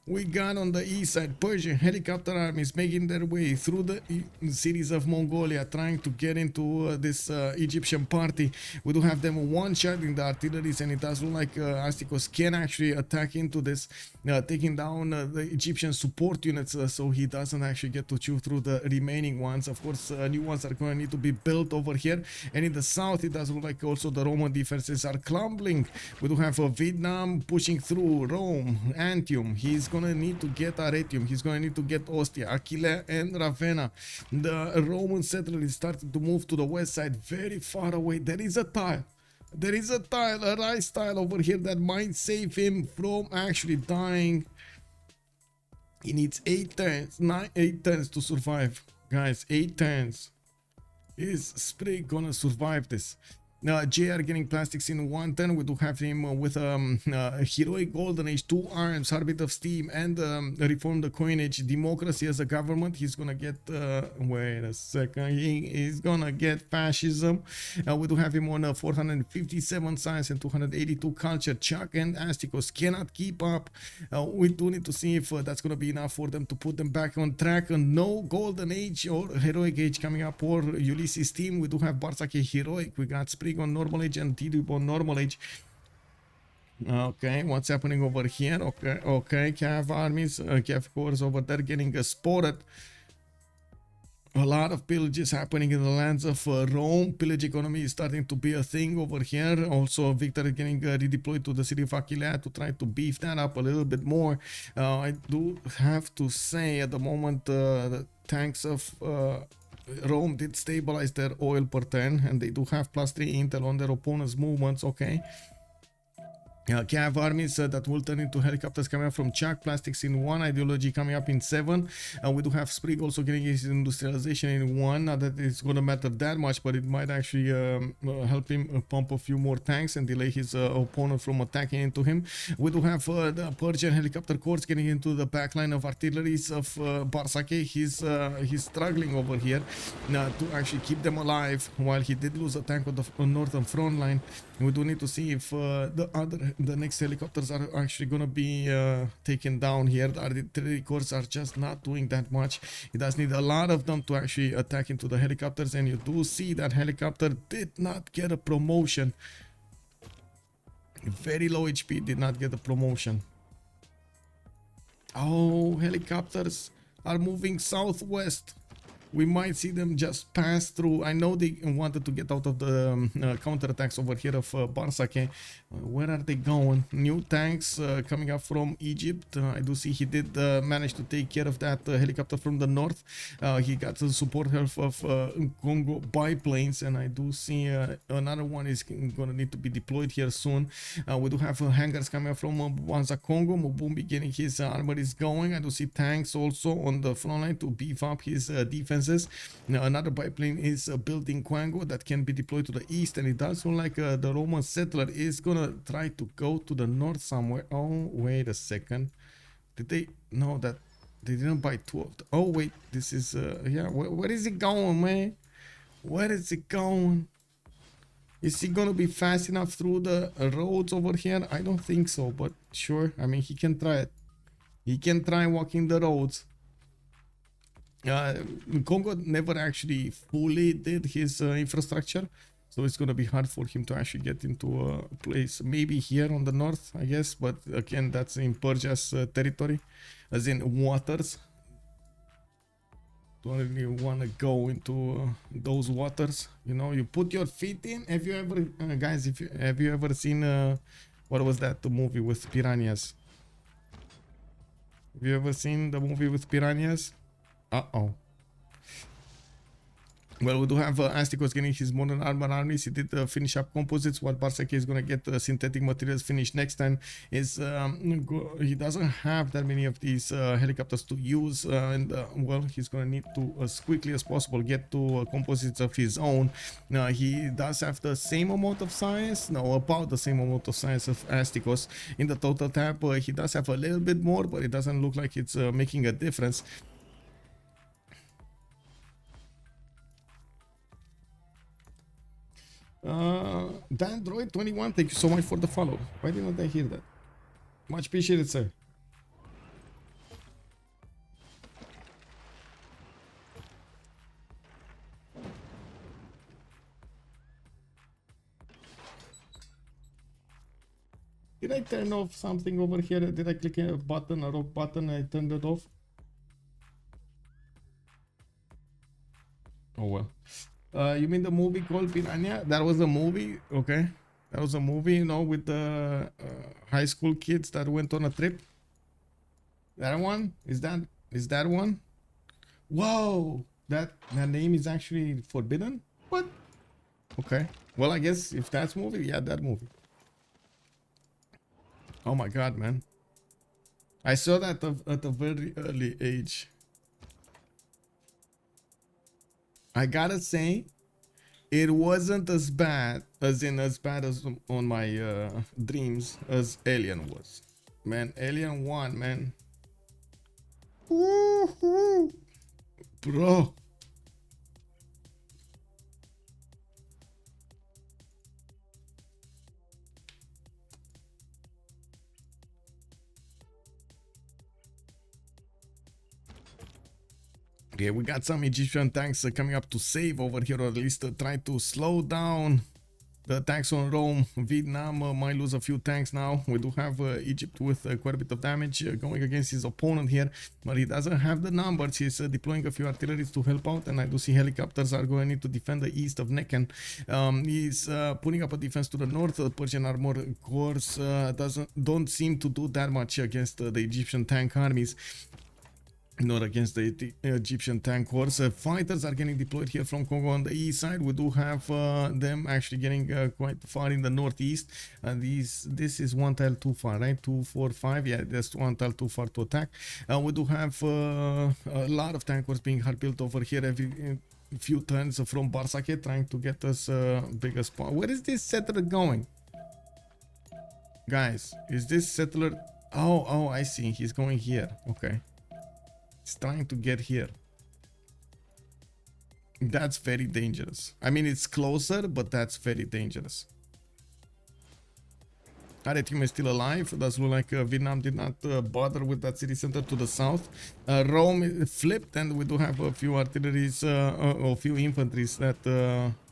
We got on the east side Persian helicopter armies making their way through the cities of Mongolia, trying to get into this Egyptian party. We do have them one-shotting the artilleries, and it does look like Astikos can actually attack into this, taking down the Egyptian support units, so he doesn't actually get to chew through the remaining ones. Of course, new ones are going to need to be built over here, and in the south it does look like also the Roman defenses are crumbling. We do have Vietnam pushing through Rome, Antium. He's going to need to get Arretium. He's going to need to get Ostia, Aquila, and Ravenna. The Roman settler is starting to move to the west side, very far away. There is a tile. There is a tile, a rice tile over here that might save him from actually dying. He needs 8 turns, 8 turns to survive. Guys, 8 turns. Is Sprig gonna survive this? JR getting plastics in 1 turn. We do have him with heroic golden age, 2 arms, heartbeat of steam, and reform the coinage, democracy as a government. He's gonna get wait a second, he's gonna get fascism. We do have him on 457 science and 282 culture. Chuck and Astikos cannot keep up. We do need to see if that's gonna be enough for them to put them back on track. No golden age or heroic age coming up for Ulyss's team. We do have Bartsake heroic. We got Sprig Sprig on normal age and Tidube on normal age. Okay, what's happening over here? Okay, Cav armies, Cav corps over there getting spotted. A lot of pillages happening in the lands of Rome. Pillage economy is starting to be a thing over here. Also, Victor is getting redeployed to the city of Aquileia to try to beef that up a little bit more. I do have to say at the moment the tanks of Rome did stabilize their oil per turn, and they do have +3 intel on their opponent's movements. Okay. Cav armies that will turn into helicopters coming up from Czech, plastics in 1, ideology coming up in 7. We do have Sprig also getting his industrialization in 1. Not that it's going to matter that much, but it might actually help him pump a few more tanks and delay his opponent from attacking into him. We do have the Persian helicopter corps getting into the backline of artilleries of Bartsake. He's struggling over here to actually keep them alive, while he did lose a tank on the northern front line. We do need to see if the next helicopters are actually going to be taken down here. The artillery corps are just not doing that much. It does need a lot of them to actually attack into the helicopters, and you do see that helicopter did not get a promotion. Very low HP, did not get a promotion. Oh, helicopters are moving southwest. We might see them just pass through. I know they wanted to get out of the counterattacks over here of Bartsake. Where are they going? New tanks coming up from Egypt. I do see he did manage to take care of that helicopter from the north. He got the support help of Kongo biplanes, and I do see another one is going to need to be deployed here soon. We do have hangars coming up from Kongo. Mubumbi getting his armories going. I do see tanks also on the front line to beef up his defense. Now, another biplane is building Kongo that can be deployed to the east, and it does look like the Roman settler is gonna try to go to the north somewhere. Oh, wait a second. Did they know that they didn't buy 2 of them? Oh, wait, this is yeah. Where is it going, man? Where is it going? Is he gonna be fast enough through the roads over here? I don't think so, but sure. I mean, he can try it. He can try walking the roads. Kongo never actually fully did his infrastructure, so it's gonna be hard for him to actually get into a place. Maybe here on the north, I guess, but again, that's in Persia's territory, as in waters. Don't really want to go into those waters. You know, you put your feet in. Have you ever, guys? Have you ever seen what was that? The movie with piranhas. Have you ever seen the movie with piranhas? Uh-oh. Well, we do have Astikos getting his modern armor armies. He did finish up composites. What Bartsake is going to get synthetic materials finished next time is he doesn't have that many of these helicopters to use, and well, he's going to need to as quickly as possible get to composites of his own. He does have the same amount of science, no, about the same amount of science of Astikos. In the total tab, he does have a little bit more, but it doesn't look like it's making a difference. Dandroid 21, thank you so much for the follow. Why didn't I hear that? Much appreciated, sir. Did I turn off something over here? Did I click a button, a rock button, and I turned it off? Oh well. You mean the movie called Piranha? That was a movie, okay? That was a movie, you know, with the high school kids that went on a trip. That one? Is that one? Whoa! That name is actually forbidden? What? Okay. Well, I guess if that's movie, yeah, that movie. Oh my god, man. I saw that at a very early age. I gotta say, it wasn't as bad as on my dreams as Alien was. Man, Alien 1, man. Woohoo! Bro. Yeah, we got some Egyptian tanks coming up to save over here, or at least try to slow down the attacks on Rome. Vietnam might lose a few tanks now. We do have Egypt with quite a bit of damage going against his opponent here, but he doesn't have the numbers. He's deploying a few artilleries to help out, and I do see helicopters are going in to defend the east of Necken. He's putting up a defense to the north. The Persian armor corps don't seem to do that much against the Egyptian tank armies. Not against the Egyptian tank horse. Fighters are getting deployed here from Congo on the east side. We do have them actually getting quite far in the northeast. This is one tile too far, right? 2, 4, 5. Yeah, that's one tile too far to attack. We do have a lot of tank horse being hard built over here every few turns from Bartsake, trying to get us bigger spot. Where is this settler going? Guys, is this settler... Oh, I see. He's going here. Okay. Trying to get here. That's very dangerous. I mean, it's closer, but that's very dangerous. Arethume is still alive. Does look like Vietnam did not bother with that city center to the south. Rome flipped, and we do have a few artilleries, a few infantries that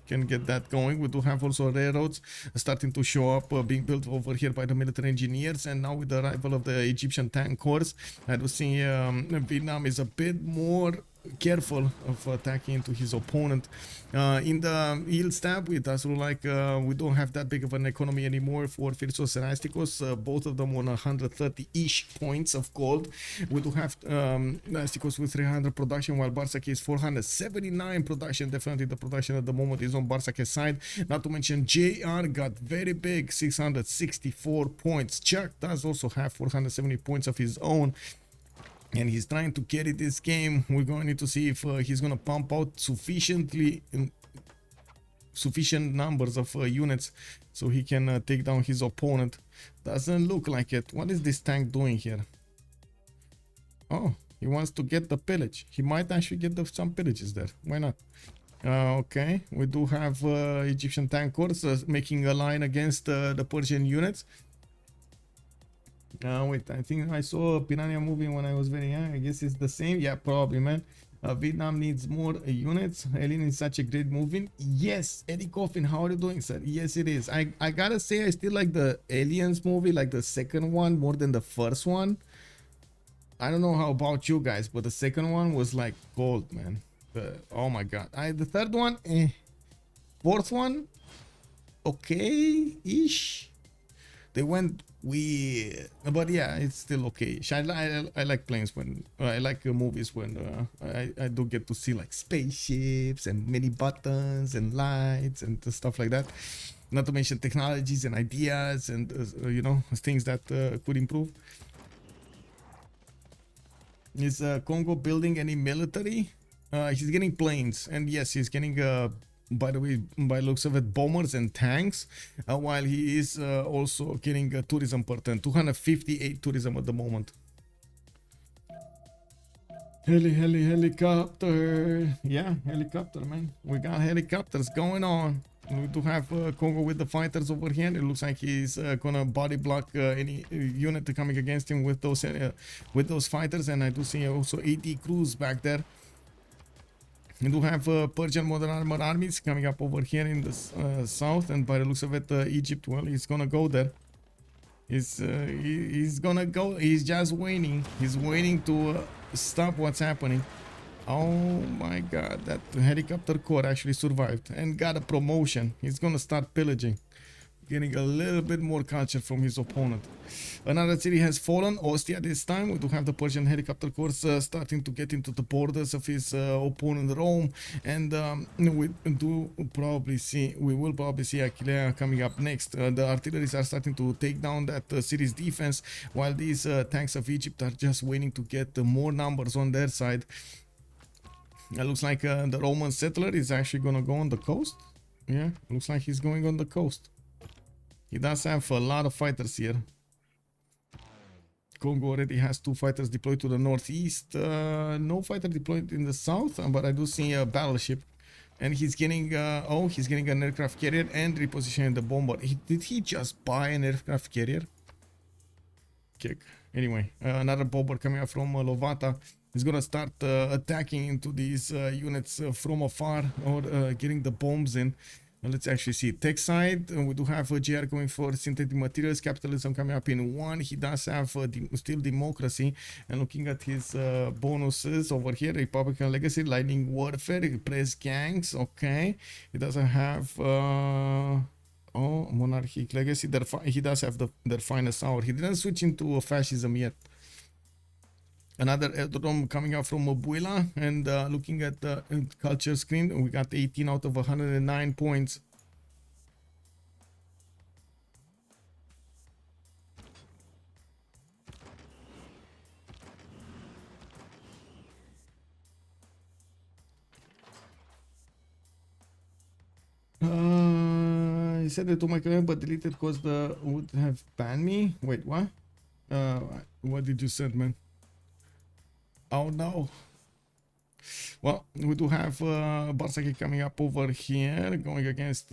can get that going. We do have also railroads starting to show up, being built over here by the military engineers, and now with the arrival of the Egyptian tank corps, I do see Vietnam is a bit more careful of attacking into his opponent. In the yield stab, it does look like we don't have that big of an economy anymore for Phyrsos and Astikos, both of them on 130-ish points of gold. We do have Astikos with 300 production, while Bartsake is 479 production. Definitely the production at the moment is on Bartsake's side. Not to mention JR got very big, 664 points. Chuck does also have 470 points of his own, and he's trying to carry this game. We're going to need to see if he's going to pump out sufficient numbers of units so he can take down his opponent. Doesn't look like it. What is this tank doing here? Oh, he wants to get the pillage. He might actually get some pillages there. Why not? Okay, we do have Egyptian tank corps making a line against the Persian units. Wait, I think I saw a Piranha movie when I was very young. I guess it's the same. Yeah, probably, man. Vietnam needs more units. Alien is such a great movie. Yes, Eddie Coffin, how are you doing, sir? Yes, it is. I gotta say, I still like the Aliens movie, like the second one, more than the first one. I don't know how about you guys, but the second one was like gold, man. Oh my god. The third one, eh. Fourth one, okay-ish. They went weird, but yeah, it's still okay. I like planes when I like movies when I do get to see like spaceships and many buttons and lights and stuff like that. Not to mention technologies and ideas and you know, things that could improve. Is Congo building any military? He's getting planes, and yes, he's getting by the way, by looks of it, bombers and tanks, while he is also getting tourism per turn, 258 tourism at the moment. Helicopter. Yeah, helicopter, man. We got helicopters going on. We do have Congo with the fighters over here. It looks like he's gonna body block any unit coming against him with those fighters, and I do see also 80 crews back there. We do have Persian modern armor armies coming up over here in the south, and by the looks of it, Egypt, well, he's gonna go there. He's gonna go. He's just waiting. He's waiting to stop what's happening. Oh my god, that helicopter corps actually survived and got a promotion. He's gonna start pillaging, getting a little bit more culture from his opponent. Another city has fallen, Ostia this time. We do have the Persian helicopter corps starting to get into the borders of his opponent Rome, and we will probably see Aquileia coming up next. The artilleries are starting to take down that city's defense, while these tanks of Egypt are just waiting to get more numbers on their side. It looks like the Roman settler is actually gonna go on the coast. Yeah, looks like he's going on the coast. He does have a lot of fighters here. Congo already has 2 fighters deployed to the northeast. No fighter deployed in the south, but I do see a battleship. And he's getting, he's getting an aircraft carrier and repositioning the bomber. Did he just buy an aircraft carrier? Kick. Anyway, another bomber coming up from Lovata. He's gonna start attacking into these units from afar, or getting the bombs in. let's actually see tech side. We do have a GR going for synthetic materials, capitalism coming up in 1. He does have still democracy, and looking at his bonuses over here, Republican legacy, lightning warfare, press gangs. Okay, he doesn't have monarchic legacy. He does have their finest hour. He didn't switch into fascism yet. Another airdrome coming out from Abuela, and looking at the culture screen, we got 18 out of 109 points. He said that to my comment, but deleted because would have banned me. Wait, what? What did you send, man? Oh no. Well, we do have Bartsake coming up over here, going against,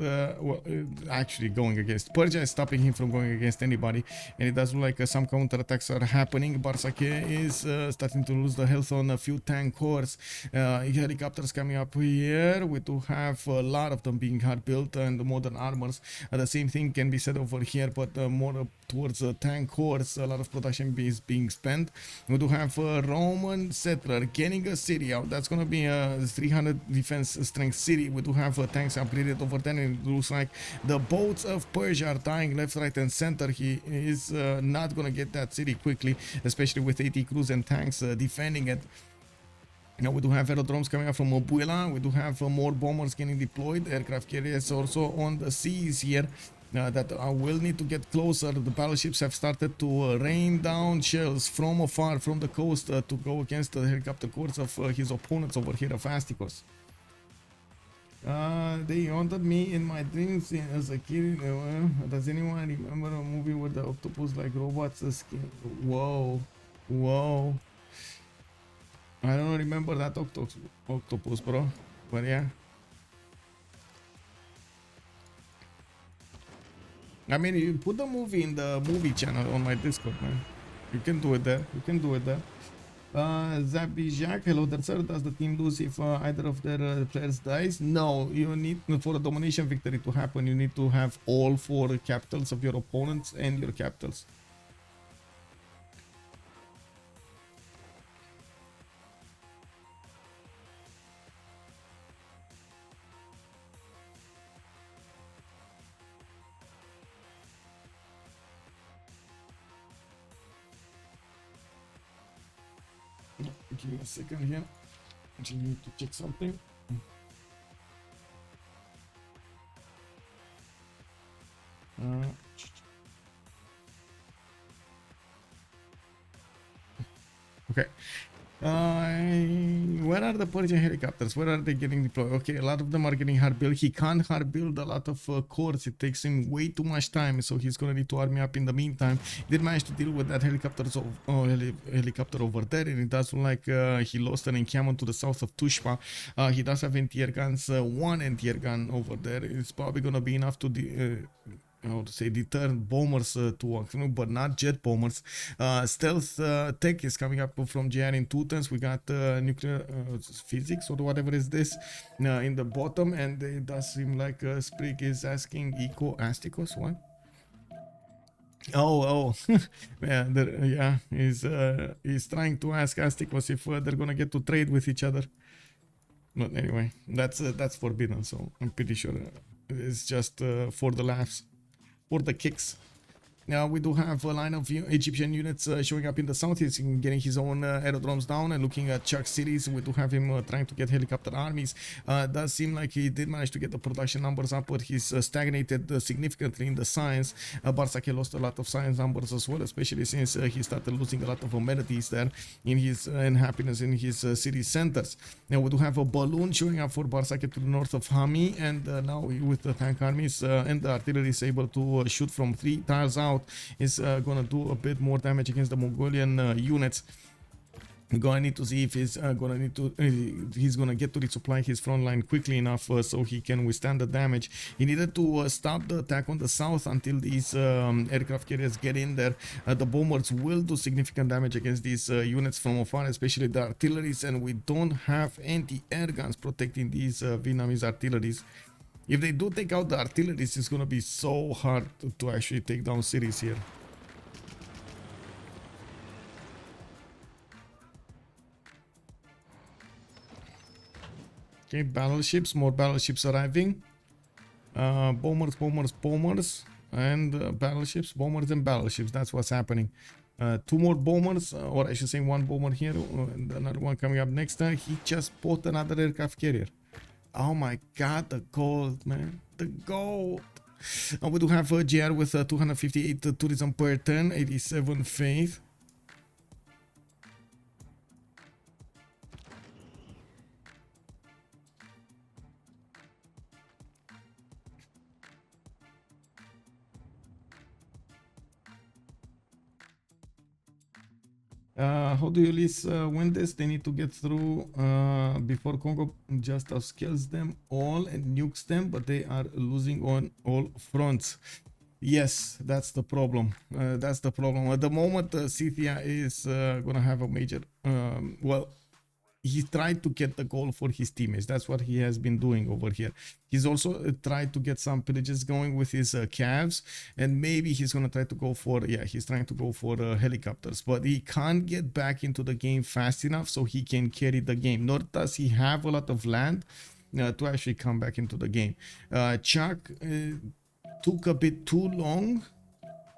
actually going against Persia, and stopping him from going against anybody. And it does look like some counterattacks are happening. Bartsake is starting to lose the health on a few tank cores. Helicopters coming up here. We do have a lot of them being hard built and modern armors. The same thing can be said over here, but more towards tank cores. A lot of production is being spent. We do have a Roman settler getting a city out. That's going to be a 300 defense strength city. We do have tanks upgraded over there, and it looks like the boats of Persia are dying left, right, and center. He is not going to get that city quickly, especially with 80 crews and tanks defending it. Now we do have aerodromes coming up from Abuela. We do have more bombers getting deployed. Aircraft carriers also on the seas here. That will need to get closer. The battleships have started to rain down shells from afar, from the coast, to go against the helicopter corps of his opponents over here of Astikos. They haunted me in my dreams as a kid. Does anyone remember a movie with the octopus like robots? Whoa, whoa. I don't remember that octopus, bro. But yeah. I mean, you put the movie in the movie channel on my Discord, man. You can do it there. You can do it there. Zabijak, hello there, sir. Does the team lose if either of their players dies? No, you need, for a domination victory to happen, you need to have all 4 capitals of your opponents and your capitals. Give me a second here. I just need to check something. Okay. Where are the Persian helicopters? Where are they getting deployed? Okay, a lot of them are getting hard built. He can't hard build a lot of cores. It takes him way too much time, so he's gonna need to army up in the meantime. He did manage to deal with that helicopter over there, and it does look like he lost an encampment to the south of Tushpa. He does have anti-air guns, 1 anti-air gun over there. It's probably gonna be enough to deter bombers to activity, but not jet bombers. Stealth tech is coming up from GR in 2 turns. We got nuclear physics or whatever is this in the bottom, and it does seem like Sprig is asking Eco Astikos what? Oh, yeah, he's trying to ask Astikos if they're gonna get to trade with each other. But anyway, that's forbidden, so I'm pretty sure it's just for the laughs. For the kicks. Now we do have a line of Egyptian units showing up in the south. He's getting his own aerodromes down and looking at Chuck cities. We do have him trying to get helicopter armies. Does seem like he did manage to get the production numbers up, but he's stagnated significantly in the science. Bartsake lost a lot of science numbers as well, especially since he started losing a lot of amenities there in his happiness in his city centers. Now we do have a balloon showing up for Bartsake to the north of Hami, and now with the tank armies and the artillery is able to shoot from 3 tiles out. Is gonna do a bit more damage against the Mongolian units. We're gonna need to see if he's gonna get to resupply his front line quickly enough so he can withstand the damage. He needed to stop the attack on the south until these aircraft carriers get in there. The bombers will do significant damage against these units from afar, especially the artilleries, and we don't have anti-air guns protecting these Vietnamese artilleries. If they do take out the artillery, it's gonna be so hard to actually take down cities here. Okay, battleships, more battleships arriving. Bombers, and battleships, bombers and battleships. That's what's happening. Two more bombers, or I should say one bomber here, and another one coming up next time. He just bought another aircraft carrier. Oh my god, the gold, man. The gold. We do have a GR with 258 tourism per turn, 87 faith. How do Ulyss win this? They need to get through before Kongo just upscales them all and nukes them, but they are losing on all fronts. Yes, that's the problem. That's the problem. At the moment, Scythia is gonna have a major. Well, he tried to get the goal for his teammates. That's what he has been doing over here. He's also tried to get some pillages going with his calves, and maybe he's gonna try to go for, yeah, he's trying to go for helicopters, but he can't get back into the game fast enough so he can carry the game, nor does he have a lot of land to actually come back into the game. Chuck took a bit too long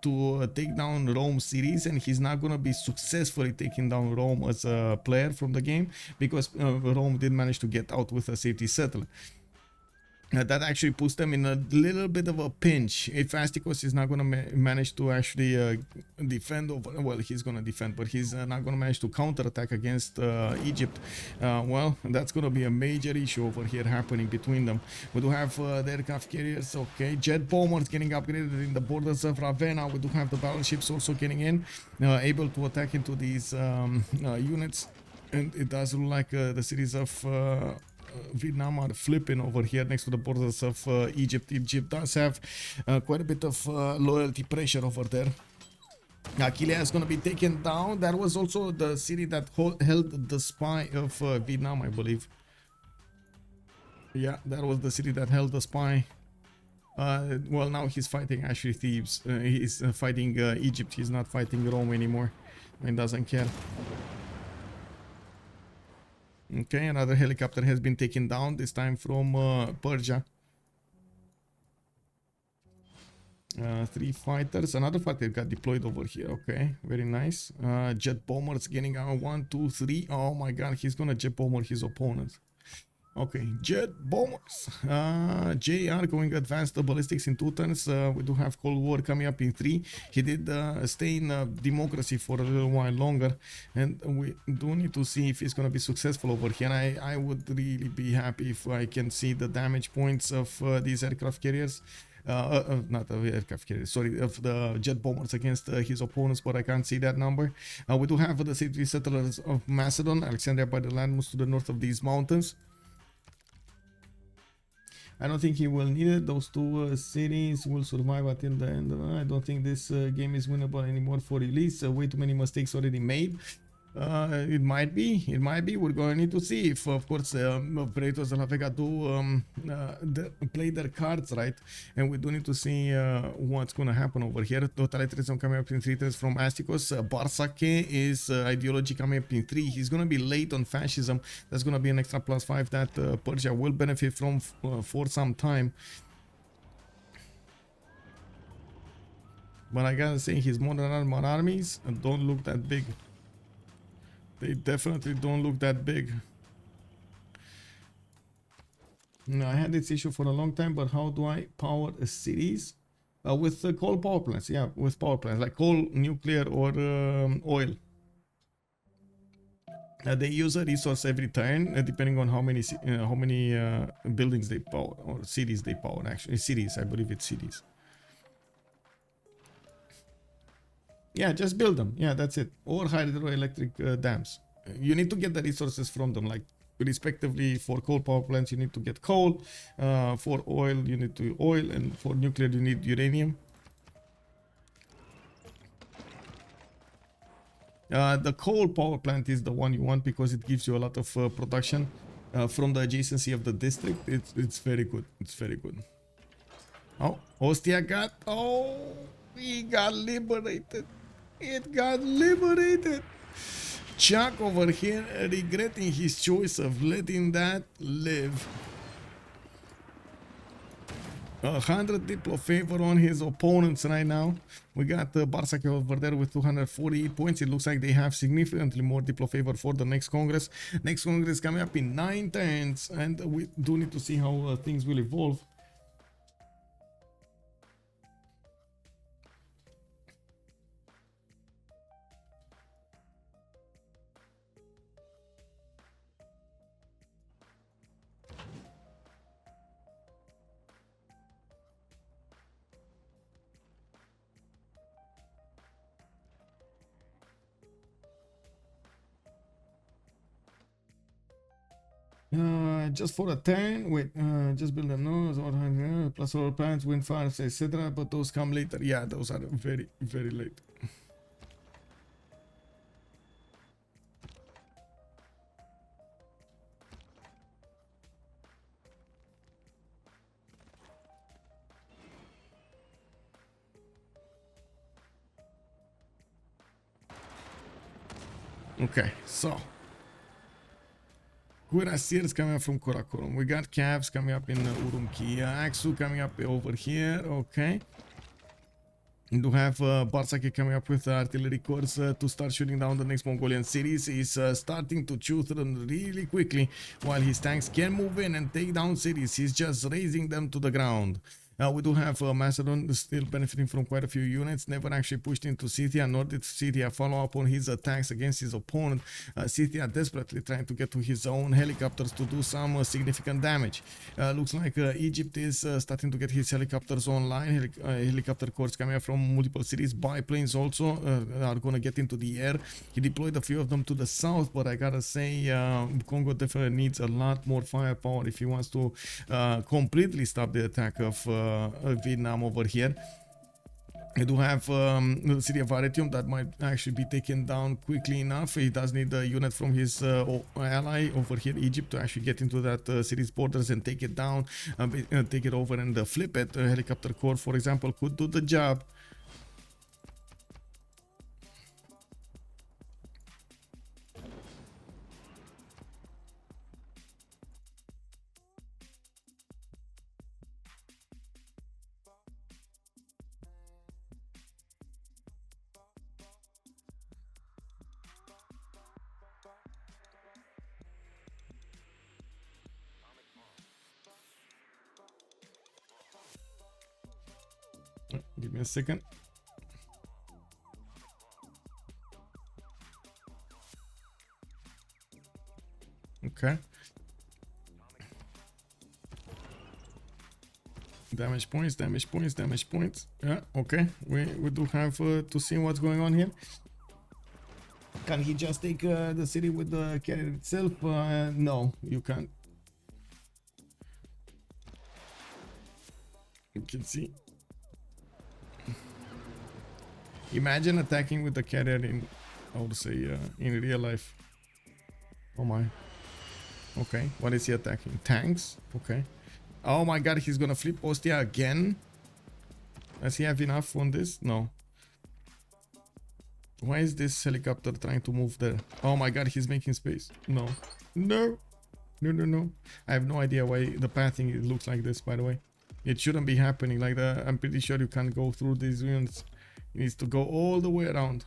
to take down Rome cities, and he's not gonna be successfully taking down Rome as a player from the game, because Rome did manage to get out with a safety settler. That actually puts them in a little bit of a pinch. If Astikos is not going to manage to actually defend over, well, he's going to defend, but he's not going to manage to counterattack against Egypt, well, that's going to be a major issue over here happening between them. We do have the aircraft carriers, okay, jet bombers getting upgraded in the borders of Ravenna. We do have the battleships also getting in, able to attack into these units, and it does look like the cities of Vietnam are flipping over here next to the borders of Egypt. Egypt does have quite a bit of loyalty pressure over there. Aquileia is going to be taken down. That was also the city that held the spy of Vietnam, I believe. Yeah, that was the city that held the spy. Well, now he's fighting actually thieves. He's fighting Egypt. He's not fighting Rome anymore. He doesn't care. Okay, another helicopter has been taken down, this time from Persia. 3 fighters, another fighter got deployed over here. Okay, very nice. Jet bombers getting out 1, 2, 3. Oh my god, he's gonna jet bomber his opponent. Okay, jet bombers. JR going advanced ballistics in 2 turns. We do have Cold War coming up in 3. He did stay in democracy for a little while longer, and we do need to see if he's gonna be successful over here. I would really be happy if I can see the damage points of these aircraft carriers. Not the aircraft carriers, sorry, of the jet bombers against his opponents, but I can't see that number. We do have the city settlers of Macedon, Alexandria by the land moves to the north of these mountains. I don't think he will need it. Those 2 cities will survive until the end. I don't think this game is winnable anymore for Ulyss. Way too many mistakes already made. It might be. We're going to need to see if, of course, Freritos and Vega do play their cards right, and we do need to see what's going to happen over here. Totalitarianism coming up in 3 turns from Astikos. Bartsake is ideology coming up in 3. He's going to be late on fascism. That's going to be an extra +5 that Persia will benefit from for some time. But I gotta say, his modern armies don't look that big. They definitely don't look that big. No, I had this issue for a long time, but how do I power cities? With coal power plants, yeah, with power plants, like coal, nuclear, or oil. They use a resource every turn, depending on how many buildings they power, or cities they power, actually. Cities, I believe it's cities. Yeah, just build them. Yeah, that's it. Or hydroelectric dams. You need to get the resources from them, like respectively for coal power plants you need to get coal, for oil you need to oil, and for nuclear you need uranium. The coal power plant is the one you want because it gives you a lot of production. from the adjacency of the district. It's very good. It's very good. Oh, Ostia got... Oh, he got liberated. It got liberated. Chuck over here regretting his choice of letting that live. 100 Diplo favor on his opponents right now. We got Bartsake over there with 248 points. It looks like they have significantly more Diplo favor for the next Congress. Next Congress coming up in 9 turns, and we do need to see how things will evolve. Just for a turn, wait, just build a nose or plus all plants, wind farms, etc. But those come later. Yeah, those are very, very late. Okay, so Cuirassiers coming up from Karakorum. We got Cavs coming up in Urumqi. Aksu coming up over here. Okay. We do have Bartsake coming up with artillery corps to start shooting down the next Mongolian cities. He's starting to chew through them really quickly while his tanks can move in and take down cities. He's just razing them to the ground. We do have Macedon still benefiting from quite a few units. Never actually pushed into Scythia, nor did Scythia follow up on his attacks against his opponent. Scythia desperately trying to get to his own helicopters to do some significant damage. Looks like Egypt is starting to get his helicopters online. Helicopter corps coming up from multiple cities. Biplanes also are going to get into the air. He deployed a few of them to the south, but I gotta say Congo definitely needs a lot more firepower if he wants to completely stop the attack of Vietnam over here. We do have the city of Arretium that might actually be taken down quickly enough. He does need a unit from his ally over here, Egypt, to actually get into that city's borders and take it down, take it over and flip it. A helicopter corps, for example, could do the job. Give me a second. Okay. Damage points, damage points, damage points. Yeah, okay. We do have to see what's going on here. Can he just take the city with the carrier itself? No, you can't. You can see. Imagine attacking with the carrier in, I would say, in real life. Oh my. Okay, what is he attacking? Tanks? Okay. Oh my god, he's gonna flip Ostia again? Does he have enough on this? No. Why is this helicopter trying to move there? Oh my god, he's making space. No. No. No, no, no. I have no idea why the pathing looks like this, by the way. It shouldn't be happening like that. I'm pretty sure you can't go through these units. It needs to go all the way around.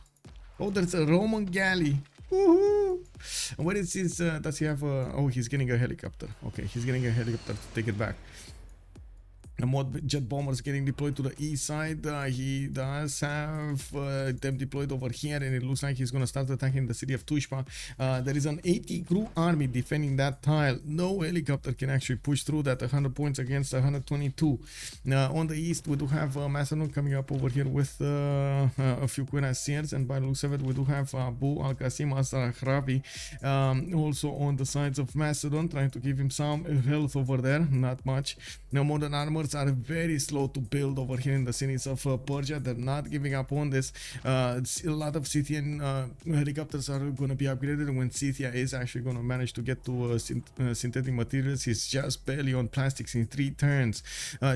Oh, there's a Roman galley. Woohoo! And what is his, does he have a, oh, he's getting a helicopter. Okay, he's getting a helicopter to take it back. The mod jet bombers getting deployed to the east side. He does have them deployed over here, and it looks like he's going to start attacking the city of Tushpa. There is an 80 crew army defending that tile. No helicopter can actually push through that. 100 points against 122. On the east, we do have Macedon coming up over here with a few cuirassiers, and by the looks of it, we do have Abu Al-Qasim Al-Sahrawi also on the sides of Macedon, trying to give him some health over there. Not much. No modern armor helicopters are very slow to build over here in the cities of Persia. They're not giving up on this. A lot of Scythian helicopters are going to be upgraded when Scythia is actually going to manage to get to synthetic materials. He's just barely on plastics in 3 turns.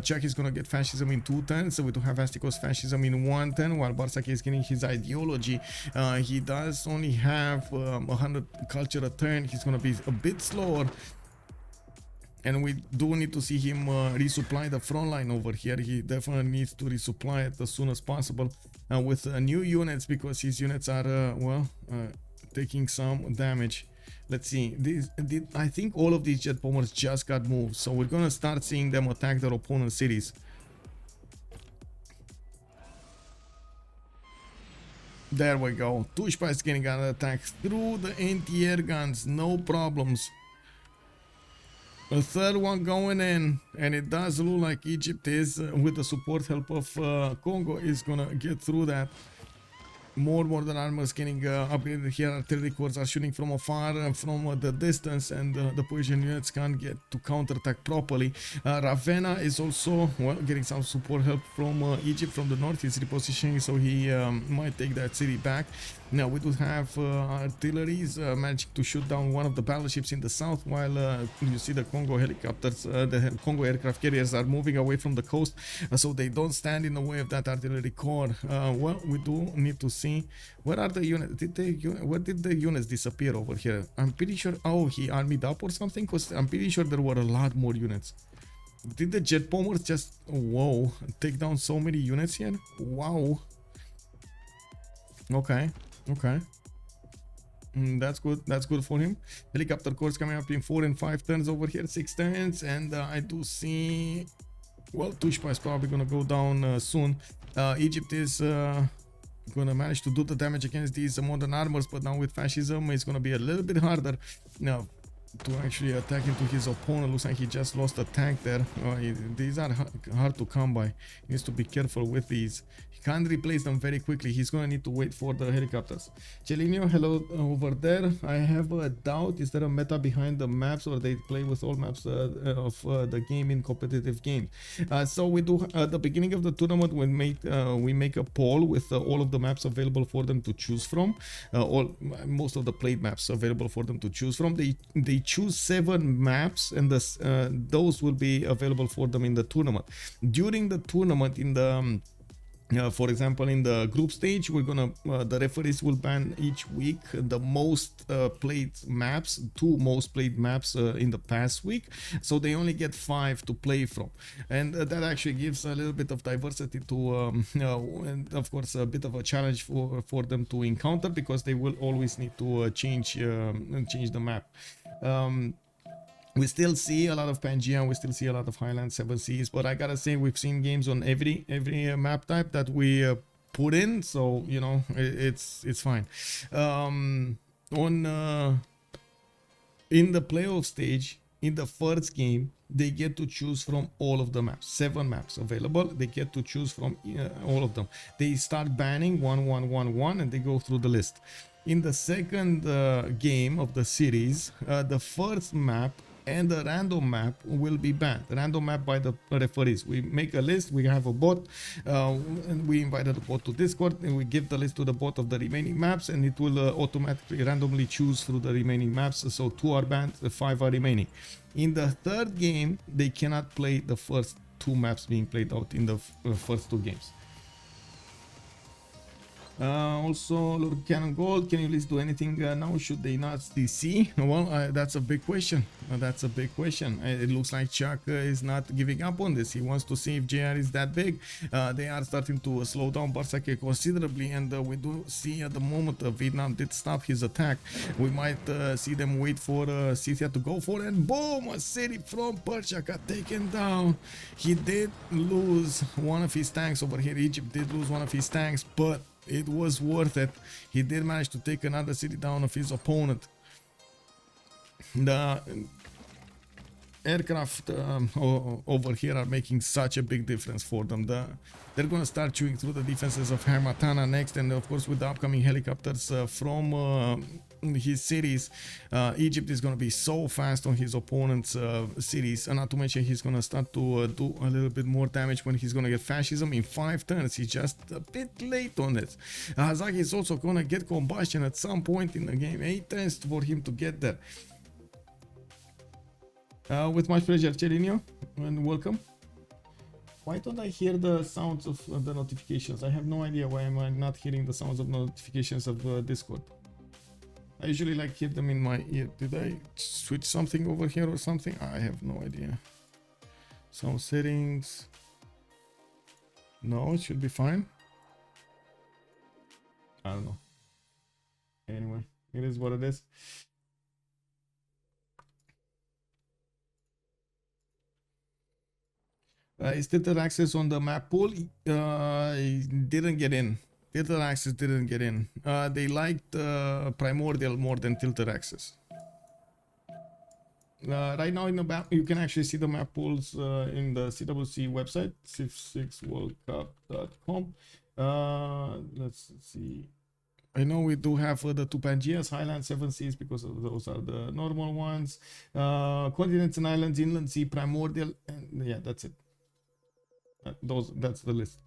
Chuck is going to get fascism in 2 turns. So we do have Astikos fascism in 1 turn, while Bartsake is getting his ideology. He does only have 100 culture a turn. He's going to be a bit slower. And we do need to see him resupply the front line over here. He definitely needs to resupply it as soon as possible with new units, because his units are, taking some damage. Let's see. I think all of these jet bombers just got moved. So we're going to start seeing them attack their opponent's cities. There we go. Tushpa is getting an attack through the anti-air guns. No problems. A third one going in, and it does look like Egypt is, with the support help of Congo, is gonna get through that. More modern armors getting upgraded here. Artillery corps are shooting from afar and from the distance, and the Persian units can't get to counterattack properly. Ravenna is also, well, getting some support help from Egypt from the north. He's repositioning, so he might take that city back. Now we do have artilleries managing to shoot down one of the battleships in the south, while you see the Congo helicopters, the Congo aircraft carriers are moving away from the coast, so they don't stand in the way of that artillery corps. Well, we do need to see where are the units. Where did the units disappear over here? I'm pretty sure. Oh, he armied up or something, because I'm pretty sure there were a lot more units. Did the jet bombers just, whoa, take down so many units here? Wow. Okay. Okay, that's good. That's good for him. Helicopter corps coming up in 4 and 5 turns over here, 6 turns, and I do see, well, Tushpa is probably gonna go down soon. Egypt is gonna manage to do the damage against these modern armors, but now with fascism it's gonna be a little bit harder now to actually attack into his opponent. Looks like he just lost a tank there. These are hard to come by. He needs to be careful with these. He can't replace them very quickly. He's gonna need to wait for the helicopters. Chelinio, hello over there. I have a doubt. Is there a meta behind the maps, or they play with all maps of the game in competitive games? So we do at the beginning of the tournament we make a poll with all of the maps available for them to choose from. Most of the played maps available for them to choose from. They choose 7 maps, and those will be available for them in the tournament. During the tournament, in the for example, in the group stage, we're gonna the referees will ban each week the most played maps, 2 most played maps in the past week, so they only get 5 to play from, and that actually gives a little bit of diversity to and of course a bit of a challenge for them to encounter, because they will always need to change the map. We still see a lot of Pangea, we still see a lot of Highlands, 7 Seas, but I gotta say we've seen games on every map type that we put in, so you know it's fine. In the playoff stage, in the first game, they get to choose from all of the maps. 7 maps available. They get to choose from all of them. They start banning 1, 1, 1, 1, and they go through the list. In the second game of the series, the first map and the random map will be banned. The random map by the referees. We make a list, we have a bot, and we invited the bot to Discord, and we give the list to the bot of the remaining maps, and it will automatically randomly choose through the remaining maps. So 2 are banned, 5 are remaining. In the third game, they cannot play the first 2 maps being played out in the first 2 games. Also, Lord Cannon Gold, can you list do anything now? Should they not CC? Well, that's a big question. That's a big question. It looks like Chuck is not giving up on this. He wants to see if JR is that big. They are starting to slow down Bartsake considerably, and we do see at the moment Vietnam did stop his attack. We might see them wait for Scythia to go for it, and boom! A city from Persia got taken down. He did lose one of his tanks over here. Egypt did lose one of his tanks, but it was worth it. He did manage to take another city down of his opponent. aircraft over here are making such a big difference for them. They're gonna start chewing through the defenses of Hermatana next, and of course with the upcoming helicopters from his cities, Egypt is gonna be so fast on his opponent's cities, and not to mention he's gonna start to do a little bit more damage when he's gonna get fascism in 5 turns. He's just a bit late on it. Hazaggi is also gonna get combustion at some point in the game. 8 turns for him to get there. With much pleasure, Celinio, and welcome. Why don't I hear the sounds of the notifications? I have no idea why am I not hearing the sounds of notifications of Discord. I usually like hear them in my ear. Did I switch something over here or something? I have no idea. Sound settings. No, it should be fine. I don't know. Anyway, it is what it is. Is tilted access on the map pool? Didn't get in. Tilted access didn't get in. They liked Primordial more than tilted access. Right now in the map, you can actually see the map pools in the CWC website, civ6worldcup.com. Let's see. I know we do have the two Pangeas, Highlands, 7 Seas, because those are the normal ones. Continents and islands, Inland Sea, Primordial, and yeah, that's it. That's the list.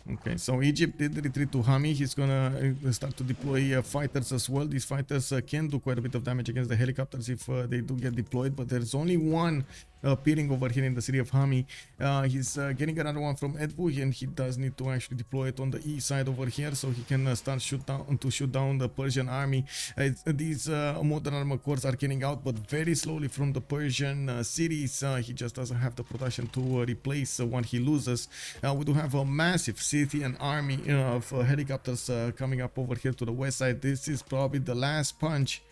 Okay, so Egypt did retreat to Hami. He's gonna start to deploy fighters as well. These fighters can do quite a bit of damage against the helicopters if they do get deployed, but there's only one appearing over here in the city of Hami. He's getting another one from Edvu, and he does need to actually deploy it on the east side over here so he can start shoot down the Persian army. These modern armor corps are getting out, but very slowly from the Persian cities. He just doesn't have the production to replace what he loses. We do have a massive Scythian army of helicopters coming up over here to the west side. This is probably the last punch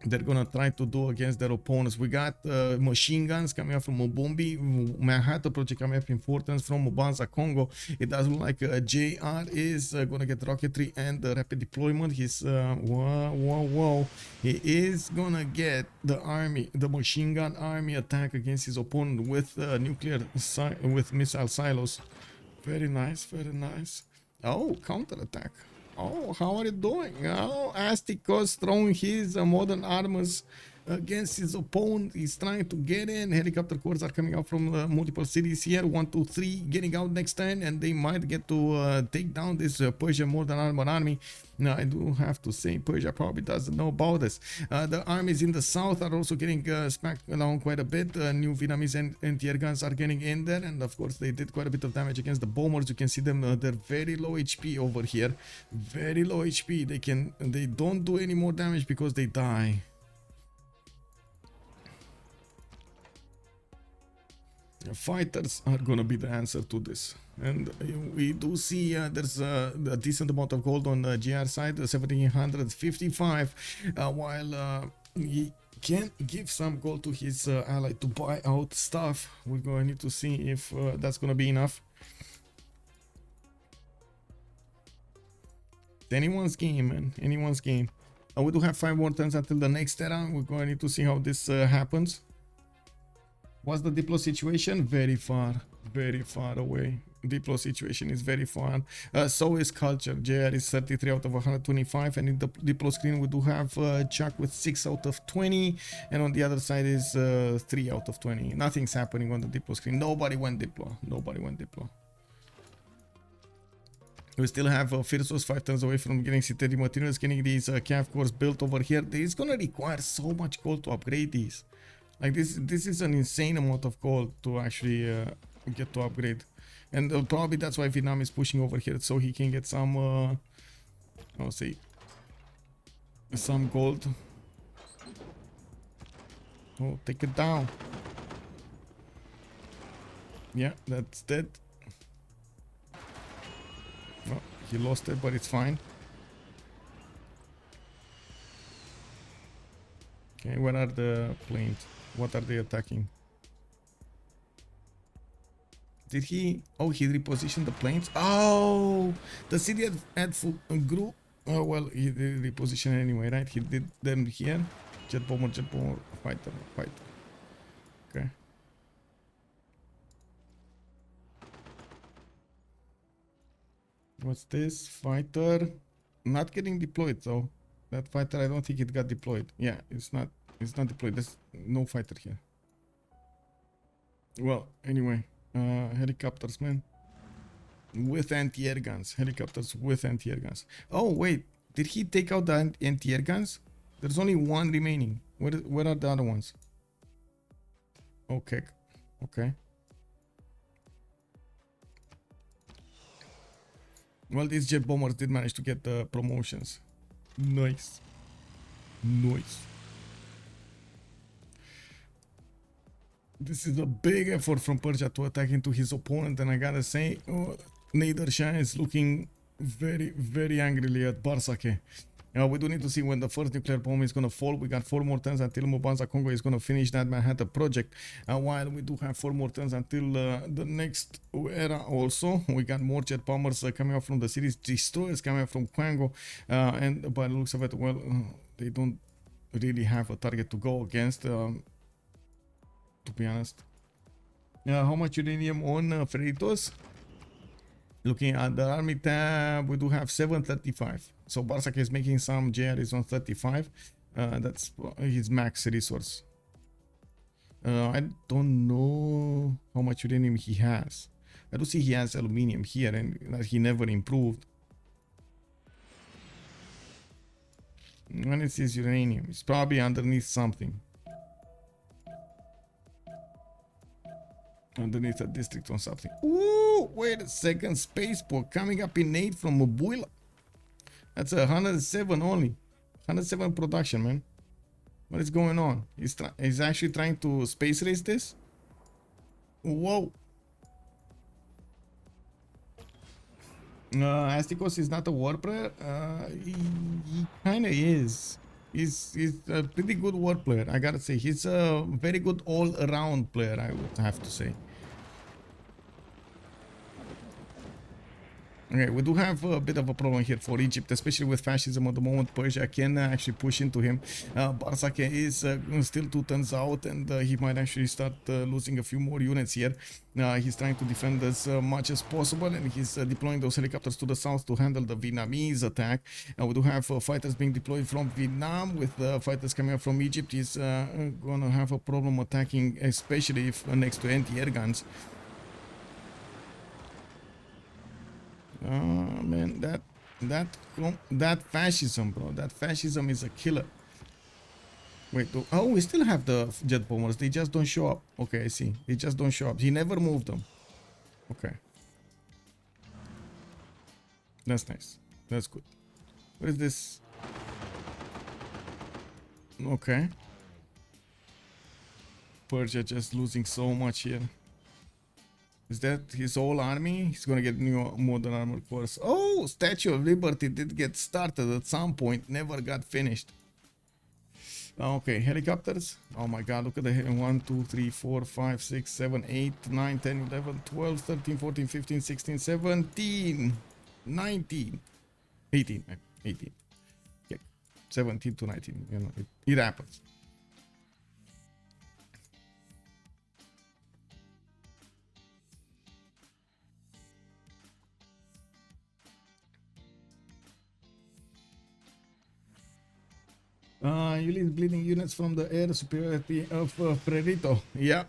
they're gonna try to do against their opponents. We got machine guns coming up from Mubumbi, Manhattan project coming up in 4 turns from Mubanza, Congo. It does look like JR is gonna get rocketry and rapid deployment. He's he is gonna get the army, the machine gun army attack against his opponent with with missile silos. Very nice, very nice. Oh, counter attack. Oh, how are you doing? Oh, Astikos throwing his modern armors against his opponent. He's trying to get in. Helicopter corps are coming out from multiple cities here. 1, 2, 3 getting out next turn, and they might get to take down this Persian modern armor army. Now, I do have to say, Persia probably doesn't know about this. The armies in the south are also getting smacked along quite a bit. New Vietnamese and anti-air guns are getting in there, and of course they did quite a bit of damage against the bombers. You can see them; they're very low HP over here. Very low HP. They don't do any more damage because they die. Fighters are gonna be the answer to this, and we do see there's a decent amount of gold on the GR side, 1755, while he can give some gold to his ally to buy out stuff. We're going to need to see if that's gonna be enough. It's anyone's game, man. Anyone's game. We do have 5 more turns until the next era. We're going to need to see how this happens. What's the Diplo situation? Very far away. Diplo situation is very far. So is culture. JR is 33 out of 125, and in the Diplo screen we do have Chuck with 6 out of 20, and on the other side is 3 out of 20. Nothing's happening on the Diplo screen. Nobody went Diplo. Nobody went Diplo. We still have Phyrsos 5 turns away from getting synthetic materials, getting these calf cores built over here. It's gonna require so much gold to upgrade these. Like this is an insane amount of gold to actually get to upgrade, and probably that's why Vietnam is pushing over here so he can get some, I'll say, some gold. Oh, take it down. Yeah, that's dead. Oh, he lost it, but it's fine. Okay, where are the planes? What are they attacking? Did he? Oh, he repositioned the planes. Oh, the city grew Oh well, he did reposition anyway, right? He did them here. Jet bomber, fighter, fighter. Okay. What's this? Fighter. Not getting deployed though. That fighter, I don't think it got deployed. Yeah, it's not deployed. There's no fighter here. Well, anyway, helicopters, man. With anti-air guns. Helicopters with anti-air guns. Oh, wait. Did he take out the anti-air guns? There's only one remaining. Where are the other ones? Okay. Okay. Well, these jet bombers did manage to get the promotions. Nice. Nice. This is a big effort from Persia to attack into his opponent, and I gotta say, Nader Shah is looking very, very angrily at Bartsake. We do need to see when the first nuclear bomb is gonna fall. We got 4 more turns until Kongo is gonna finish that Manhattan project. While we do have 4 more turns until the next era also. We got more jet bombers coming up from the cities, destroyers coming up from Kongo, and by the looks of it, well, they don't really have a target to go against, to be honest. How much uranium on Freritos? Looking at the army tab, we do have 735. So Bartsake is making some JRs on 35. That's his max resource. I don't know how much uranium he has. I do see he has aluminium here and that he never improved. When is his uranium? It's probably underneath something. Underneath a district or something. Ooh, wait a second. Spaceport coming up in 8 from Mongolia. That's 107 only. 107 production, man. What is going on? He's actually trying to space race this? Whoa. Astikos is not a war player. He kinda is. He's a pretty good war player, I gotta say. He's a very good all-around player, I would have to say. Okay, we do have a bit of a problem here for Egypt, especially with fascism at the moment. Persia can actually push into him. Bartsake is still 2 turns out, and he might actually start losing a few more units here. He's trying to defend as much as possible, and he's deploying those helicopters to the south to handle the Vietnamese attack. We do have fighters being deployed from Vietnam, with fighters coming up from Egypt. He's gonna have a problem attacking, especially if next to anti-air guns. Man, that fascism, bro. That fascism is a killer. Wait, oh, we still have the jet bombers. They just don't show up. Okay, I see. They just don't show up. He never moved them. Okay. That's nice. That's good. What is this? Okay. Persia just losing so much here. Is that his whole army? He's gonna get new modern armor cores. Oh, Statue of Liberty did get started at some point. Never got finished. Okay, helicopters. Oh my god, look at the 1, 2, 3, 4, 5, 6, 7, 8, 9, 10, 11, 12, 13, 14, 15, 16, 17, 19, 18. 18. Okay, 17 to 19. You know, it happens. Ulyss bleeding units from the air superiority of Freritos. Yeah.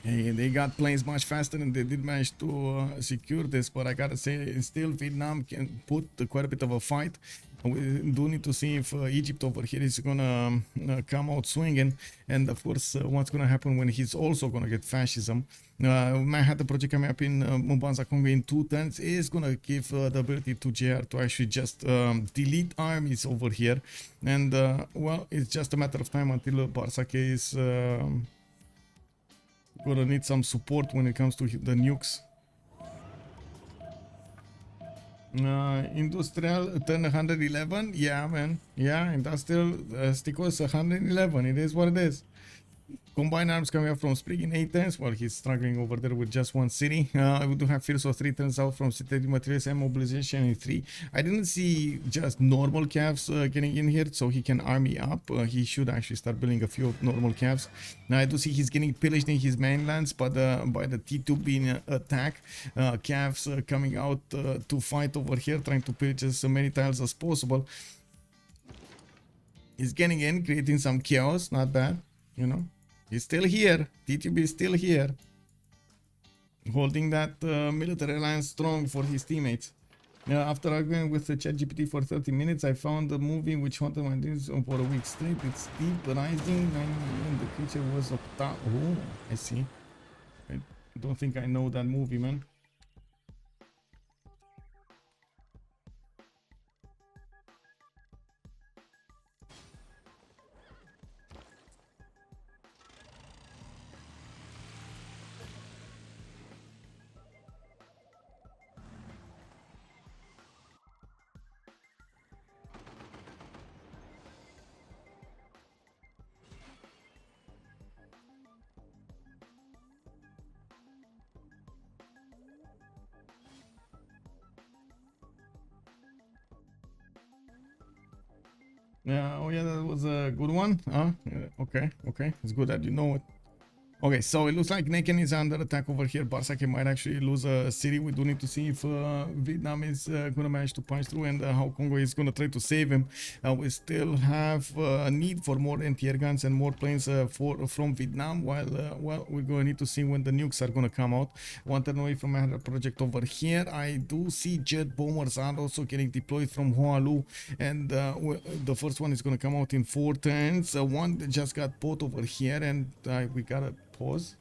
Hey, they got planes much faster and they did manage to secure this, but I gotta say, still Vietnam can put quite a bit of a fight. We do need to see if Egypt over here is gonna come out swinging, and of course what's gonna happen when he's also gonna get fascism. Manhattan project coming up in Kongo in 2 turns is gonna give the ability to JR to actually just delete armies over here, and well, it's just a matter of time until Bartsake is gonna need some support when it comes to the nukes. Industrial turn 111. Yeah, man. Yeah, industrial Astikos 111. It is what it is. combined arms coming up from Sprig in 8 turns. Well, he's struggling over there with just one city. We do have Phyrsos 3 turns out from synthetic materials and mobilization in 3. I didn't see just normal calves getting in here, so he can army up. He should actually start building a few normal calves. Now I do see he's getting pillaged in his mainlands, but by the Tidube being attack, calves coming out to fight over here, trying to pillage as many tiles as possible. He's getting in, creating some chaos, not bad, you know. He's still here. Tidube is still here. Holding that military alliance strong for his teammates. After arguing with the ChatGPT for 30 minutes, I found a movie which haunted my dreams for a week straight. It's deep, rising, and the creature was of top. Oh, I see. I don't think I know that movie, man. Yeah, oh yeah, that was a good one. Okay, it's good that you know it. Okay, so it looks like Naken is under attack over here. Bartsake might actually lose a city. We do need to see if Vietnam is going to manage to punch through and how Congo is going to try to save him. We still have a need for more anti-air guns and more planes from Vietnam, while well, we're going to need to see when the nukes are going to come out. Want to know if I had a project over here. I do see jet bombers are also getting deployed from Hoalu, and the first one is going to come out in 4 turns. One that just got bought over here, and we got a pause.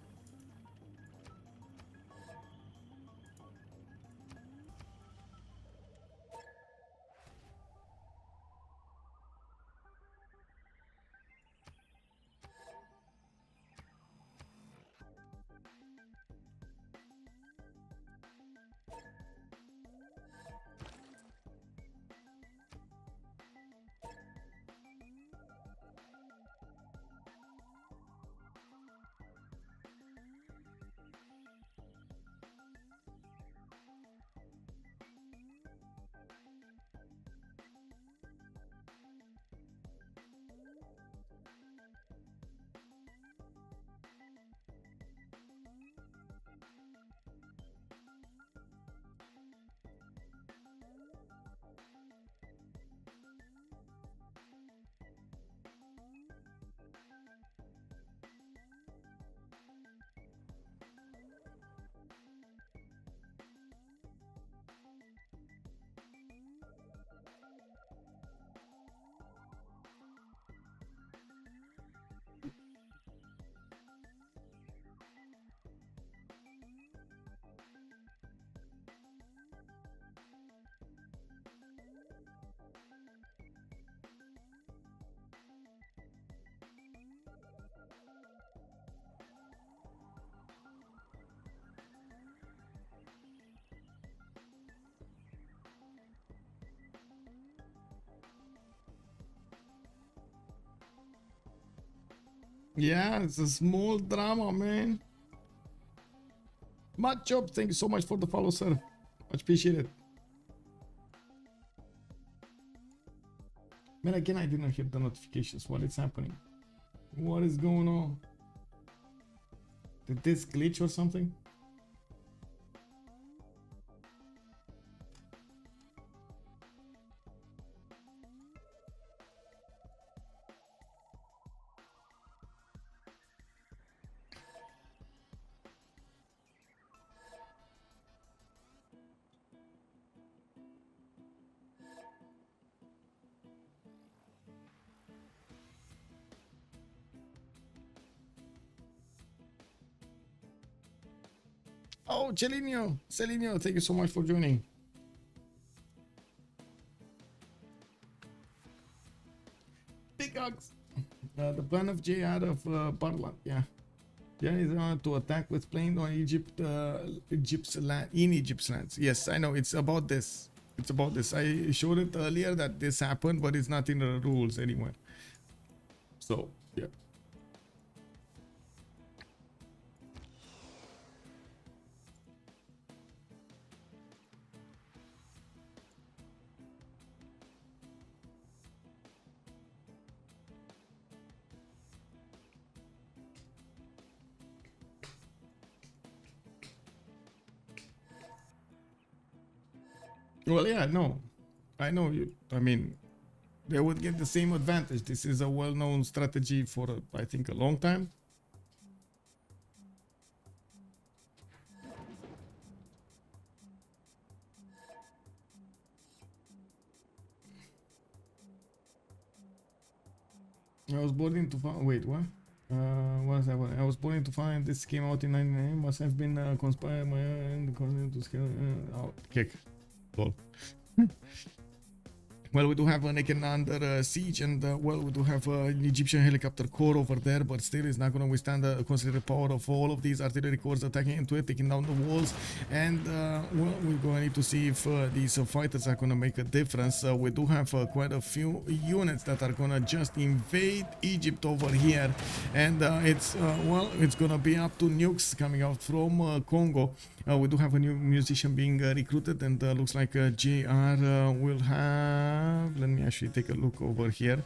Yeah, it's a small drama, man. Much up. Thank you so much for the follow, sir. Much appreciated. Man, again, I didn't hear the notifications. What is happening? What is going on? Did this glitch or something? Oh, Celinio, thank you so much for joining. Big hugs. The plan of J out of Bartland, yeah. Yeah, is to attack with plane on Egypt's lands. Yes, I know. It's about this. I showed it earlier that this happened, but it's not in the rules anywhere. So yeah. Well, yeah, no, I know you. I mean, they would get the same advantage. This is a well-known strategy for, I think, a long time. I was born to find. Wait, what? What's that one? I was born to find this came out in 99. Must have been conspired my end to scale. Oh, kick. Lol. Well, we do have a naked under siege, and well, we do have an Egyptian helicopter corps over there, but still, it's not going to withstand the considerable power of all of these artillery corps attacking into it, taking down the walls. And well, we're going to need to see if these fighters are going to make a difference. We do have quite a few units that are going to just invade Egypt over here, and it's well, it's going to be up to nukes coming out from Congo. We do have a new musician being recruited, and looks like JR will have. Let me actually take a look over here.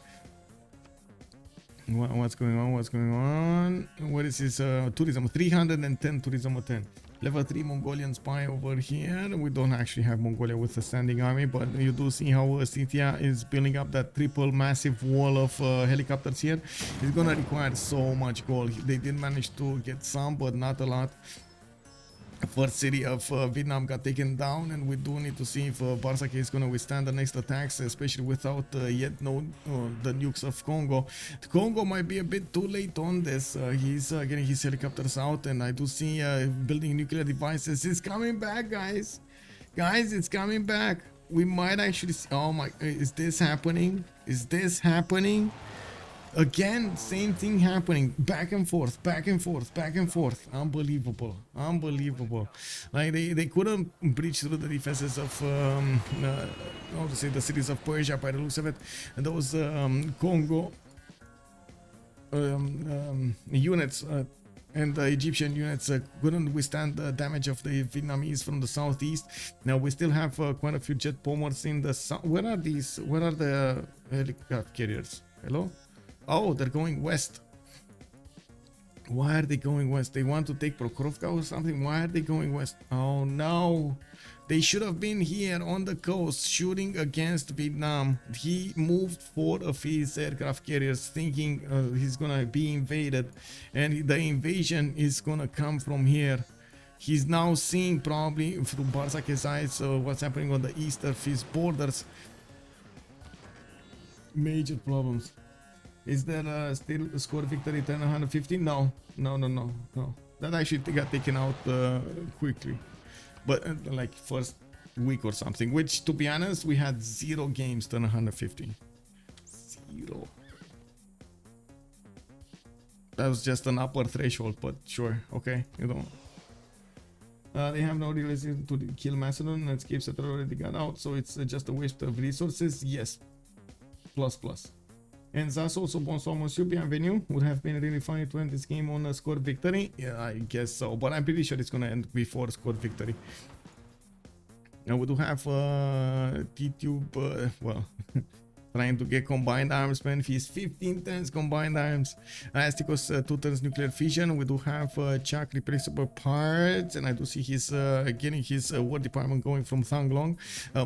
What's going on? What's going on? What is this? Tourism 310, tourism 10. Level 3 Mongolian spy over here. We don't actually have Mongolia with a standing army, but you do see how Scythia is building up that triple massive wall of helicopters here. It's gonna require so much gold. They did manage to get some, but not a lot. First city of Vietnam got taken down, and we do need to see if Bartsake is going to withstand the next attacks, especially without yet the nukes of Congo. Congo might be a bit too late on this. He's getting his helicopters out, and I do see building nuclear devices. It's coming back, guys. Guys, it's coming back. We might actually see. Oh my, is this happening? Is this happening? Again, same thing happening, back and forth, back and forth, back and forth. Unbelievable, unbelievable. Like they couldn't breach through the defenses of how to say, the cities of Persia by the looks of it. And those Congo units and the Egyptian units couldn't withstand the damage of the Vietnamese from the southeast. Now we still have quite a few jet bombers in the south. Where are these? Where are the helicopter carriers? Hello? Oh, they're going west. Why are they going west? They want to take Prokhorovka or something? Why are they going west? Oh no. They should have been here on the coast shooting against Vietnam. He moved 4 of his aircraft carriers thinking he's gonna be invaded, and the invasion is gonna come from here. He's now seeing probably through Bartsake's eyes what's happening on the east of his borders. Major problems. Is there still a score victory 10 150? No. That actually got taken out quickly. But like first week or something. Which, to be honest, we had 0 games 10 150. 0. That was just an upper threshold, but sure. Okay, you don't. They have no reason to kill Macedon, and escapes that already got out, so it's just a waste of resources. Yes. Plus. And that's also bonsoir monsieur, bienvenue. Would have been really funny to end this game on a score victory. Yeah, I guess so, but I'm pretty sure it's gonna end before score victory. Now we do have Tidube, well, trying to get combined arms, man. He's 15 turns combined arms. Astikos 2 turns nuclear fission. We do have Chuck replaceable parts, and I do see he's getting his war department going from Thanglong.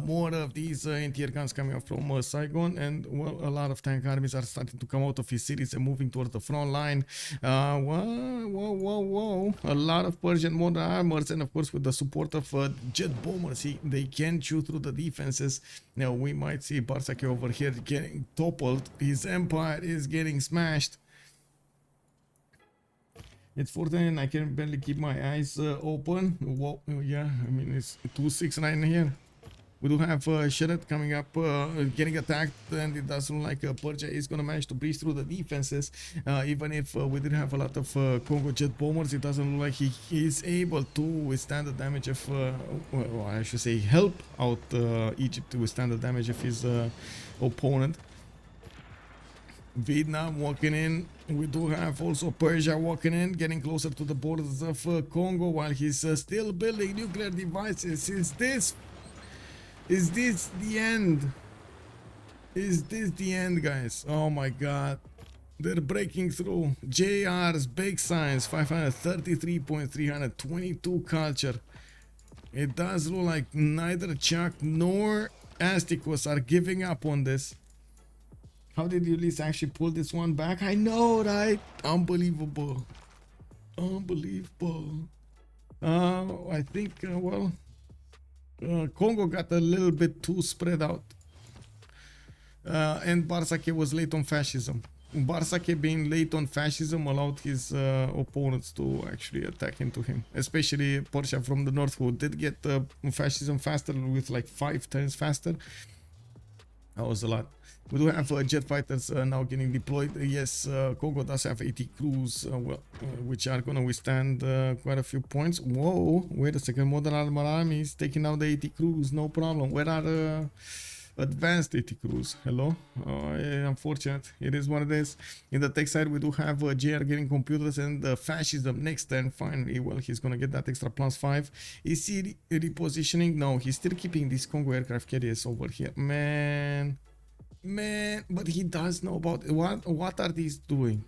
More of these anti-air guns coming up from Saigon, and well, a lot of tank armies are starting to come out of his cities and moving towards the front line. Whoa. A lot of Persian modern armors, and of course with the support of jet bombers, they can chew through the defenses. Now we might see Bartsake over here getting toppled. His empire is getting smashed. It's 14. I can barely keep my eyes open. Whoa, yeah, I mean it's 269 here. We do have Sheret coming up, getting attacked, and it does look like Persia is going to manage to breach through the defenses. Even if we did have a lot of Congo jet bombers, it doesn't look like he is able to withstand the damage of, well, I should say, help out Egypt to withstand the damage of his opponent. Vietnam walking in. We do have also Persia walking in, getting closer to the borders of Congo, while he's still building nuclear devices. Is this the end? Is this the end, guys? Oh my god. They're breaking through. JR's big science, 533 points, 322 culture. It does look like neither Chuck nor Astikos are giving up on this. How did Ulyss actually pull this one back? I know, right? Unbelievable. Unbelievable. I think, Kongo got a little bit too spread out. And Bartsake was late on fascism. Bartsake being late on fascism allowed his opponents to actually attack into him. Especially Persia from the north, who did get fascism faster with like 5 times faster. That was a lot. We do have jet fighters now getting deployed. Yes, Kongo does have 80 crews, which are going to withstand quite a few points. Whoa, wait a second. Modern Armor Army is taking out the 80 crews, no problem. Where are advanced 80 crews? Hello? Yeah, unfortunate. It is what it is. In the tech side, we do have JR getting computers and fascism next turn. Finally, well, he's going to get that extra +5. Is he repositioning? No, he's still keeping these Kongo aircraft carriers over here. Man, but he does know about what are these doing?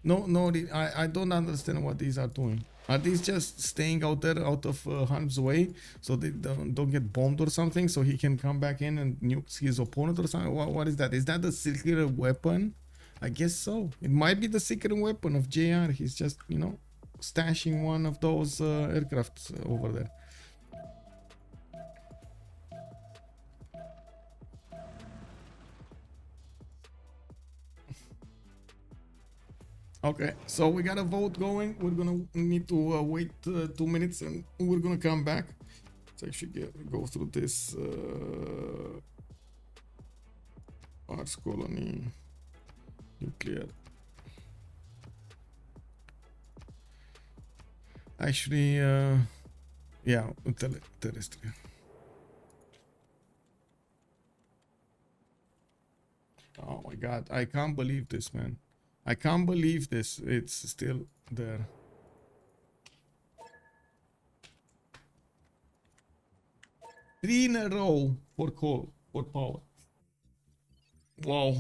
No, I don't understand what these are doing. Are these just staying out there out of harm's way so they don't get bombed or something, so he can come back in and nuke his opponent or something? What is that? Is that the secret weapon? I guess so. It might be the secret weapon of JR. He's just, you know, stashing one of those aircrafts over there. Okay, so we got a vote going. We're gonna need to wait 2 minutes and we're gonna come back. Let's actually go through this Ars Colony nuclear. Actually, yeah, terrestrial. Oh my god, I can't believe this, man. I can't believe this. It's still there. Three in a row for coal, for power. Wow.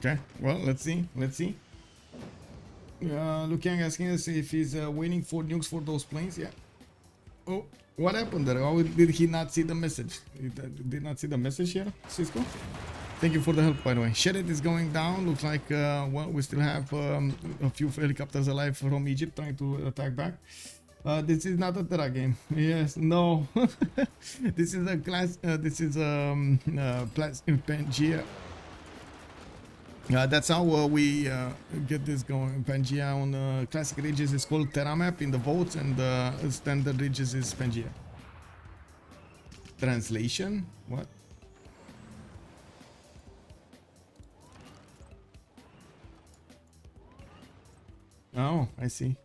Okay, well, let's see. Looking asking us if he's waiting for nukes for those planes. Yeah. Oh, what happened there? How did he not see the message? He did not see the message here, Cisco? Thank you for the help, by the way. Sheriff is going down. Looks like, well, we still have a few helicopters alive from Egypt trying to attack back. This is not a Terra game. Yes, no. This is a class. This is Pangea. That's how we get this going. Pangea on classic ridges is called Terramap in the votes, and standard ridges is Pangea. Translation? What? Oh, I see.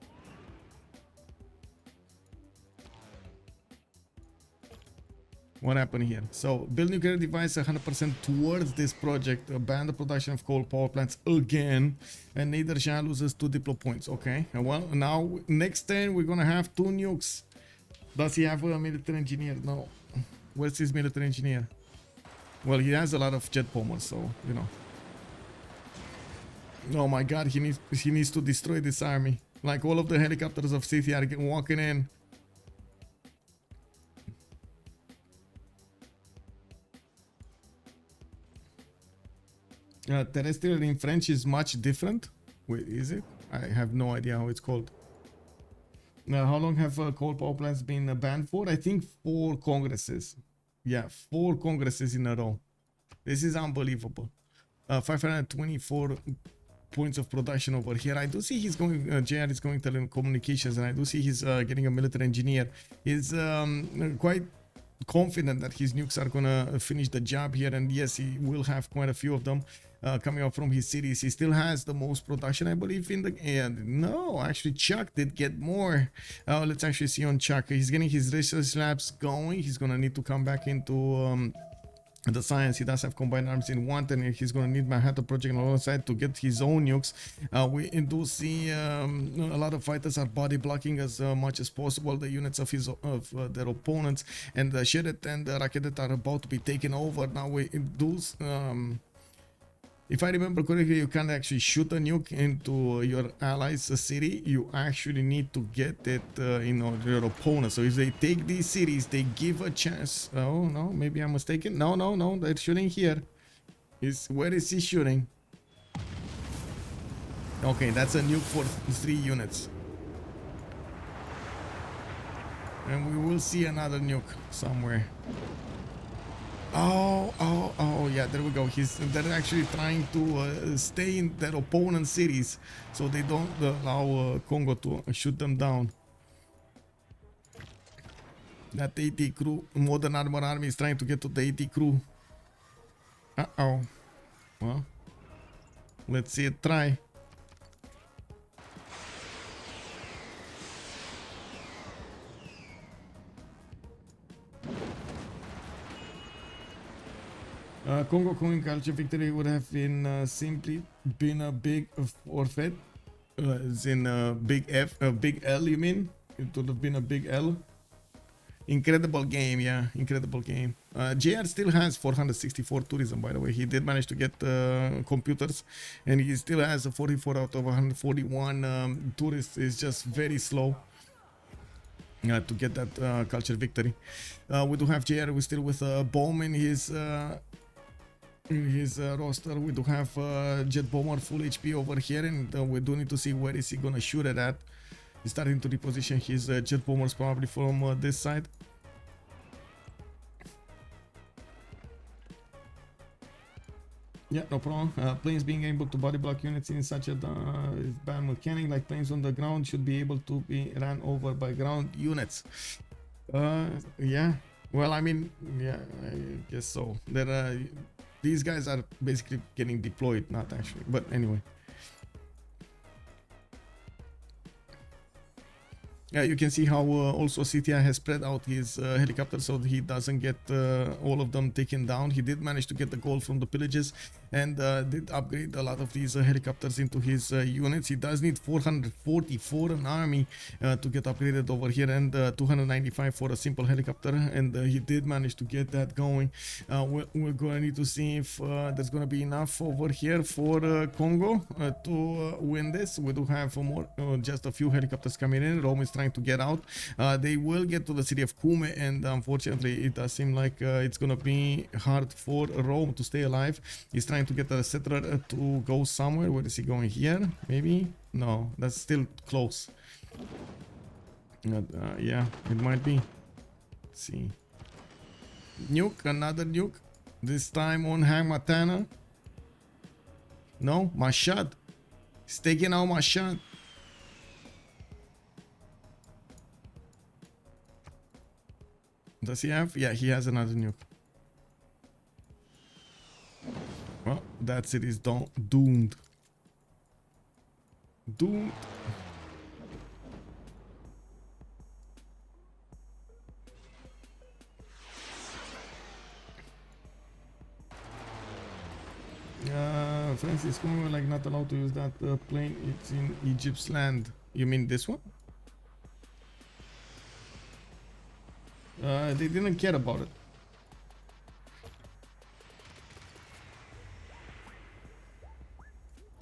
What happened here? So, build nuclear device 100% towards this project. Ban the production of coal power plants again. And Nader Shah loses 2 diplo points. Okay. Well, now, next turn, we're gonna have 2 nukes. Does he have a military engineer? No. Where's his military engineer? Well, he has a lot of jet bombers, so, you know. Oh my god, he needs to destroy this army. Like, all of the helicopters of Scythia are walking in. Terrestrial in French is much different. Wait, is it? I have no idea how it's called. How long have coal power plants been banned for? I think 4 congresses. Yeah, 4 congresses in a row. This is unbelievable. 524 points of production over here. I do see he's going, JR is going telecommunications, and I do see he's getting a military engineer. He's quite confident that his nukes are gonna finish the job here, and yes, he will have quite a few of them coming up from his cities. He still has the most production, I believe, in the end. No, actually Chuck did get more. Let's actually see on Chuck. He's getting his research labs going. He's gonna need to come back into the science. He does have combined arms in one, and he's going to need Manhattan Project on the other side to get his own nukes. We do see a lot of fighters are body blocking as much as possible the units of their opponents, and the Sheret and the Raketet are about to be taken over. Now we do if I remember correctly, you can't actually shoot a nuke into your allies' city. You actually need to get it in your opponent. So if they take these cities, they give a chance. Oh no, maybe I'm mistaken. No, they're shooting here. Where is he shooting? Okay, that's a nuke for 3 units. And we will see another nuke somewhere. Oh, yeah, there we go. They're actually trying to stay in their opponent's cities, so they don't allow Congo to shoot them down. That 80 crew, Modern Armor Army, is trying to get to the 80 crew. Uh-oh. Well, let's see it try. Congo Queen culture victory would have been simply been a big forfeit. As in big F, big L, you mean? It would have been a big L. Incredible game, yeah, incredible game. JR still has 464 tourism, by the way. He did manage to get computers, and he still has a 44 out of 141 tourists. Is just very slow to get that culture victory. We do have JR. We're still with Bomb in his roster. We do have Jet Bomber full HP over here, and we do need to see where is he gonna shoot it at. He's starting to reposition his Jet Bombers probably from this side. Yeah, no problem. Planes being able to body block units in such a bad mechanic, like planes on the ground, should be able to be ran over by ground units. Yeah. Well, I mean, yeah, I guess so. These guys are basically getting deployed, not actually, but anyway. Yeah, you can see how also Scythia has spread out his helicopters so that he doesn't get all of them taken down. He did manage to get the gold from the pillages and did upgrade a lot of these helicopters into his units. He does need 444 an army to get upgraded over here, and 295 for a simple helicopter, and he did manage to get that going. We're going to need to see if there's going to be enough over here for Congo to win this. We do have more, just a few helicopters coming in. Rome is trying to get out. They will get to the city of Kume, and unfortunately it does seem like it's gonna be hard for Rome to stay alive. He's trying to get the settler to go somewhere. Where is he going? Here? Maybe? No, that's still close. Yeah, it might be. Let's see. Nuke, another nuke. This time on Hangmatana. No, Mashad. He's taking out Mashad. Does he have? Yeah, he has another nuke. Well, that city is doomed. Doomed. Francis, Kongo like not allowed to use that plane. It's in Egypt's land. You mean this one? They didn't care about it.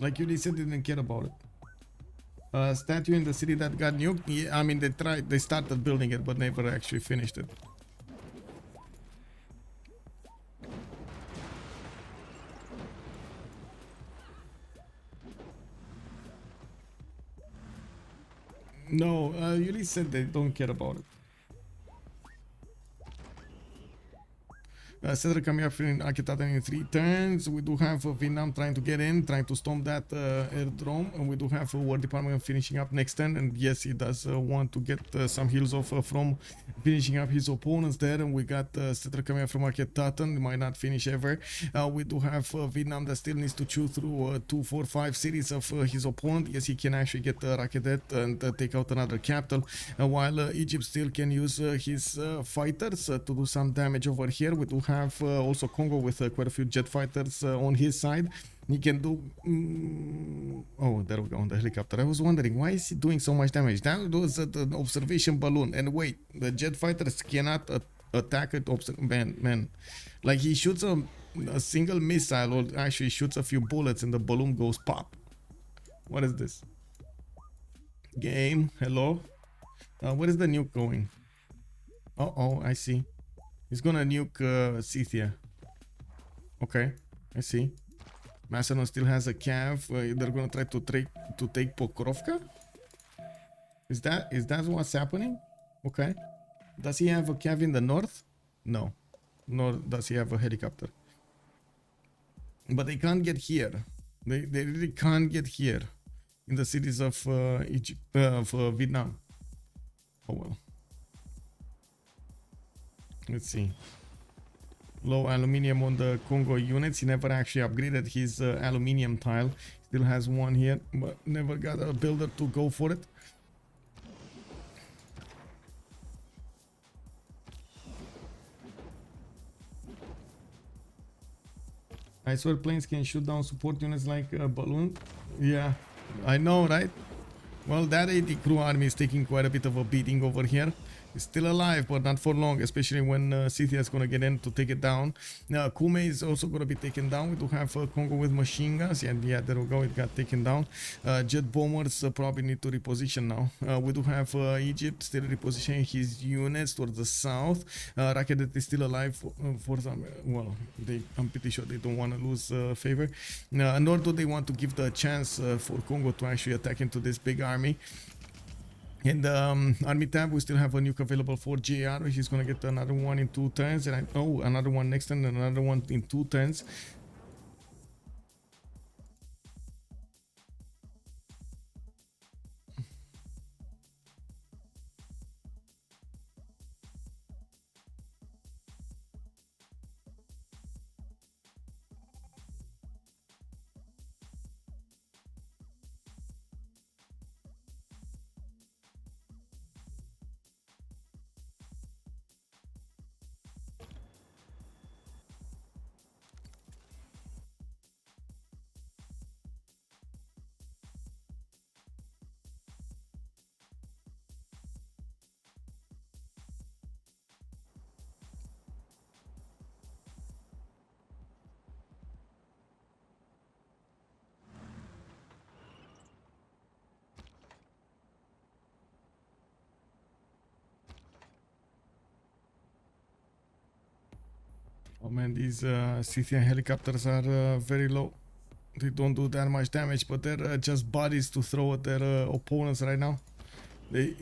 Like Ulyss said, they didn't care about it. Statue in the city that got nuked. Yeah, I mean, they started building it, but never actually finished it. No, Ulyss said they don't care about it. Cedric coming up in Akitatan in 3 turns. We do have Vietnam trying to get in, trying to storm that airdrome, and we do have War Department finishing up next turn. And yes, he does want to get some heals off from finishing up his opponents there. And we got Cedric coming up from Akitatan. Might not finish ever. We do have Vietnam that still needs to chew through 2, 4, 5 cities of his opponent. Yes, he can actually get Rakedet and take out another capital. While Egypt still can use his fighters to do some damage over here. We do have also Kongo with quite a few jet fighters on his side. He can do oh, there we go, on the helicopter. I was wondering, why is he doing so much damage? That was an observation balloon. And wait, the jet fighters cannot attack it. Man, like he shoots a single missile, or actually shoots a few bullets, and the balloon goes pop. What is this? Game, hello. Where is the nuke going? Oh, I see. He's gonna nuke Scythia. Okay, I see. Macedon still has a cav. They're gonna try to take Pokrovka. Is that what's happening? Okay. Does he have a cav in the north? No. Nor does he have a helicopter. But they can't get here. They really can't get here in the cities of Egypt, Vietnam. Oh well. Let's see. Low aluminium on the Kongo units. He never actually upgraded his aluminium tile. Still has one here, but never got a builder to go for it. I swear planes can shoot down support units like a balloon. Yeah, I know, right? Well, that 80 crew army is taking quite a bit of a beating over here. It's still alive, but not for long, especially when Scythia is going to get in to take it down. Kume is also going to be taken down. We do have Kongo with machine guns. And yeah, there we go. It got taken down. Jet bombers probably need to reposition now. We do have Egypt still repositioning his units towards the south. Rakedet is still alive for some. Well, I'm pretty sure they don't want to lose favor. Nor do they want to give the chance for Kongo to actually attack into this big army. And army tab, we still have a nuke available for JR. He's gonna get another one in 2 turns, and another one next turn, and another one in 2 turns. Oh man, these Scythian helicopters are very low. They don't do that much damage, but they're just bodies to throw at their opponents right now. They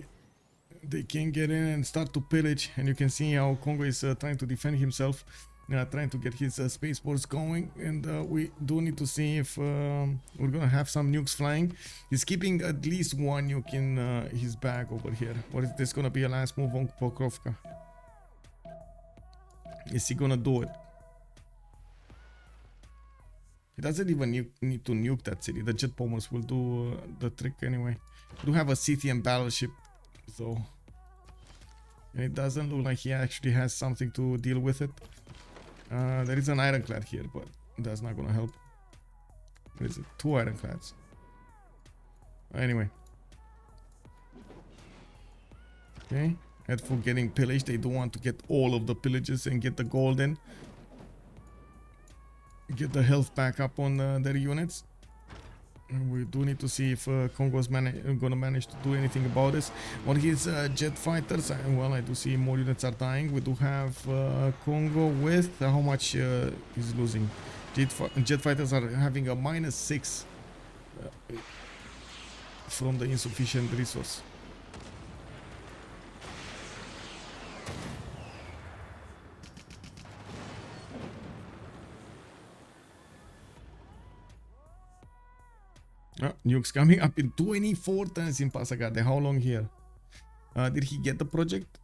can get in and start to pillage, and you can see how Kongo is trying to defend himself. trying to get his spaceports going, and we do need to see if we're gonna have some nukes flying. He's keeping at least one nuke in his bag over here. Or is this gonna be a last move on Pokrovka? Is he gonna do it? He doesn't even need to nuke that city. The jet bombers will do the trick anyway. We do have a Scythian battleship, so it doesn't look like he actually has something to deal with it. There is an ironclad here, but that's not gonna help. What is it? 2 ironclads. Anyway. Okay. For getting pillaged, they do want to get all of the pillages and get the gold in. Get the health back up on their units. And we do need to see if Kongo's gonna manage to do anything about this. On his jet fighters, well, I do see more units are dying. We do have Kongo with how much he's losing. Jet fighters are having a -6 from the insufficient resource. Nukes coming up in 24 turns in Pasagade. How long here? Did he get the project?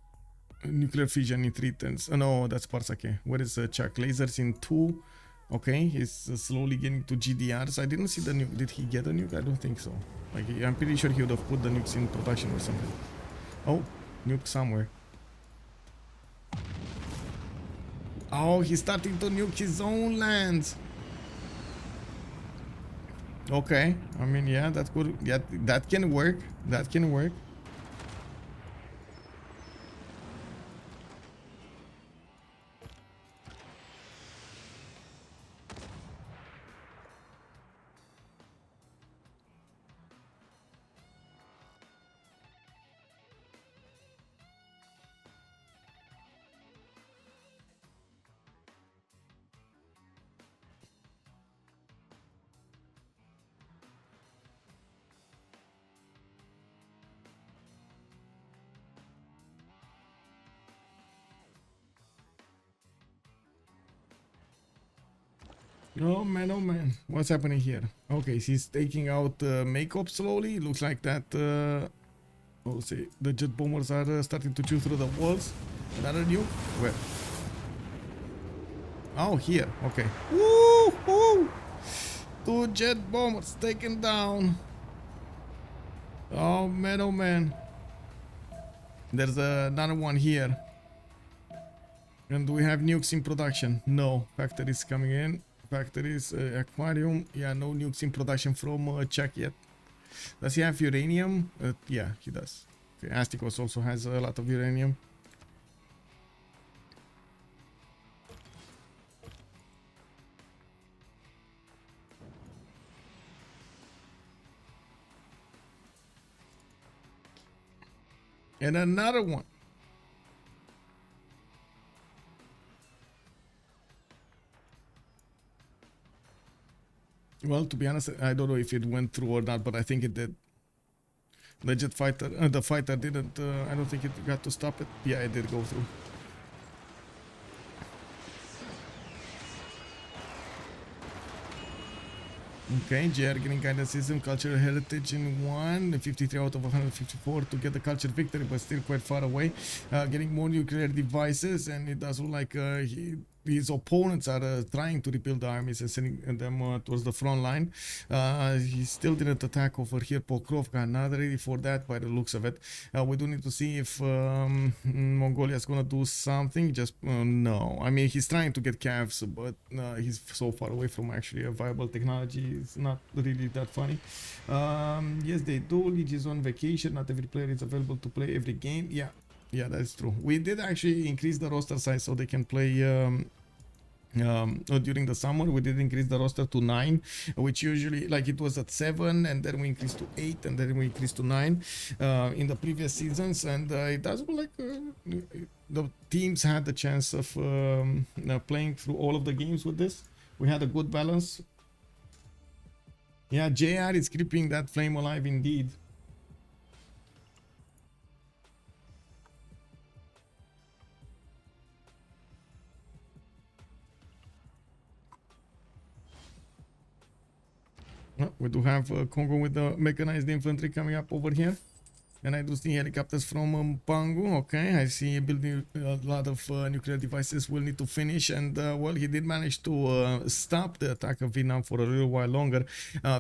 Nuclear fission in 3 turns. No, that's Bartsake. Where is Chuck? Lasers in 2. Okay, he's slowly getting to GDRs. I didn't see the nuke. Did he get a nuke? I don't think so. Like, I'm pretty sure he would have put the nukes in production or something. Oh, nuke somewhere. Oh, he's starting to nuke his own lands. Okay, I mean, yeah, that could, yeah, that can work. That can work. Oh man, what's happening here? Okay, he's taking out makeup slowly. Looks like that. Oh, see, the jet bombers are starting to chew through the walls. Another nuke? Where? Oh, here. Okay. Woo! Woo! 2 jet bombers taken down. Oh man. There's another one here. And do we have nukes in production? No. Factories coming in. Factories, aquarium. Yeah, no nukes in production from Czech yet. Does he have uranium? Yeah, he does. Okay, Astikos also has a lot of uranium. And another one. Well, to be honest, I don't know if it went through or not, but I think it did. The jet fighter, the fighter didn't, I don't think it got to stop it. Yeah, it did go through. Okay, JR getting guidance system, cultural heritage in 1, 53 out of 154 to get the culture victory, but still quite far away. Getting more nuclear devices, and it does look like his opponents are trying to rebuild the armies and sending them towards the front line. He still didn't attack over here. Pokrovka not ready for that by the looks of it. We do need to see if Mongolia is gonna do something. Just no. I mean, he's trying to get calves, but he's so far away from actually a viable technology. It's not really that funny. Yes, they do. League is on vacation. Not every player is available to play every game. Yeah, that's true. We did actually increase the roster size so they can play during the summer. We did increase the roster to 9, which usually, like, it was at 7, and then we increased to 8, and then we increased to 9 in the previous seasons. And it does look like the teams had the chance of playing through all of the games with this. We had a good balance. Yeah, JR is keeping that flame alive indeed. We do have Kongo with the mechanized infantry coming up over here. And I do see helicopters from Pangu. Okay, I see building a lot of nuclear devices will need to finish. And well, he did manage to stop the attack of Vietnam for a little while longer.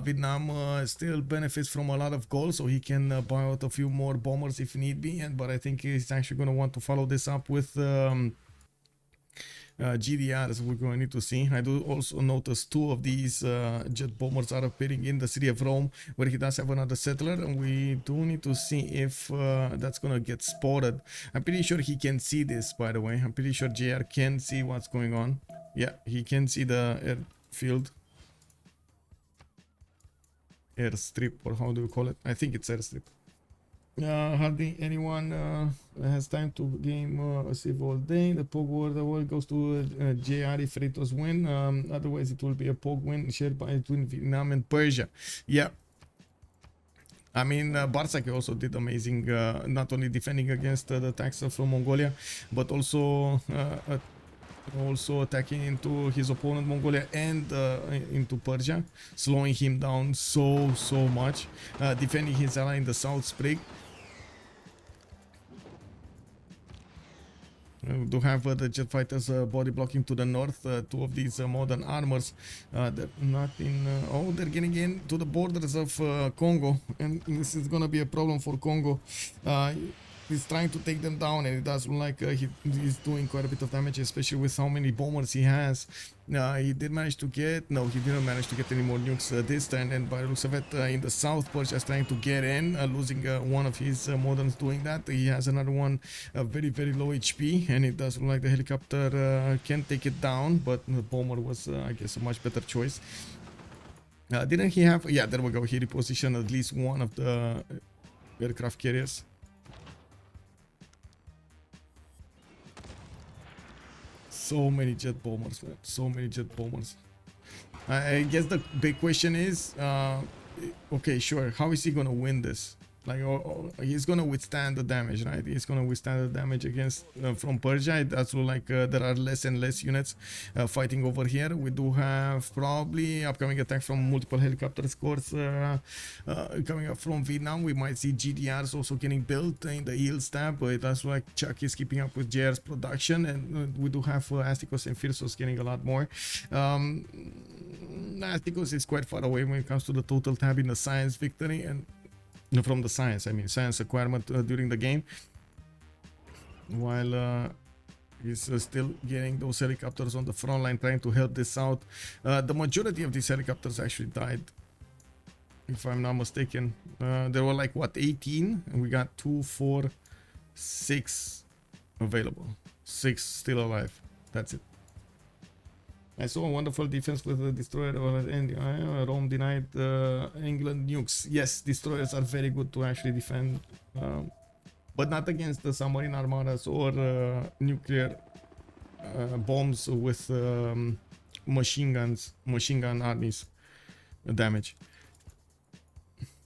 Vietnam still benefits from a lot of gold, so he can buy out a few more bombers if need be. But I think he's actually going to want to follow this up with GDRs. We're going to need to see. I do also notice two of these jet bombers are appearing in the city of Rome, where he does have another settler, and we do need to see if that's going to get spotted. I'm pretty sure he can see this, by the way. I'm pretty sure JR can see what's going on. Yeah, he can see the airfield. Airstrip, or how do you call it? I think it's airstrip. Hardly anyone has time to game a Civ all day. The Pog War the world goes to JR if Freritos win. Otherwise, it will be a Pog win shared between Vietnam and Persia. Yeah. I mean, Bartsake also did amazing, not only defending against the attacks from Mongolia, but also attacking into his opponent Mongolia and into Persia, slowing him down so much, defending his ally in the south, Sprig. We do have the jet fighters body blocking to the north. Two of these modern armors. They're not in. Oh, they're getting in to the borders of Congo, and this is gonna be a problem for Congo. He's trying to take them down, and it does look like he's doing quite a bit of damage, especially with how many bombers he has. He did manage to get... No, he didn't manage to get any more nukes this time, and by the looks of it, in the south, Persia is trying to get in, losing one of his moderns doing that. He has another one very low HP, and it does look like the helicopter can take it down, but the bomber was, I guess, a much better choice. Didn't he have... Yeah, there we go. He repositioned at least one of the aircraft carriers. So many jet bombers, man. So many jet bombers. I guess the big question is, okay, sure, how is he gonna win this? Like, he's gonna withstand the damage, right? He's gonna withstand the damage against from Persia. It does look like there are less and less units fighting over here. We do have probably upcoming attack from multiple helicopter scores coming up from Vietnam. We might see GDRs also getting built in the Eels tab, but it does look like Chuck is keeping up with JR's production, and we do have Astikos and Phyrsos getting a lot more. Astikos is quite far away when it comes to the total tab in the science victory, and from the science, I mean science acquirement during the game, while he's still getting those helicopters on the front line trying to help this out. The majority of these helicopters actually died, if I'm not mistaken. There were like, what, 18, and we got 2, 4, 6 available. 6 still alive. That's it. I saw a wonderful defense with the destroyer, and Rome denied England nukes. Yes, destroyers are very good to actually defend, but not against the submarine armadas or nuclear bombs with machine gun armies damage.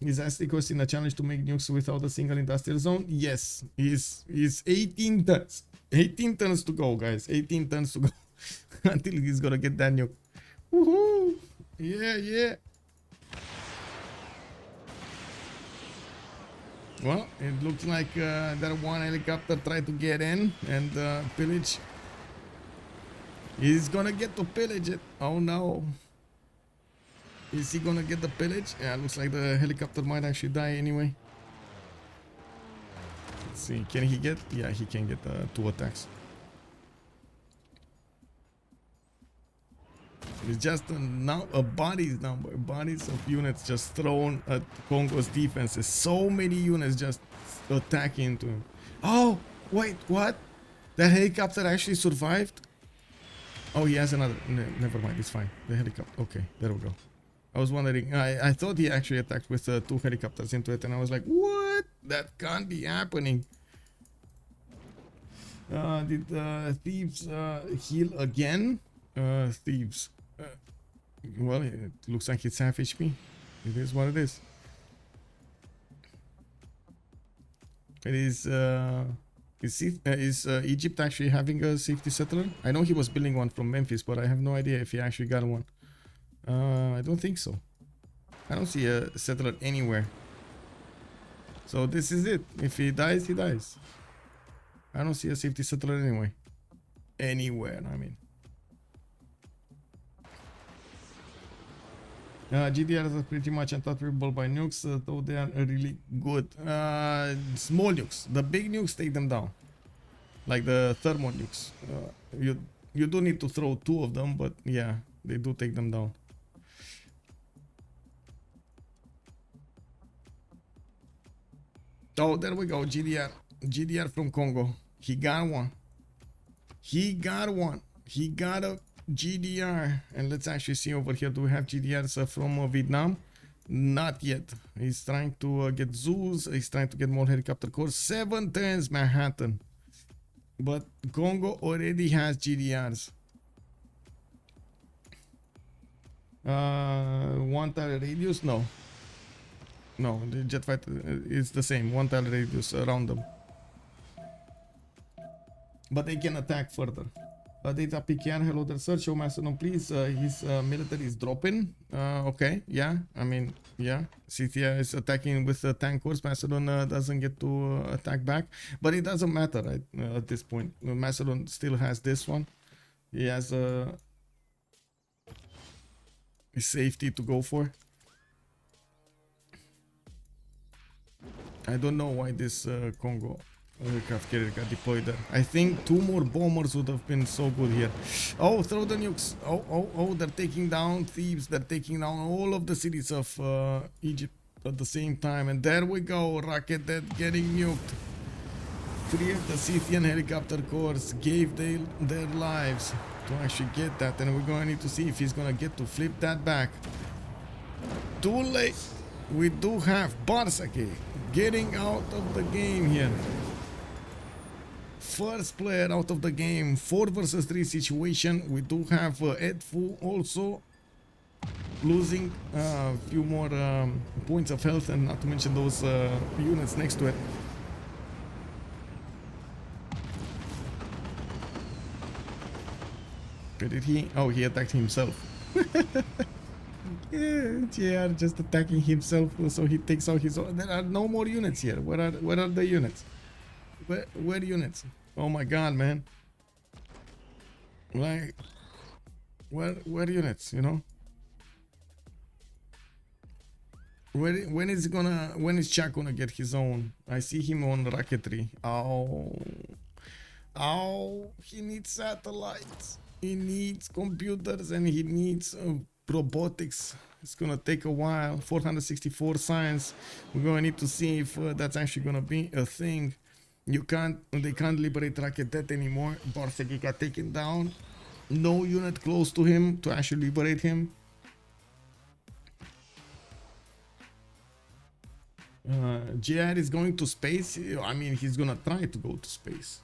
Is Astikos in a challenge to make nukes without a single industrial zone? Yes, he's 18 tons. 18 tons to go, guys. 18 tons to go. Until he's gonna get that nuke. Woohoo! Yeah. Well, it looks like that one helicopter tried to get in and pillage. He's gonna get to pillage it. Oh no. Is he gonna get the pillage? Yeah, looks like the helicopter might actually die anyway. Let's see. Can he get? Yeah, he can get 2 attacks. It's just a bodies number. Bodies of units just thrown at Congo's defenses. So many units just attacking into him. Oh, wait, what? That helicopter actually survived? Oh, he has another. Never mind, it's fine. The helicopter. Okay, there we go. I was wondering. I thought he actually attacked with 2 helicopters into it, and I was like, what? That can't be happening. Did Thieves heal again? Thieves. Well, it looks like it's half HP. It is what it is. It is. Is Egypt actually having a safety settler? I know he was building one from Memphis, but I have no idea if he actually got one. I don't think so. I don't see a settler anywhere. So this is it. If he dies, he dies. I don't see a safety settler anyway. Anywhere, I mean. GDRs are pretty much untouchable by nukes, though they are really good. Small nukes. The big nukes take them down. Like the thermal nukes. You do need to throw 2 of them, but yeah, they do take them down. Oh, there we go. GDR from Congo. He got one. He got a GDR. And let's actually see over here. Do we have GDRs from Vietnam? Not yet. He's trying to get Zeus. He's trying to get more helicopter cores. 7 turns Manhattan. But Congo already has GDRs. 1 tile radius? No. No, the jet fighter is the same. 1 tile radius around them. But they can attack further. Data PKR, hello there, sir. Show Macedon, please. His military is dropping. Okay, yeah. I mean, yeah. Scythia is attacking with the tank corps. Macedon doesn't get to attack back. But it doesn't matter right, at this point. Macedon still has this one. He has safety to go for. I don't know why this Congo aircraft carrier got deployed there. I think 2 more bombers would have been so good here. Oh, throw the nukes. Oh, they're taking down Thebes. They're taking down all of the cities of Egypt at the same time. And there we go, rocket that getting nuked. 3 of the Scythian helicopter corps gave their lives to actually get that. And we're going to need to see if he's going to get to flip that back. Too late. We do have Bartsake getting out of the game here. First player out of the game. 4 versus 3 situation. We do have Edfu also losing a few more points of health, and not to mention those units next to it. Where did he? Oh, he attacked himself. Yeah, just attacking himself, so he takes out his own. There are no more units here. Where are the units? Where units? Oh my god, man. Like, where units, you know? When is Shah gonna get his own? I see him on rocketry. Oh, he needs satellites. He needs computers, and he needs robotics. It's gonna take a while. 464 science. We're gonna need to see if that's actually gonna be a thing. They can't liberate Raketet anymore. Bartsake got taken down. No unit close to him to actually liberate him. JR is going to space. I mean, he's gonna try to go to space.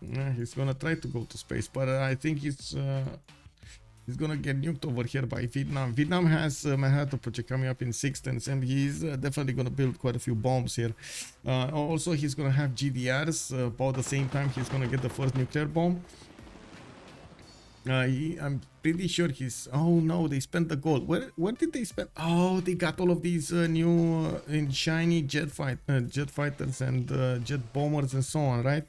Yeah, he's gonna try to go to space, but I think he's gonna get nuked over here by Vietnam. Vietnam has Manhattan project coming up in 6 turns, and he's definitely gonna build quite a few bombs here. Also, he's gonna have GDRs about the same time he's gonna get the first nuclear bomb. I'm pretty sure he's. Oh no, they spent the gold. Where did they spend? Oh, they got all of these new and shiny jet fighters and jet bombers and so on, right?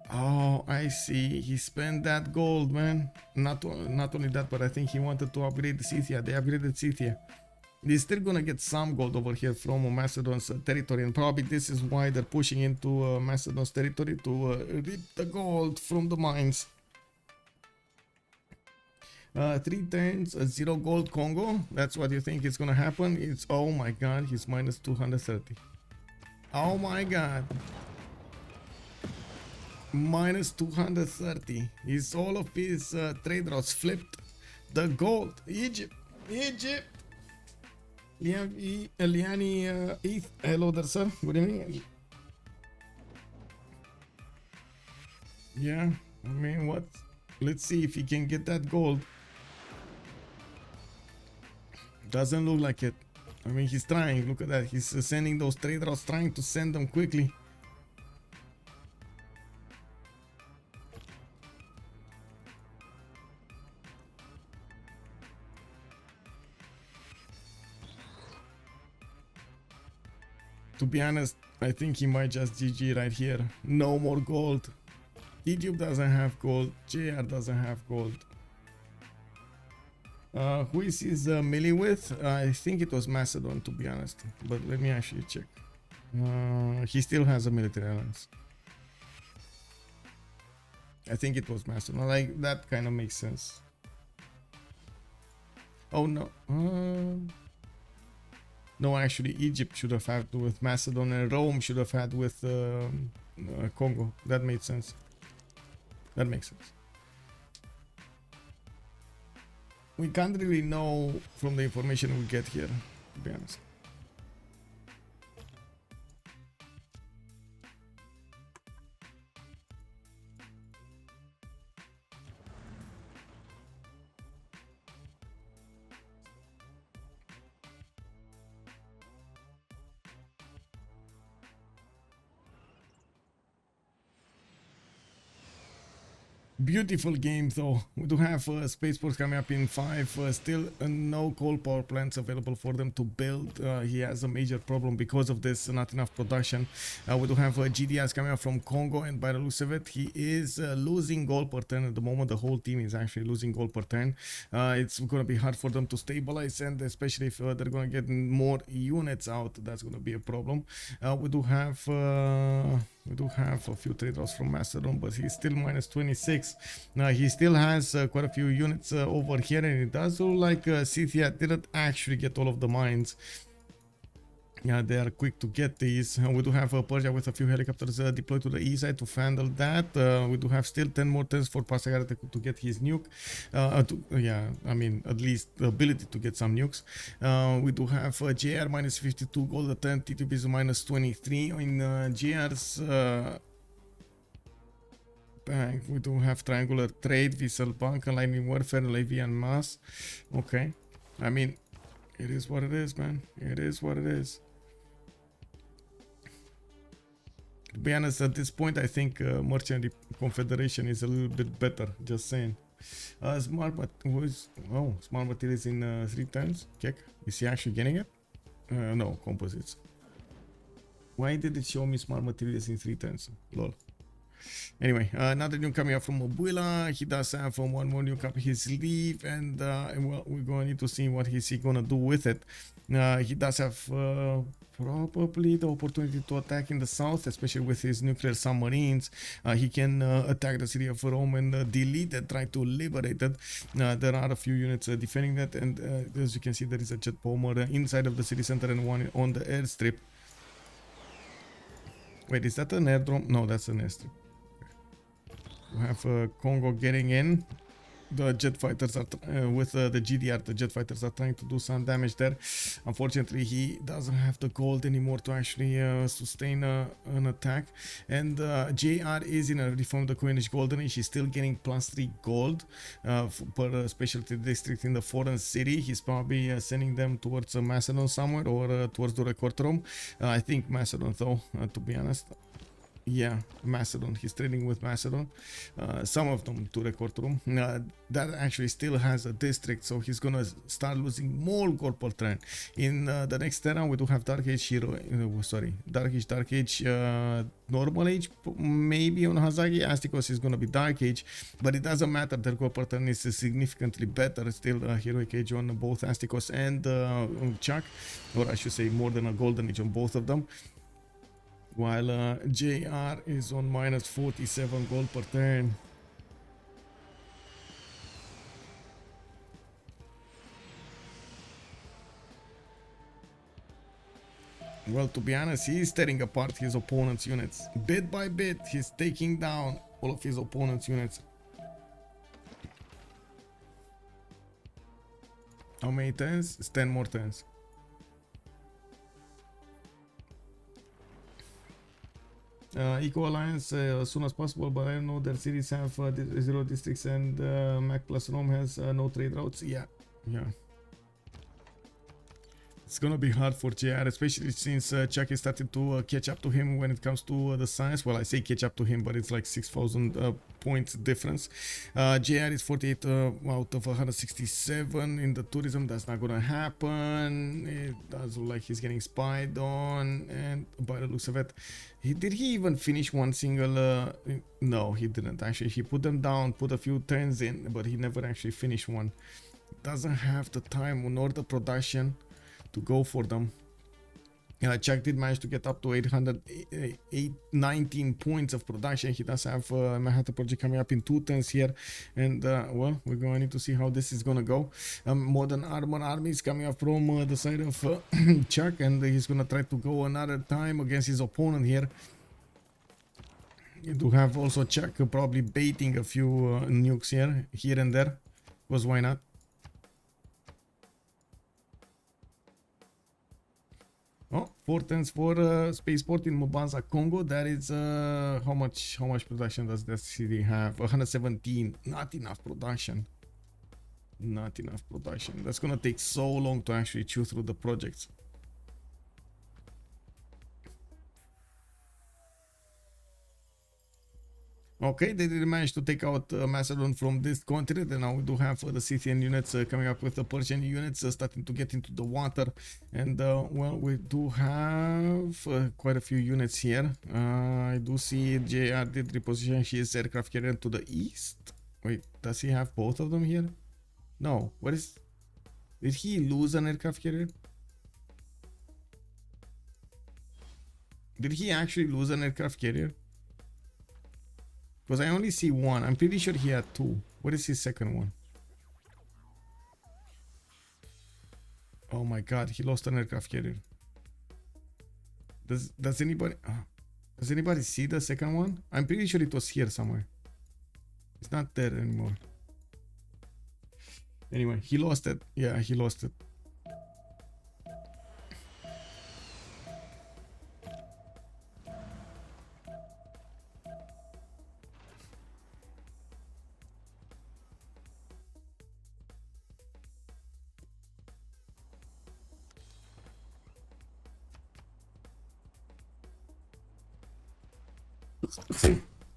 Oh, I see. He spent that gold, man. Not only that, but I think he wanted to upgrade the Scythia. They upgraded Scythia. They're still gonna get some gold over here from Macedon's territory, and probably this is why they're pushing into Macedon's territory to rip the gold from the mines. 3 turns, 0 gold Congo. That's what you think is gonna happen. It's, oh my god, he's minus 230. Oh my god. Minus 230. Is all of his trade routes flipped. The gold. Egypt. Liani ETH. Hello there, sir. Good evening. Yeah, I mean, what? Let's see if he can get that gold. Doesn't look like it. I mean, he's trying. Look at that. He's sending those trade routes, trying to send them quickly. To be honest, I think he might just GG right here. No more gold. Tidube doesn't have gold. JR doesn't have gold. Who is his melee with? I think it was Macedon, to be honest. But let me actually check. He still has a military alliance. I think it was Macedon. Like, that kind of makes sense. Oh no. No, actually, Egypt should have had with Macedon, and Rome should have had with Congo. That made sense. That makes sense. We can't really know from the information we get here, to be honest. Beautiful game though. We do have spaceports coming up in 5. Still no coal power plants available for them to build. He has a major problem because of this, not enough production. We do have GDS coming up from Congo, and by the looks of it, he is losing gold per turn at the moment. The whole team is actually losing gold per turn. It's going to be hard for them to stabilize, and especially if they're going to get more units out, that's going to be a problem. We do have a few trade-offs from Macedon, but he's still minus 26. He still has quite a few units over here, and it does look like Scythia didn't actually get all of the mines. Yeah, they are quick to get these. We do have Persia with a few helicopters deployed to the east side to handle that. We do have still 10 more turns for Bartsake to get his nuke. Yeah, I mean, at least the ability to get some nukes. We do have JR minus 52 gold a turn. Tidube is minus 23. In JR's bank, we do have triangular trade, Vessel Bank, Lightning Warfare, Levy and Mass. Okay, I mean, it is what it is, man. It is what it is. To be honest, at this point, I think Merchant Confederation is a little bit better. Just saying. Smart materials in 3 turns. Check. Is he actually getting it? No, composites. Why did it show me smart materials in 3 turns? Lol. Anyway, another new coming up from Mongolia. He does have one more new up his sleeve, and well, we're going to need to see what he's going to do with it. He does have probably the opportunity to attack in the south, especially with his nuclear submarines. He can attack the city of Rome and delete it, try to liberate it. There are a few units defending that, and as you can see, there is a jet bomber inside of the city center and one on the airstrip. Wait, is that an airdrome? No, that's an airstrip. We have Congo getting in. The jet fighters are with the GDR. The jet fighters are trying to do some damage there. Unfortunately, he doesn't have the gold anymore to actually sustain an attack. And JR is in a reformed the coinage golden age. He's still getting +3 gold per specialty district in the foreign city. He's probably sending them towards Macedon somewhere, or towards the record room. I think Macedon though, to be honest. Yeah, Macedon. He's trading with Macedon. Some of them to record room. That actually still has a district, so he's gonna start losing more gold per turn. In the next era, we do have Dark Age Hero. Dark Age, Normal Age, maybe on Hazaggi. Astikos is gonna be Dark Age, but it doesn't matter. Their gold per turn is significantly better. Still Heroic Age on both Astikos and Chuck, or I should say more than a Golden Age on both of them. While JR is on minus 47 gold per turn. Well, to be honest, he's tearing apart his opponent's units. Bit by bit, he's taking down all of his opponent's units. How many turns? It's 10 more turns. Eco Alliance as soon as possible, but I don't know, their cities have 0 districts, and Mac plus Rome has no trade routes. Yeah. It's gonna be hard for JR, especially since Chuck is starting to catch up to him when it comes to the science. Well, I say catch up to him, but it's like 6,000 points difference. JR is 48 out of 167 in the tourism. That's not gonna happen. It does look like he's getting spied on, and by the looks of it, did he even finish one single? No, he didn't. Actually, he put them down, put a few turns in, but he never actually finished one. Doesn't have the time nor the production to go for them. Chuck did manage to get up to 19 points of production. He does have a Manhattan project coming up in 2 turns here, and well, we're going to need to see how this is going to go. Modern Armor Army is coming up from the side of Chuck, and he's going to try to go another time against his opponent here. You do have also Chuck probably baiting a few nukes here and there, because why not? Oh, 4 turns for Spaceport in Mobanza, Congo. That is how much production does that city have? 117. Not enough production. Not enough production. That's gonna take so long to actually chew through the projects. Okay, they did manage to take out Macedon from this continent, and now we do have the Scythian units coming up with the Persian units starting to get into the water. And well, we do have quite a few units here. I do see JR did reposition his aircraft carrier to the east. Wait, does he have both of them here? No. What is... Did he lose an aircraft carrier? Did he actually lose an aircraft carrier? Because I only see one. I'm pretty sure he had 2. What is his second one? Oh my god, he lost an aircraft carrier. Does anybody see the second one? I'm pretty sure it was here somewhere. It's not there anymore. Anyway, he lost it. Yeah, he lost it.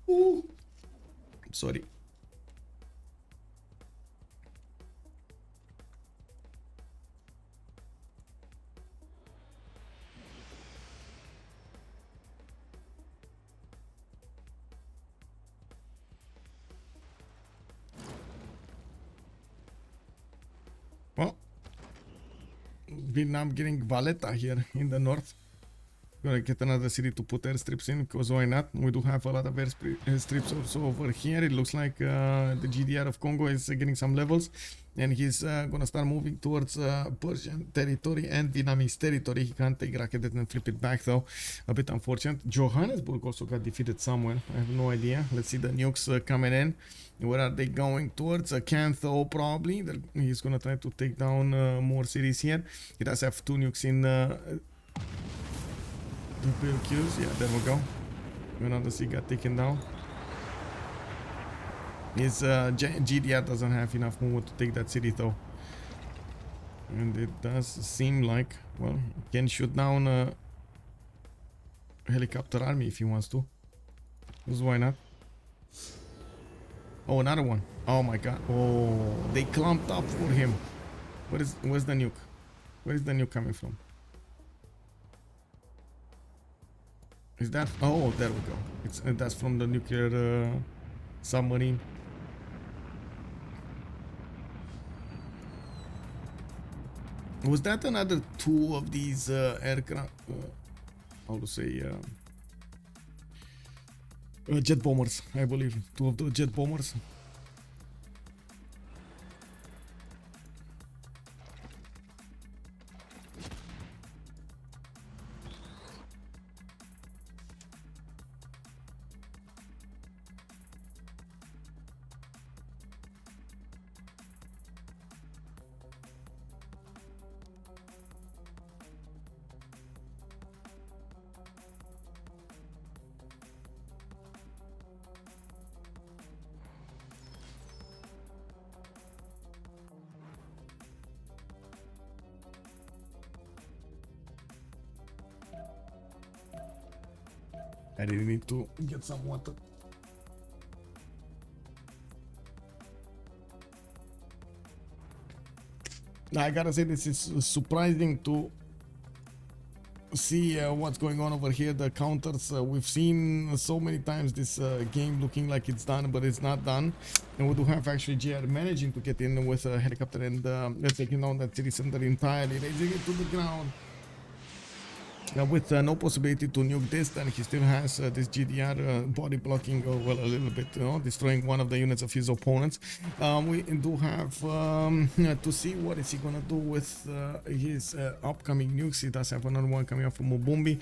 Ooh. Sorry. Well, Vietnam getting Valletta here in the north. Gonna get another city to put airstrips in, because why not? We do have a lot of airstrips also over here. It looks like the GDR of Congo is getting some levels, and he's gonna start moving towards Persian territory and Vietnamese territory. He can't take Rakedet and flip it back though. A bit unfortunate. Johannesburg also got defeated somewhere. I have no idea. Let's see the nukes coming in. Where are they going towards? Cantho probably. He's gonna try to take down more cities here. He does have 2 nukes in the Qs, yeah, there we go. Another C got taken down. His GDR doesn't have enough movement to take that city though. And it does seem like, well, he can shoot down a helicopter army if he wants to. Because why not? Oh, another one. Oh my god. Oh, they clumped up for him. Where's the nuke? Where is the nuke coming from? Is that? Oh, there we go. That's from the nuclear submarine. Was that another 2 of these aircraft? How to say? Jet bombers, I believe. 2 of the jet bombers. I really need to get some water. I gotta say, this is surprising to see what's going on over here. The counters, we've seen so many times this game looking like it's done, but it's not done. And we do have actually JR managing to get in with a helicopter and taking down that city center entirely, raising it to the ground. With no possibility to nuke this, then he still has this GDR body blocking, well, a little bit, you know, destroying one of the units of his opponents. We do have to see what is he gonna do with his upcoming nukes. He does have another one coming up from Mubumbi.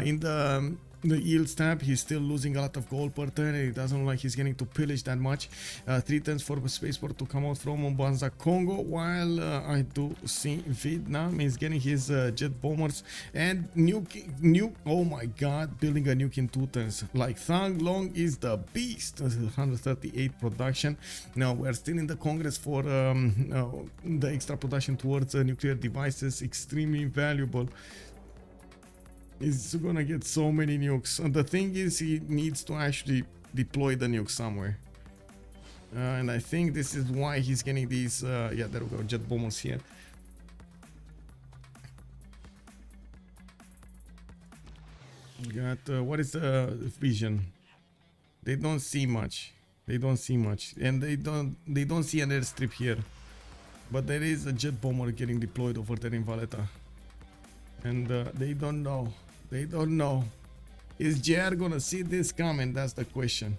In the yield stab, he's still losing a lot of gold per turn. It doesn't look like he's getting to pillage that much. 3 turns for spaceport to come out from Mbanza, Congo, while I do see Vietnam is getting his jet bombers and nuke. Oh my god, building a nuke in 2 turns. Like Thang Long is the beast. 138 production. Now we're still in the Congress for the extra production towards nuclear devices, extremely valuable. He's gonna get so many nukes. And the thing is, he needs to actually deploy the nuke somewhere. And I think this is why he's getting these, yeah, there we go, jet bombers here. Got, what is the vision? They don't see much. They don't see much. And they don't see an airstrip here. But there is a jet bomber getting deployed over there in Valletta. And they don't know. They don't know. Is JR gonna see this coming? That's the question.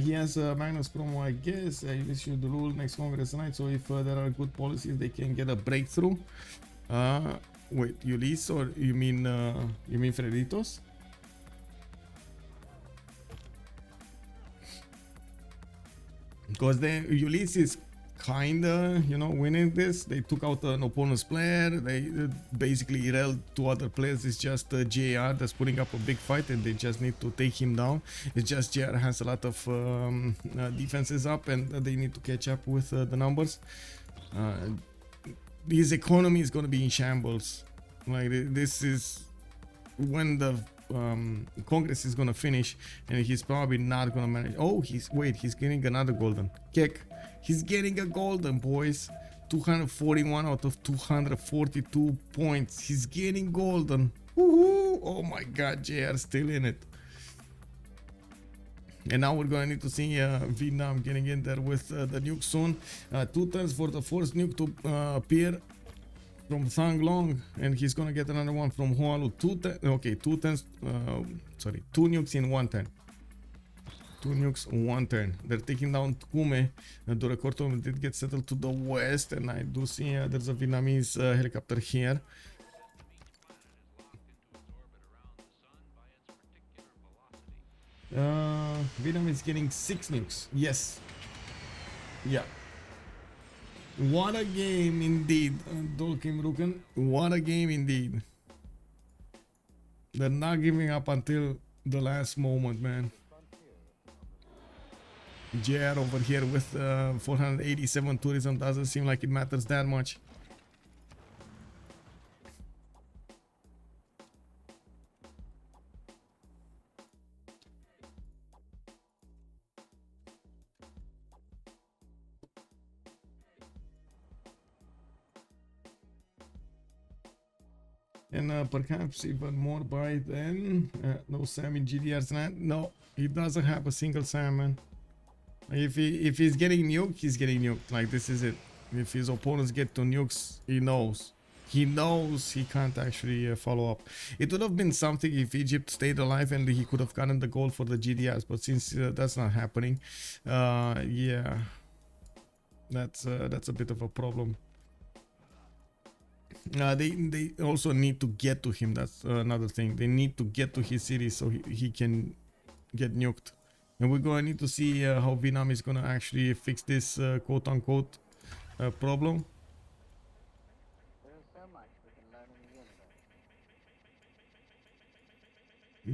He has Magnus promo, I guess. He issued the rule next Congress tonight. So if there are good policies, they can get a breakthrough. Wait, Ulyss, or you mean Freritos? Because Ulyss is kinda, you know, winning this. They took out an opponent's player. They basically railed 2 other players. It's just JR that's putting up a big fight, and they just need to take him down. It's just JR has a lot of defenses up, and they need to catch up with the numbers. His economy is going to be in shambles. Like, this is when the Congress is gonna finish, and he's probably not gonna manage. Oh, he's getting another golden kick. He's getting a golden, boys. 241 out of 242 points. He's getting golden. Woohoo! Oh my god, JR still in it. And now we're gonna need to see Vietnam getting in there with the nuke soon. 2 turns for the first nuke to appear from Thang Long, and he's gonna get another one from Hualu. 2 turns, sorry, 2 nukes in 1 turn. 2 nukes in 1 turn. They're taking down Kume. The record did get settled to the west, and I do see there's a Vietnamese helicopter here. Vietnam is getting 6 nukes. Yes. Yeah. What a game indeed, Dolkim Ruken. What a game indeed. They're not giving up until the last moment, man. JR over here with 487 tourism. Doesn't seem like it matters that much. And perhaps even more by then. No Sam in GDR's land. No, he doesn't have a single Sam, man. If he's getting nuked, he's getting nuked. Like, this is it. If his opponents get to nukes, he knows. He knows he can't actually follow up. It would have been something if Egypt stayed alive and he could have gotten the goal for the GDRs. But since that's not happening, yeah, that's a bit of a problem. They also need to get to him. That's another thing. They need to get to his city so he can get nuked. And we're going to need to see how Vietnam is going to actually fix this quote-unquote problem.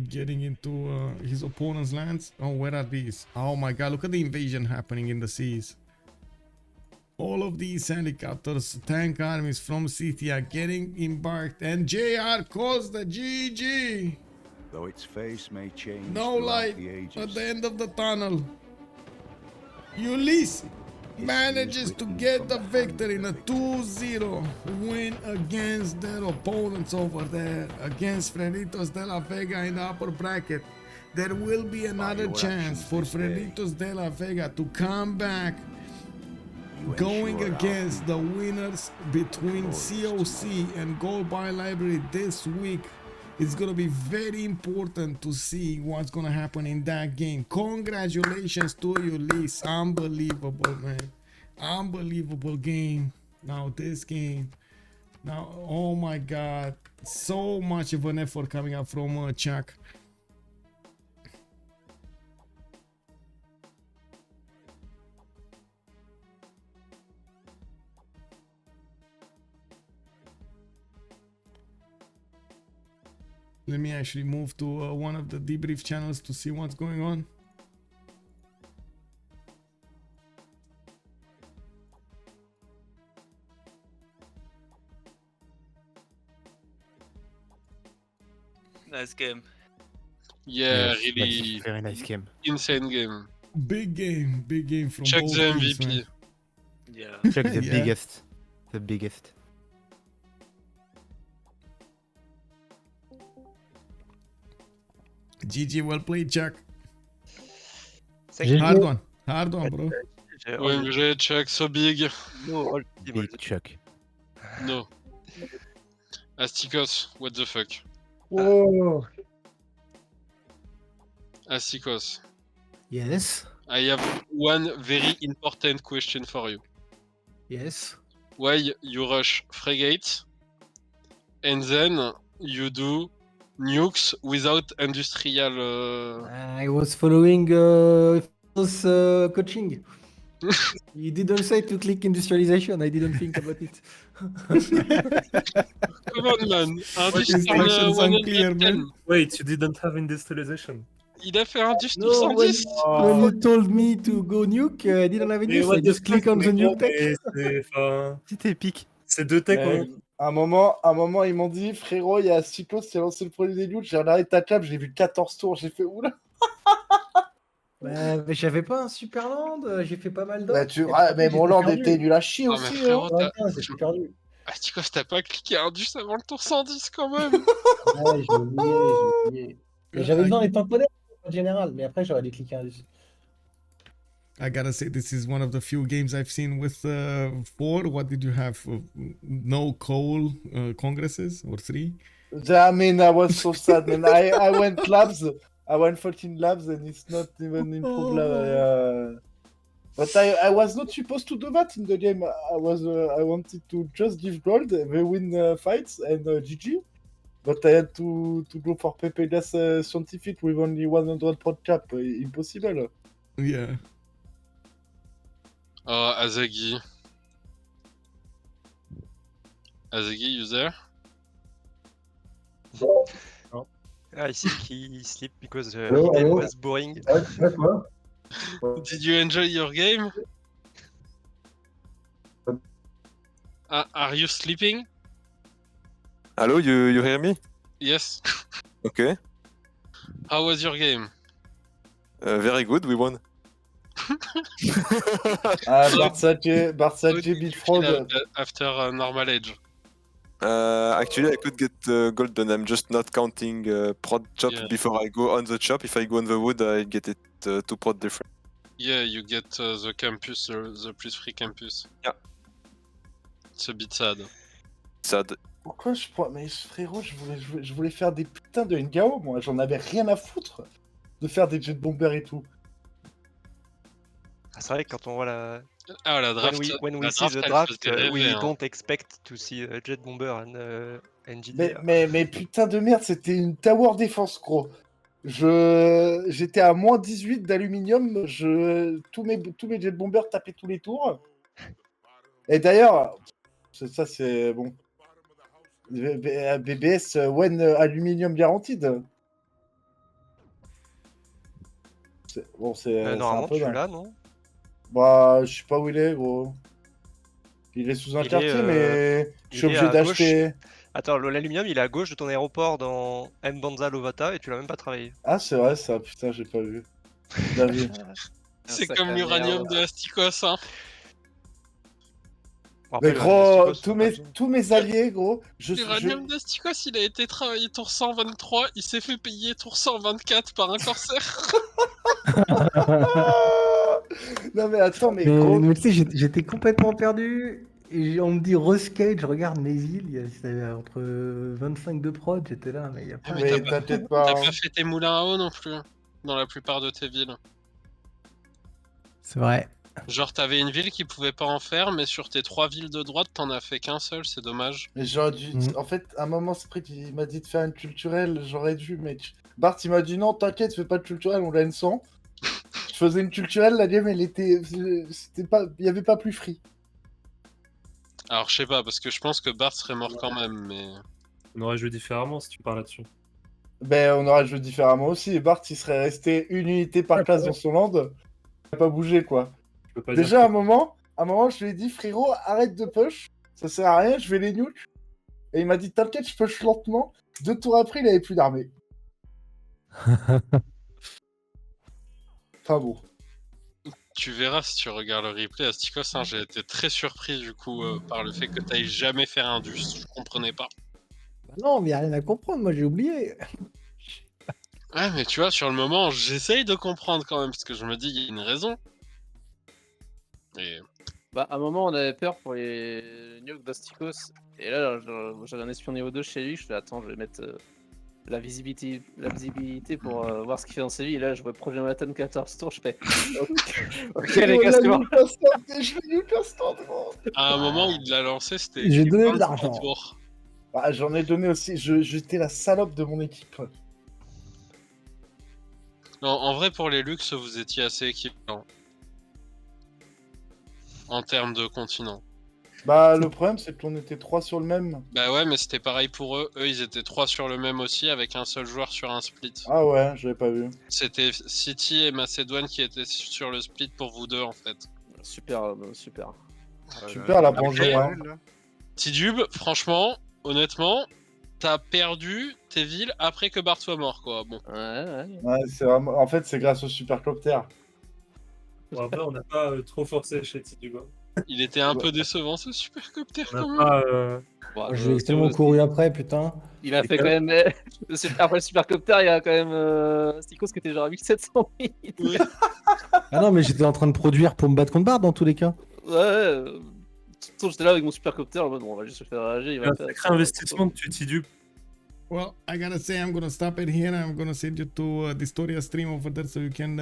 Getting into his opponent's lands. Oh, where are these? Oh my god, look at the invasion happening in the seas. all of these helicopters, tank armies from Scythia getting embarked, and JR calls the GG. Though its face may change No throughout light the ages. at the end of the tunnel. Ulyss manages to get the victory in a 2-0 win against their opponents over there, against Freritos de la Vega in the upper bracket. There will be another your chance actions for this day, Freritos de la Vega to come back, You going ensure our against the people winners between COC and Gold Buy Library this week. It's gonna be very important to see what's gonna happen in that game. Congratulations to Ulyss. Unbelievable, man. Unbelievable game. Now this game. Now, oh my god. So much of an effort coming up from Chuck. Let me actually move to one of the debrief channels to see what's going on. Nice game. Yeah, Yes, really very nice game. insane game. Big game from Check both the teams, MVP. man. Yeah. Check the Yeah. biggest. The biggest. GG, well played, Chuck. GG. Hard one, bro. OMG, check so big. No, all Big Chuck. No. Astikos, what the fuck? Whoa. Astikos, Yes, I have one very important question for you. yes. Why you rush frigates and then you do nukes without industrial? I was following Phyrsos coaching. He didn't say to click industrialization. I didn't think about it. Come on, man. Indus Instructions on unclear, 110. man. Wait, you didn't have industrialization. Il a fait Indus No, sur when, 110. when you told me to go nuke, I didn't have Mais indus. what I the just click fuck, on the mais nuke non, tech. mais enfin, C'est épique. c'est deux techs, Mais à un moment, ils m'ont dit, frérot, il y a Astikos qui a lancé le premier des nukes, j'ai regardé ta table, j'ai vu 14 tours, j'ai fait oula. Mais j'avais pas un super land. J'ai fait pas mal Bah, d'autres. mais mon land était nul à chier Ah, mais aussi, frérot, hein. J'ai perdu. Astikos, t'as pas cliqué Indus avant le tour 110 quand même. Ouais, j'ai oublié. Mais j'avais besoin des tamponnaires en général, mais après j'aurais dû cliquer indus. I gotta say, this is one of the few games I've seen with 4. What did you have? No coal congresses or 3? I mean, I was so sad, man. I went labs, I went 14 labs, and it's not even improved. But I was not supposed to do that in the game. I wanted to just give gold, they win fights, and GG. But I had to go for PPLS scientific with only 100 prod cap. Impossible. Yeah. Oh, Hazaggi. Hazaggi, you there? I think he sleep because Hello, his game hello. was boring. Did you enjoy your game? Are you sleeping? Hello, you hear me? Yes. Okay. How was your game? Very good, we won. Bartsake beat Frog. After normal age. Actually, I could get golden. I'm just not counting prod chop Yeah. before I go on the chop. If I go on the wood, I get it 2 prod different. Yeah, you get the campus, the plus free campus. Yeah. It's a bit sad. Sad. Pourquoi je prends... Mais frérot, je voulais faire des putains de NGAO, moi. J'en avais rien à foutre de faire des jet bombers et tout. Ah, c'est vrai que quand on voit la Ah, la draft. when we la see the elle draft, faisait rêver, we hein. don't expect to see a jet bomber and GDR. Mais putain de merde, c'était une tower défense, gros. J'étais à moins 18 d'aluminium, tous mes jet bombers tapaient tous les tours. Et d'ailleurs, ça c'est bon. BBS, when aluminium guaranteed. Bon, c'est un Normalement, peu tu dingue. l'as, non? Bah, je sais pas où il est, gros. Il est sous un Il quartier, est, mais je suis il est obligé à gauche. d'acheter. Attends, l'aluminium, il est à gauche de ton aéroport dans Mbanza Lovata et tu l'as même pas travaillé. Ah, c'est vrai, ça, putain, j'ai pas vu. Bien vu. C'est comme l'uranium de Astikos, hein. Bon, Mais après, le gros, Astikos, on a pas besoin. tous mes alliés, gros, L'uranium d'Astikos, il a été travaillé tour 123, il s'est fait payer tour 124 par un corsaire. Non mais attends, mais gros... Mais tu sais, j'étais complètement perdu. Et on me dit Ruskate, je regarde mes îles, c'était entre 25 de prod, j'étais là, mais il y a pas... Mais t'inquiète pas. T'as hein. pas fait tes moulins à eau non plus, dans la plupart de tes villes. C'est vrai. Genre, t'avais une ville qui pouvait pas en faire, mais sur tes 3 villes de droite, t'en as fait qu'un seul, c'est dommage. Mais j'aurais dû... En fait, à un moment, Sprig, il m'a dit de faire une culturelle, j'aurais dû, mais... Bart, il m'a dit non, t'inquiète, fais pas de culturelle, on l'a une 100. Je faisais une culturelle, la game, elle était... C'était pas... Il y avait pas plus free. Alors, je sais pas, parce que je pense que Bart serait mort quand même, mais... On aurait joué différemment si tu parles là-dessus. Ben, on aurait joué différemment aussi, et Bart, il serait resté une unité par classe dans son land. Il a pas bougé, quoi. Je peux pas Déjà, dire à un moment, je lui ai dit, frérot, arrête de push, ça sert à rien, je vais les nuke. Et il m'a dit, t'inquiète, je push lentement. 2 tours après, il avait plus d'armée. Enfin bon. Tu verras si tu regardes le replay, Astikos, hein, j'ai été très surpris du coup par le fait que t'ailles jamais faire un dus, je comprenais pas. Bah non, mais y a rien à comprendre, moi j'ai oublié. Ouais, mais tu vois, sur le moment, j'essaye de comprendre quand même, parce que je me dis, il y a une raison. Et... Bah, à un moment, on avait peur pour les nukes d'Astikos, et là, j'avais un espion niveau 2 chez lui, je fais, attends, je vais mettre la visibilité pour voir ce qu'il fait dans ses vies, et là, je vois Projet Manhattan 14 tours, je fais, ok les gars, c'est bon. Je vais nuke instant, gros. À un moment où il l'a lancé, c'était... J'ai donné de 23 l'argent. tours. Ah, j'en ai donné aussi, j'étais la salope de mon équipe. Non, en vrai, pour les luxe, vous étiez assez équivalents. En termes de continent. Bah, le problème, c'est qu'on était 3 sur le même. Bah ouais, mais c'était pareil pour eux. Eux, ils étaient 3 sur le même aussi, avec un seul joueur sur un split. Ah ouais, j'avais pas vu. C'était City et Macedon qui étaient sur le split pour vous deux, en fait. Super, super. Super, la bonjour. Hein. Tidube, franchement, honnêtement, t'as perdu tes villes après que Bart soit mort, quoi. Bon. Ouais, c'est vraiment... En fait, c'est grâce au supercoptère. Bon, après, on n'a pas trop forcé chez Tidube. Il était un peu décevant, ce supercoptère, On quand n'a même. pas... J'ai extrêmement couru après, putain. Il a fait quand même... Après le supercoptère, il y a quand même Astikos qui était genre à 1700 000. Oui. Ah non, mais j'étais en train de produire pour me battre contre Bard dans tous les cas. Ouais, j'étais là avec mon supercoptère, en mode, bon, on va juste se faire rager. C'est un sacré investissement que tu Tidube. Well, I gotta say, I'm gonna stop it here. I'm gonna send you to the Storia stream over there so you can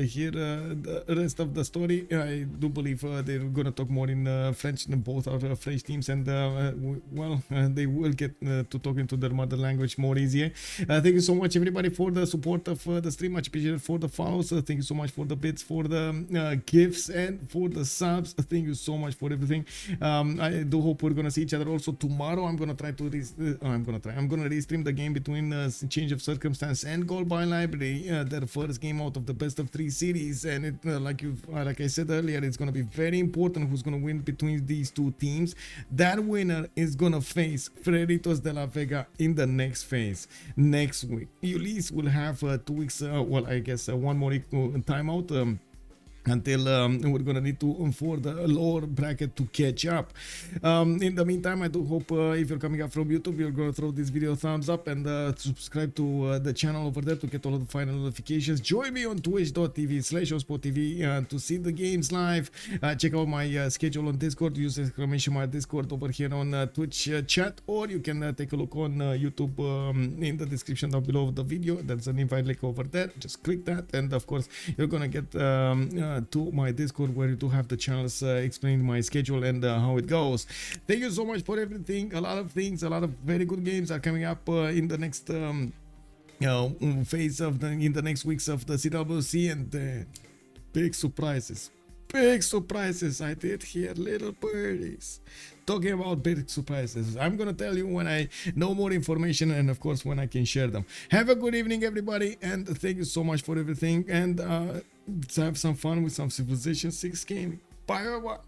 hear the rest of the story. I do believe they're gonna talk more in French than both our French teams, and they will get to talk into their mother language more easier. Thank you so much, everybody, for the support of the stream. Much appreciated for the follows. Thank you so much for the bits, for the gifts, and for the subs. Thank you so much for everything. I do hope we're gonna see each other also tomorrow. I'm gonna restream the game between Change of Circumstance and Gold by Library, their first game out of the best of 3 series, and it like I said earlier, it's gonna be very important who's gonna win between these two teams. That winner is gonna face Freritos de la Vega in the next phase next week. Ulyss will have 2 weeks, one more timeout. Until we're gonna need to for the lower bracket to catch up. In the meantime, I do hope if you're coming up from YouTube, you're gonna throw this video a thumbs up and subscribe to the channel over there to get all of the final notifications. Join me on twitch.tv/OnSpotTV to see the games live. Check out my schedule on Discord. Use exclamation mark Discord over here on Twitch chat, or you can take a look on YouTube in the description down below of the video. There's an invite link over there. Just click that, and of course, you're gonna get to my Discord where you do have the channels explaining my schedule and how it goes. Thank you so much for everything. A lot of things, a lot of very good games are coming up in the next phase of in the next weeks of the CWC, and big surprises. Big surprises I did hear, little birdies. Talking about big surprises, I'm gonna tell you when I know more information, and of course when I can share them. Have a good evening, everybody, and thank you so much for everything, and let's have some fun with some Civilization 6 gaming. Bye, bye.